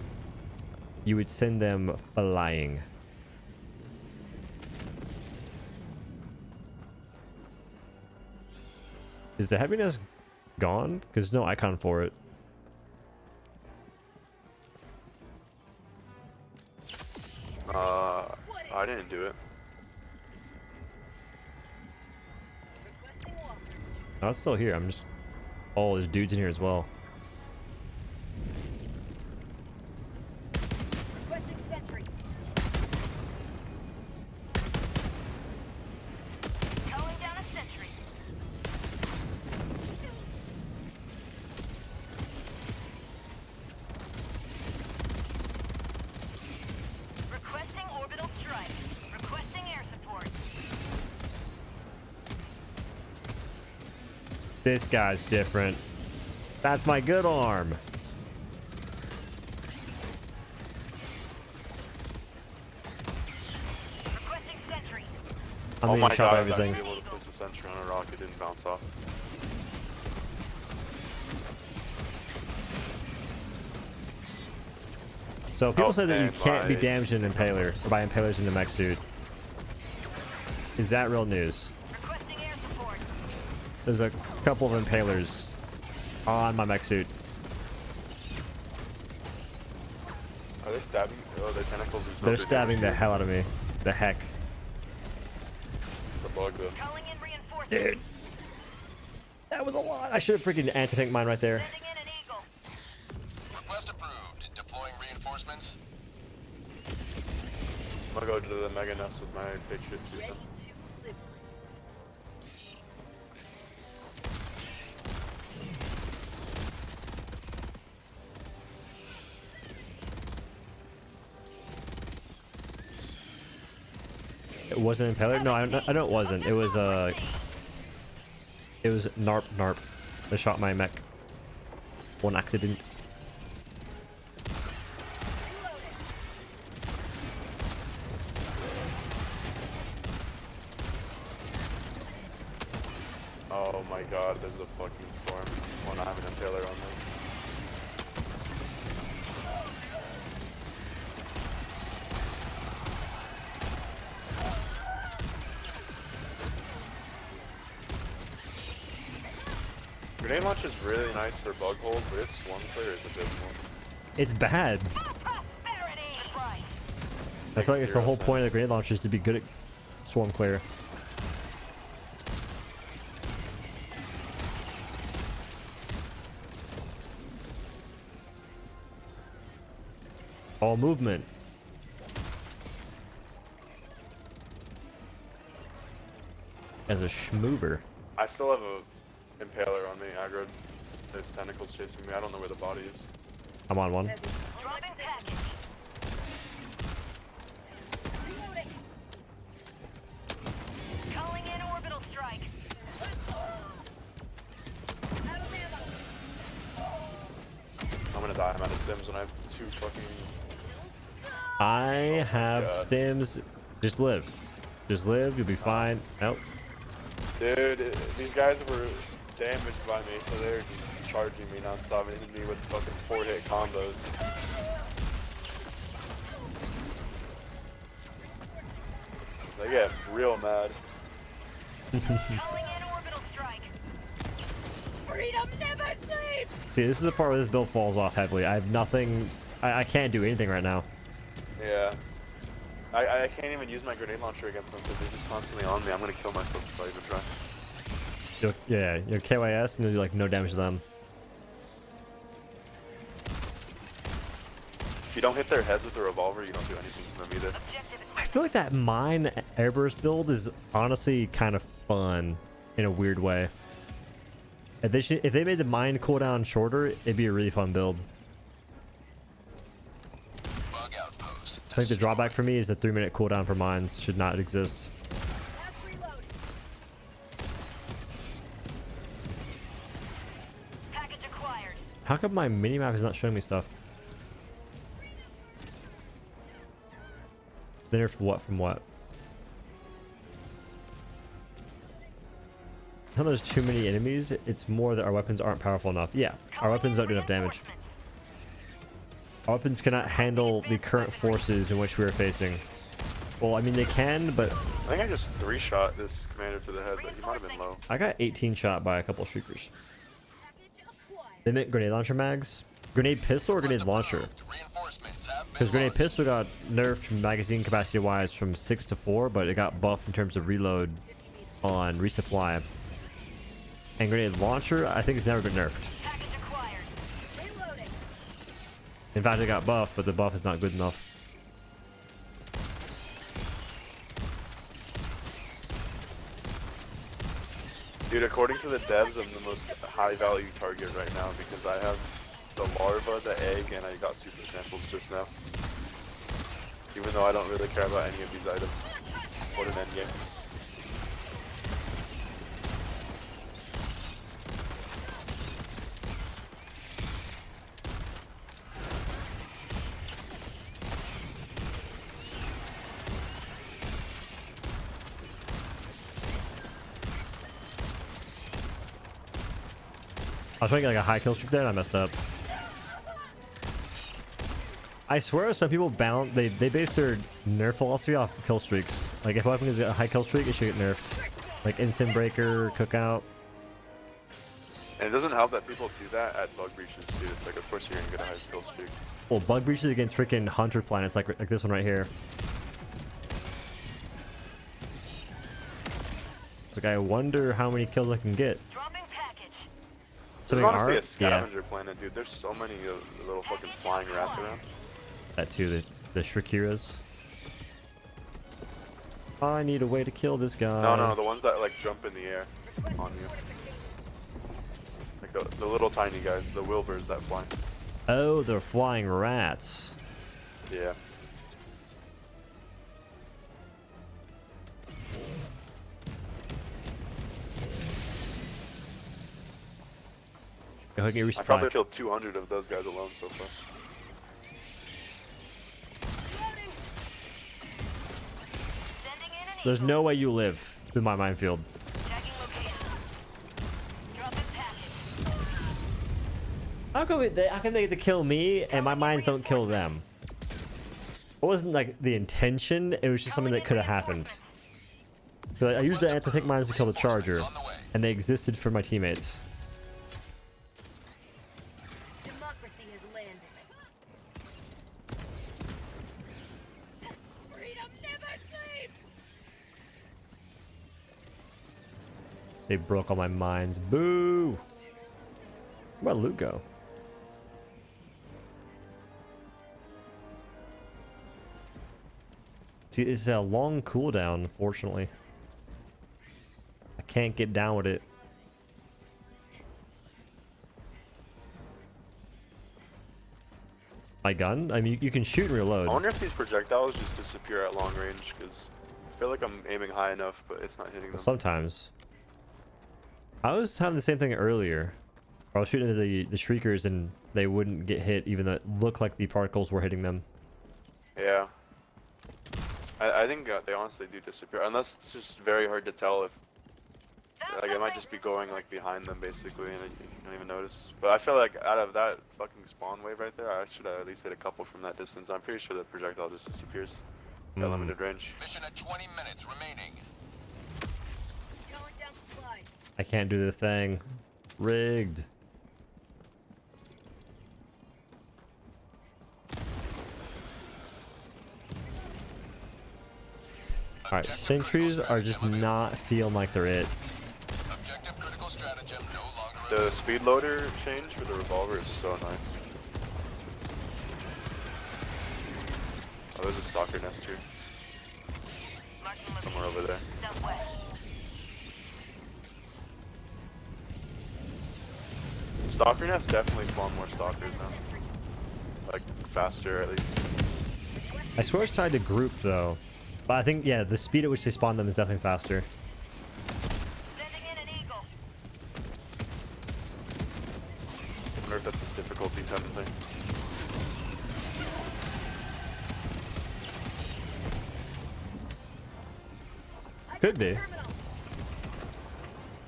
you would send them flying. Is the heaviness gone? Because there's no icon for it. I didn't do it. Requesting walk. Oh, it's still here. I'm just... Oh, there's dudes in here as well. Requesting sentry. Calling down a sentry. Requesting orbital strike. Requesting air support. This guy's different. That's my good arm. Requesting sentry. I'm Oh getting my shot god, by I was everything. actually able to place a sentry on a rock. It didn't bounce off. So people Oh, say that you and can't be by- damaged in Impaler, or by Impalers in the mech suit. Is that real news? Requesting air support. There's a couple of Impalers on my mech suit. Are they stabbing? Oh, their tentacles. There's no They're big stabbing the damage hell out of me. The heck. to The bug though. Calling in reinforcements. Dude. That was a lot. I should have freaking anti-tank mine right there. Sending in an eagle. Request approved. Deploying reinforcements. I'm gonna go to the mega nest with my Patriot suit. Ready then. to live. It wasn't Impaler? No, I know it wasn't. It was Narp that shot my mech. One accident. Oh my god, there's a fucking storm when I have an impaler on them. Grenade launch is really nice for bug holes, but its swarm clear is abysmal. It's bad. Prosperity. Right. I feel like it's the whole Makes point of the grenade launcher is to be good at swarm clear. All movement. As a schmoover. I still have a impaler on me, aggro. There's tentacles chasing me. I don't know where the body is. I'm on one. Dropping package. Reloading. Calling in orbital strike. Out of ammo. I'm gonna die. I'm out of stims when I have two fucking... I have God. stims. Just live. Just live. You'll be fine. Nope. Dude, these guys were damaged by me, so they're just charging me non-stop and hitting me with fucking 4-hit combos. They get real mad. Calling in orbital strike. Freedom never sleeps. See, this is the part where this build falls off heavily. I have nothing. I can't do anything right now. Yeah. I can't even use my grenade launcher against them because they're just constantly on me. I'm gonna kill myself if I even try. Yeah, you're KYS and you do like no damage to them. If you don't hit their heads with a revolver, you don't do anything to them either. Objective I feel like that mine Airburst build is honestly kind of fun in a weird way. If they made the mine cooldown shorter, it'd be a really fun build. Bug outpost. I think the drawback for me is the 3-minute cooldown for mines should not exist. Last reload. Package acquired. How come my minimap is not showing me stuff? Then for what from what? not there's too many enemies, it's more that our weapons aren't powerful enough. Yeah, our weapons don't do enough damage. Our weapons cannot handle the current forces in which we are facing. Well, I mean, they can, but... I think I just 3-shot this commander to the head, but he might have been low. I got 18 shot by a couple of shriekers. Package acquired. They meant grenade launcher mags? Grenade pistol or grenade launcher? Because grenade pistol got nerfed magazine capacity wise from 6 to 4, but it got buffed in terms of reload on resupply. And grenade launcher, I think it's never been nerfed. Package acquired. Reloading. In fact, it got buffed, but the buff is not good enough. Dude, according to the devs, I'm the most high value target right now because I have the larva, the egg, and I got super samples just now. Even though I don't really care about any of these items. What an endgame. I was trying to get like a high kill streak there and I messed up. I swear some people they base their nerf philosophy off kill streaks. Like if a weapon gets a high kill streak, it should get nerfed. Like instant breaker, cookout. And it doesn't help that people do that at bug breaches too. It's like, of course you're gonna get a high kill streak. Well, bug breaches against freaking hunter planets like this one right here. It's like I wonder how many kills I can get. Dropping package. This is Something honestly a art? scavenger planet, dude. There's so many little fucking flying rats around. That too, the Shrikiras. I need a way to kill this guy. No, the ones that like jump in the air on you. Like the little tiny guys, the Wilburs that fly. Oh, they're flying rats. Yeah. Go ahead and get I probably respawned. killed 200 of those guys alone so far. Reloading. Sending in an There's no way you live through my minefield. tagging location. Dropping package. How can they kill me and my mines don't kill them? It wasn't like the intention, it was just something that could have happened. So I used the anti-tank mines to kill the charger, and they existed for my teammates. Democracy has landed. Freedom never sleeps. They broke all my mines. Boo! Where'd my loot go? See, it's a long cooldown, unfortunately. I can't get down with it. My gun? I mean, you can shoot and reload. I wonder if these projectiles just disappear at long range, because I feel like I'm aiming high enough, but it's not hitting them. Sometimes. I was having the same thing earlier. I was shooting at the Shriekers and they wouldn't get hit, even though it looked like the particles were hitting them. Yeah. I think they honestly do disappear, unless it's just very hard to tell if, like, it might just be going like behind them basically, and you don't even notice. But I feel like out of that fucking spawn wave right there, I should have at least hit a couple from that distance. I'm pretty sure the projectile just disappears at limited range. Mission at 20 minutes remaining. Calling down supplies. I can't do the thing. Rigged. Alright, sentries are just not feeling like they're it. Objective critical stratagem no longer The speed loader change for the revolver is so nice. Oh, there's a stalker nest here. Somewhere over there. Stalker nest definitely spawn more stalkers now. Like, faster at least. I swear it's tied to group though. But I think, yeah, the speed at which they spawn them is definitely faster. Sending in an eagle. I wonder if that's a difficulty type of thing. Could be.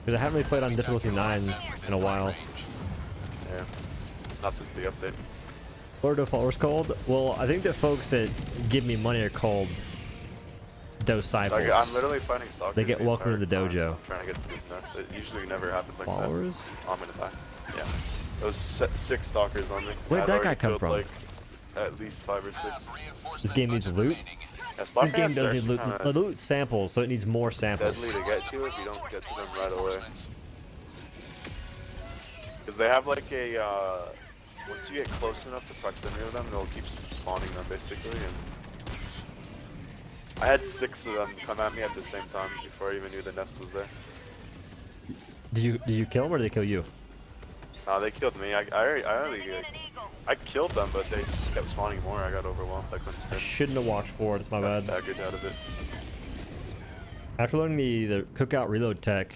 Because I haven't really played on difficulty 9 in a while. Yeah. Not since the update. What are the followers called? Well, I think the folks that give me money are called disciples. Like, I'm literally fighting stalkers. They get the welcome to the entire time. dojo. I'm trying to get to this nest. It usually never happens like Followers? that. I'm gonna die. Yeah. Those 6 stalkers on me. Where'd I've that already guy come killed, from? Like, at least 5 or 6. This game needs loot. Yeah, This stalker game nests does are need loot. kinda The loot samples, so it needs more samples. deadly to get to if you don't get to them right away. Because they have like a, once you get close enough to proximity of them, they'll keep spawning them basically. And I had 6 of them come at me at the same time before I even knew the nest was there. Did you kill them or did they kill you? No, they killed me. I killed them, but they just kept spawning more. I got overwhelmed. I couldn't I stand. shouldn't have watched for it. It's my bad. Staggered out of it. After learning the cookout reload tech,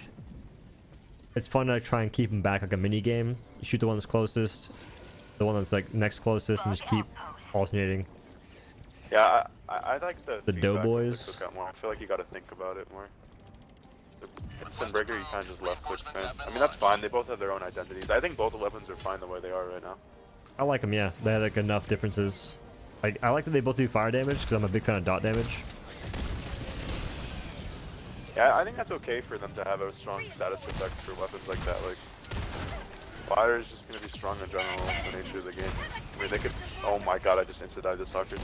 it's fun to try and keep them back like a mini game. You shoot the one that's closest, the one that's like next closest, and just keep alternating. Yeah, I like the feedback of doughboys. the cookout more. I feel like you got to think about it more. Instant breaker, you kind of just left click spam. I mean, that's fine. They both have their own identities. I think both the weapons are fine the way they are right now. I like them, yeah. They have like enough differences. Like I like that they both do fire damage because I'm a big fan of dot damage. Yeah, I think that's okay for them to have a strong status effect for weapons like that. Like, fire is just going to be strong in general, the nature of the game. I mean, they could... Oh my god, I just insta-died the stalkers.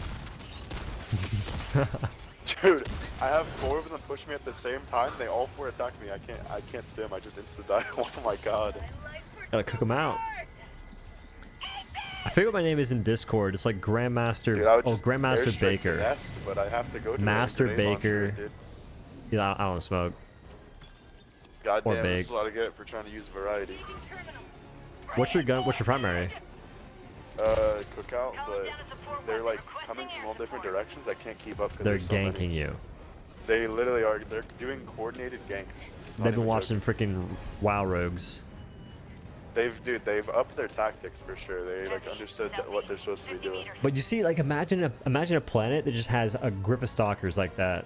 Dude, I have 4 of them push me at the same time. They all 4 attack me. I can't stim. I just insta-died. Oh my god. Gotta cook them out. I forget what my name is in Discord. It's like Grandmaster. Dude, I would Oh, just Grandmaster airstrike the Baker. nest, but I have to go to Master a grenade Baker. launcher, dude. Yeah, I don't smoke. God Or damn, this big. is what I get for trying to use variety. What's your gun? What's your primary? Cookout, but they're like coming from all different directions. I can't keep up because They're there's so ganking many. you. They literally are. They're doing coordinated ganks. Not They've been even watching joking. freaking WoW rogues. They've upped their tactics for sure. They like understood what they're supposed to be doing. But you see, like imagine a planet that just has a grip of stalkers like that,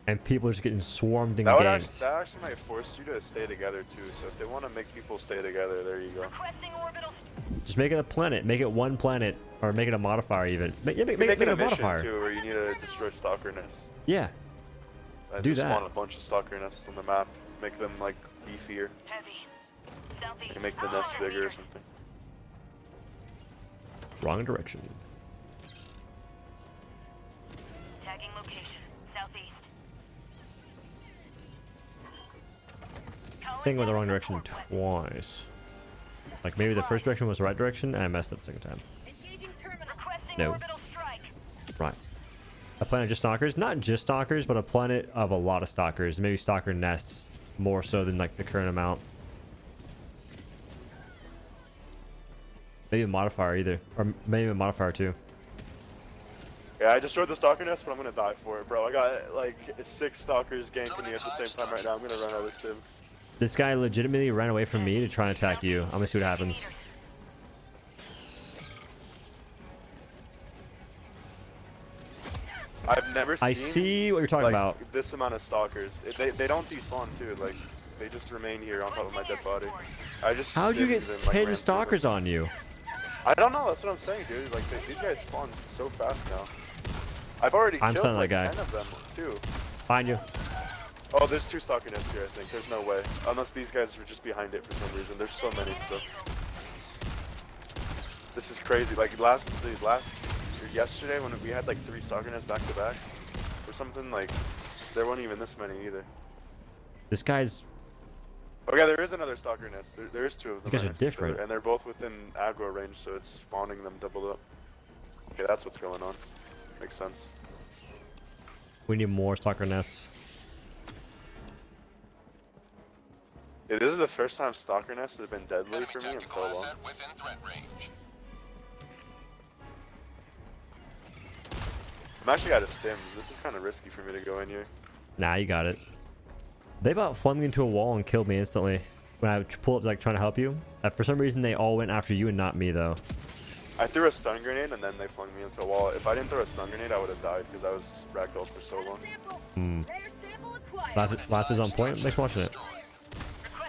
and people are just getting swarmed in That ganks. actually might force you to stay together too. So if they want to make people stay together, there you go. Just make it a planet. Make it one planet, or make it a modifier even. Make it Make it a a mission modifier. too, where you need to destroy stalker nests. Yeah. Do just that. spawn a bunch of stalker nests on the map. Make them like beefier. You make the nest bigger or something. Wrong direction. Tagging location, southeast. I think I went the wrong direction twice. Like maybe the first direction was the right direction, and I messed up the second time. Engaging terminal. Requesting No. orbital strike. Right. A planet of just stalkers? Not just stalkers, but a planet of a lot of stalkers. Maybe stalker nests more so than like the current amount. Maybe a modifier either. Or maybe a modifier too. Yeah, I destroyed the stalker nest, but I'm gonna die for it, bro. I got like 6 stalkers ganking me at the same time right now. I'm gonna run out of stims. This guy legitimately ran away from me to try and attack you. I'm gonna see what happens. I've never seen. I see what you're talking like, about. this amount of stalkers. They don't despawn too. Like they just remain here on top of my dead body. I just. How'd you get stimmed and, like, 10 ran stalkers through on you? them. I don't know. That's what I'm saying, dude. Like these guys spawn so fast now. I've already I'm killed stunning like that guy. 10 of them too. Find you. Oh, there's 2 stalker nests here. I think there's no way, unless these guys were just behind it for some reason. There's so many still. This is crazy. Like yesterday when we had like 3 stalker nests back to back, or something like, there weren't even this many either. This guy's. Okay, there is another stalker nest. There is 2 of them. These guys right are next to each different. other, and they're both within aggro range, so it's spawning them doubled up. Okay, that's what's going on. Makes sense. We need more stalker nests. Yeah, this is the first time stalker nests have been deadly for me in so long. Within threat range. I'm actually out of stims. This is kind of risky for me to go in here. Nah, you got it. They about flung me into a wall and killed me instantly when I pulled up like trying to help you. For some reason, they all went after you and not me though. I threw a stun grenade and then they flung me into a wall. If I didn't throw a stun grenade, I would have died because I was ragdolled for so long. Sample. Hmm. Rare sample acquired. Last was on point. Thanks for watching it.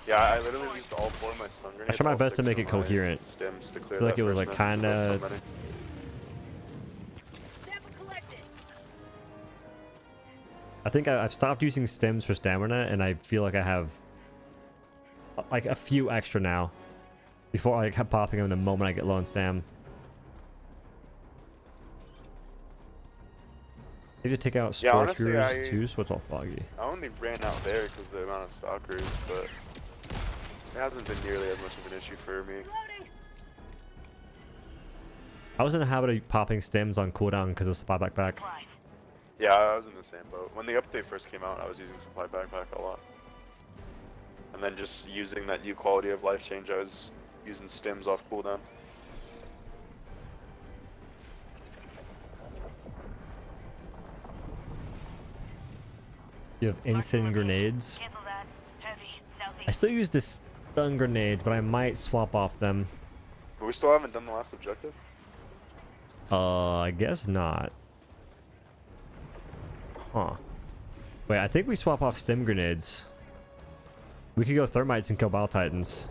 Yeah, I literally used all 4 of my stun grenades. I tried my all best to 6 make of it my coherent. Stims to clear I feel like that it was first like mess 'cause I had kinda. so many. Sample collected. I think I've stopped using stims for stamina, and I feel like I have like a few extra now. Before I kept popping them the moment I get low on stam. Maybe to take out Yeah, Spore honestly, Screws too, so it's all foggy. I only ran out there because the amount of stalkers, but it hasn't been nearly as much of an issue for me. Loading. I was in the habit of popping stims on cooldown because of supply backpack. Yeah, I was in the same boat. When the update first came out, I was using supply backpack a lot. And then just using that new quality of life change, I was using stims off cooldown. You have instant grenades. Cancel that. Heavy. Southeast. I still use the stun grenades, but I might swap off them. But we still haven't done the last objective? I guess not. Huh. Wait, I think we swap off stim grenades. We could go thermites and kill Bile Titans.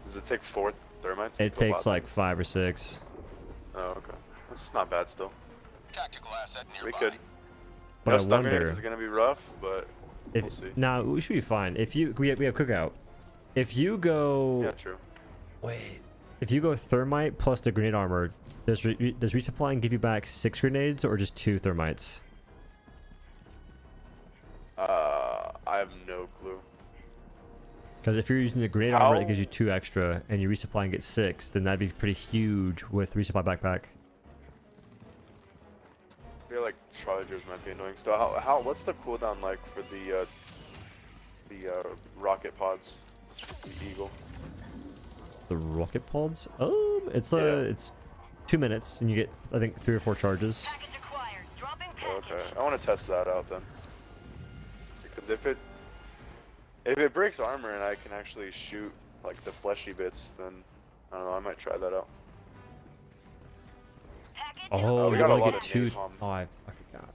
Does it take 4 thermites? to It kill takes Bile like Titans? 5 or 6. Oh, okay. That's not bad still. Tactical asset nearby. We could. But No I stun grenades wonder is gonna be rough, but if we'll see. no, we should be fine. If you we have cookout. If you go Yeah, true. wait, if you go thermite plus the grenade armor, does resupplying give you back 6 grenades or just 2 thermites? I have no clue. Because if you're using the grenade armor, it gives you 2 extra, and you resupply and get 6, then that'd be pretty huge with resupply backpack. I feel like Stratagems might be annoying. So what's the cooldown like for the rocket pods? The Eagle. The rocket pods? It's Yeah. it's 2 minutes, and you get I think 3 or 4 charges. Package acquired. Dropping package. Okay, I want to test that out then. Because if it breaks armor and I can actually shoot like the fleshy bits, then I don't know, I might try that out. Package Oh, we you got a only lot get of 2. napalm. Oh, I forgot.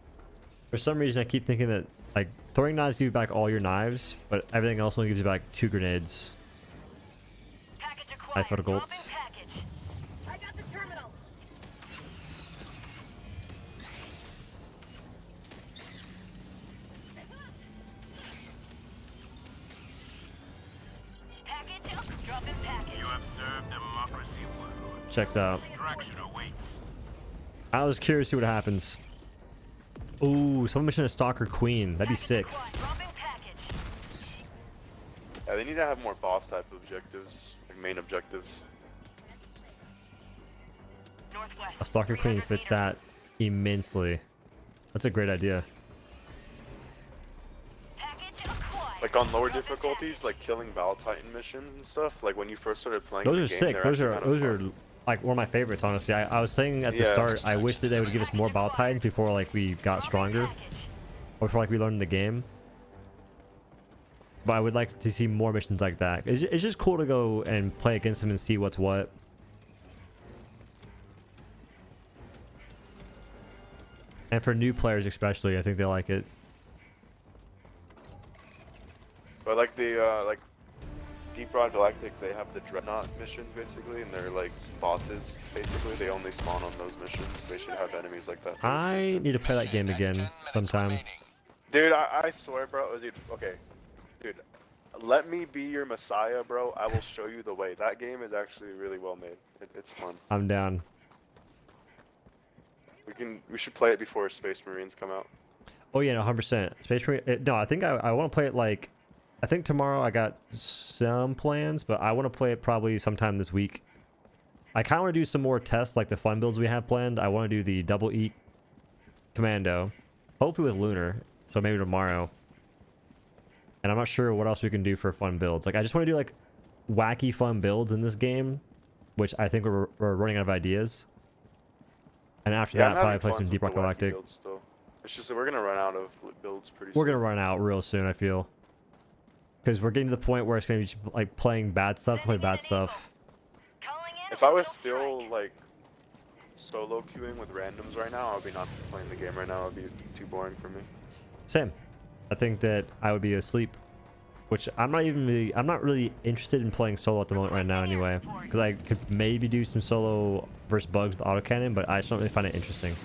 For some reason, I keep thinking that like throwing knives give you back all your knives, but everything else only gives you back 2 grenades. package I acquired. thought of gold. Dropping package. I got the terminal. Package up. Dropping package. You have served democracy well. Checks out. Extraction awaits. I was curious to see what happens. Ooh, someone mentioned a Stalker Queen. That'd be sick. Dropping package. Yeah, they need to have more boss type objectives, like main objectives. Northwest. A Stalker Queen 300 fits meters. that immensely. That's a great idea. Package acquired. Like on lower difficulties, like killing Bile Titan missions and stuff. Like when you first started playing Those the are game, sick. they're Those actually are kinda fun. like one of my favorites, honestly. I was saying at the Yeah. start, I wish that they would give us more Bile Titans before like we got stronger, or before like we learned the game. But I would like to see more missions like that. It's just cool to go and play against them and see what's what. And for new players especially, I think they like it. But like the like Deep Rock Galactic, they have the Dreadnought missions basically, and they're like bosses basically. They only spawn on those missions. They should have enemies like that. for this I mission. need to play that game Mission at 10 again minutes sometime. remaining. Dude, I swear, bro. Dude, okay, dude, let me be your messiah, bro. I will show you the way. That game is actually really well made. It's fun. I'm down. We should play it before Space Marines come out. Oh yeah, no, 100%. Space Marine. No, I think I want to play it like. I think tomorrow I got some plans, but I want to play it probably sometime this week. I kind of want to do some more tests, like the fun builds we have planned. I want to do the double E Commando, hopefully with Lunar, so maybe tomorrow. And I'm not sure what else we can do for fun builds. Like I just want to do like wacky fun builds in this game, which I think we're running out of ideas. And after Yeah, that, I'm probably having play fun some with Deep the Rock wacky Galactic. builds still. It's just that we're gonna run out of builds pretty We're soon. gonna run out real soon, I feel, because we're getting to the point where it's gonna be just, like playing bad stuff to play bad stuff. Calling in If I was orbital still strike. like solo queuing with randoms right now, I would be not playing the game right now. It would be too boring for me. Same. I think that I would be asleep which I'm not really interested in playing solo at the moment right now anyway, because I could maybe do some solo versus bugs with autocannon, but I just don't really find it interesting.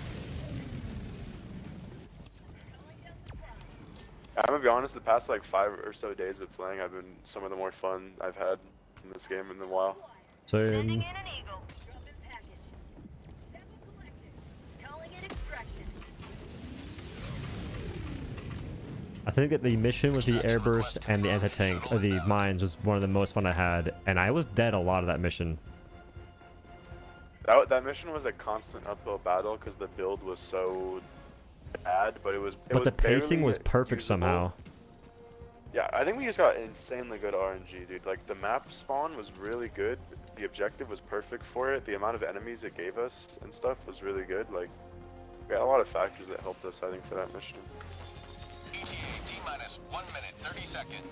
I'm gonna be honest, the past like 5 or so days of playing have been some of the more fun I've had in this game in a while. So Sending in an eagle. Drop in package. Sample collected. Calling in extraction. I think that the mission with the Airburst and the anti-tank, or the mines, was one of the most fun I had, and I was dead a lot of that mission. That mission was a constant uphill battle because the build was so bad, but But the pacing was perfect usable. somehow. Yeah, I think we just got insanely good RNG, dude. Like, the map spawn was really good. The objective was perfect for it. The amount of enemies it gave us and stuff was really good. Like, we had a lot of factors that helped us, I think, for that mission. ETA T-minus 1 minute, 30 seconds.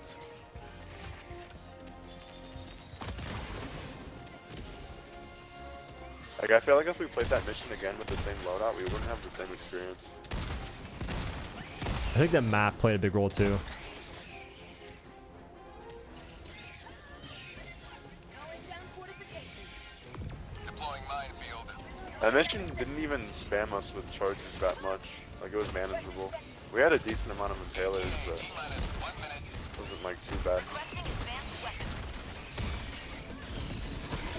Like, I feel like if we played that mission again with the same loadout, we wouldn't have the same experience. I think the map played a big role too. Calling down fortifications. Deploying minefield. That mission didn't even spam us with charges that much. Like, it was manageable. We had a decent amount of impalers, but T-minus 1 minute. it wasn't, like, too bad. Requesting advanced weapons.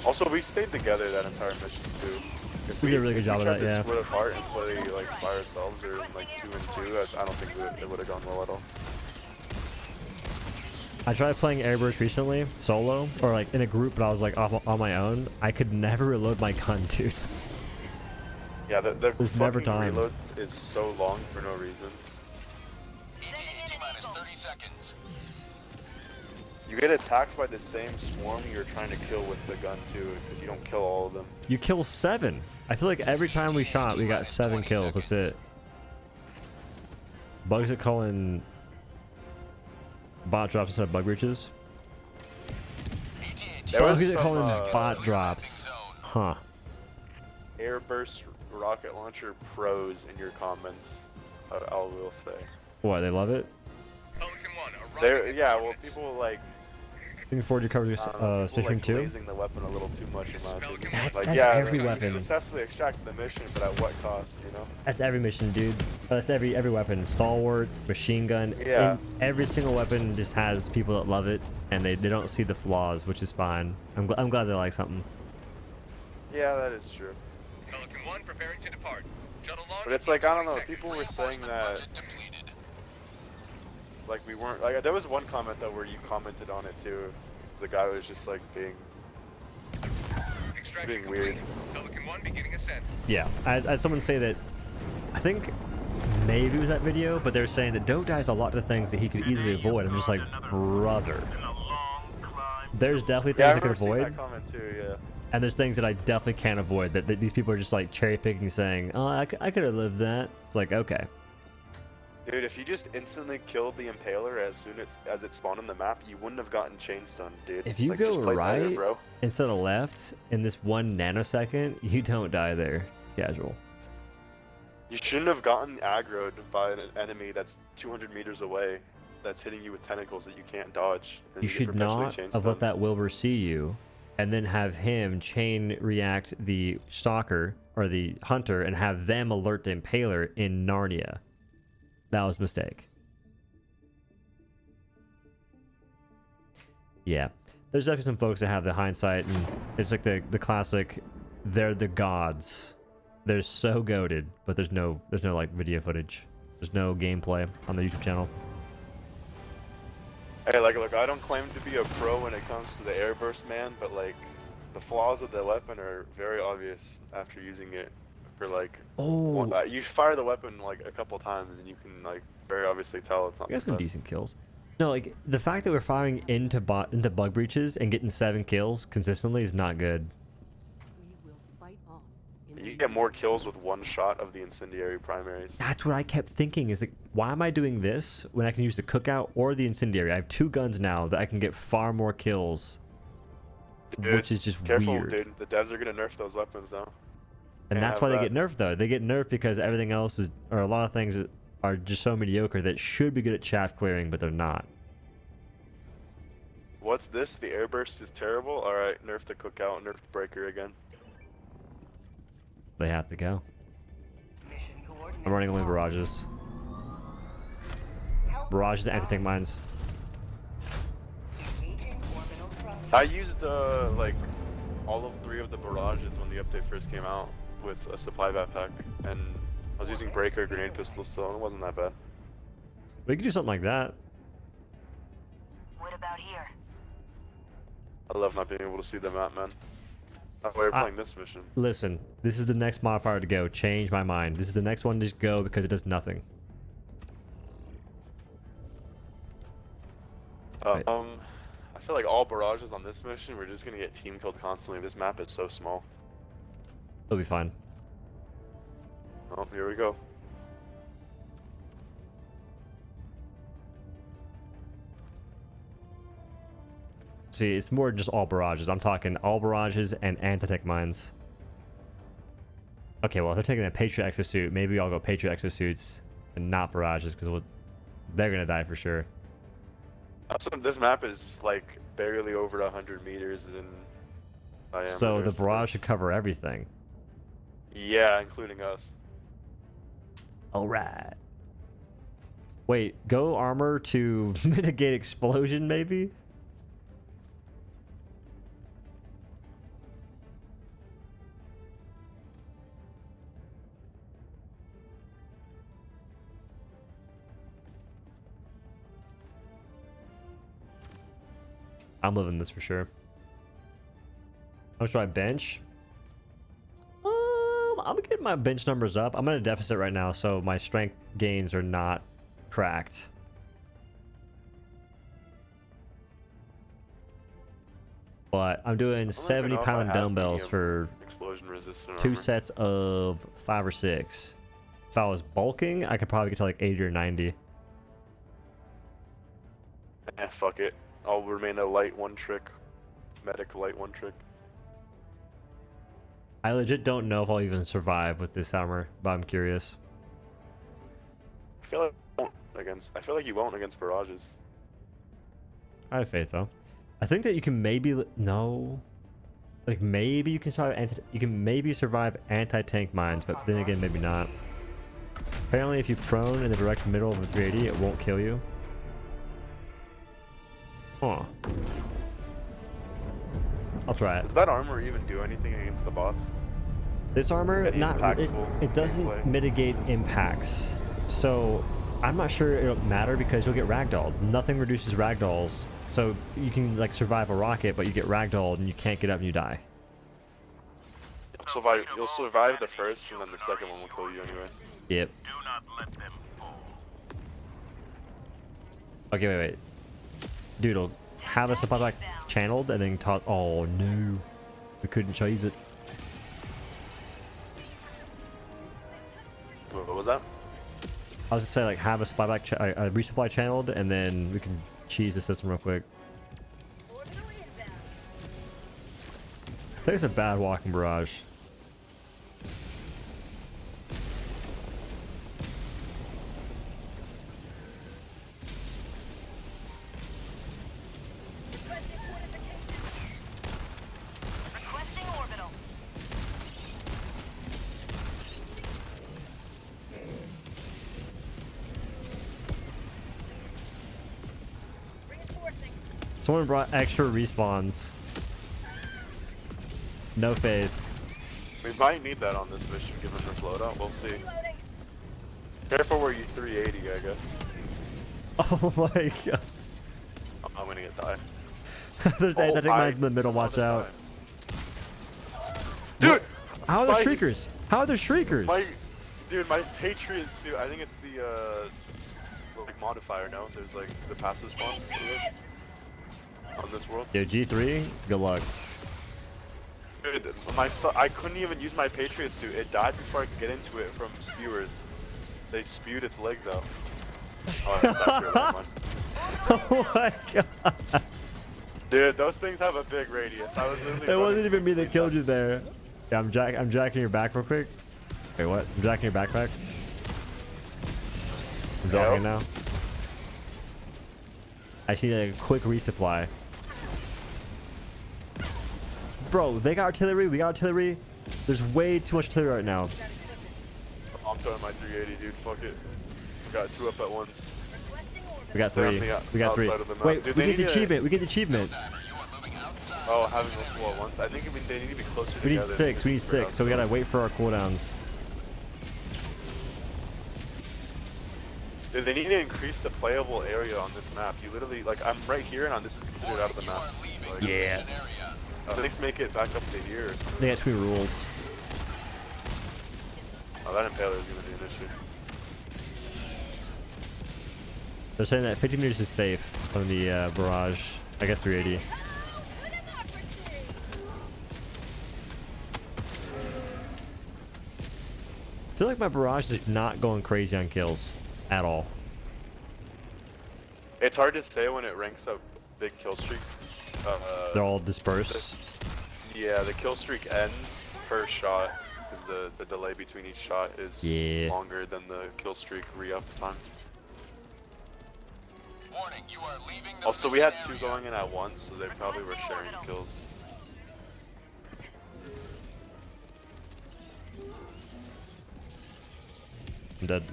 Also, we stayed together that entire mission, too. If We did a really good job of tried that, to yeah. split apart and play, like, by ourselves or, like, 2 and 2, I don't think it would have gone well at all. I tried playing Airburst recently, solo, or like in a group, but I was like on my own. I could never reload my gun, dude. Yeah, the There's never fucking time. reload is so long for no reason. ETA T-minus 30 seconds. You get attacked by the same swarm you're trying to kill with the gun, too, because you don't kill all of them. You kill 7. I feel like every time we shot, we got 7 kills. That's it. Bugs are calling bot drops instead of bug breaches. ETA There was Bugs are some, calling bot drops. zone. Huh. Airburst rocket launcher pros in your comments, I will say. What, they love it? Pelican 1, There, arriving yeah, at well, coordinates. people like, Looking forward to covering people Spectrum like 2. blazing the weapon a little too much in my opinion. That's Like, every yeah, you weapon. successfully extracted the mission, but at what cost, you know? That's every mission, dude. That's every weapon. Stalwart, machine gun. Yeah. And every single weapon just has people that love it, and they don't see the flaws, which is fine. I'm glad they like something. Yeah, that is true. Pelican 1 preparing to depart. Shuttle launch. But it's like, I don't know, 20 seconds. people were saying Reinforcement that, budget depleted. like, we weren't, like, there was one comment, though, where you commented on it, too. The guy was just, like, being Extraction weird. complete. Pelican 1 beginning ascent. Yeah, I had someone say that, I think maybe it was that video, but they were saying that Doe dies a lot to things that he could easily avoid. I'm just like, brother. There's definitely Yeah, I things I, remember could seeing avoid, that comment, too, yeah. and there's things that I definitely can't avoid, that these people are just like cherry picking, saying, oh, I could have lived that. Like, okay. Dude, if you just instantly killed the Impaler as soon as it spawned on the map, you wouldn't have gotten chain stunned, dude. If you Like, go just play better, right bro. instead of left in this 1 nanosecond, you don't die there. Casual. You shouldn't have gotten aggroed by an enemy that's 200 meters away, that's hitting you with tentacles that you can't dodge. and You get should perpetually not chain have let stunned. that Wilbur see you, and then have him chain react the stalker or the hunter and have them alert the Impaler in Narnia. That was a mistake. Yeah, there's definitely some folks that have the hindsight, and it's like the classic, they're the gods. They're so goated, but there's no like video footage. There's no gameplay on the YouTube channel. Hey, like, look, I don't claim to be a pro when it comes to the Airburst, man, but, like, the flaws of the weapon are very obvious after using it for, like, you fire the weapon, like, a couple times, and you can, like, very obviously tell it's not We got the some best. decent kills. No, like the fact that we're firing into bug breaches and getting 7 kills consistently is not good. You get more kills with one shot of the incendiary primaries. That's what I kept thinking, is like, why am I doing this when I can use the cookout or the incendiary? I have 2 guns now that I can get far more kills, Dude, which is just careful, weird. dude. The devs are gonna nerf those weapons now. And Can't that's have why they that. get nerfed, though. They get nerfed because everything else is, or a lot of things are just so mediocre that should be good at chaff clearing, but they're not. What's this? The Airburst is terrible? Alright, nerf the cookout, nerf breaker again. They have to go. I'm running only barrages. Barrages, anti-tank mines. I used like all of 3 of the barrages when the update first came out with a supply backpack, and I was using breaker, grenade pistol still, and it wasn't that bad. We could do something like that. What about here? I love not being able to see the map, man. That's why we're playing this mission. Listen, this is the next modifier to go. Change my mind. This is the next one to just go because it does nothing. I feel like all barrages on this mission, we're just gonna get team killed constantly. This map is so small. It'll be fine. Oh, here we go. See, it's more just all barrages. I'm talking all barrages and anti-tank mines. Okay, well, if they're taking a Patriot exosuit, maybe I'll go Patriot exosuits and not barrages because they're gonna die for sure. Also, this map is like barely over 100 meters in diameter. So the barrage should cover everything. Yeah, including us. All right. Wait, go armor to mitigate explosion, maybe? I'm living this for sure. I'm gonna try bench. I'm getting my bench numbers up. I'm in a deficit right now, so my strength gains are not cracked. But I'm doing 70-pound dumbbells for explosion resistant 2 armor. sets of 5 or 6. If I was bulking, I could probably get to like 80 or 90. Eh, fuck it. I'll remain a light 1-trick. Medic light 1-trick. I legit don't know if I'll even survive with this armor, but I'm curious. I feel like you won't against barrages. I have faith though. I think that you can maybe no, like maybe you can survive anti-tank mines, but then again maybe not. Apparently, if you prone in the direct middle of a 380, it won't kill you. Huh. I'll try it. Does that armor even do anything against the bots? This armor, Any it doesn't gameplay? mitigate impacts. So I'm not sure it'll matter because you'll get ragdolled. Nothing reduces ragdolls. So you can like survive a rocket, but you get ragdolled and you can't get up and you die. You'll survive the first, and then the second one will kill you anyway. Yep. Do not let them fall. Okay, wait. Doodle, have a supply back channeled and then taught. Oh no, we couldn't chase it. What was that? I was gonna say like have a supply back, a resupply channeled, and then we can cheese the system real quick. Orbital inbound. I think it's a bad walking barrage. Requesting orbital. Reinforcing. Someone brought extra respawns. No faith. We might need that on this mission, given this loadout. We'll see. Reloading. Careful where you 380, I guess. Oh my god. I'm gonna get die. There's anti-tank mines in the middle. Watch out. Dude! How are there my- shriekers? How are there shriekers? My Patriot suit, I think it's the, like, modifier, no? There's, like, the passive spawns for this. On this world. Yo, G3, good luck. Dude, I couldn't even use my Patriot suit. It died before I could get into it from spewers. They spewed its legs out. Oh, that's not true, never mind. Oh my god. Dude, those things have a big radius. I was literally It wasn't running even me that 60 killed you there. Yeah, I'm jacking your back real quick. Wait, what? I'm jacking your backpack. I'm dropping it now. I just need a quick resupply. Bro, they got artillery. We got artillery. There's way too much artillery right now. I'm throwing my 380, dude. Fuck it. Got 2 up at once. We got Stay on 3. the We got 3. outside of the map. Wait, Dude, we they get the need to- achievement. We get the achievement. Oh, having multiple at once. I think they need to be closer together. We need 6. We need 6. So we gotta wait for our cooldowns. Dude, they need to increase the playable area on this map. You literally, like, I'm right here and this is considered out of the map. Like, Yeah. at least make it back up to here or something. They got 2 rules. Oh, that impaler is gonna be an issue. They're saying that 50 meters is safe on the barrage. I guess 380. I feel like my barrage is not going crazy on kills at all. It's hard to say when it ranks up big kill streaks. They're all dispersed. Yeah, the kill streak ends per shot because the delay between each shot is longer than the kill streak re-up time. Warning, you are leaving the Also, we had mission 2 area. going in at once, so they probably were sharing kills. I'm dead.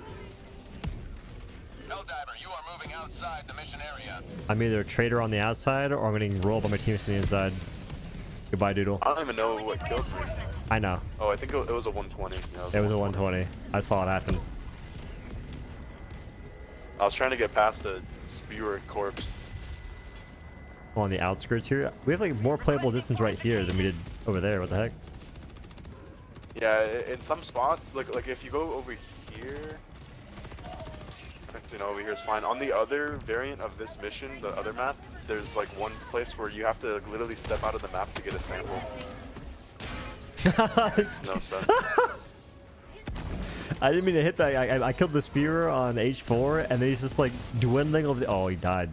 Helldiver, you are moving outside the mission area. I'm either a traitor on the outside or I'm getting rolled by my teammates on the inside. Goodbye, Doodle. I don't even know what killed me. I know. Oh, I think it was a 120. Yeah, It was a 120. I saw it happen. I was trying to get past the spewer corpse. On the outskirts here. We have like more playable distance right here than we did over there. What the heck? Yeah, in some spots, like if you go over here, actually no, over here is fine. On the other variant of this mission, the other map, there's like one place where you have to literally step out of the map to get a sample. Makes no sense. I didn't mean to hit that. I killed the spear on H4 and then he's just like dwindling over the... Oh, he died.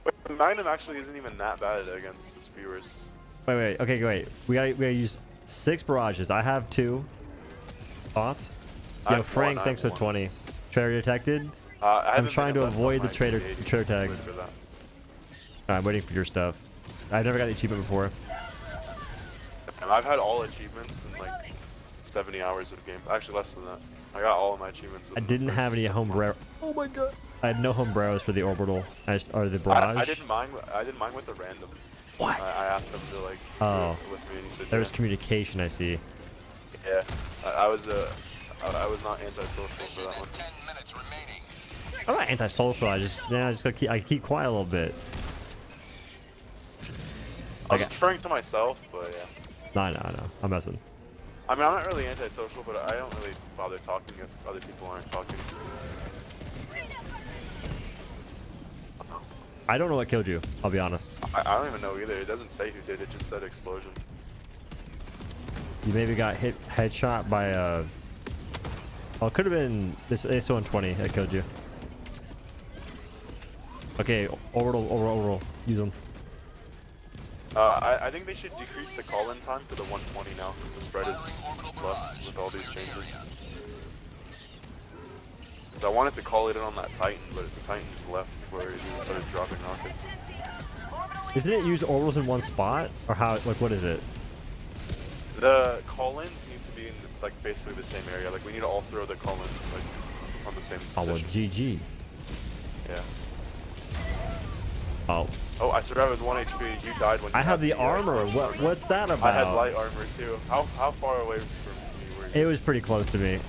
Wait, Magnum actually isn't even that bad against the spewers. Wait. Okay, wait. We gotta use 6 barrages. I have 2. Thoughts? I Yo, have Frank, 1, thanks for 20. Traitor detected. I'm trying to avoid the traitor tag. For that. I'm waiting for your stuff. I've never got the achievement before. And I've had all achievements in like 70 hours of game. Actually, less than that. I got all of my achievements. I didn't have any hombre. Oh my god. I had no hombreros for the orbital or the barrage. I didn't mind. I didn't mind with the random. What? I asked them to like. Oh. do it with me, and he said There was yeah. communication, I see. Yeah, I was not antisocial for that one. 10 minutes remaining. I'm not antisocial. I just gotta keep quiet a little bit. I was Okay. referring to myself, but yeah. No. I'm messing. I mean, I'm not really antisocial, but I don't really bother talking if other people aren't talking. I don't know what killed you. I'll be honest. I don't even know either. It doesn't say who did. It just said explosion. You maybe got hit headshot by a... Oh, it could have been this AS-120 that killed you. Okay, orbital. Use them. I think they should decrease the call-in time to the 120 now. The spread is less with all these changes. 'Cause I wanted to call it in on that Titan, but the Titan just left before it even started dropping rockets. Isn't it use orbitals in one spot? Or how, like, what is it? The call-ins need to be in like basically the same area. Like we need to all throw the call-ins like on the same Oh, well, position. GG. Yeah. Oh. Oh, I survived with 1 HP. You died when you I have the armor. isolation armor. What's that about? I had light armor too. How far away from me were you? It was pretty close to me.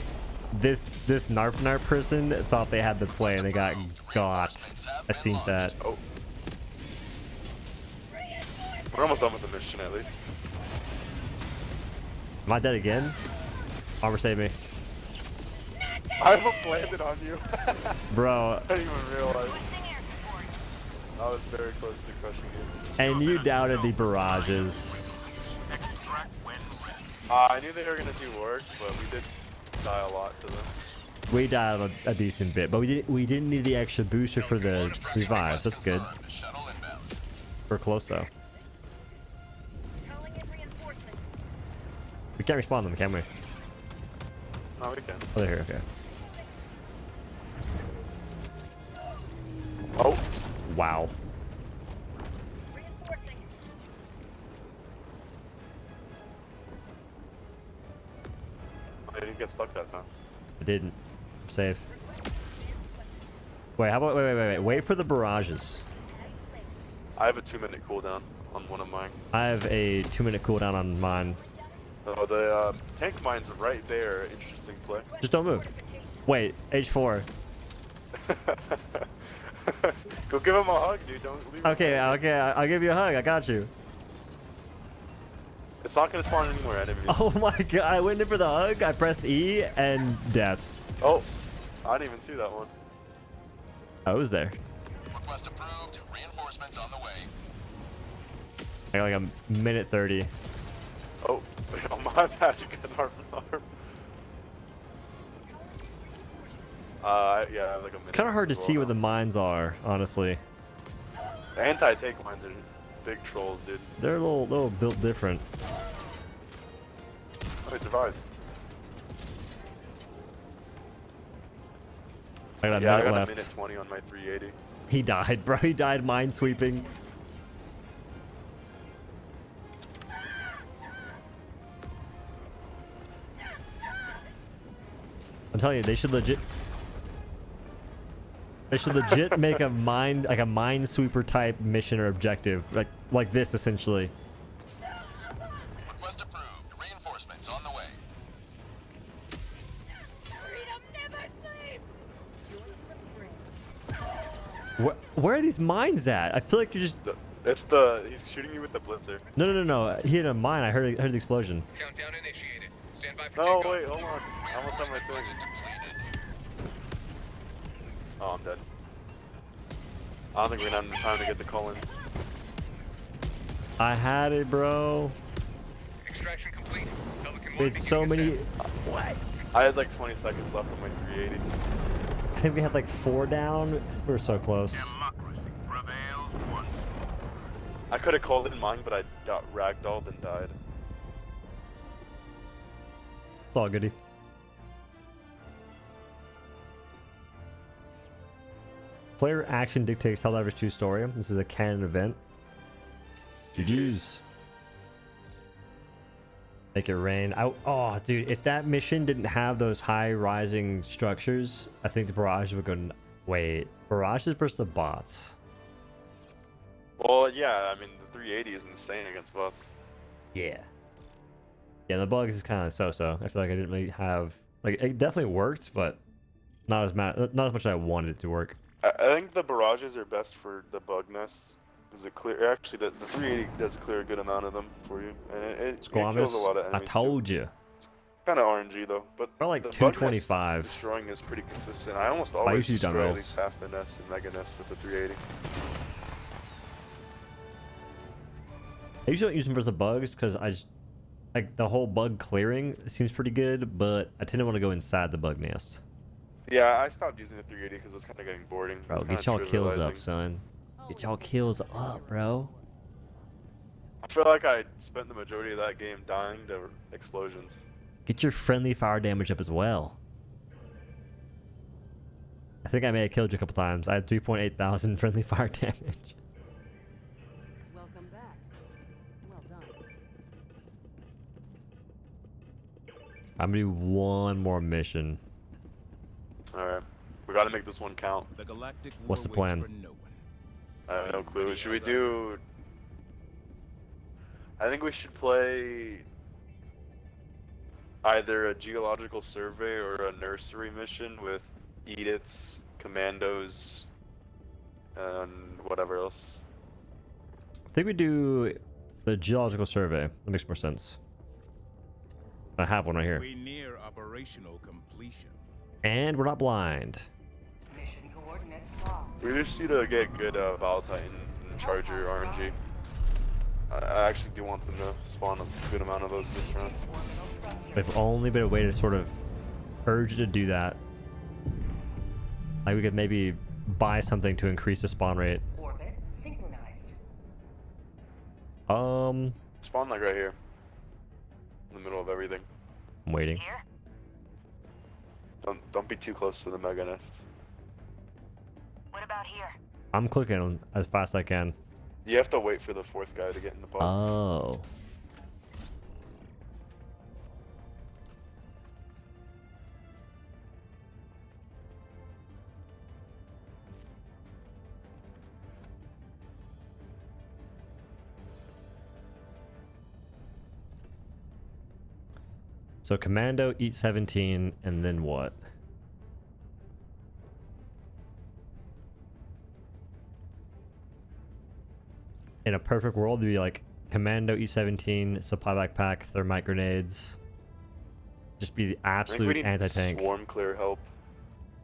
This narp person thought they had the play and they got I seen that. Oh. We're almost done with the mission at least. Am I dead again? Armor save me. I almost landed on you. Bro. I didn't even realize. I was very close to crushing you. And you doubted the barrages. I knew they were gonna do work, but we did die a lot to them. We died a decent bit, but we didn't need the extra booster for the revives. That's good. Shuttle inbound. We're close though. Calling in reinforcements. We can't respawn them, can we? No, we can. Oh, they're here. Okay. Oh. Wow. Reinforcing. get stuck that time. I didn't. I'm safe. Wait, how about wait for the barrages. I have a 2-minute cooldown on one of mine. I have a 2-minute cooldown on mine. Oh, the tank mine's right there. Interesting play. Just don't move. Wait, H4. Go give him a hug, dude. Don't leave him. Okay, I'll give you a hug. I got you. It's not gonna spawn any more enemies. Oh my god, I went in for the hug. I pressed E and death. Oh, I didn't even see that one. I was there. Request approved. Reinforcements on the way. I got like a minute 30. Oh, oh my bad. You got arm. Yeah, I have like a minute. It's kind of hard to see where the mines are, honestly. The anti-tank mines are big trolls, dude. They're a little built different. Oh, he survived. I got a Yeah, I minute got left. a minute 20 on my 380. He died, bro. He died mine sweeping. I'm telling you, they should legit make a minesweeper type mission or objective, like this essentially. Request approved. Reinforcements on the way. Freedom never sleeps. Where are these mines at? I feel like you're just He's shooting you with the blitzer. no. He hit a mine. I heard the explosion. Countdown initiated. Stand by for No, takeoff. wait, hold on. I almost have my thing. Budget depleted. Oh, I'm dead. I don't think we're gonna have enough time to get the Collins. I had it, bro. Extraction complete. Pelican 1 It's so many. beginning What? I had like 20 seconds left on my 380. I think we had like 4 down. We were so close. I could have called in mine, but I got ragdolled and died. It's all goody. Player action dictates Helldivers 2 story. This is a canon event. GG's. Make it rain. Oh, dude, if that mission didn't have those high rising structures, I think the barrage would go. Wait, barrages versus the bots. Well, yeah, I mean, the 380 is insane against bots. Yeah. Yeah, the bugs is kind of so-so. I feel like I didn't really have it definitely worked, but not as much as I wanted it to work. I think the barrages are best for the bug nests. Does it clear? Actually, the 380 does clear a good amount of them for you, and it kills a lot of I enemies. told you. Kind of RNG though, but Or like the bug nest 225. destroying is pretty consistent. I almost always usually destroy dumbbells. at least half the nest and mega nest with the 380. I usually don't use them versus the bugs because I just like the whole bug clearing seems pretty good, but I tend to want to go inside the bug nest. Yeah, I stopped using the 380 because it was kind of getting boring. Bro, It was get y'all kinda kills up, trivializing. son. Get y'all kills up, bro. I feel like I spent the majority of that game dying to explosions. Get your friendly fire damage up as well. I think I may have killed you a couple times. I had 3.8 thousand friendly fire damage. Welcome back. Well done. I'm gonna do one more mission. Alright, we gotta make this one count. The galactic What's the war waits plan? for no one. I have no clue. Should we do... I think we should play either a geological survey or a nursery mission with edits, commandos, and whatever else. I think we do the geological survey. That makes more sense. I have one right here. We near operational completion. And we're not blind. Mission coordinates locked. We just need to get good Valentine and Charger RNG. I actually do want them to spawn a good amount of those this round. If only been a way to sort of urge you to do that. Like we could maybe buy something to increase the spawn rate. Orbit synchronized. Spawn like right here. In the middle of everything. I'm waiting. Here? Don't be too close to the mega nest. What about here? I'm clicking as fast as I can. You have to wait for the fourth guy to get in the pod. Oh. So Commando, eat 17, and then what? In a perfect world, it'd be like Commando, E17, supply backpack, thermite grenades. Just be the absolute anti-tank. Swarm clear help.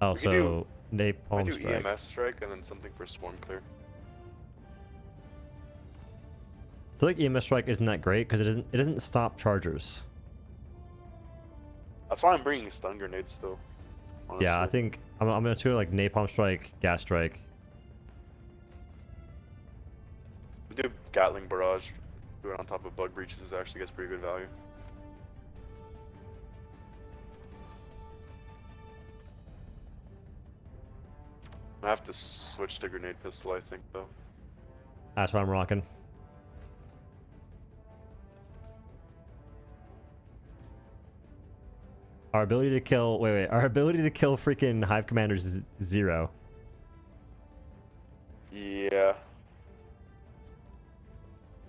Oh, we so I napalm do strike. EMS strike and then something for swarm clear. I feel like EMS strike isn't that great because it doesn't stop chargers. That's why I'm bringing stun grenades still. Honestly. Yeah, I think I'm gonna do like napalm strike, gas strike. We do Gatling barrage. Do it on top of bug breaches. It actually gets pretty good value. I have to switch to grenade pistol, I think, though. That's what I'm rocking. Our ability to kill... Wait. Our ability to kill freaking Hive Commanders is 0. Yeah.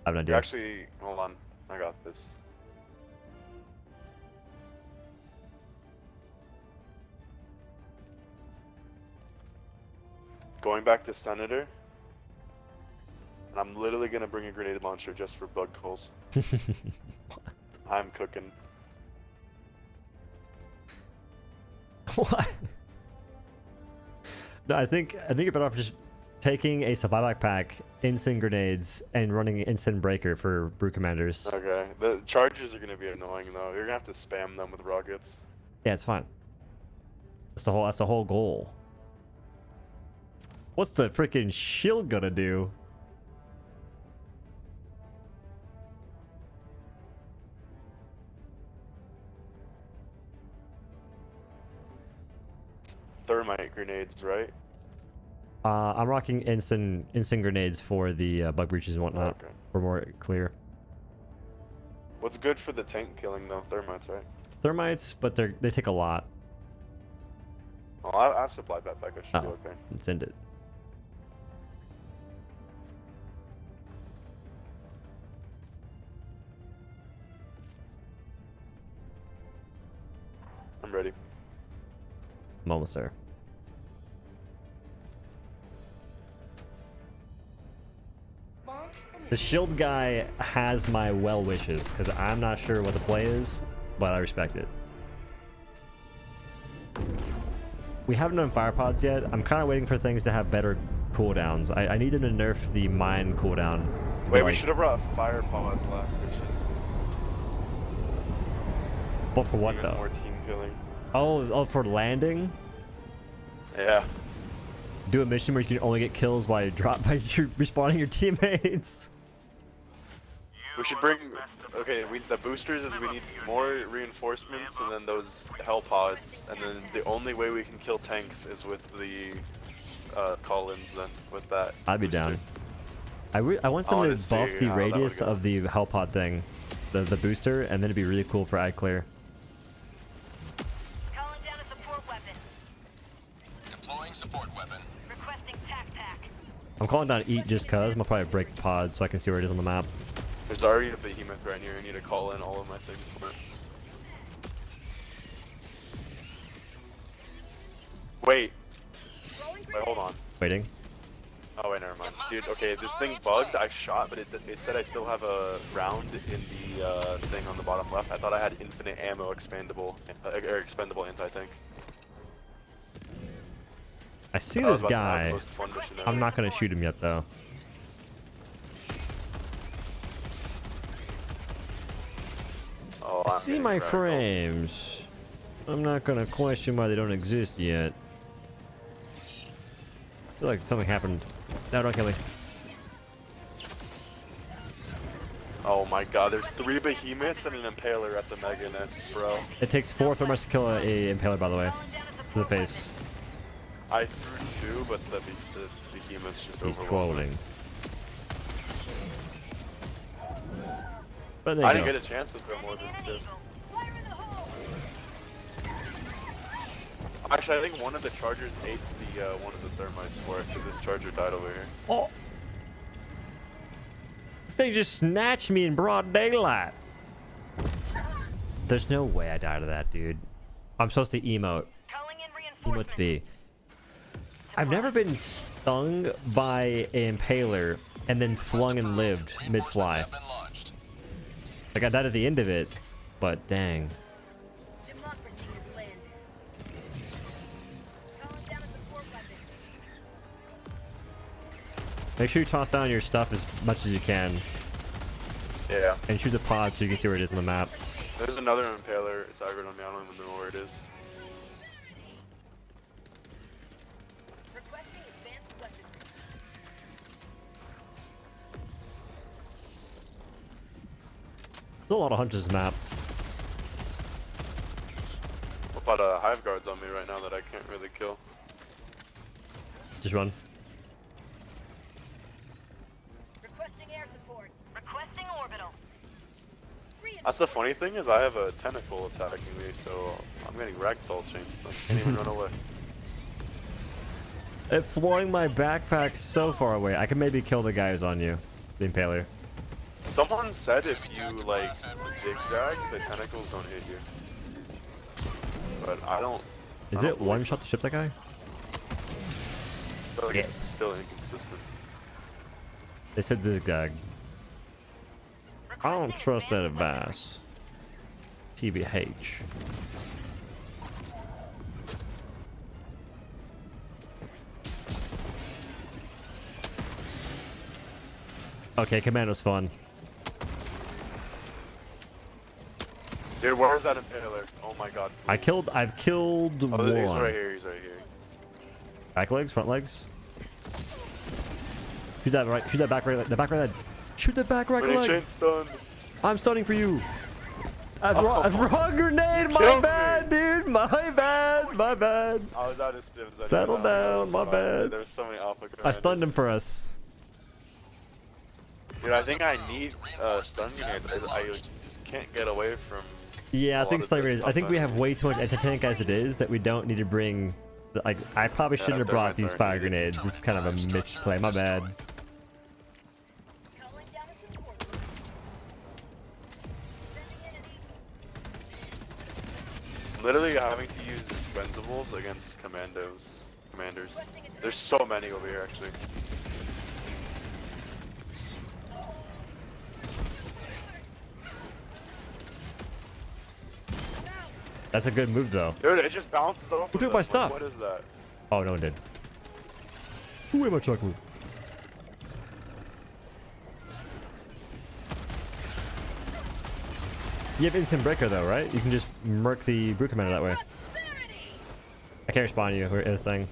I have an idea. Actually, hold on. I got this. Going back to Senator. And I'm literally gonna bring a grenade launcher just for bug calls. I'm cooking. What? No, I think you're better off just taking a supply backpack, instant grenades, and running instant breaker for Brew Commanders. Okay, the charges are gonna be annoying though. You're gonna have to spam them with rockets. Yeah, it's fine. That's the whole goal. What's the freaking shield gonna do? Thermite grenades, right? I'm rocking instant grenades for the bug breaches and whatnot. Okay. For more clear. What's good for the tank killing though? Thermites, right? Thermites, but they take a lot. Oh, I've supplied that back. I should be okay. Let's end it. I'm ready. I'm almost there. The shield guy has my well wishes because I'm not sure what the play is, but I respect it. We haven't done fire pods yet. I'm kind of waiting for things to have better cooldowns. I need them to nerf the mine cooldown. Wait, we should have brought fire pods last mission. But for what Even though? more team killing. Oh, for landing? Yeah. Do a mission where you can only get kills by respawning your teammates. We should bring. Okay, the boosters is we need more reinforcements and then those hell pods, and then the only way we can kill tanks is with the call-ins. Then with that. I'd be booster. down. I want them to Honestly, buff the how that would radius go. of the hell pod thing, the booster, and then it'd be really cool for ad clear. Calling down a support weapon. Deploying support weapon. Requesting tac. I'm calling down eat just cause. I'm gonna probably break the pod so I can see where it is on the map. There's already a behemoth right here. I need to call in all of my things for it. Wait, hold on. Waiting. Oh wait, never mind. Dude, okay, this thing bugged. I shot, but it said I still have a round in the thing on the bottom left. I thought I had infinite ammo expendable anti-tank. I see That was this about the guy. most fun mission ever. I'm not gonna shoot him yet though. Oh, I I'm see getting my fragged. frames. I'm not gonna question why they don't exist yet. I feel like something happened. No, don't kill me. Oh my god, there's 3 behemoths and an impaler at the mega nest, bro. It takes 4 thermites to kill a impaler, by the way. To the face. I threw 2, but the behemoths just He's overwhelmed me. trolling. But there I you didn't go. get a chance to throw more than 2. Fire in the hole. Actually, I think one of the chargers ate the one of the thermites for it because this charger died over here. Oh! This thing just snatched me in broad daylight. There's no way I died to that, dude. I'm supposed to emote. Calling in Emotes reinforcements. B. I've never been stung by an impaler and then flung and lived mid-fly. Have been launched. Like I died at the end of it, but dang. Democracy has landed. Calling down a support weapon. Make sure you toss down your stuff as much as you can Yeah. and shoot the pod so you can see where it is on the map. There's another impaler. It's aggroed on me. I don't even know where it is. Requesting advanced weapons. There's a lot of hunches map. A lot of hive guards on me right now that I can't really kill. Just run. Requesting air support. Requesting orbital. That's the funny thing is I have a tentacle attacking me, so I'm getting ragdoll chains. I can't even run away. It flowing my backpack so far away. I can maybe kill the guy who's on you, the impaler. Someone said if you like zigzag, the tentacles don't hit you. But I don't. Is I don't it one believe shot to ship that guy? I feel like it's Yes. still inconsistent. They said zigzag. I don't trust that advice. TBH. Okay, Commando's fun. Dude, where's that impaler? Oh my god. I've killed Oh, he's one. right here. He's right here. Back legs, front legs. Shoot that right. Shoot that back right. The back right leg. Shoot the back right Pretty leg. chain stunned. I'm stunning for you. I've wrong grenade. My Kill bad, dude. My bad. My bad. I was out of stims. I Settle didn't know down, what my was going on. bad. There was so many alpha I stunned him for us. Dude, I think I need stun grenades. I just can't get away from. Yeah, I a think lot of slightly. the I think we have enemies. way too much anti-tank as it is that we don't need to bring. Like, I probably shouldn't have brought thermites these aren't fire needed. grenades. This is kind of a misplay. My bad. Calling down a support. Sending in an eagle. I'm literally having to use expendables against commanders. There's so many over here actually. That's a good move, though. Dude, it just bounces off. Who of took them. my Like, stuff? what is that? Oh, no one did. Who am I talking with? You have instant breaker, though, right? You can just murk the brute commander that way. I can't respond to you or anything.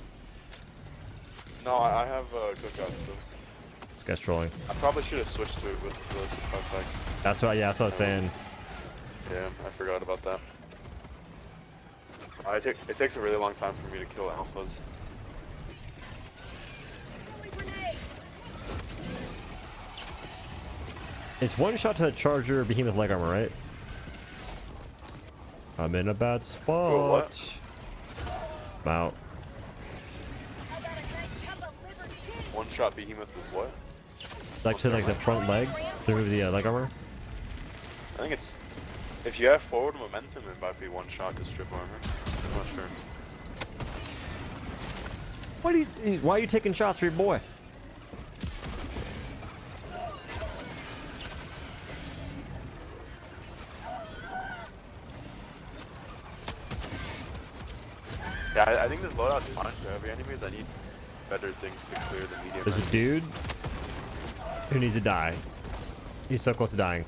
No, I have cookout still. This guy's trolling. I probably should have switched to it with the contact. That's what. Yeah, that's what I was saying. Yeah, I forgot about that. It takes a really long time for me to kill alphas. It's one shot to the charger behemoth leg armor, right? I'm in a bad spot. Oh, what? I'm out. One shot behemoth is what? Like to like the front leg to remove the leg armor. I think it's if you have forward momentum, it might be one shot to strip armor. I'm not sure. Why are you taking shots for your boy? Yeah, I think this loadout's fine for heavy enemies. I need better things to clear the medium. There's a enemies. dude who needs to die. He's so close to dying.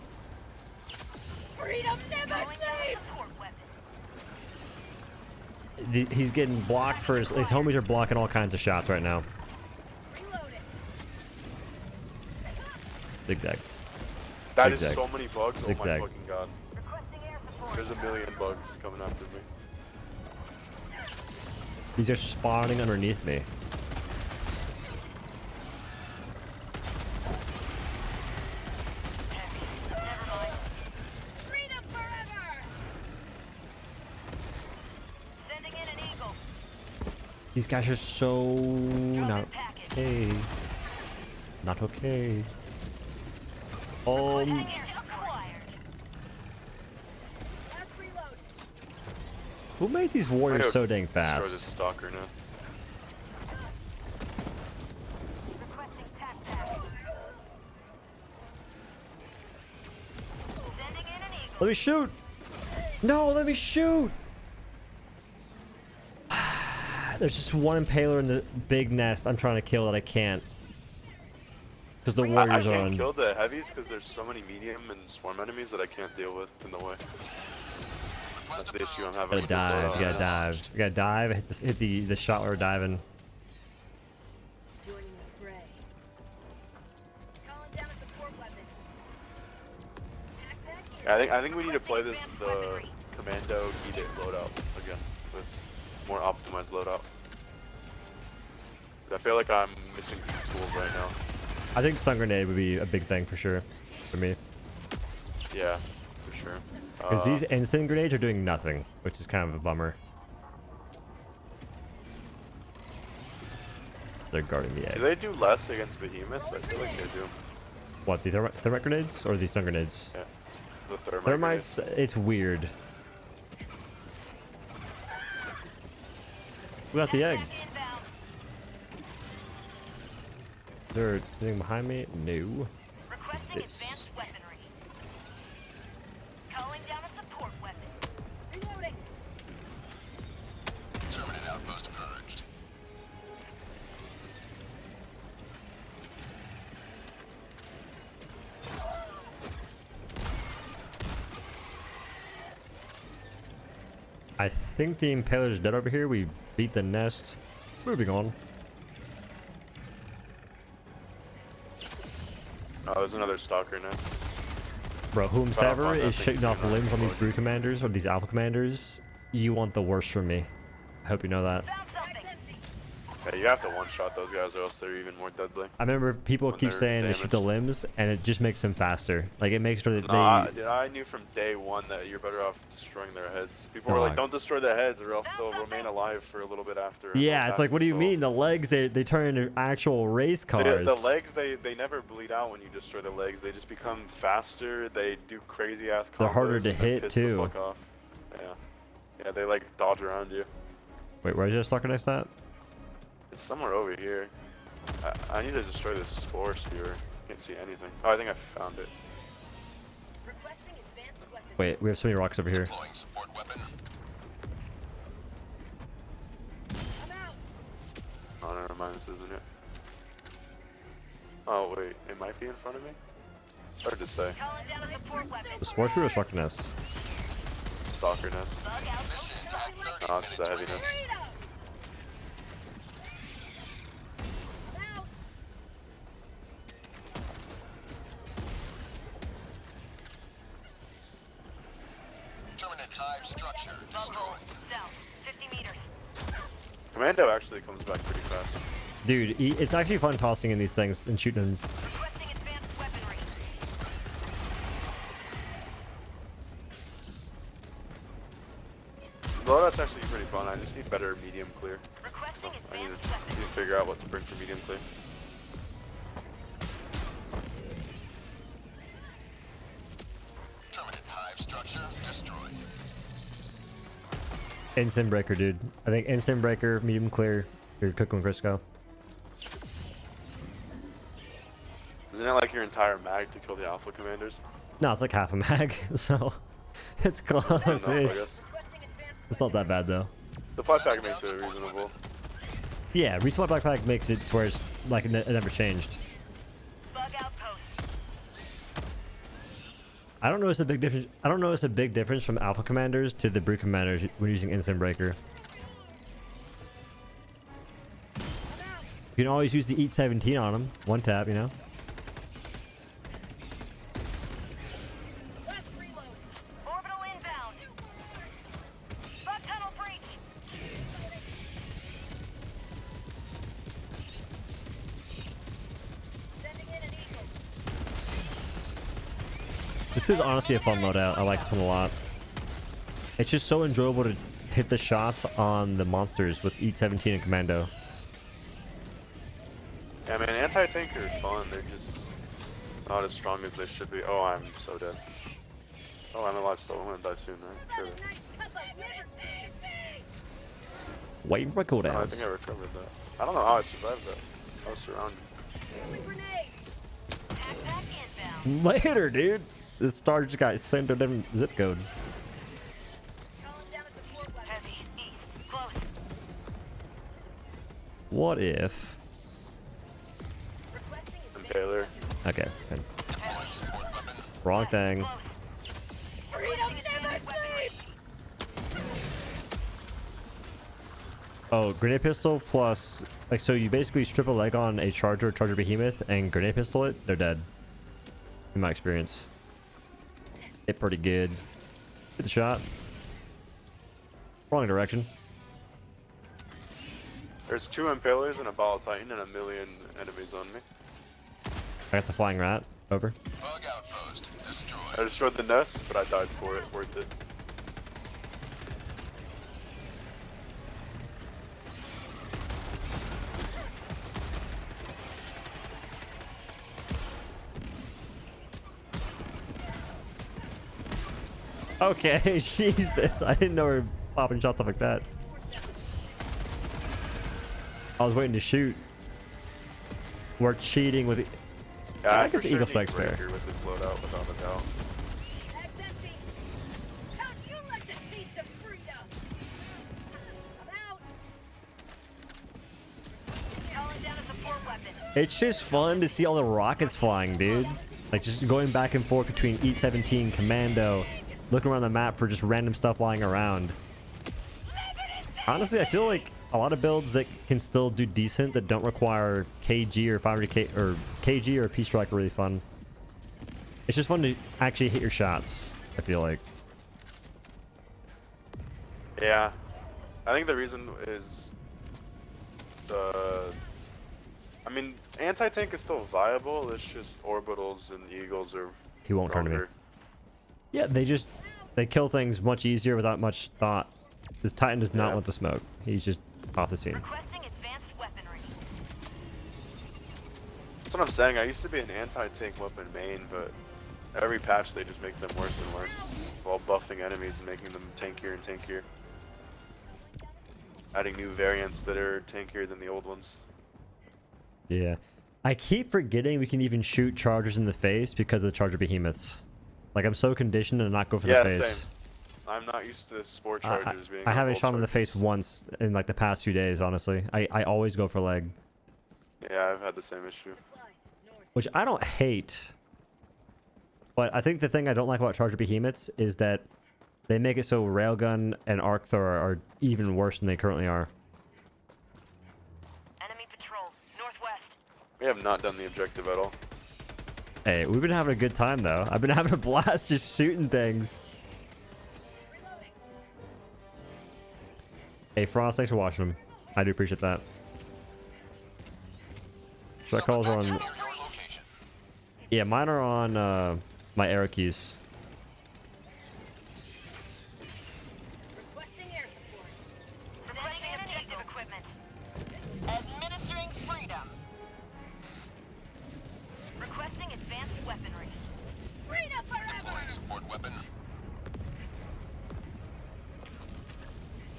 Freedom never sleeps. He's getting blocked for his homies are blocking all kinds of shots right now. Reloading. Zigzag. That is Zigzag. so many bugs. Oh Zigzag. my fucking god. Requesting air support. There's a million bugs coming after me. These are spawning underneath me. Freedom forever. Sending in an eagle. These guys are so not okay. Not okay. Requesting air acquired. Last Who made these warriors so dang Destroy this fast? stalker now. Requesting pack. Sending in an eagle. Let me shoot! No, let me shoot! There's just one impaler in the big nest I'm trying to kill that I can't. Because the I warriors are can't on. kill the heavies because there's so many medium and swarm enemies that I can't deal with in the way. That's the issue I'm having You with gotta this dive, loadout. you gotta dive. You gotta dive, hit the shot where we're diving. Joining the fray. Calling down a support weapon. Backpack in. I think we need to play this the Commando Eat It loadout again with more optimized loadout. I feel like I'm missing some tools right now. I think stun grenade would be a big thing for sure, for me. Yeah, for sure. Because these instant grenades are doing nothing, which is kind of a bummer. They're guarding the Do egg. they do less against behemoths? I feel like they do. What, the thermite grenades or the stun grenades? Yeah. The thermite Thermites, it's weird. We got the egg. Backpack inbound. Is there anything behind me? No. Requesting This. advanced weaponry. Calling down a support weapon. Reloading. Terminate outpost purged. I think the impaler's dead over here. We beat the nest. Moving on. Oh, there's another stalker nest. Bro, whomsoever find that is thing shitting soon, off I'll limbs on these explode. brew commanders or these alpha commanders, you want the worst from me. I hope you know that. Found something. Yeah, you have to one-shot those guys or else they're even more deadly. I remember people When keep they're saying they shoot the damaged. limbs, and it just makes them faster. Like, it makes sure that they... I knew from day one that you're better off destroying their heads. People were like, Dog. don't destroy their heads or else they'll remain alive for a little bit after. Yeah, it's like, what do you So- mean? The legs, they turn into actual race cars. The legs, they never bleed out when you destroy the legs. They just become faster. They do crazy ass combos. They're harder to and then hit, piss too. The fuck off. Yeah. Yeah, they like dodge around you. Wait, where's your stalker next at? It's somewhere over here. I need to destroy this spore spear. Can't see anything. Oh, I think I found it. Requesting advanced weapon. Wait, we have so many rocks over here. Deploying support weapon. I'm out. Oh, never mind. This isn't it. Oh wait, it might be in front of me. Hard to say. Calling down a support weapon. The sports brew or stalker nest? Stalker nest. Bug out. Mission at 30 Oh, it's the minutes heavy remaining. nest. Burrito. I'm out. Terminate hive structure. Bug hole. Destroyed. South. 50 meters. Commando actually comes back pretty fast. Dude, it's actually fun tossing in these things and shooting them. Requesting advanced weaponry. Well, that's actually pretty fun. I just need better medium clear. Requesting I need advanced to weaponry. figure out what to bring for medium clear. Terminate hive structure. Destroyed. Instant breaker, dude. I think instant breaker, medium clear. You're cooking Crisco. Isn't it like your entire mag to kill the alpha commanders? No, it's like half a mag, so it's close. Enough, I It's guess. Requesting advanced not that bad though. The 5-pack makes it reasonable. Yeah, resupply backpack makes it to where it's like it never changed. bug outpost. I don't notice a big difference. I don't notice a big difference from alpha commanders to the brew commanders when using instant breaker. You can always use the Eat 17 on them. One tap, you know. Last reload. Orbital inbound. Bug tunnel breach. Sending in an eagle. This is honestly a fun loadout. I like this one a lot. It's just so enjoyable to hit the shots on the monsters with Eat 17 and Commando. Yeah, man, anti-tank are fun. They're just not as strong as they should be. Oh, I'm so dead. Oh, I'm alive still. I'm gonna die soon, right? Sure. Nice cup of liver. Waiting for my Oh, I cooldowns. think I recovered that. I don't know how I survived that. I was surrounded. Grenade. Backpack inbound. Later, dude. This star just got sent to a different zip code. Calling down a support weapon. Heavy. East. Close. What if? Requesting Impaler. Okay. Good. Wrong thing. freedom never sleeps. Oh, grenade pistol plus, like, so you basically strip a leg on a charger behemoth and grenade pistol it, they're dead. In my experience. Hit pretty good. Hit the shot. Wrong direction. There's 2 impalers and a ball titan and a million enemies on me. I got the flying rat. Over. Bug outpost destroyed. I destroyed the nest, but I died for it. Worth it. Okay, Jesus. I didn't know we were popping shots off like that. I was waiting to shoot. We're cheating with it. Yeah, I guess for Eagle need Strike's fair. Breaker with this loadout, without a doubt. That's empty. How'd you like to taste of freedom? I'm out. Calling down a support weapon. It's just fun to see all the rockets flying, dude. Like, just going back and forth between E-17, Commando, looking around the map for just random stuff lying around. Honestly, I feel like a lot of builds that can still do decent that don't require KG or 500K or KG or P-Strike are really fun. It's just fun to actually hit your shots, I feel like. Yeah, I think the reason is the. I mean, anti-tank is still viable. It's just orbitals and eagles are. He won't turn to me. stronger. Yeah, they kill things much easier without much thought. This Titan does not want the smoke. He's just off the scene. Requesting advanced weaponry. That's what I'm saying. I used to be an anti-tank weapon main, but every patch they just make them worse and worse, while buffing enemies and making them tankier and tankier. Adding new variants that are tankier than the old ones. Yeah. I keep forgetting we can even shoot chargers in the face because of the charger behemoths. Like, I'm so conditioned to not go for the face. Same. I'm not used to spore chargers being. I haven't full shot him in the charges. face once in like the past few days, honestly. I always go for leg. Yeah, I've had the same issue. Which I don't hate. But I think the thing I don't like about charger behemoths is that they make it so railgun and arc thrower are even worse than they currently are. Enemy patrol, northwest. We have not done the objective at all. Hey, we've been having a good time though. I've been having a blast just shooting things. Hey, Frost, thanks for watching them. I do appreciate that. Strike calls are on... Your location. Yeah, mine are on my arrow keys. Requesting air support. Requesting objective equipment. Administering freedom. Requesting advanced weaponry. Freedom forever! Deploying support weapon.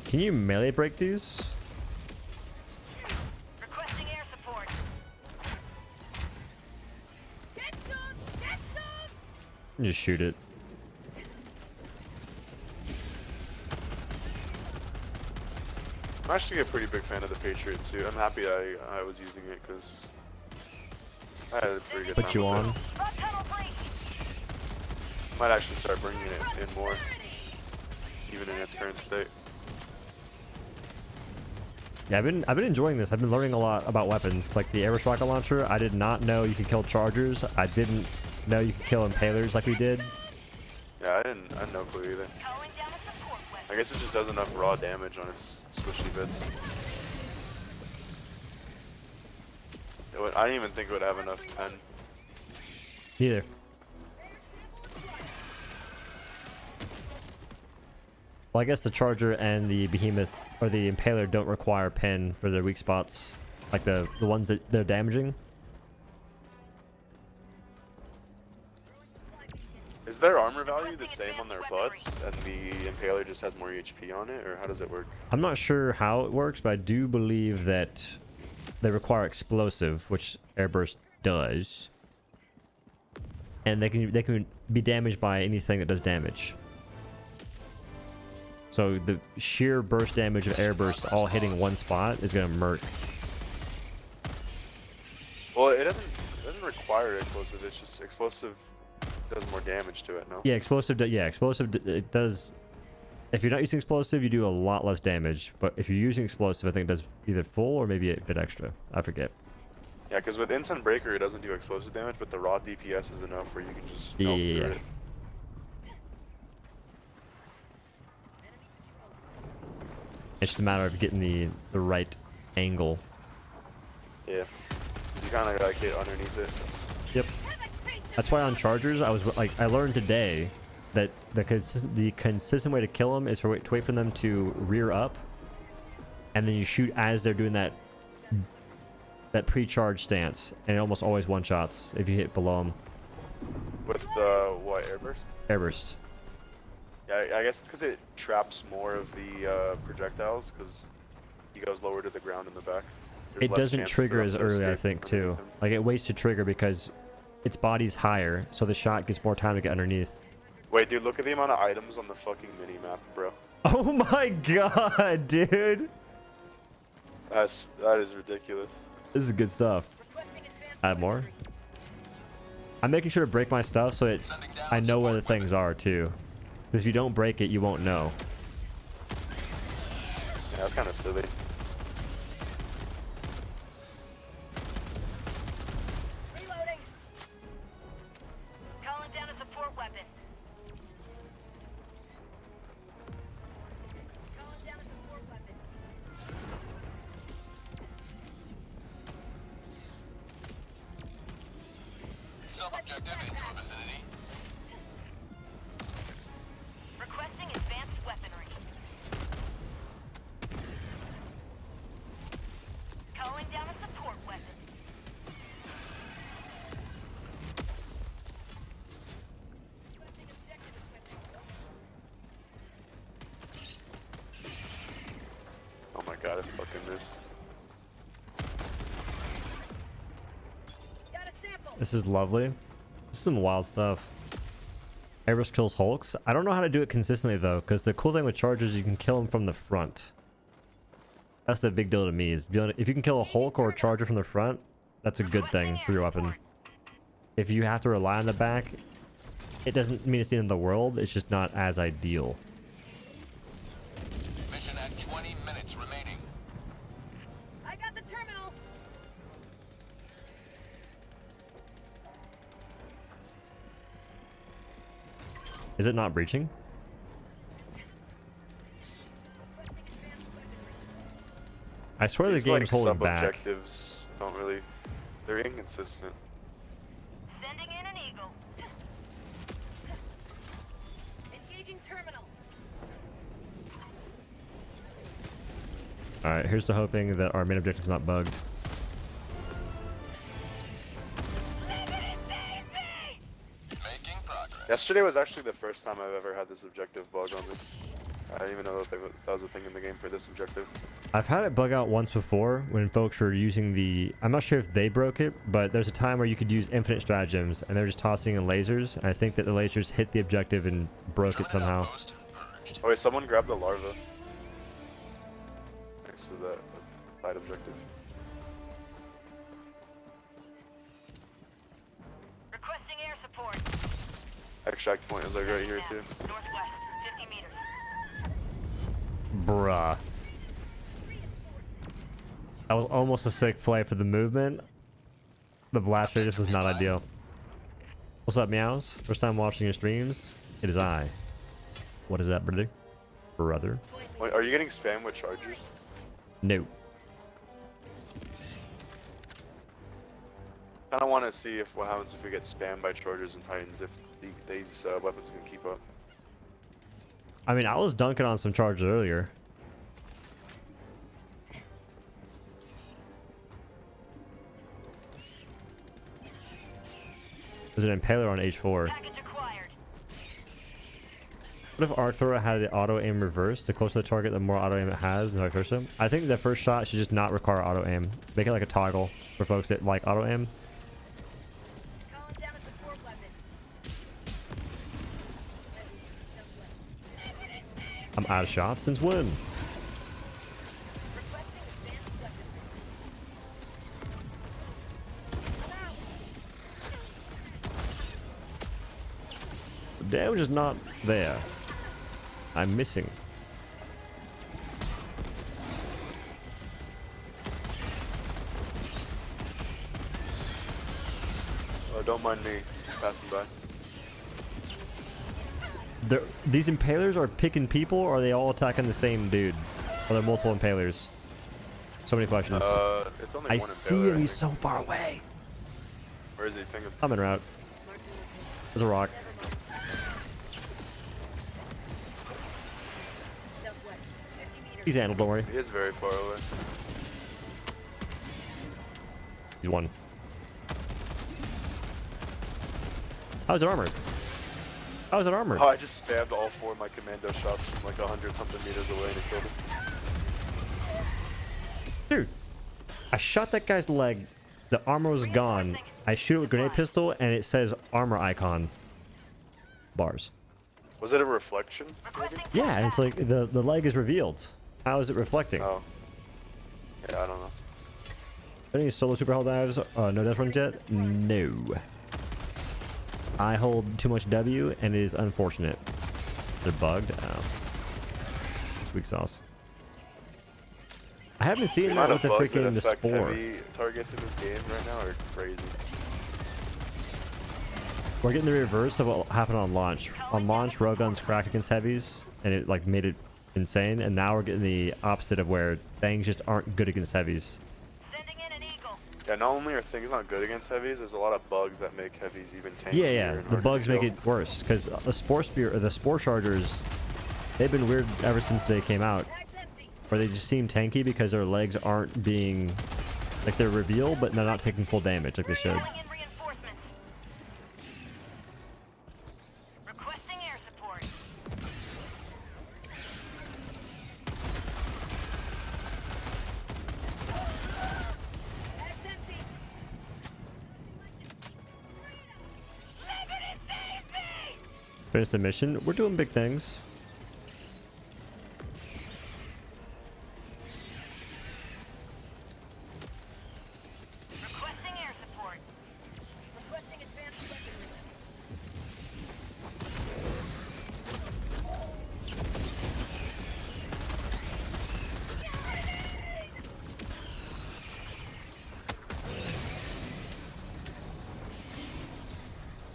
Can you melee break these? Requesting air support. Get some! Get some! Just shoot it. I'm actually a pretty big fan of the Patriot suit. I'm happy I was using it because I had a pretty good time Put you with on. it. Front tunnel breach! Might actually start bringing it in more, even in its current state. Yeah, I've been enjoying this. I've been learning a lot about weapons. Like the Airburst rocket launcher, I did not know you could kill chargers. I didn't know you could kill impalers like we did. Yeah, I had no clue either. Calling down a support weapon. I guess it just does enough raw damage on its swishy bits. I didn't even think it would have enough pen. Neither. Well, I guess the charger and the behemoth or the impaler don't require pen for their weak spots, like the ones that they're damaging. Is their armor value the same on their butts, and the Impaler just has more HP on it, or how does it work? I'm not sure how it works, but I do believe that they require explosive, which Airburst does, and they can be damaged by anything that does damage. So the sheer burst damage of Airburst all hitting one spot is gonna murk. Well, it doesn't require explosive. It's just explosive does more damage to it. No. Yeah, explosive. It does. If you're not using explosive, you do a lot less damage. But if you're using explosive, I think it does either full or maybe a bit extra. I forget. Yeah, because with Instant Breaker, it doesn't do explosive damage, but the raw DPS is enough where you can just melt through it. It's just a matter of getting the right angle. Yeah, you kind of gotta get underneath it. Yep. That's why on chargers, I learned today that the consistent way to kill them is to wait for them to rear up, and then you shoot as they're doing that pre-charge stance, and it almost always one-shots if you hit below them. With what, Airburst? Airburst. Yeah, I guess it's because it traps more of the projectiles, because he goes lower to the ground in the back. It doesn't trigger as early, I think, too. Like, it waits to trigger because its body's higher, so the shot gets more time to get underneath. Wait, dude, look at the amount of items on the fucking mini-map, bro. Oh my god, dude! That is ridiculous. This is good stuff. Add more? I'm making sure to break my stuff so I know where the things are, too. Because if you don't break it, you won't know. Yeah, that's kind of silly. Reloading. Calling down a support weapon. Calling down a support weapon. Sub-objective in your vicinity. Requesting advanced weaponry. Calling down a support weapon. Requesting objective equipment. Oh my god, I fucking missed. Got a sample. This is lovely. This is some wild stuff. Airburst kills Hulks. I don't know how to do it consistently, though, because the cool thing with chargers, you can kill them from the front. That's the big deal to me, is if you can kill a Hulk or a charger from the front, that's a good thing for your weapon. If you have to rely on the back, it doesn't mean it's the end of the world, it's just not as ideal. Mission at 20 minutes remaining. I got the terminal. Is it not breaching? I swear the game's holding back. Sub-objectives don't really... They're inconsistent. Sending in an eagle. Engaging terminal. Alright, here's to hoping that our main objective's not bugged. Making progress. Yesterday was actually the first time I've ever had this objective bug on this. I didn't even know that that was a thing in the game for this objective. I've had it bug out once before when folks were using the... I'm not sure if they broke it, but there's a time where you could use infinite stratagems, and they're just tossing in lasers, and I think that the lasers hit the objective and broke it somehow. Outpost purged. Oh wait, someone grabbed the larva. Next to that side objective. Requesting air support. Extract point is like right here too. Northwest, 50 meters. Bruh. That was almost a sick play for the movement. The blast radius was not ideal. What's up, meows? First time watching your streams? It is I. What is that, brother? Brother? Wait, are you getting spam with chargers? No. I don't want to see if what happens if we get spammed by chargers and titans if these weapons can keep up. I mean, I was dunking on some charges earlier. There's an impaler on H4. Package acquired. What if Arc Thrower had the auto aim reverse? The closer the target, the more auto aim it has, and vice versa. I think the first shot should just not require auto aim. Make it like a toggle for folks that like auto aim. Calling down a support weapon. I'm out of shots since when? Requesting advanced weaponry. The damage is not there. I'm missing. Oh, don't mind me. Just passing by. These impalers are picking people, or are they all attacking the same dude? Are there multiple impalers? So many questions. It's only I one see impaler, him. I He's think. so far away. Where is he? Ping him. I'm en route. There's a rock. Southwest. 50 meters. He's handled. Don't worry. He is very far away. He's one. How's it armored? How's it armored? Oh, I just stabbed all 4 of my commando shots from like 100-something meters away and it killed him. Dude, I shot that guy's leg. The armor was gone. I shoot it with a grenade pistol, and it says armor icon. Bars. Was it a reflection? Maybe? Yeah, and it's like the leg is revealed. How is it reflecting? Oh. Yeah, I don't know. Any solo super Helldives? No death runs yet? No. I hold too much W, and it is unfortunate. They're bugged. Oh. It's weak sauce. I haven't seen that with the freaking the spore. Heavy targets in this game right now are crazy. We're getting the reverse of what happened on launch. On launch, railguns crack against heavies, and it like made it insane. And now we're getting the opposite of where things just aren't good against heavies. Sending in an eagle. Yeah, not only are things not good against heavies, there's a lot of bugs that make heavies even tankier. Yeah, yeah. and The harder to bugs make kill. it worse because the spore spear or the spore chargers, they've been weird ever since they came out. Bag's empty. Where they just seem tanky because their legs aren't being like they're revealed, but they're not taking full damage like they should. Calling in reinforcements. Requesting air support. Bag's empty. Somebody save me! Finish the mission. We're doing big things. Requesting air support. Requesting advanced weaponry.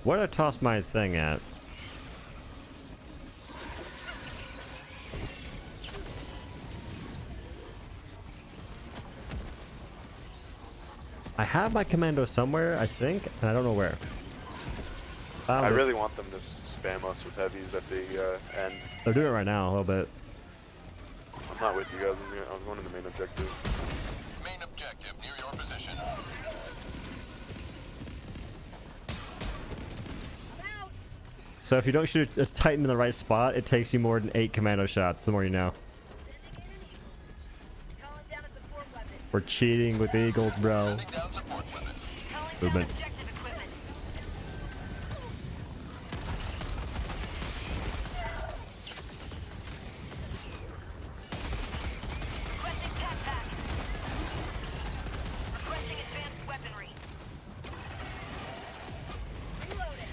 Where did I toss my thing at? I have my commando somewhere, I think, and I don't know where. I Found it. really want them to spam us with heavies at the end. They're doing it right now a little bit. I'm not with you guys. I'm going to the main objective. Main objective near your position. I'm out. So if you don't shoot a Titan in the right spot, it takes you more than 8 commando shots, the more you know. Sending in an eagle. Calling down a support weapon. We're cheating with eagles, bro. Sending down support weapon. Calling Movement. down objective equipment. Requesting tap pack. Requesting advanced weaponry. Reloading.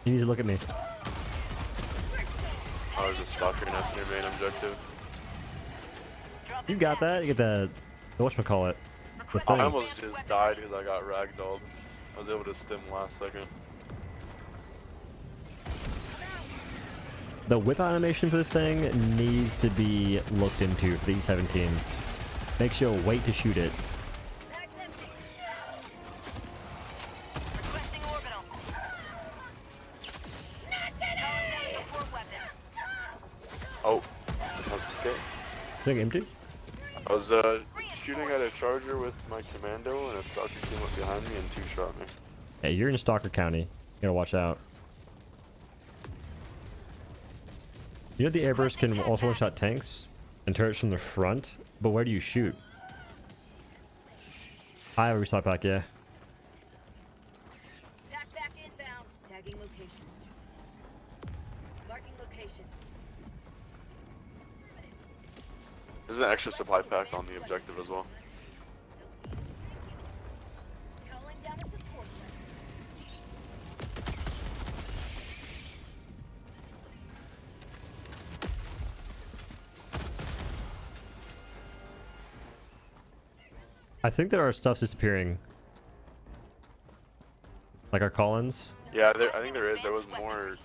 He needs to look at me. I was just stalker nest near main objective. You got that? You get the whatchamacallit. The I thing. almost just died because I got ragdolled. I was able to stim last second. The whip animation for this thing needs to be looked into for the E17. Makes you wait to shoot it. Bag's empty. Requesting orbital. Not today! Support weapon. Oh, okay. Is it empty? I was shooting at a charger with my commando, and a stalker came up behind me and two-shot me. Hey, you're in Stalker County. You gotta watch out. You know the Airburst can also one-shot tanks and turrets from the front, but where do you shoot? I have a restock pack, yeah. Back inbound. Tagging location. Marking location. There's an extra supply pack on the objective as well. Calling down a support I think there are stuff disappearing. Like our call-ins. Yeah, I think there is. There was more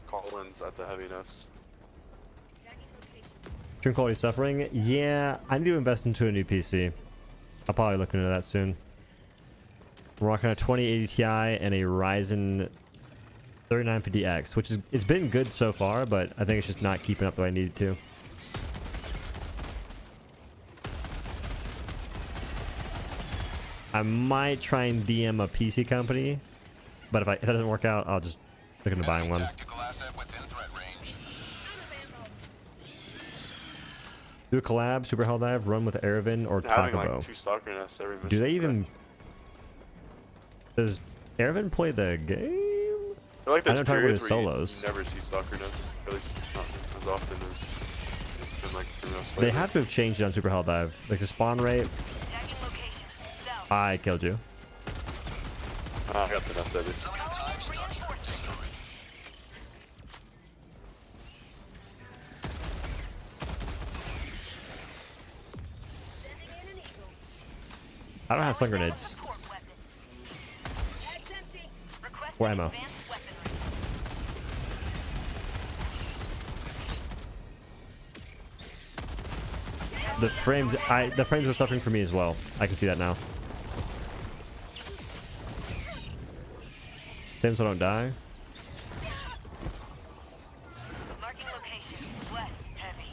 call-ins at the heavy nest. Stream quality suffering? Yeah, I need to invest into a new PC. I'll probably look into that soon. We're rocking a 2080 Ti and a Ryzen 3950X, which is, it's been good so far, but I think it's just not keeping up the way I need it to. I might try and DM a PC company, but if that doesn't work out, I'll just look into buying one. Tactical asset within threat range. Do a collab, Super Helldive, run with Airvin or Having Taco. like 2 stalker nests every mission. Do they even... Does Airvin play the game? They're like I those know Taco periods is where solos. you never see stalker nests, at least not as often as it's been like the most They lately. have to have changed it on Super Helldive. Like the spawn rate. tagging location. South. I killed you. I got the nest edges. Sending in an eagle. I don't have stun grenades. Support weapon. Tag's empty. Requesting Or ammo. advanced weaponry. The frames are suffering for me as well. I can see that now. Stim so I don't die. Marking location. West. Heavy.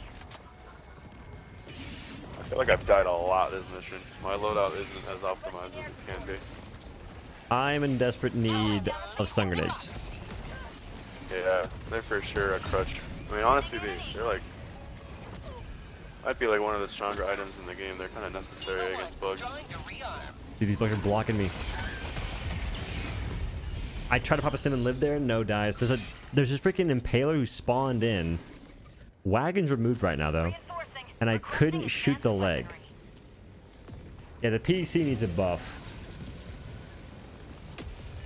I feel like I've died a lot this mission. My loadout isn't as optimized as it can be. I'm in desperate need of stun grenades. Yeah, they're for sure a crutch. I mean, honestly, they're like... Might be like one of the stronger items in the game. They're kind of necessary against bugs. Trying to rearm. Dude, these bugs are blocking me. I tried to pop a stim and live there, no dice. There's this freaking impaler who spawned in. Wagon's removed right now though, Reinforcing. and I couldn't shoot the leg. Yeah, the PC needs a buff.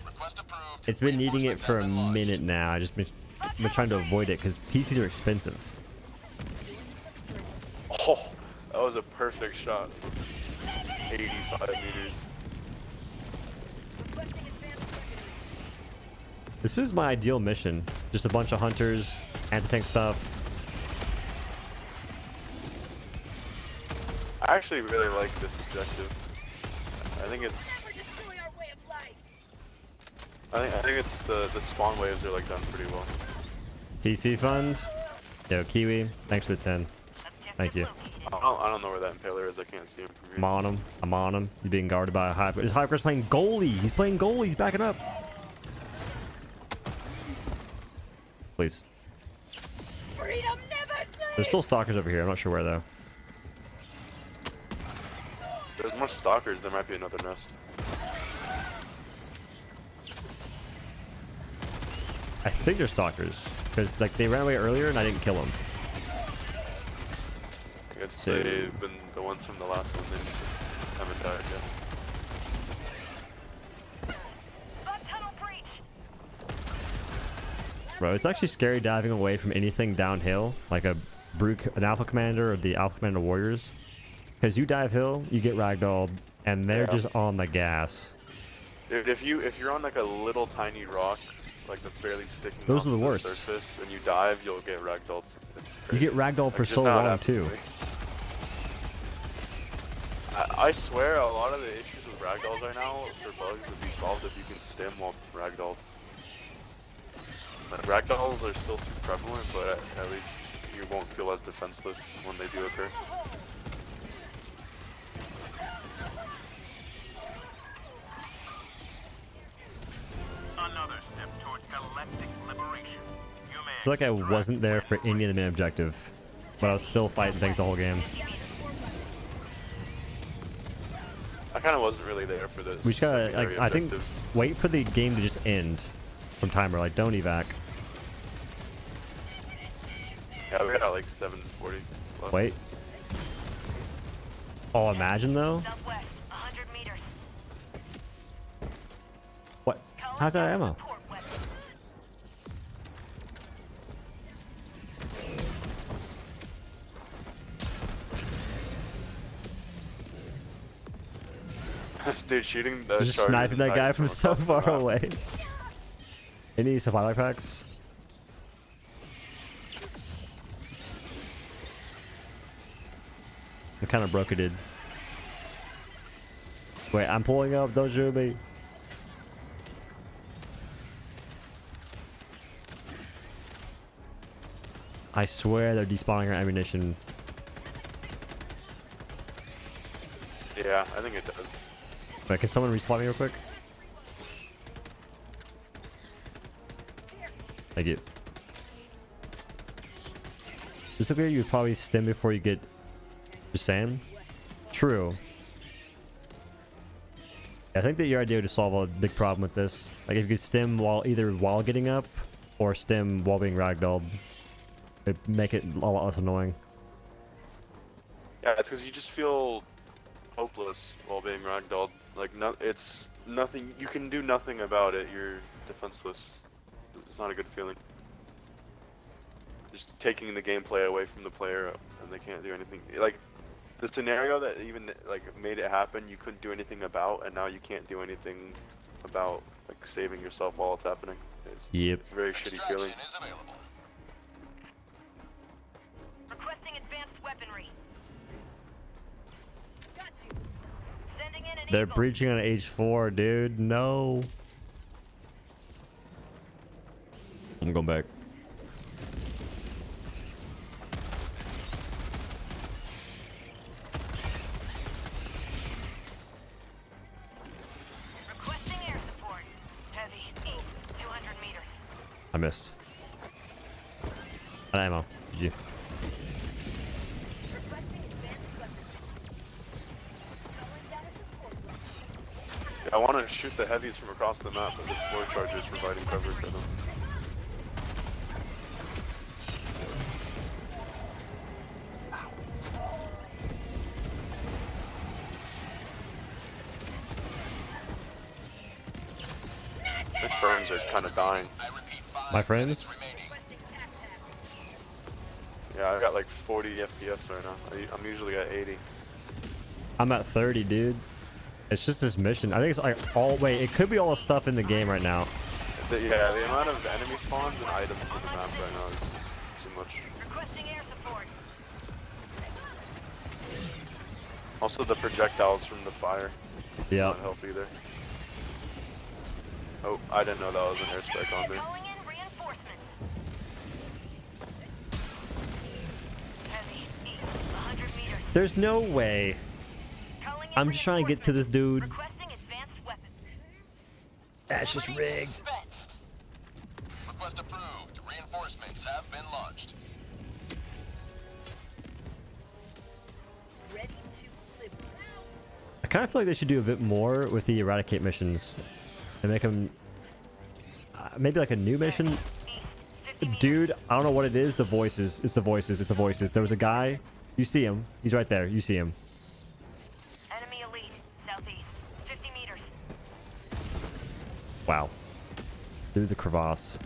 Request approved. It's been needing it Reinforcements for a have been launched. minute now. I just been trying to avoid it because PCs are expensive. Oh, that was a perfect shot. 85 meters. Requesting advanced weaponry. This is my ideal mission. Just a bunch of hunters, anti-tank stuff. I actually really like this objective. I think it's... Never destroy our way of life. I think it's the spawn waves are like done pretty well. PC fund. Yo, Kiwi, thanks for the 10. Thank you. I don't know where that impaler is. I can't see him from here. I'm on him. I'm on him. He's being guarded by a Hyper. His Hyper's playing goalie. He's playing goalie. He's backing up. Please. Freedom never sleeps. There's still stalkers over here. I'm not sure where though. There's more stalkers. There might be another nest. I think they're stalkers because like they ran away earlier and I didn't kill them. I guess So- they've been the ones from the last one. They just haven't died yet. Bug tunnel breach. Bro, it's actually scary diving away from anything downhill, like an Alpha Commander or the Alpha Commander Warriors. Because you dive hill, you get ragdolled, and they're Yeah. just on the gas. Dude, if you're on like a little tiny rock, like that's barely sticking Those off are the the worst. surface, and you dive, you'll get ragdolled. It's You crazy. get ragdolled for Like, so just how it long happens to too. me. I swear a lot of the issues with ragdolls right now for bugs would be solved if you can stim while ragdolled. Like, ragdolls are still too prevalent, but at least you won't feel as defenseless when they do occur. Galactic liberation. I feel like I wasn't there for any of the main objective, but I was still fighting things the whole game. I kind of wasn't really there for this. We just gotta, like, I think, objectives. wait for the game to just end from timer. Like, don't evac. Yeah, we got like 740 left. Wait. Oh, imagine though. Southwest, 100 meters. What? How's that ammo? Support weapon. Dude, shooting the Just charges sniping and that guy Titans from so across the far map. away. Any supply packs? I'm kind of broketed. Wait, I'm pulling up. Don't shoot me. I swear they're despawning our ammunition. Yeah, I think it does. Wait, can someone respawn me real quick? Thank you. Just up here, you'd probably stim before you get. Just saying. True. I think that your idea would solve a big problem with this. Like if you could stim either while getting up or stim while being ragdolled, it'd make it a lot less annoying. Yeah, it's because you just feel hopeless while being ragdolled. Like it's nothing. You can do nothing about it. You're defenseless. It's not a good feeling. Just taking the gameplay away from the player, and they can't do anything. Like the scenario that even like made it happen, you couldn't do anything about, and now you can't do anything about like saving yourself while it's happening. It's Yep. a very shitty feeling. Extraction is available. Requesting advanced weaponry. Got you. Sending in an They're Eagle. breaching on H4, dude. No. I'm going back. Requesting air support. Heavy, east, 200 meters. I missed. An ammo. Did you? Requesting advanced weaponry. Calling down a support weapon. Yeah, I want to shoot the heavies from across the map, but the spore chargers providing cover for them. My friends are kind of dying. I repeat, 5 My friends? minutes remaining. Requesting tac tac. Yeah, I got like 40 FPS right now. I'm usually at 80. I'm at 30, dude. It's just this mission. I think it's like all. Wait, it could be all the stuff in the game right now. Yeah, the amount of enemy spawns and items in the map right now is too much. Requesting air support. Also, the projectiles from the fire Yeah. don't help either. Oh, I didn't know that was an airstrike on me. Calling in reinforcements. Heavy, east, 100 meters. There's no way. Calling in I'm just trying to get to this dude. Requesting advanced weapons. That's just rigged. Request approved. Reinforcements have been launched. Ready to live. I kind of feel like they should do a bit more with the eradicate missions and make them maybe like a new mission. East, 50 meters. Dude, I don't know what it is. The voices. It's the voices. It's the voices. There was a guy. You see him. He's right there. You see him. Enemy elite, southeast, 50 meters. Wow. Through the crevasse.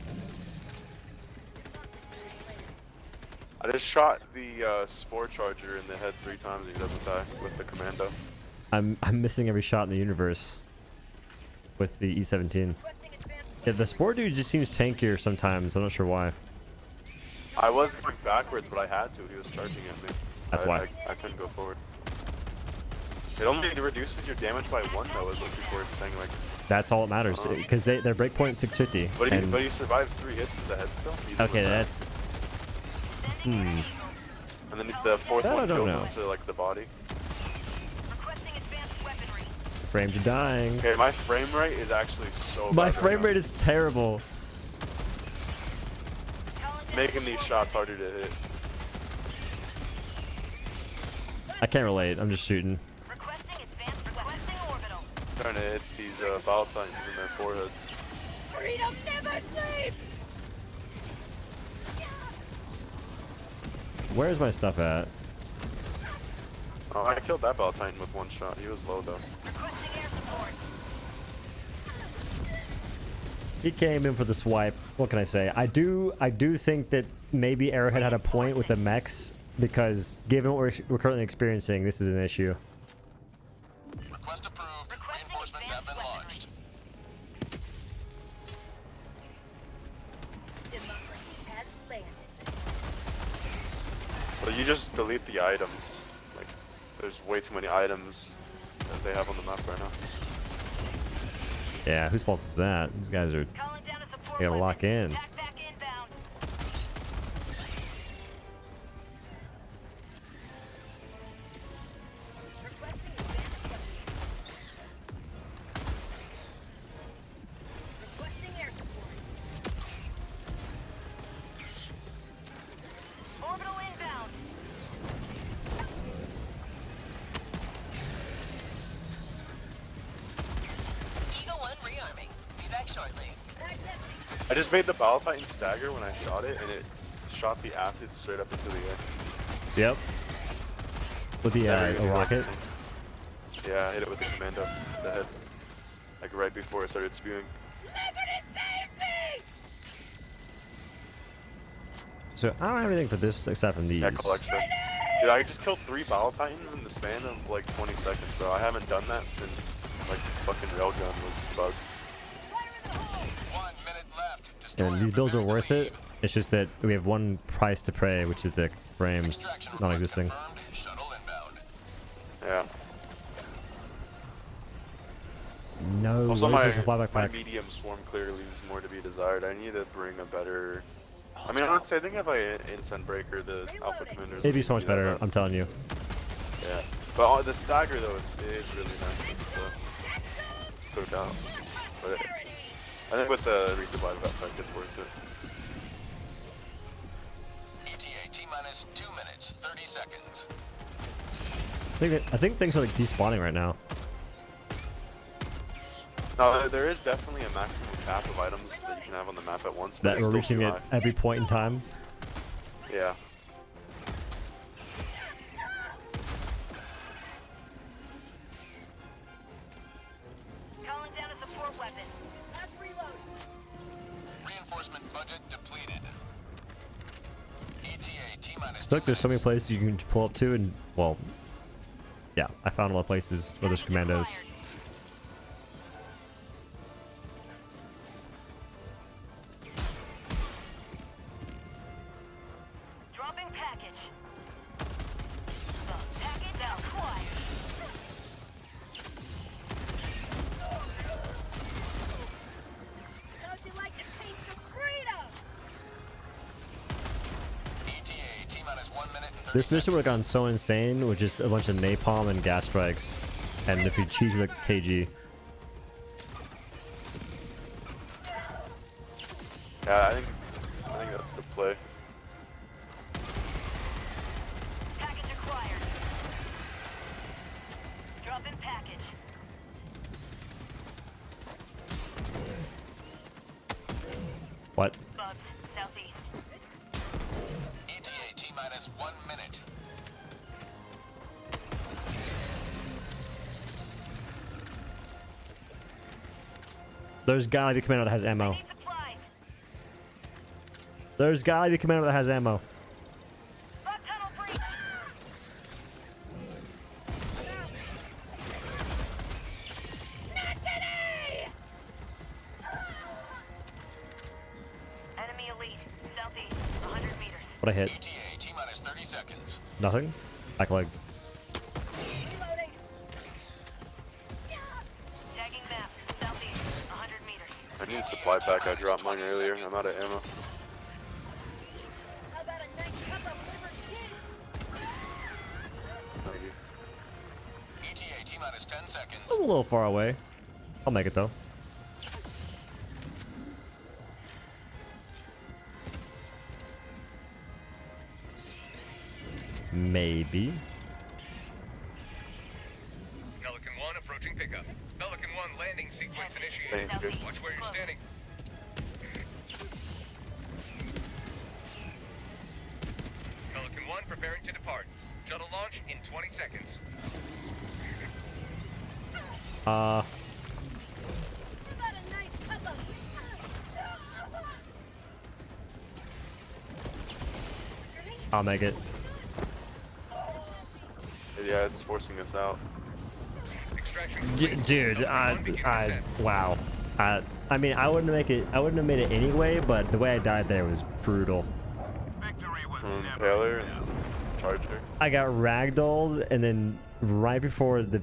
I just shot the spore charger in the head 3 times and he doesn't die with the Commando. I'm missing every shot in the universe with the E17. Requesting advanced Yeah, the sport dude just seems tankier sometimes. I'm not sure why. I was going backwards, but I had to. He was charging at me. That's why. I couldn't go forward. It only reduces your damage by 1 though, is what people were saying. Like, That's all that matters because their breakpoint 650. but he survives 3 hits to the head still. He didn't Okay, die. that's. And then the 4th That I one don't killed know. him to like the body. Requesting advanced weaponry. Frames are dying. Okay, my frame rate is actually so bad. My right frame now. rate is terrible. It's making these shots harder to hit. I can't relate. I'm just shooting. Requesting advanced requesting orbital. Trying to hit these battle titans in their foreheads. Freedom never sleeps! Where's my stuff at? Oh, I killed that battle titan with one shot. He was low though. Requesting air support. He came in for the swipe. What can I say? I do think that maybe Arrowhead had a point with the mechs, because given what we're currently experiencing, this is an issue. Request approved. Requesting Reinforcements have been advanced launched. Democracy has landed. But you just delete the items. Like, there's way too many items that they have on the map right now. Yeah, whose fault is that? These guys are... Calling down a support They gotta weapon. lock in. Attack back inbound. Requesting advanced weapons. Requesting air support. Orbital inbound. Eagle 1 rearming. Be back shortly. I just made the battle titan stagger when I shot it, and it shot the acid straight up into the air. Yep. With the Never even a did rocket. anything. Yeah, I hit it with the commando in the head. Like right before it started spewing. Liberty save me! So I don't have anything for this except from these. Yeah, collection. Dude, I just killed 3 battle titans in the span of like 20 seconds, bro. I haven't done that since like fucking railgun was bugged. 1 minute left. Destroyer And these builds are preparing to worth it. leave. It's just that we have one price to pay, which is the frames Extraction request non-existing. confirmed. Shuttle inbound. Yeah. No, Also, what my, is this supply my backpack? medium swarm clearly leaves more to be desired. I need to bring a better. I mean, honestly, I think if I Incense Breaker, the Alpha Commanders. It'd be so much better, I'm telling you. Yeah. But the stagger, though, is really nice. So, put out. But I think with the resupply backpack, it's worth it. ETA T-minus 2 minutes, 30 seconds. I think things are like despawning right now. No, there is definitely a maximum cap of items that you can have on the map at once. But That it's we're still reaching too at high. every point in time. Yeah. Calling down a support weapon. Let's reload. Reinforcement budget depleted. ETA T-minus I feel like there's so many places you can pull up to, and well, yeah, I found a lot of places where there's commandos. Dropping package. The package acquired. How'd you like to taste of freedom? ETA T-minus 1 minute and 30 This mission would have gone so insane with just a bunch of napalm and gas strikes, and if you cheese with a KG. Yeah, I think that's the play. Package acquired. Dropping package. What? Bugs, southeast. ETA T-minus 1 minute. There's gotta be a commando that has ammo. Need supplies. There's gotta be a commando that has ammo. Bug tunnel breach. Not today! Enemy elite, southeast, 100 meters. What I hit? ETA T-minus 30 seconds. Nothing? Back leg. Reloading. Tagging map, southeast, 100 meters. I need a supply pack. I dropped mine earlier. I'm out of ammo. How about a nice cup of liver tea? Thank you. ETA T-minus 10 seconds. I'm a little far away. I'll make it though. Maybe. Pelican 1 approaching pickup. Pelican 1 landing sequence initiated. Thanks, good. Watch where you're standing. Pelican 1 preparing to depart. Shuttle launch in 20 seconds. How about a nice cup of... I'll make it. Yeah, it's forcing us out. Extraction complete. Dude, Pelican 1 begin descent. wow. I mean, I wouldn't make it. I wouldn't have made it anyway, but the way I died there was brutal. Taylor and Charger. I got ragdolled, and then right before the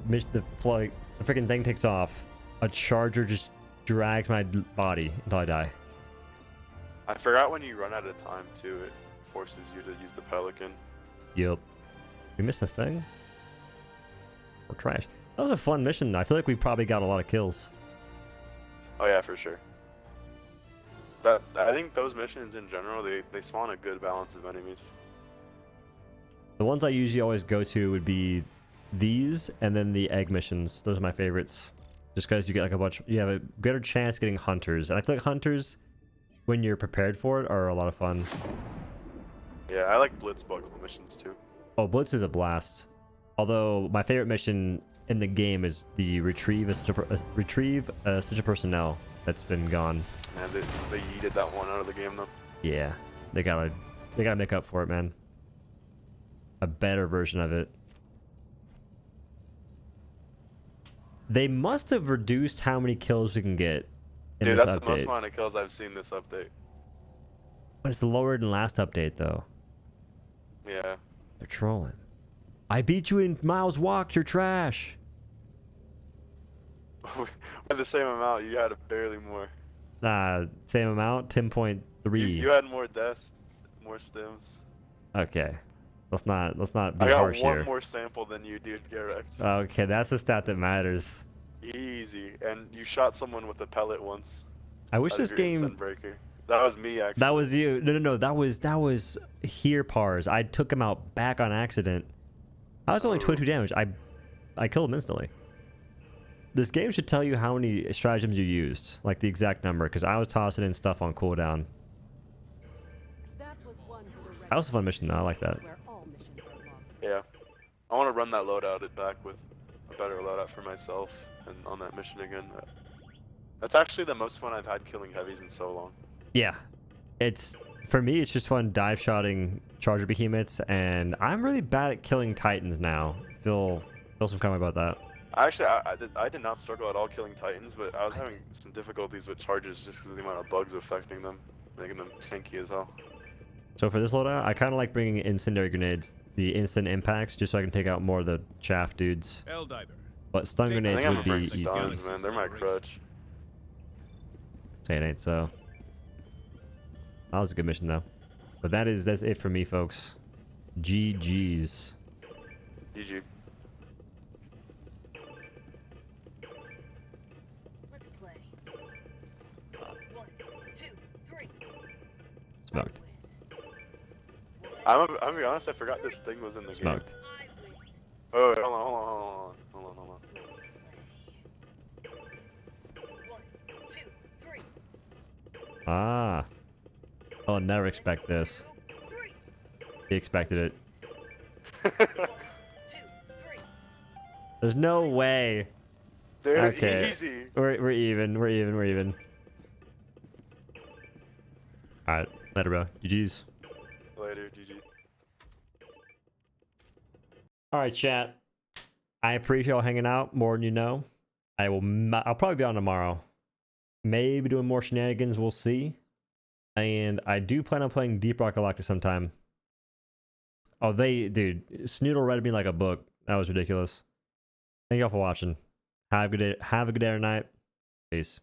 freaking thing takes off, a charger just drags my body until I die. I forgot when you run out of time too, it forces you to use the Pelican. Yup. We missed a thing? We're trash. That was a fun mission, though. I feel like we probably got a lot of kills. Oh yeah, for sure. I think those missions in general, they spawn a good balance of enemies. The ones I usually always go to would be these, and then the egg missions. Those are my favorites. Just because you get like a bunch, you have a greater chance getting hunters. And I feel like hunters, when you're prepared for it, are a lot of fun. Yeah, I like Blitz buckle missions too. Oh, Blitz is a blast. Although my favorite mission in the game is the retrieve essential personnel that's been gone. Man, they yeeted that one out of the game though. Yeah, they gotta make up for it, man. A better version of it. They must have reduced how many kills we can get in Dude, this that's update. the most amount of kills I've seen this update. But it's lower than last update, though. Yeah. They're trolling. I beat you in miles walked. You're trash. We had the same amount. You had barely more. Same amount. 10.3. You had more deaths, more stims. Okay. Let's not be I got harsh one here. more sample than you, dude. Get wrecked. Okay, that's the stat that matters. Easy. And you shot someone with a pellet once. I wish Out of this your game. Instant breaker. That was me, actually. That was you. No. That was here pars. I took him out back on accident. I was only 22 damage. I killed him instantly. This game should tell you how many stratagems you used, like the exact number, because I was tossing in stuff on cooldown. That was one for the That was a fun mission, though. I like that. where all missions are logged. Yeah. I want to run that loadout back with a better loadout for myself and on that mission again. That's actually the most fun I've had killing heavies in so long. Yeah, for me. It's just fun dive shotting charger behemoths, and I'm really bad at killing titans now. Feel some comment about that. Actually, I did not struggle at all killing titans, but I was having some difficulties with charges just because of the amount of bugs affecting them, making them tanky as hell. So for this loadout, I kind of like bringing incendiary grenades, the instant impacts, just so I can take out more of the chaff dudes. Helldiver. But stun I think grenades I'm would gonna be bring easy. stuns, man. They're my crutch. Say it ain't so. That was a good mission though. But that's it for me, folks. GG's. GG. Let's play. 1, 2, 3. Smoked. I'm gonna be honest, I forgot this thing was in the Smoked. game. Oh, wait, hold on. 1, 2, 3. Ah. I'll never expect this. 3. He expected it. 1, 2, 3. There's no way. They're Okay. easy. We're even. Alright, later, bro. GG's. Later, GG. Alright, chat. I appreciate y'all hanging out more than you know. I'll probably be on tomorrow. Maybe doing more shenanigans, we'll see. And I do plan on playing Deep Rock Galactic sometime. Oh, dude, Snoodle read me like a book. That was ridiculous. Thank y'all for watching. Have a good day or night. Peace.